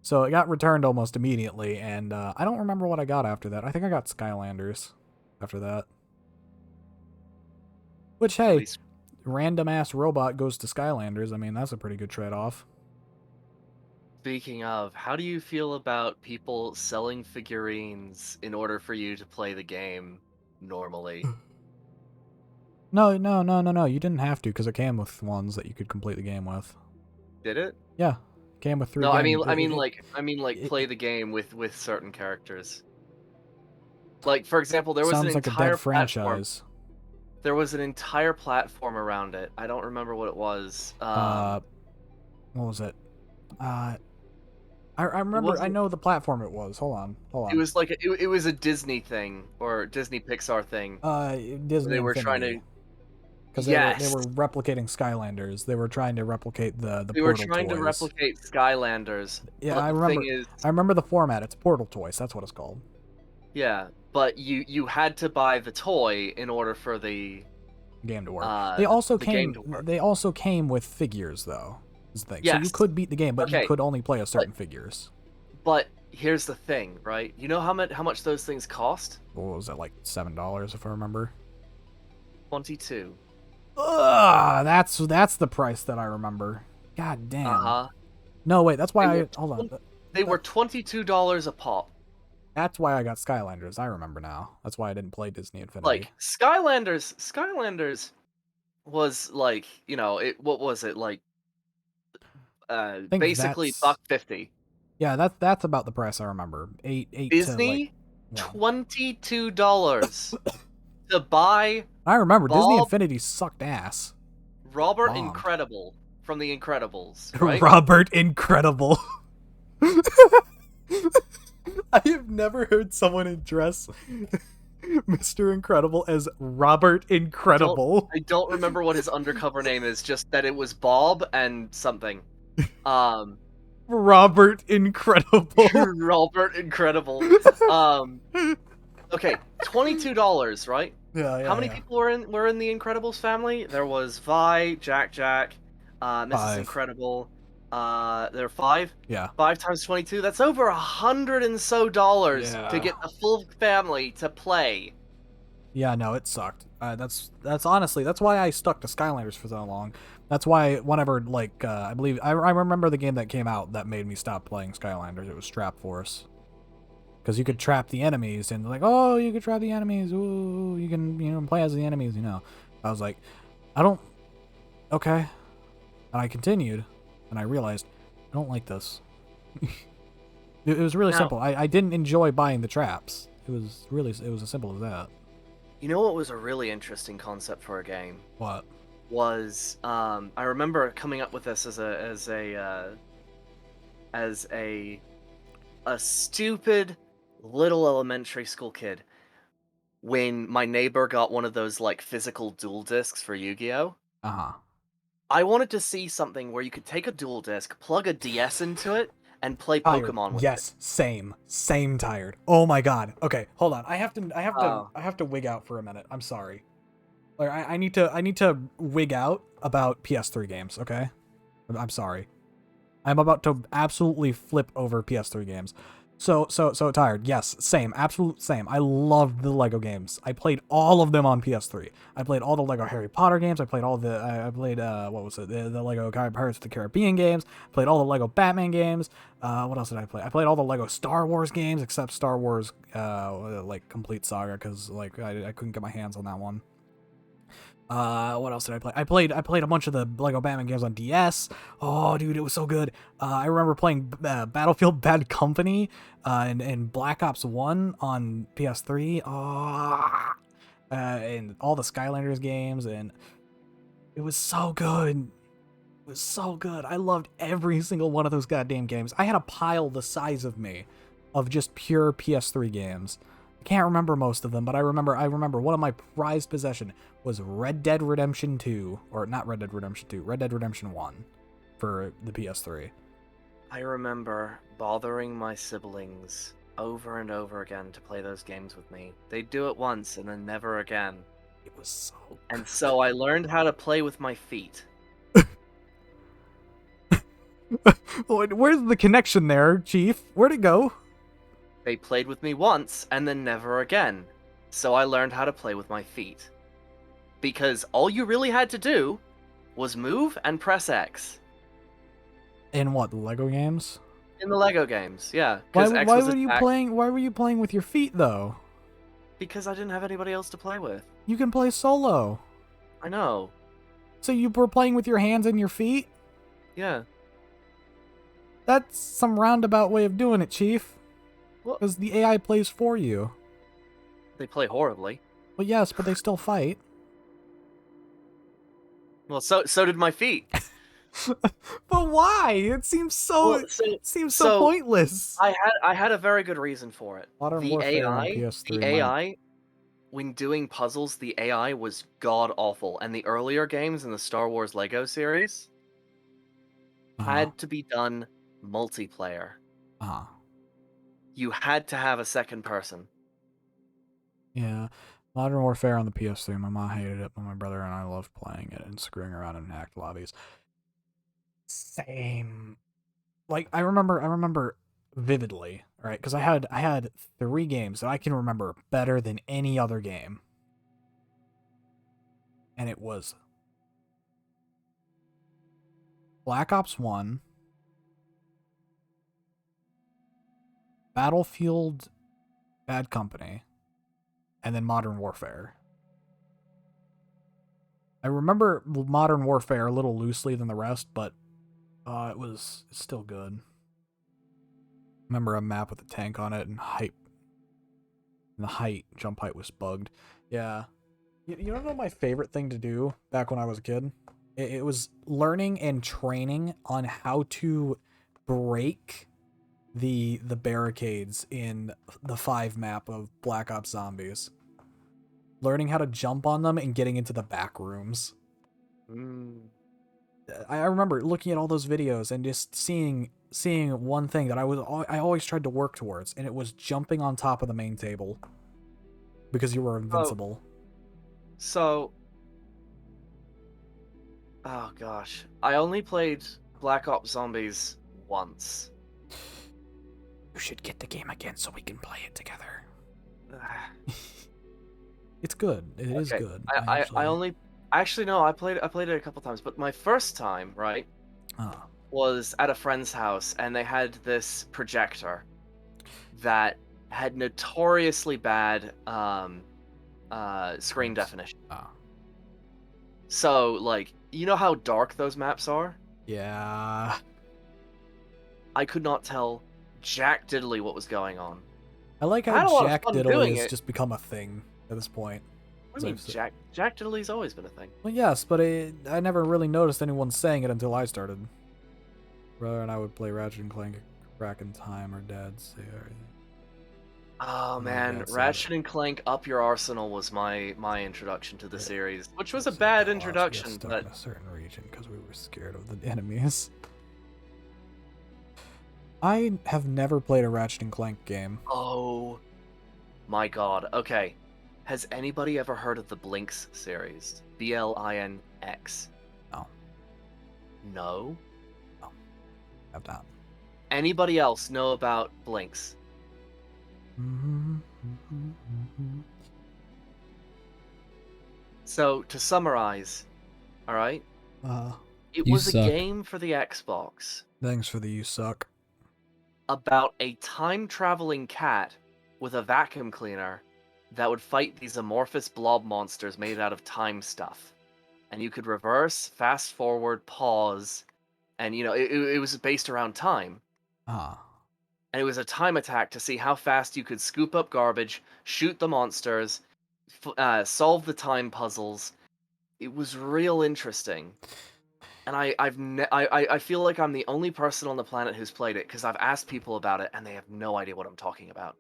[SPEAKER 4] So it got returned almost immediately, and I don't remember what I got after that. I think I got Skylanders after that. Which, hey, random-ass robot goes to Skylanders. I mean, that's a pretty good trade-off.
[SPEAKER 2] Speaking of, how do you feel about people selling figurines in order for you to play the game normally?
[SPEAKER 4] No. You didn't have to, because it came with ones that you could complete the game with.
[SPEAKER 2] Did it?
[SPEAKER 4] Yeah. Came with 3
[SPEAKER 2] No,
[SPEAKER 4] games.
[SPEAKER 2] I mean, play the game with certain characters. Like, for example, there was
[SPEAKER 4] sounds
[SPEAKER 2] an
[SPEAKER 4] like
[SPEAKER 2] entire
[SPEAKER 4] a dead franchise.
[SPEAKER 2] There was an entire platform around it. I don't remember what it was.
[SPEAKER 4] What was it? I remember. I know the platform it was. Hold on.
[SPEAKER 2] It was like it was a Disney thing, or Disney Pixar thing.
[SPEAKER 4] Disney.
[SPEAKER 2] They were
[SPEAKER 4] Infinity.
[SPEAKER 2] trying to.
[SPEAKER 4] Because they were replicating Skylanders. They were trying to replicate the
[SPEAKER 2] They
[SPEAKER 4] Portal
[SPEAKER 2] were trying
[SPEAKER 4] toys.
[SPEAKER 2] to replicate Skylanders.
[SPEAKER 4] Yeah, I remember. I remember the format. It's Portal Toys. That's what it's called.
[SPEAKER 2] Yeah, but you had to buy the toy in order for the
[SPEAKER 4] game to work. They also
[SPEAKER 2] came.
[SPEAKER 4] They also came with figures, though. Is the thing.
[SPEAKER 2] Yes.
[SPEAKER 4] So you could beat the game, but you could only play as certain figures.
[SPEAKER 2] But here's the thing, right? You know how much those things cost?
[SPEAKER 4] What was it, like $7 if I remember?
[SPEAKER 2] 22.
[SPEAKER 4] Ugh, that's the price that I remember. God damn. No, wait, that's why hold on.
[SPEAKER 2] They were $22 a pop.
[SPEAKER 4] That's why I got Skylanders. I remember now. That's why I didn't play Disney Infinity.
[SPEAKER 2] Like Skylanders was like, what was it, like basically $1.50.
[SPEAKER 4] Yeah, that's about the price I remember. Eight to like.
[SPEAKER 2] Disney,
[SPEAKER 4] Yeah.
[SPEAKER 2] $22 to buy
[SPEAKER 4] I remember Disney
[SPEAKER 2] Bob-
[SPEAKER 4] Infinity sucked ass.
[SPEAKER 2] Robert
[SPEAKER 4] Bombed.
[SPEAKER 2] Incredible from The Incredibles, right?
[SPEAKER 4] Robert Incredible. I have never heard someone address Mr. Incredible as Robert Incredible.
[SPEAKER 2] I don't remember what his undercover name is, just that it was Bob and something.
[SPEAKER 4] Robert Incredible.
[SPEAKER 2] Robert Incredible. Okay, $22, right?
[SPEAKER 4] Yeah,
[SPEAKER 2] How many people were in the Incredibles family? There was Vi, Jack, Mrs.
[SPEAKER 4] 5.
[SPEAKER 2] Incredible. There are 5.
[SPEAKER 4] Yeah.
[SPEAKER 2] 5 times 22. That's over $100 and so dollars
[SPEAKER 4] Yeah.
[SPEAKER 2] to get the full family to play.
[SPEAKER 4] Yeah, no, it sucked. That's honestly, that's why I stuck to Skylanders for so long. That's why whenever, like, I believe, I remember the game that came out that made me stop playing Skylanders. It was Trap Force. Because you could trap the enemies, and like, oh, you could trap the enemies. Ooh, you can, play as the enemies, I was like, I don't, okay. And I continued, and I realized, I don't like this. It was really simple. I didn't enjoy buying the traps. It was as simple as that.
[SPEAKER 2] You know what was a really interesting concept for a game?
[SPEAKER 4] What?
[SPEAKER 2] Was I remember coming up with this as a stupid little elementary school kid when my neighbor got one of those like physical dual discs for Yu-Gi-Oh.
[SPEAKER 4] Uh-huh.
[SPEAKER 2] I wanted to see something where you could take a dual disc, plug a DS into it, and play Pokemon with it.
[SPEAKER 4] Yes, same tired. Oh my god. Okay, hold on. I have to wig out for a minute. I'm sorry. Like I need to wig out about PS3 games, okay? I'm sorry. I'm about to absolutely flip over PS3 games. So tired. Yes, same, absolute same. I loved the Lego games. I played all of them on PS3. I played all the Lego Harry Potter games. I played all the I played what was it? The Lego Pirates of the Caribbean games. I played all the Lego Batman games. What else did I play? I played all the Lego Star Wars games except Star Wars like Complete Saga cuz like I couldn't get my hands on that one. What else did I play? I played a bunch of the Lego Batman games on DS. Oh, dude, it was so good. I remember playing Battlefield Bad Company and Black Ops 1 on PS3. Oh, and all the Skylanders games, and it was so good. It was so good. I loved every single one of those goddamn games. I had a pile the size of me of just pure PS3 games. I can't remember most of them, but I remember one of my prized possession was Red Dead Redemption 2, or not Red Dead Redemption 2, Red Dead Redemption 1 for the PS3.
[SPEAKER 2] I remember bothering my siblings over and over again to play those games with me. They'd do it once and then never again.
[SPEAKER 4] It was so good.
[SPEAKER 2] And so I learned how to play with my feet.
[SPEAKER 4] Where's the connection there, Chief? Where'd it go?
[SPEAKER 2] They played with me once and then never again. So I learned how to play with my feet. Because all you really had to do was move and press X.
[SPEAKER 4] In what, the Lego games?
[SPEAKER 2] In the Lego games, yeah.
[SPEAKER 4] Why
[SPEAKER 2] X
[SPEAKER 4] were
[SPEAKER 2] was
[SPEAKER 4] you
[SPEAKER 2] attack-
[SPEAKER 4] playing? Why were you playing with your feet though?
[SPEAKER 2] Because I didn't have anybody else to play with.
[SPEAKER 4] You can play solo.
[SPEAKER 2] I know.
[SPEAKER 4] So you were playing with your hands and your feet?
[SPEAKER 2] Yeah.
[SPEAKER 4] That's some roundabout way of doing it, Chief.
[SPEAKER 2] What?
[SPEAKER 4] Because the AI plays for you.
[SPEAKER 2] They play horribly.
[SPEAKER 4] Well, yes, but they still fight.
[SPEAKER 2] Well, so did my feet.
[SPEAKER 4] But why? It seems so
[SPEAKER 2] so
[SPEAKER 4] pointless.
[SPEAKER 2] I had a very good reason for it.
[SPEAKER 4] Modern
[SPEAKER 2] The
[SPEAKER 4] Warfare on
[SPEAKER 2] AI,
[SPEAKER 4] PS3
[SPEAKER 2] the AI, when doing puzzles, the AI was god awful, and the earlier games in the Star Wars Lego series had to be done multiplayer. You had to have a second person.
[SPEAKER 4] Yeah. Modern Warfare on the PS3. My mom hated it, but my brother and I loved playing it and screwing around in hacked lobbies. Same. Like I remember vividly, right? Because I had 3 games that I can remember better than any other game. And it was Black Ops 1, Battlefield Bad Company, and then Modern Warfare. I remember Modern Warfare a little loosely than the rest, but it's still good. Remember a map with a tank on it and height. And the jump height was bugged. Yeah. You don't know my favorite thing to do back when I was a kid? It was learning and training on how to break the barricades in the 5 map of Black Ops Zombies. Learning how to jump on them and getting into the back rooms. I remember looking at all those videos and just seeing one thing that I always tried to work towards, and it was jumping on top of the main table because you were invincible.
[SPEAKER 2] Oh gosh, I only played Black Ops Zombies once.
[SPEAKER 4] You should get the game again so we can play it together. It's good. It is good.
[SPEAKER 2] I played it a couple times, but my first time, right, was at a friend's house, and they had this projector that had notoriously bad screen definition. So, like, you know how dark those maps are?
[SPEAKER 4] Yeah.
[SPEAKER 2] I could not tell jack diddly what was going on.
[SPEAKER 4] I like how Jack Diddley has just become a thing at this point.
[SPEAKER 2] What do you mean, Jack Diddley's always been a thing?
[SPEAKER 4] Well, yes, but I never really noticed anyone saying it until I started. Brother and I would play Ratchet and Clank back in time, or Dad say everything.
[SPEAKER 2] Oh man, Ratchet and Clank Up Your Arsenal was my introduction to the series, which was a bad introduction,
[SPEAKER 4] stuck
[SPEAKER 2] but
[SPEAKER 4] in a certain region because we were scared of the enemies. I have never played a Ratchet and Clank game.
[SPEAKER 2] Oh my god. Okay. Has anybody ever heard of the Blinx series? BLINX.
[SPEAKER 4] No.
[SPEAKER 2] No?
[SPEAKER 4] No. Have not.
[SPEAKER 2] Anybody else know about Blinx? So, to summarize, alright? It was a game for the Xbox.
[SPEAKER 4] Thanks for the you suck.
[SPEAKER 2] About a time-traveling cat with a vacuum cleaner that would fight these amorphous blob monsters made out of time stuff. And you could reverse, fast forward, pause, and, you know, it was based around time. And it was a time attack to see how fast you could scoop up garbage, shoot the monsters, solve the time puzzles. It was real interesting. And I feel like I'm the only person on the planet who's played it, because I've asked people about it, and they have no idea what I'm talking about.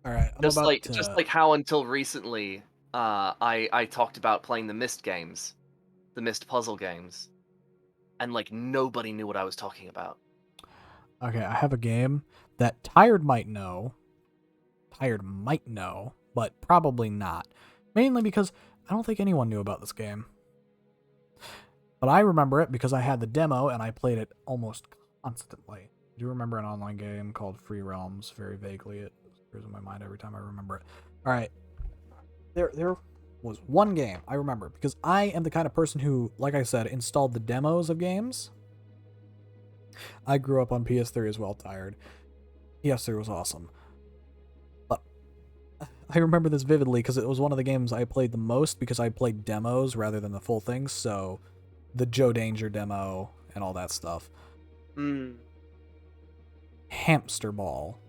[SPEAKER 4] All right,
[SPEAKER 2] just like how until recently, I talked about playing the Myst games, the Myst puzzle games, and like nobody knew what I was talking about.
[SPEAKER 4] Okay, I have a game that Tired might know, but probably not. Mainly because I don't think anyone knew about this game. But I remember it because I had the demo and I played it almost constantly. I do remember an online game called Free Realms very vaguely. It appears in my mind every time I remember it. All right. There was one game I remember because I am the kind of person who, like I said, installed the demos of games. I grew up on PS3 as well, Tired. PS3 was awesome. But I remember this vividly because it was one of the games I played the most because I played demos rather than the full thing. So the Joe Danger demo and all that stuff. Hamster Ball.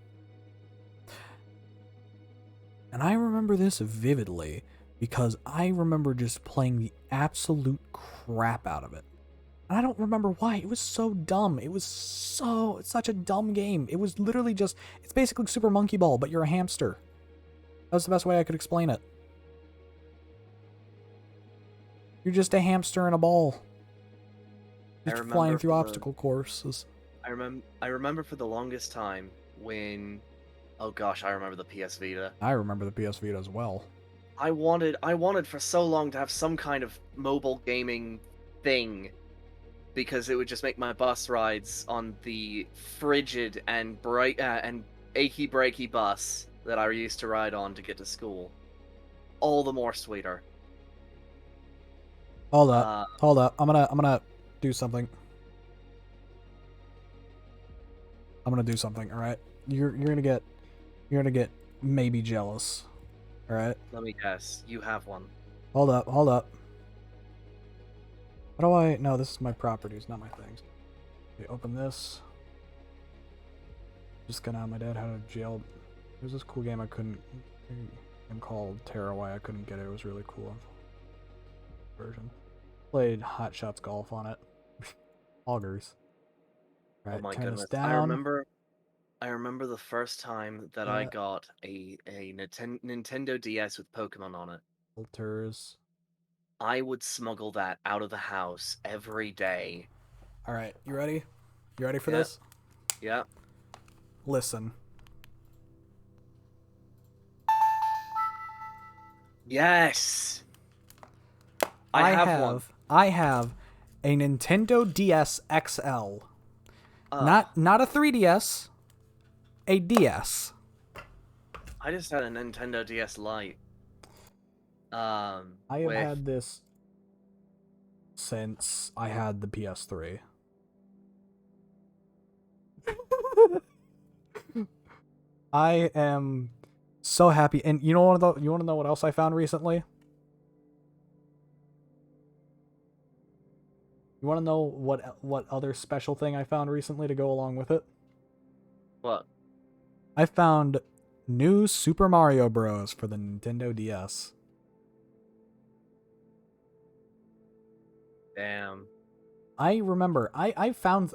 [SPEAKER 4] And I remember this vividly because I remember just playing the absolute crap out of it. And I don't remember why. It was so dumb. It was such a dumb game. It was literally just, it's basically Super Monkey Ball, but you're a hamster. That's the best way I could explain it. You're just a hamster in a ball. Just flying through obstacle courses.
[SPEAKER 2] I remember for the longest time when, oh gosh, I remember the PS Vita.
[SPEAKER 4] I remember the PS Vita as well.
[SPEAKER 2] I wanted for so long to have some kind of mobile gaming thing, because it would just make my bus rides on the frigid and bright and achy breaky bus that I used to ride on to get to school all the more sweeter.
[SPEAKER 4] Hold up. I'm gonna do something. All right? You're gonna get maybe jealous. All right?
[SPEAKER 2] Let me guess. You have one.
[SPEAKER 4] Hold up. How do I... No, this is my properties, not my things. Okay, open this. Just got out. My dad had a jail. There's this cool game I couldn't. Game called Terra. Why I couldn't get it. It was really cool. Version. Played Hot Shots Golf on it. Augers. Right,
[SPEAKER 2] Oh my
[SPEAKER 4] turn this
[SPEAKER 2] goodness.
[SPEAKER 4] down.
[SPEAKER 2] I remember the first time that I got a Nintendo DS with Pokemon on it.
[SPEAKER 4] Filters.
[SPEAKER 2] I would smuggle that out of the house every day.
[SPEAKER 4] All right, you ready? You ready for
[SPEAKER 2] Yeah.
[SPEAKER 4] this?
[SPEAKER 2] Yeah.
[SPEAKER 4] Listen.
[SPEAKER 2] Yes. I have one.
[SPEAKER 4] I have a Nintendo DS XL.
[SPEAKER 2] Ugh.
[SPEAKER 4] Not a 3DS. A DS.
[SPEAKER 2] I just had a Nintendo DS Lite.
[SPEAKER 4] I have had this since I had the PS3. I am so happy, and you want to know what else I found recently? You want to know what other special thing I found recently to go along with it?
[SPEAKER 2] What?
[SPEAKER 4] I found new Super Mario Bros. For the Nintendo DS.
[SPEAKER 2] Damn.
[SPEAKER 4] I remember I found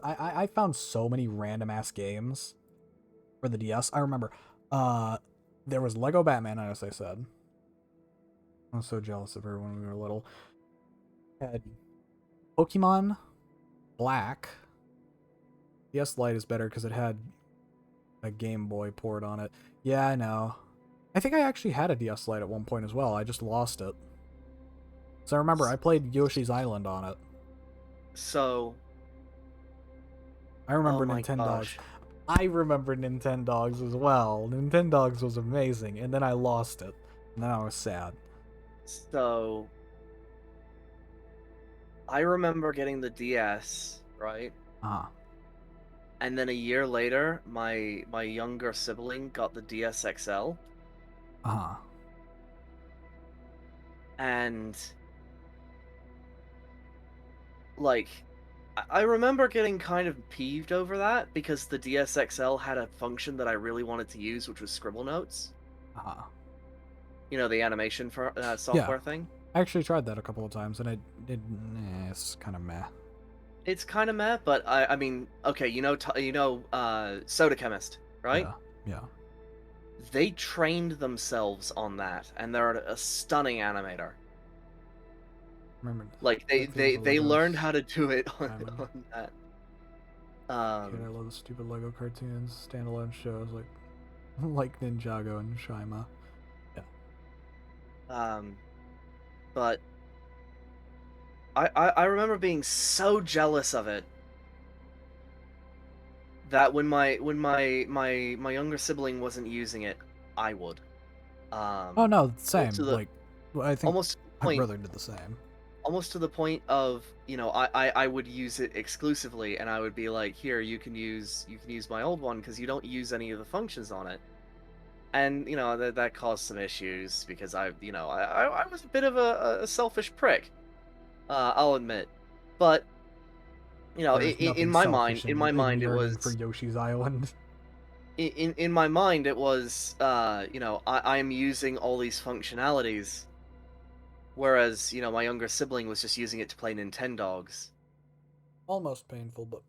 [SPEAKER 4] so many random ass games for the DS. I remember there was Lego Batman, as I said. I was so jealous of her when we were little. Had Pokemon Black. DS Lite is better because it had a Game Boy port on it. Yeah, I know. I think I actually had a DS Lite at one point as well. I just lost it. So I remember I played Yoshi's Island on it.
[SPEAKER 2] So.
[SPEAKER 4] I remember
[SPEAKER 2] Oh my
[SPEAKER 4] Nintendogs.
[SPEAKER 2] gosh.
[SPEAKER 4] I remember Nintendogs as well. Nintendogs was amazing, and then I lost it. And then I was sad.
[SPEAKER 2] So. I remember getting the DS, right?
[SPEAKER 4] Uh-huh.
[SPEAKER 2] And then a year later, my younger sibling got the DS XL.
[SPEAKER 4] Uh-huh.
[SPEAKER 2] And like I remember getting kind of peeved over that because the DS XL had a function that I really wanted to use, which was Scribble Notes.
[SPEAKER 4] Uh-huh.
[SPEAKER 2] You know, the animation for software thing.
[SPEAKER 4] I actually tried that a couple of times, and it's kind of meh.
[SPEAKER 2] It's kind of meh, but I mean, okay, Soda Chemist, right?
[SPEAKER 4] Yeah.
[SPEAKER 2] They trained themselves on that, and they're a stunning animator.
[SPEAKER 4] Remember,
[SPEAKER 2] Like they learned how to do it on that.
[SPEAKER 4] I love the stupid Lego cartoons, standalone shows like Ninjago and Shima. Yeah.
[SPEAKER 2] But I remember being so jealous of it that when my younger sibling wasn't using it, I would.
[SPEAKER 4] Oh no, same. I think
[SPEAKER 2] almost
[SPEAKER 4] my brother did the same.
[SPEAKER 2] Almost to the point of, I would use it exclusively, and I would be like, here, you can use my old one because you don't use any of the functions on it. And that caused some issues because I was a bit of a selfish prick. I'll admit, but in my mind, it was
[SPEAKER 4] for Yoshi's Island.
[SPEAKER 2] In my mind, it was I'm using all these functionalities, whereas my younger sibling was just using it to play Nintendogs.
[SPEAKER 4] Almost painful, but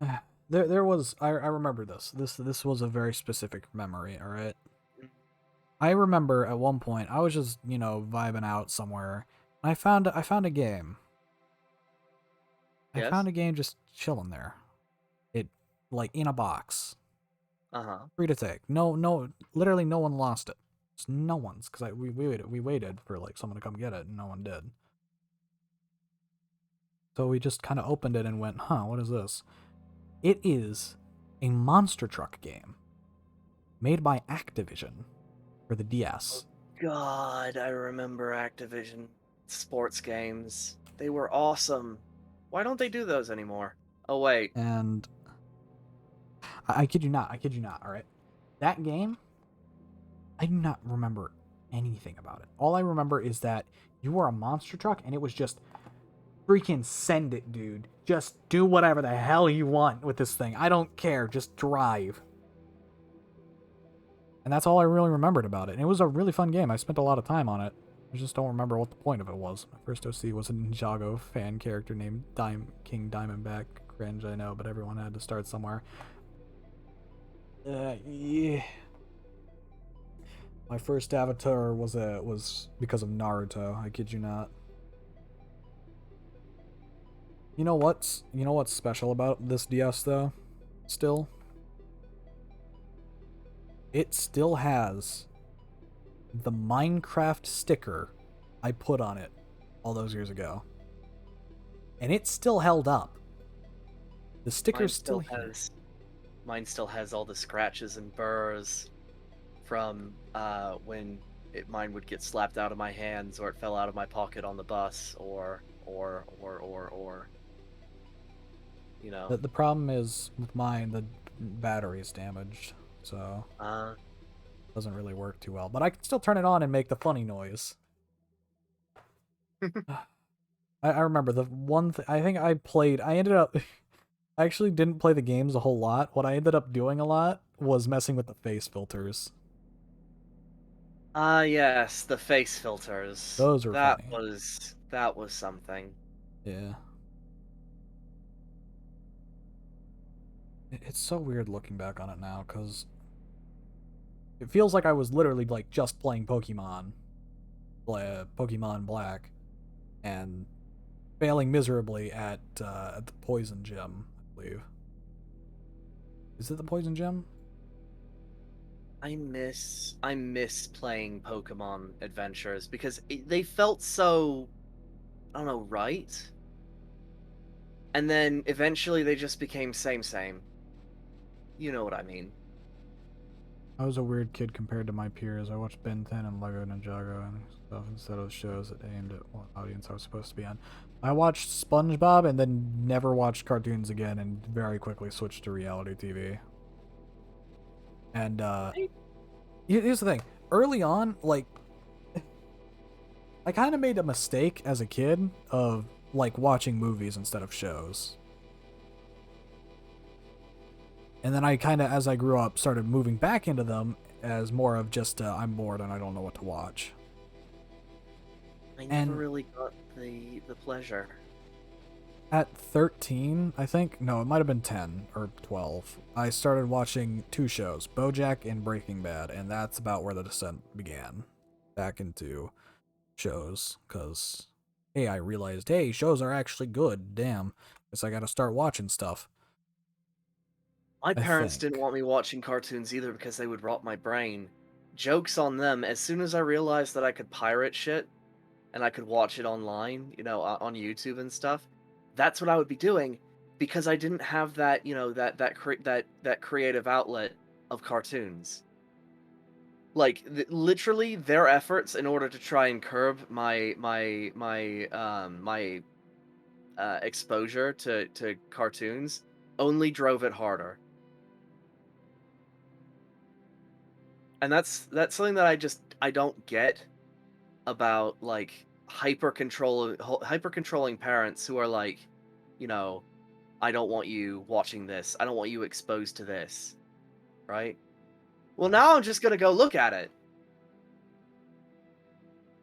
[SPEAKER 4] meh. There was I remember this. This was a very specific memory, all right? I remember at one point I was just, vibing out somewhere, and I found a game.
[SPEAKER 2] Yes?
[SPEAKER 4] I found a game just chilling there. It in a box.
[SPEAKER 2] Uh-huh.
[SPEAKER 4] Free to take. No, literally no one lost it. It's no one's cuz we waited for someone to come get it and no one did. So we just kind of opened it and went, "Huh, what is this?" It is a monster truck game made by Activision for the DS.
[SPEAKER 2] God, I remember Activision sports games. They were awesome. Why don't they do those anymore? Oh, wait.
[SPEAKER 4] And I kid you not, all right? That game, I do not remember anything about it. All I remember is that you were a monster truck and it was just freaking send it, dude. Just do whatever the hell you want with this thing. I don't care. Just drive. And that's all I really remembered about it. And it was a really fun game. I spent a lot of time on it. I just don't remember what the point of it was. My first OC was a Ninjago fan character named King Diamondback. Cringe, I know, but everyone had to start somewhere. Yeah. My first avatar was because of Naruto. I kid you not. You know what's special about this DS though? Still, it still has the Minecraft sticker I put on it all those years ago, and it still held up. The sticker's still here.
[SPEAKER 2] Mine still has all the scratches and burrs from when mine would get slapped out of my hands, or it fell out of my pocket on the bus, or you know.
[SPEAKER 4] The problem is with mine, the battery is damaged, so it doesn't really work too well. But I can still turn it on and make the funny noise. I remember the one thing I think I played. I ended up. I actually didn't play the games a whole lot. What I ended up doing a lot was messing with the face filters.
[SPEAKER 2] Yes, the face filters.
[SPEAKER 4] Those were funny.
[SPEAKER 2] That was something.
[SPEAKER 4] Yeah. It's so weird looking back on it now, because it feels like I was literally like just playing Pokemon Black, and failing miserably at the Poison Gym, I believe. Is it the Poison Gym?
[SPEAKER 2] I miss playing Pokemon Adventures because they felt so, I don't know, right? And then eventually they just became same. You know what I mean.
[SPEAKER 4] I was a weird kid compared to my peers. I watched Ben 10 and Lego Ninjago and stuff instead of shows that aimed at what audience I was supposed to be on. I watched SpongeBob and then never watched cartoons again, and very quickly switched to reality TV. And here's the thing. Early on, like, I kind of made a mistake as a kid of like watching movies instead of shows. And then I kind of, as I grew up, started moving back into them as more of just, I'm bored and I don't know what to watch.
[SPEAKER 2] I never really got the pleasure.
[SPEAKER 4] At 13, I think, no, it might have been 10 or 12, I started watching two shows, BoJack and Breaking Bad, and that's about where the descent began. Back into shows, because, hey, I realized, hey, shows are actually good, damn. Guess I gotta start watching stuff.
[SPEAKER 2] My parents didn't want me watching cartoons either because they would rot my brain. Joke's on them. As soon as I realized that I could pirate shit and I could watch it online, you know, on YouTube and stuff, that's what I would be doing, because I didn't have that, you know, that creative outlet of cartoons. Like literally, their efforts in order to try and curb my exposure to cartoons only drove it harder. And that's something that I don't get about, like, hyper controlling parents who are like, you know, I don't want you watching this. I don't want you exposed to this. Right? Well, now I'm just going to go look at it.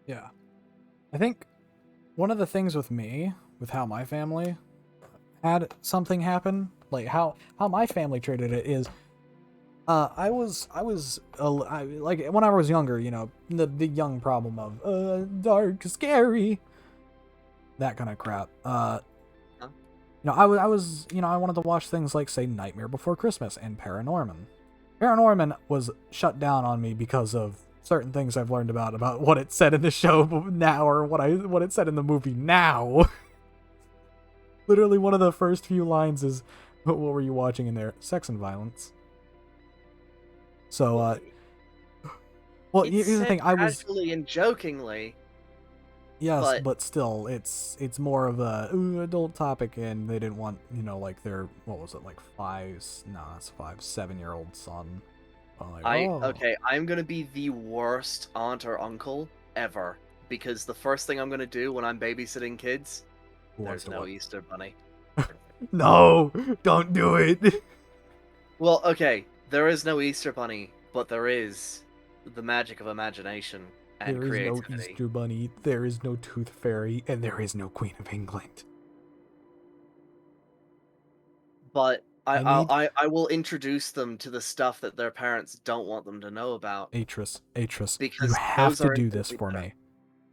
[SPEAKER 4] Yeah. I think one of the things with me, with how my family had something happen, like how my family treated it is, I was like, when I was younger, you know, the young problem of dark, scary, that kind of crap. You know, I was, you know, I wanted to watch things like, say, Nightmare Before Christmas and Paranorman. Paranorman was shut down on me because of certain things I've learned about what it said in the show now, or what it said in the movie now. Literally, one of the first few lines is, "What were you watching in there? Sex and violence." So, well, here's the thing. I was
[SPEAKER 2] casually and jokingly.
[SPEAKER 4] Yes, but still, it's more of a adult topic, and they didn't want, you know, like their, what was it, like 7-year-old son. Like,
[SPEAKER 2] Okay, I'm gonna be the worst aunt or uncle ever, because the first thing I'm gonna do when I'm babysitting kids
[SPEAKER 4] Who wants
[SPEAKER 2] There's
[SPEAKER 4] to
[SPEAKER 2] no
[SPEAKER 4] what?
[SPEAKER 2] Easter Bunny.
[SPEAKER 4] No, don't do it.
[SPEAKER 2] Well, okay, there is no Easter Bunny, but there is the magic of imagination and
[SPEAKER 4] There is no
[SPEAKER 2] creativity.
[SPEAKER 4] Easter Bunny, there is no Tooth Fairy, and there is no Queen of England.
[SPEAKER 2] But
[SPEAKER 4] I need
[SPEAKER 2] I will introduce them to the stuff that their parents don't want them to know about,
[SPEAKER 4] Atris, you
[SPEAKER 2] because
[SPEAKER 4] have
[SPEAKER 2] those
[SPEAKER 4] to
[SPEAKER 2] are
[SPEAKER 4] do this
[SPEAKER 2] infinitely
[SPEAKER 4] for
[SPEAKER 2] better.
[SPEAKER 4] me.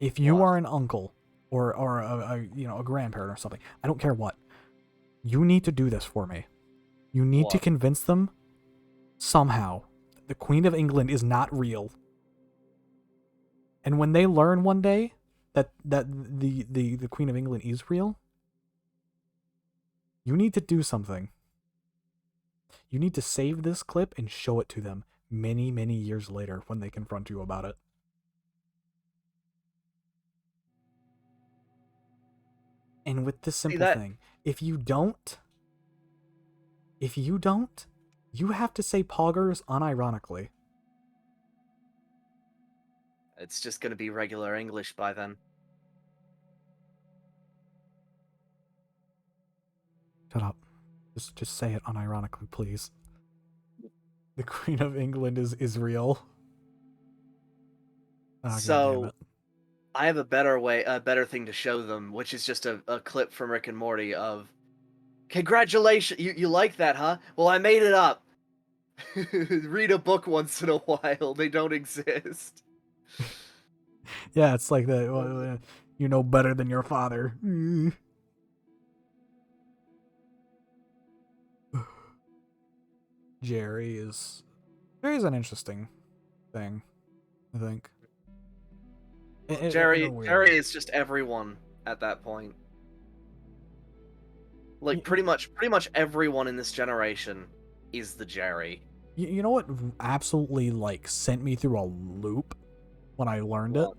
[SPEAKER 4] If you
[SPEAKER 2] What?
[SPEAKER 4] are an uncle or a grandparent or something, I don't care what. You need to do this for me. You need to
[SPEAKER 2] What?
[SPEAKER 4] convince them somehow that the Queen of England is not real. And when they learn one day that the Queen of England is real, you need to do something. You need to save this clip and show it to them many, many years later when they confront you about it. And with this simple
[SPEAKER 2] that-
[SPEAKER 4] thing, if you don't, you have to say poggers unironically.
[SPEAKER 2] It's just gonna be regular English by then.
[SPEAKER 4] Shut up. Just say it unironically, please. The Queen of England is real. Ah, God damn
[SPEAKER 2] So
[SPEAKER 4] it.
[SPEAKER 2] I have a better thing to show them, which is just a clip from Rick and Morty of, congratulations, you like that, huh? Well, I made it up. Read a book once in a while. They don't exist.
[SPEAKER 4] Yeah, it's like that. You know better than your father. Jerry's an interesting thing, I think. In a
[SPEAKER 2] Jerry
[SPEAKER 4] weird-
[SPEAKER 2] is just everyone at that point. Like
[SPEAKER 4] Y-
[SPEAKER 2] pretty much everyone in this generation is the Jerry.
[SPEAKER 4] You know what absolutely like sent me through a loop when I learned
[SPEAKER 2] What?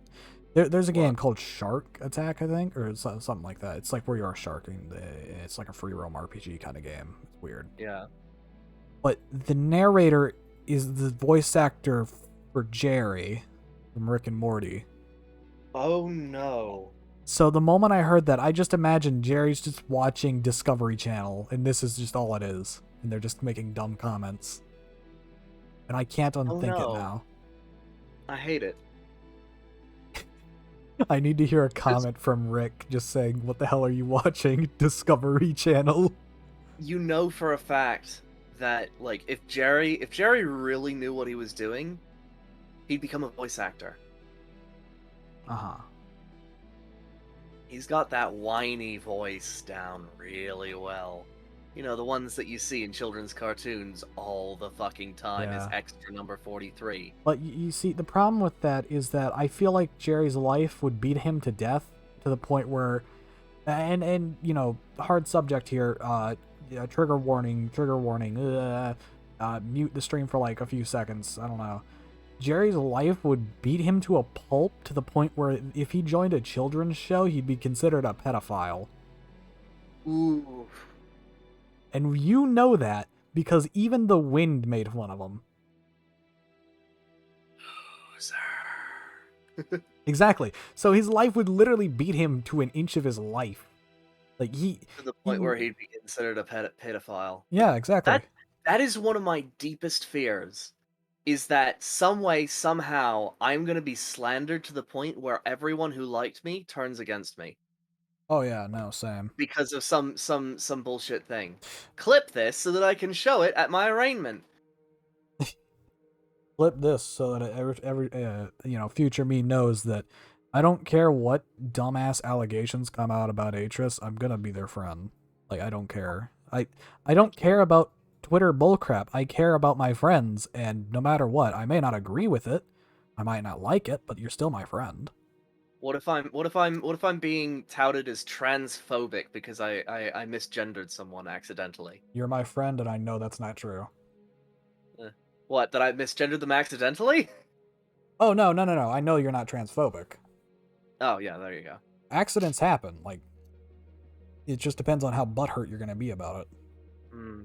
[SPEAKER 4] it? There's a game
[SPEAKER 2] What?
[SPEAKER 4] called Shark Attack, I think, or something like that. It's like where you're a shark and it's like a free roam RPG kind of game. It's weird.
[SPEAKER 2] Yeah.
[SPEAKER 4] But the narrator is the voice actor for Jerry from Rick and Morty.
[SPEAKER 2] Oh no.
[SPEAKER 4] So the moment I heard that, I just imagined Jerry's just watching Discovery Channel, and this is just all it is, and they're just making dumb comments. And I can't unthink
[SPEAKER 2] no.
[SPEAKER 4] it now.
[SPEAKER 2] I hate it.
[SPEAKER 4] I need to hear a comment from Rick just saying, "What the hell are you watching? Discovery Channel?"
[SPEAKER 2] You know for a fact that like if Jerry really knew what he was doing, he'd become a voice actor.
[SPEAKER 4] Uh-huh.
[SPEAKER 2] He's got that whiny voice down really well. You know, the ones that you see in children's cartoons all the fucking time is
[SPEAKER 4] Yeah.
[SPEAKER 2] extra number 43.
[SPEAKER 4] But you see, the problem with that is that I feel like Jerry's life would beat him to death to the point where, and you know, hard subject here. Yeah, trigger warning. Mute the stream for like a few seconds. I don't know. Jerry's life would beat him to a pulp to the point where if he joined a children's show, he'd be considered a pedophile.
[SPEAKER 2] Ooh.
[SPEAKER 4] And you know that because even The Wind made fun of him. Exactly. So his life would literally beat him to an inch of his life. Like
[SPEAKER 2] To the point where he'd be considered a pedophile.
[SPEAKER 4] Yeah, exactly.
[SPEAKER 2] That is one of my deepest fears. Is that some way, somehow, I'm gonna be slandered to the point where everyone who liked me turns against me
[SPEAKER 4] Oh yeah, no, same.
[SPEAKER 2] because of some bullshit thing. Clip this so that I can show it at my arraignment.
[SPEAKER 4] Flip this so that every future me knows that I don't care what dumbass allegations come out about Atris, I'm gonna be their friend. Like I don't care. I don't care about Twitter bullcrap. I care about my friends, and no matter what, I may not agree with it, I might not like it, but you're still my friend.
[SPEAKER 2] What if I'm being touted as transphobic because I misgendered someone accidentally?
[SPEAKER 4] You're my friend, and I know that's not true.
[SPEAKER 2] What, that I misgendered them accidentally?
[SPEAKER 4] Oh no. I know you're not transphobic.
[SPEAKER 2] Oh yeah, there you go.
[SPEAKER 4] Accidents happen. Like it just depends on how butthurt you're gonna be about it.
[SPEAKER 2] Hmm.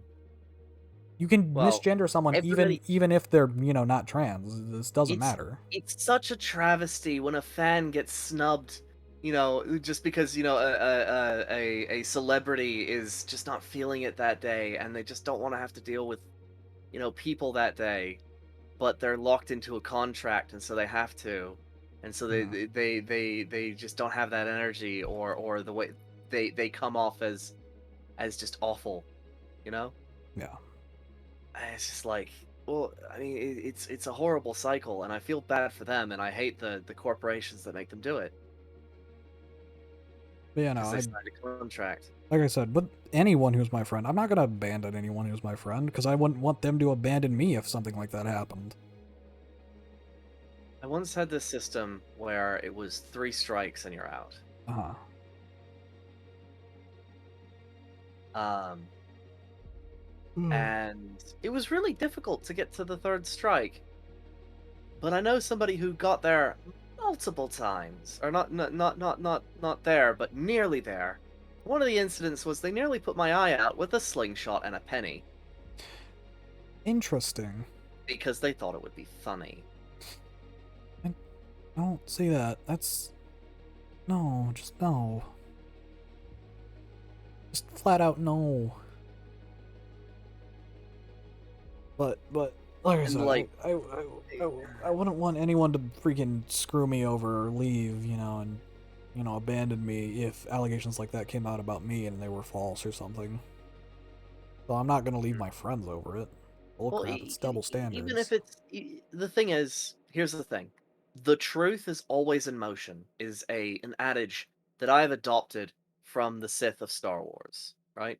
[SPEAKER 4] You can
[SPEAKER 2] Well,
[SPEAKER 4] misgender someone
[SPEAKER 2] everybody-
[SPEAKER 4] even if they're, not trans. This doesn't matter.
[SPEAKER 2] It's such a travesty when a fan gets snubbed you know, just because, you know, a celebrity is just not feeling it that day, and they just don't want to have to deal with, you know, people that day, but they're locked into a contract, and so they have to, and so
[SPEAKER 4] Yeah.
[SPEAKER 2] they just don't have that energy, or the way they come off as just awful, you know.
[SPEAKER 4] Yeah.
[SPEAKER 2] And it's just like, well, I mean, it's a horrible cycle, and I feel bad for them, and I hate the corporations that make them do it
[SPEAKER 4] But yeah, no,
[SPEAKER 2] because they signed a contract.
[SPEAKER 4] like I said, with anyone who's my friend, I'm not gonna abandon anyone who's my friend because I wouldn't want them to abandon me if something like that happened.
[SPEAKER 2] I once had this system where it was 3 strikes and you're out.
[SPEAKER 4] Uh-huh.
[SPEAKER 2] Um,
[SPEAKER 4] Mm.
[SPEAKER 2] and it was really difficult to get to the 3rd strike. But I know somebody who got there multiple times, or not there, but nearly there. One of the incidents was they nearly put my eye out with a slingshot and a penny
[SPEAKER 4] Interesting.
[SPEAKER 2] because they thought it would be funny.
[SPEAKER 4] I don't see that. That's... No, just no. Just flat out no. But like I
[SPEAKER 2] And
[SPEAKER 4] said,
[SPEAKER 2] like,
[SPEAKER 4] I wouldn't want anyone to freaking screw me over or leave, and abandon me if allegations like that came out about me and they were false or something. So I'm not gonna leave my friends over it.
[SPEAKER 2] well,
[SPEAKER 4] Bullcrap, it's double
[SPEAKER 2] even if
[SPEAKER 4] standards.
[SPEAKER 2] the thing is, here's the thing: the truth is always in motion. Is an adage that I have adopted from the Sith of Star Wars, right?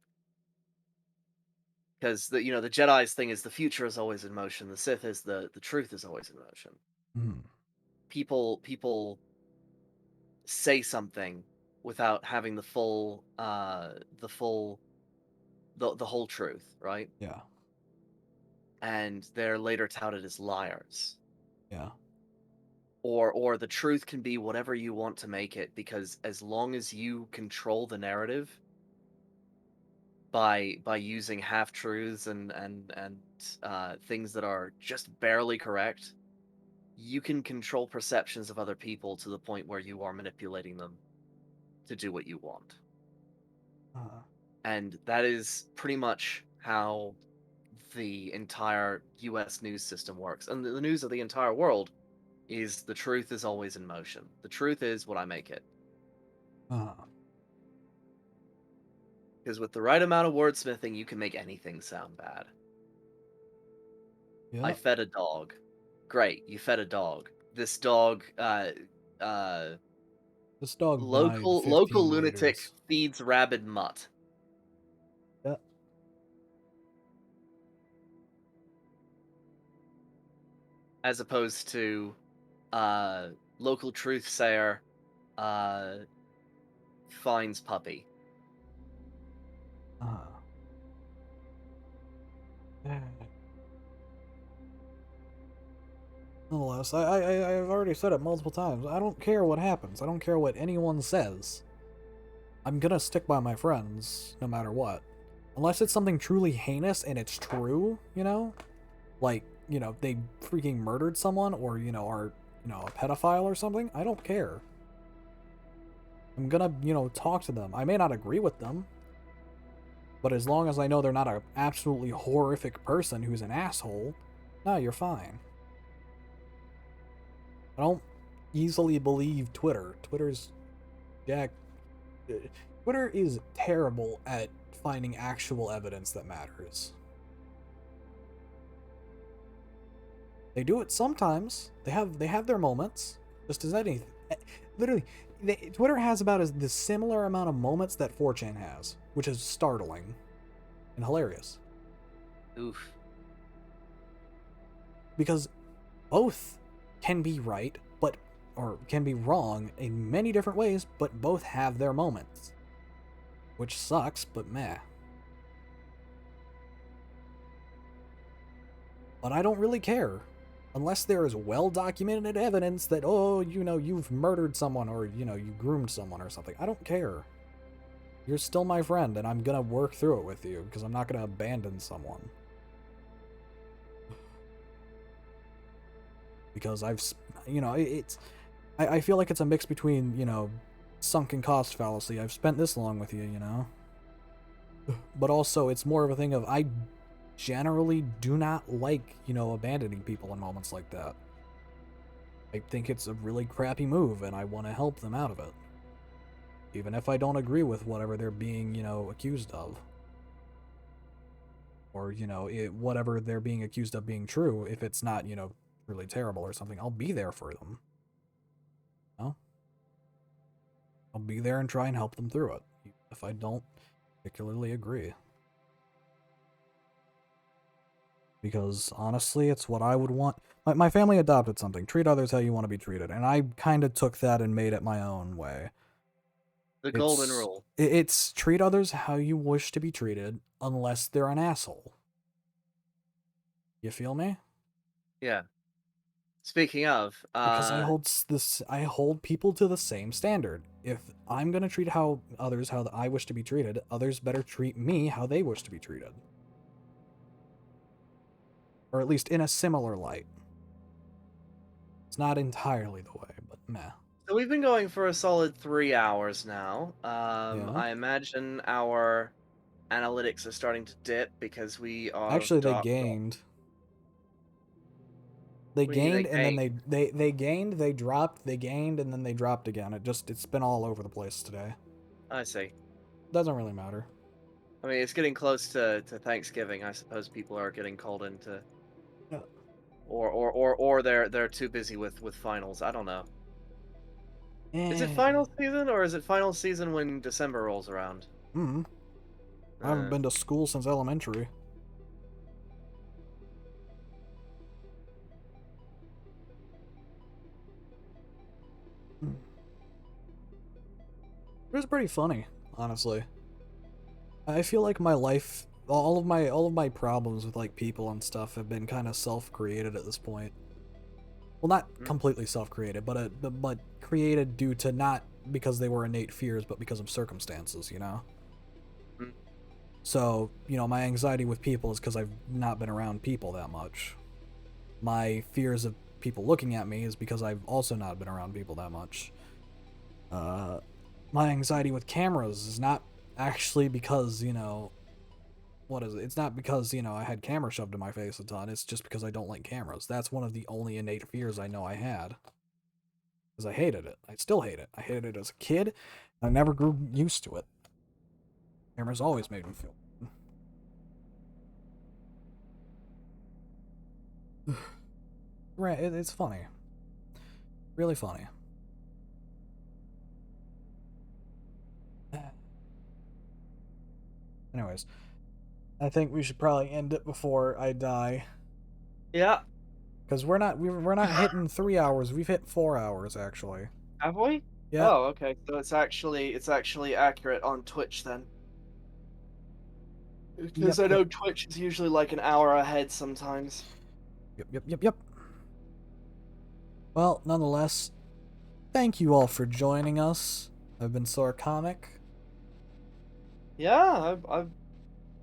[SPEAKER 2] Because the Jedi's thing is the future is always in motion. The Sith is the truth is always in motion.
[SPEAKER 4] Hmm.
[SPEAKER 2] People say something without having the whole truth, right?
[SPEAKER 4] Yeah.
[SPEAKER 2] And they're later touted as liars.
[SPEAKER 4] Yeah.
[SPEAKER 2] Or the truth can be whatever you want to make it, because as long as you control the narrative by using half truths and things that are just barely correct, you can control perceptions of other people to the point where you are manipulating them to do what you want.
[SPEAKER 4] Uh,
[SPEAKER 2] And that is pretty much how the entire US news system works. And the news of the entire world is the truth is always in motion. The truth is what I make it.
[SPEAKER 4] uh,
[SPEAKER 2] Because with the right amount of wordsmithing, you can make anything sound bad. I
[SPEAKER 4] yeah.
[SPEAKER 2] fed a dog. Great, you fed a dog. This dog,
[SPEAKER 4] This dog died
[SPEAKER 2] local
[SPEAKER 4] 15
[SPEAKER 2] lunatic
[SPEAKER 4] liters.
[SPEAKER 2] feeds rabid mutt.
[SPEAKER 4] Yeah.
[SPEAKER 2] As opposed to local truth sayer uh, finds puppy.
[SPEAKER 4] Uh. Nonetheless, I've already said it multiple times. I don't care what happens. I don't care what anyone says. I'm gonna stick by my friends, no matter what. Unless it's something truly heinous and it's true, Like, they freaking murdered someone or, are, a pedophile or something. I don't care. I'm gonna, talk to them. I may not agree with them. But as long as I know they're not an absolutely horrific person who's an asshole, no, you're fine. I don't easily believe Twitter. Twitter is terrible at finding actual evidence that matters. They do it sometimes. They have their moments. Just as anything. Literally, Twitter has about the similar amount of moments that 4chan has, which is startling and hilarious.
[SPEAKER 2] Oof.
[SPEAKER 4] Because both can be right, or can be wrong in many different ways, but both have their moments. Which sucks, but meh. But I don't really care. Unless there is well-documented evidence that, you've murdered someone or, you groomed someone or something. I don't care. You're still my friend, and I'm gonna work through it with you, because I'm not gonna abandon someone. Because I feel like it's a mix between, sunken cost fallacy. I've spent this long with you, you know? But also, it's more of a thing of I generally do not like, you know, abandoning people in moments like that. I think it's a really crappy move, and I want to help them out of it. Even if I don't agree with whatever they're being, you know, accused of. Or, you know, whatever they're being accused of being true, if it's not, you know, really terrible or something, I'll be there for them. No? I'll be there and try and help them through it, if I don't particularly agree. Because, honestly, it's what I would want. My family adopted something. Treat others how you want to be treated. And I kind of took that and made it my own way.
[SPEAKER 2] The golden rule.
[SPEAKER 4] It's treat others how you wish to be treated, unless they're an asshole. You feel me?
[SPEAKER 2] Yeah. Speaking of,
[SPEAKER 4] Because I hold people to the same standard. If I'm gonna treat others how I wish to be treated, others better treat me how they wish to be treated. Or at least in a similar light. It's not entirely the way, but meh.
[SPEAKER 2] So we've been going for a solid 3 hours now.
[SPEAKER 4] Yeah.
[SPEAKER 2] I imagine our analytics are starting to dip because we are...
[SPEAKER 4] Actually, they gained. They gained, and then they gained, they dropped, they gained, and then they dropped again. It's been all over the place today.
[SPEAKER 2] I see.
[SPEAKER 4] Doesn't really matter.
[SPEAKER 2] I mean, it's getting close to Thanksgiving. I suppose people are getting called into...
[SPEAKER 4] Yeah.
[SPEAKER 2] Or they're too busy with finals. I don't know. Is it
[SPEAKER 4] Eh.
[SPEAKER 2] final season, or is it final season when December rolls around?
[SPEAKER 4] I haven't been to school since elementary. It was pretty funny, honestly. I feel like my life, all of my problems with like people and stuff have been kind of self-created at this point. Well, not completely self-created, but created due to not because they were innate fears, but because of circumstances, you know? So, you know, my anxiety with people is because I've not been around people that much. My fears of people looking at me is because I've also not been around people that much. My anxiety with cameras is not actually because, you know, what is it? It's not because, you know, I had camera shoved in my face a ton. It's just because I don't like cameras. That's one of the only innate fears I know I had. Because I hated it. I still hate it. I hated it as a kid. I never grew used to it. Cameras always made me feel. Right, it's funny. Really funny. Anyways, I think we should probably end it before I die.
[SPEAKER 2] Yeah.
[SPEAKER 4] Because we're not hitting 3 hours. We've hit 4 hours actually.
[SPEAKER 2] Have we?
[SPEAKER 4] Yeah.
[SPEAKER 2] Oh, okay. So it's actually accurate on Twitch then. Because I know Twitch is usually like an hour ahead sometimes.
[SPEAKER 4] Yep. Well, nonetheless, thank you all for joining us. I've been Sora Comic.
[SPEAKER 2] Yeah, I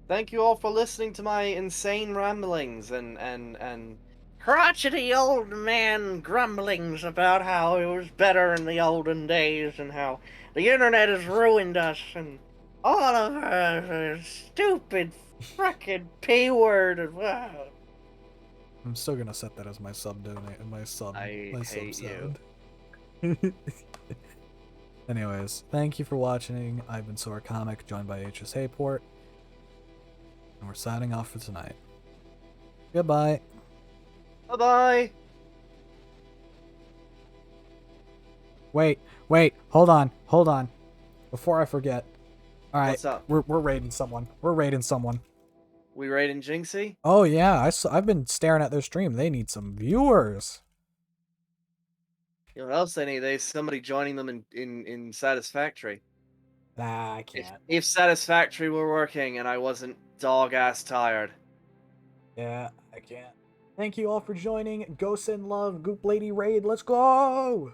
[SPEAKER 2] thank you all for listening to my insane ramblings and crotchety old man grumblings about how it was better in the olden days and how the internet has ruined us and all of our stupid frickin' P word and wow.
[SPEAKER 4] I'm still gonna set that as my sub donate and my sub
[SPEAKER 2] hate
[SPEAKER 4] sound. Anyways, thank you for watching. I've been Sora Comic, joined by HS Hayport. And we're signing off for tonight. Goodbye.
[SPEAKER 2] Bye-bye.
[SPEAKER 4] Wait, hold on. Before I forget. Alright,
[SPEAKER 2] What's up?
[SPEAKER 4] We're raiding someone.
[SPEAKER 2] We raiding Jinxie?
[SPEAKER 4] Oh yeah, I've been staring at their stream. They need some viewers.
[SPEAKER 2] You know what else they need? They somebody joining them in Satisfactory.
[SPEAKER 4] Nah, I can't.
[SPEAKER 2] If Satisfactory were working and I wasn't dog-ass tired.
[SPEAKER 4] Yeah, I can't. Thank you all for joining. Go send love, Goop Lady Raid. Let's go!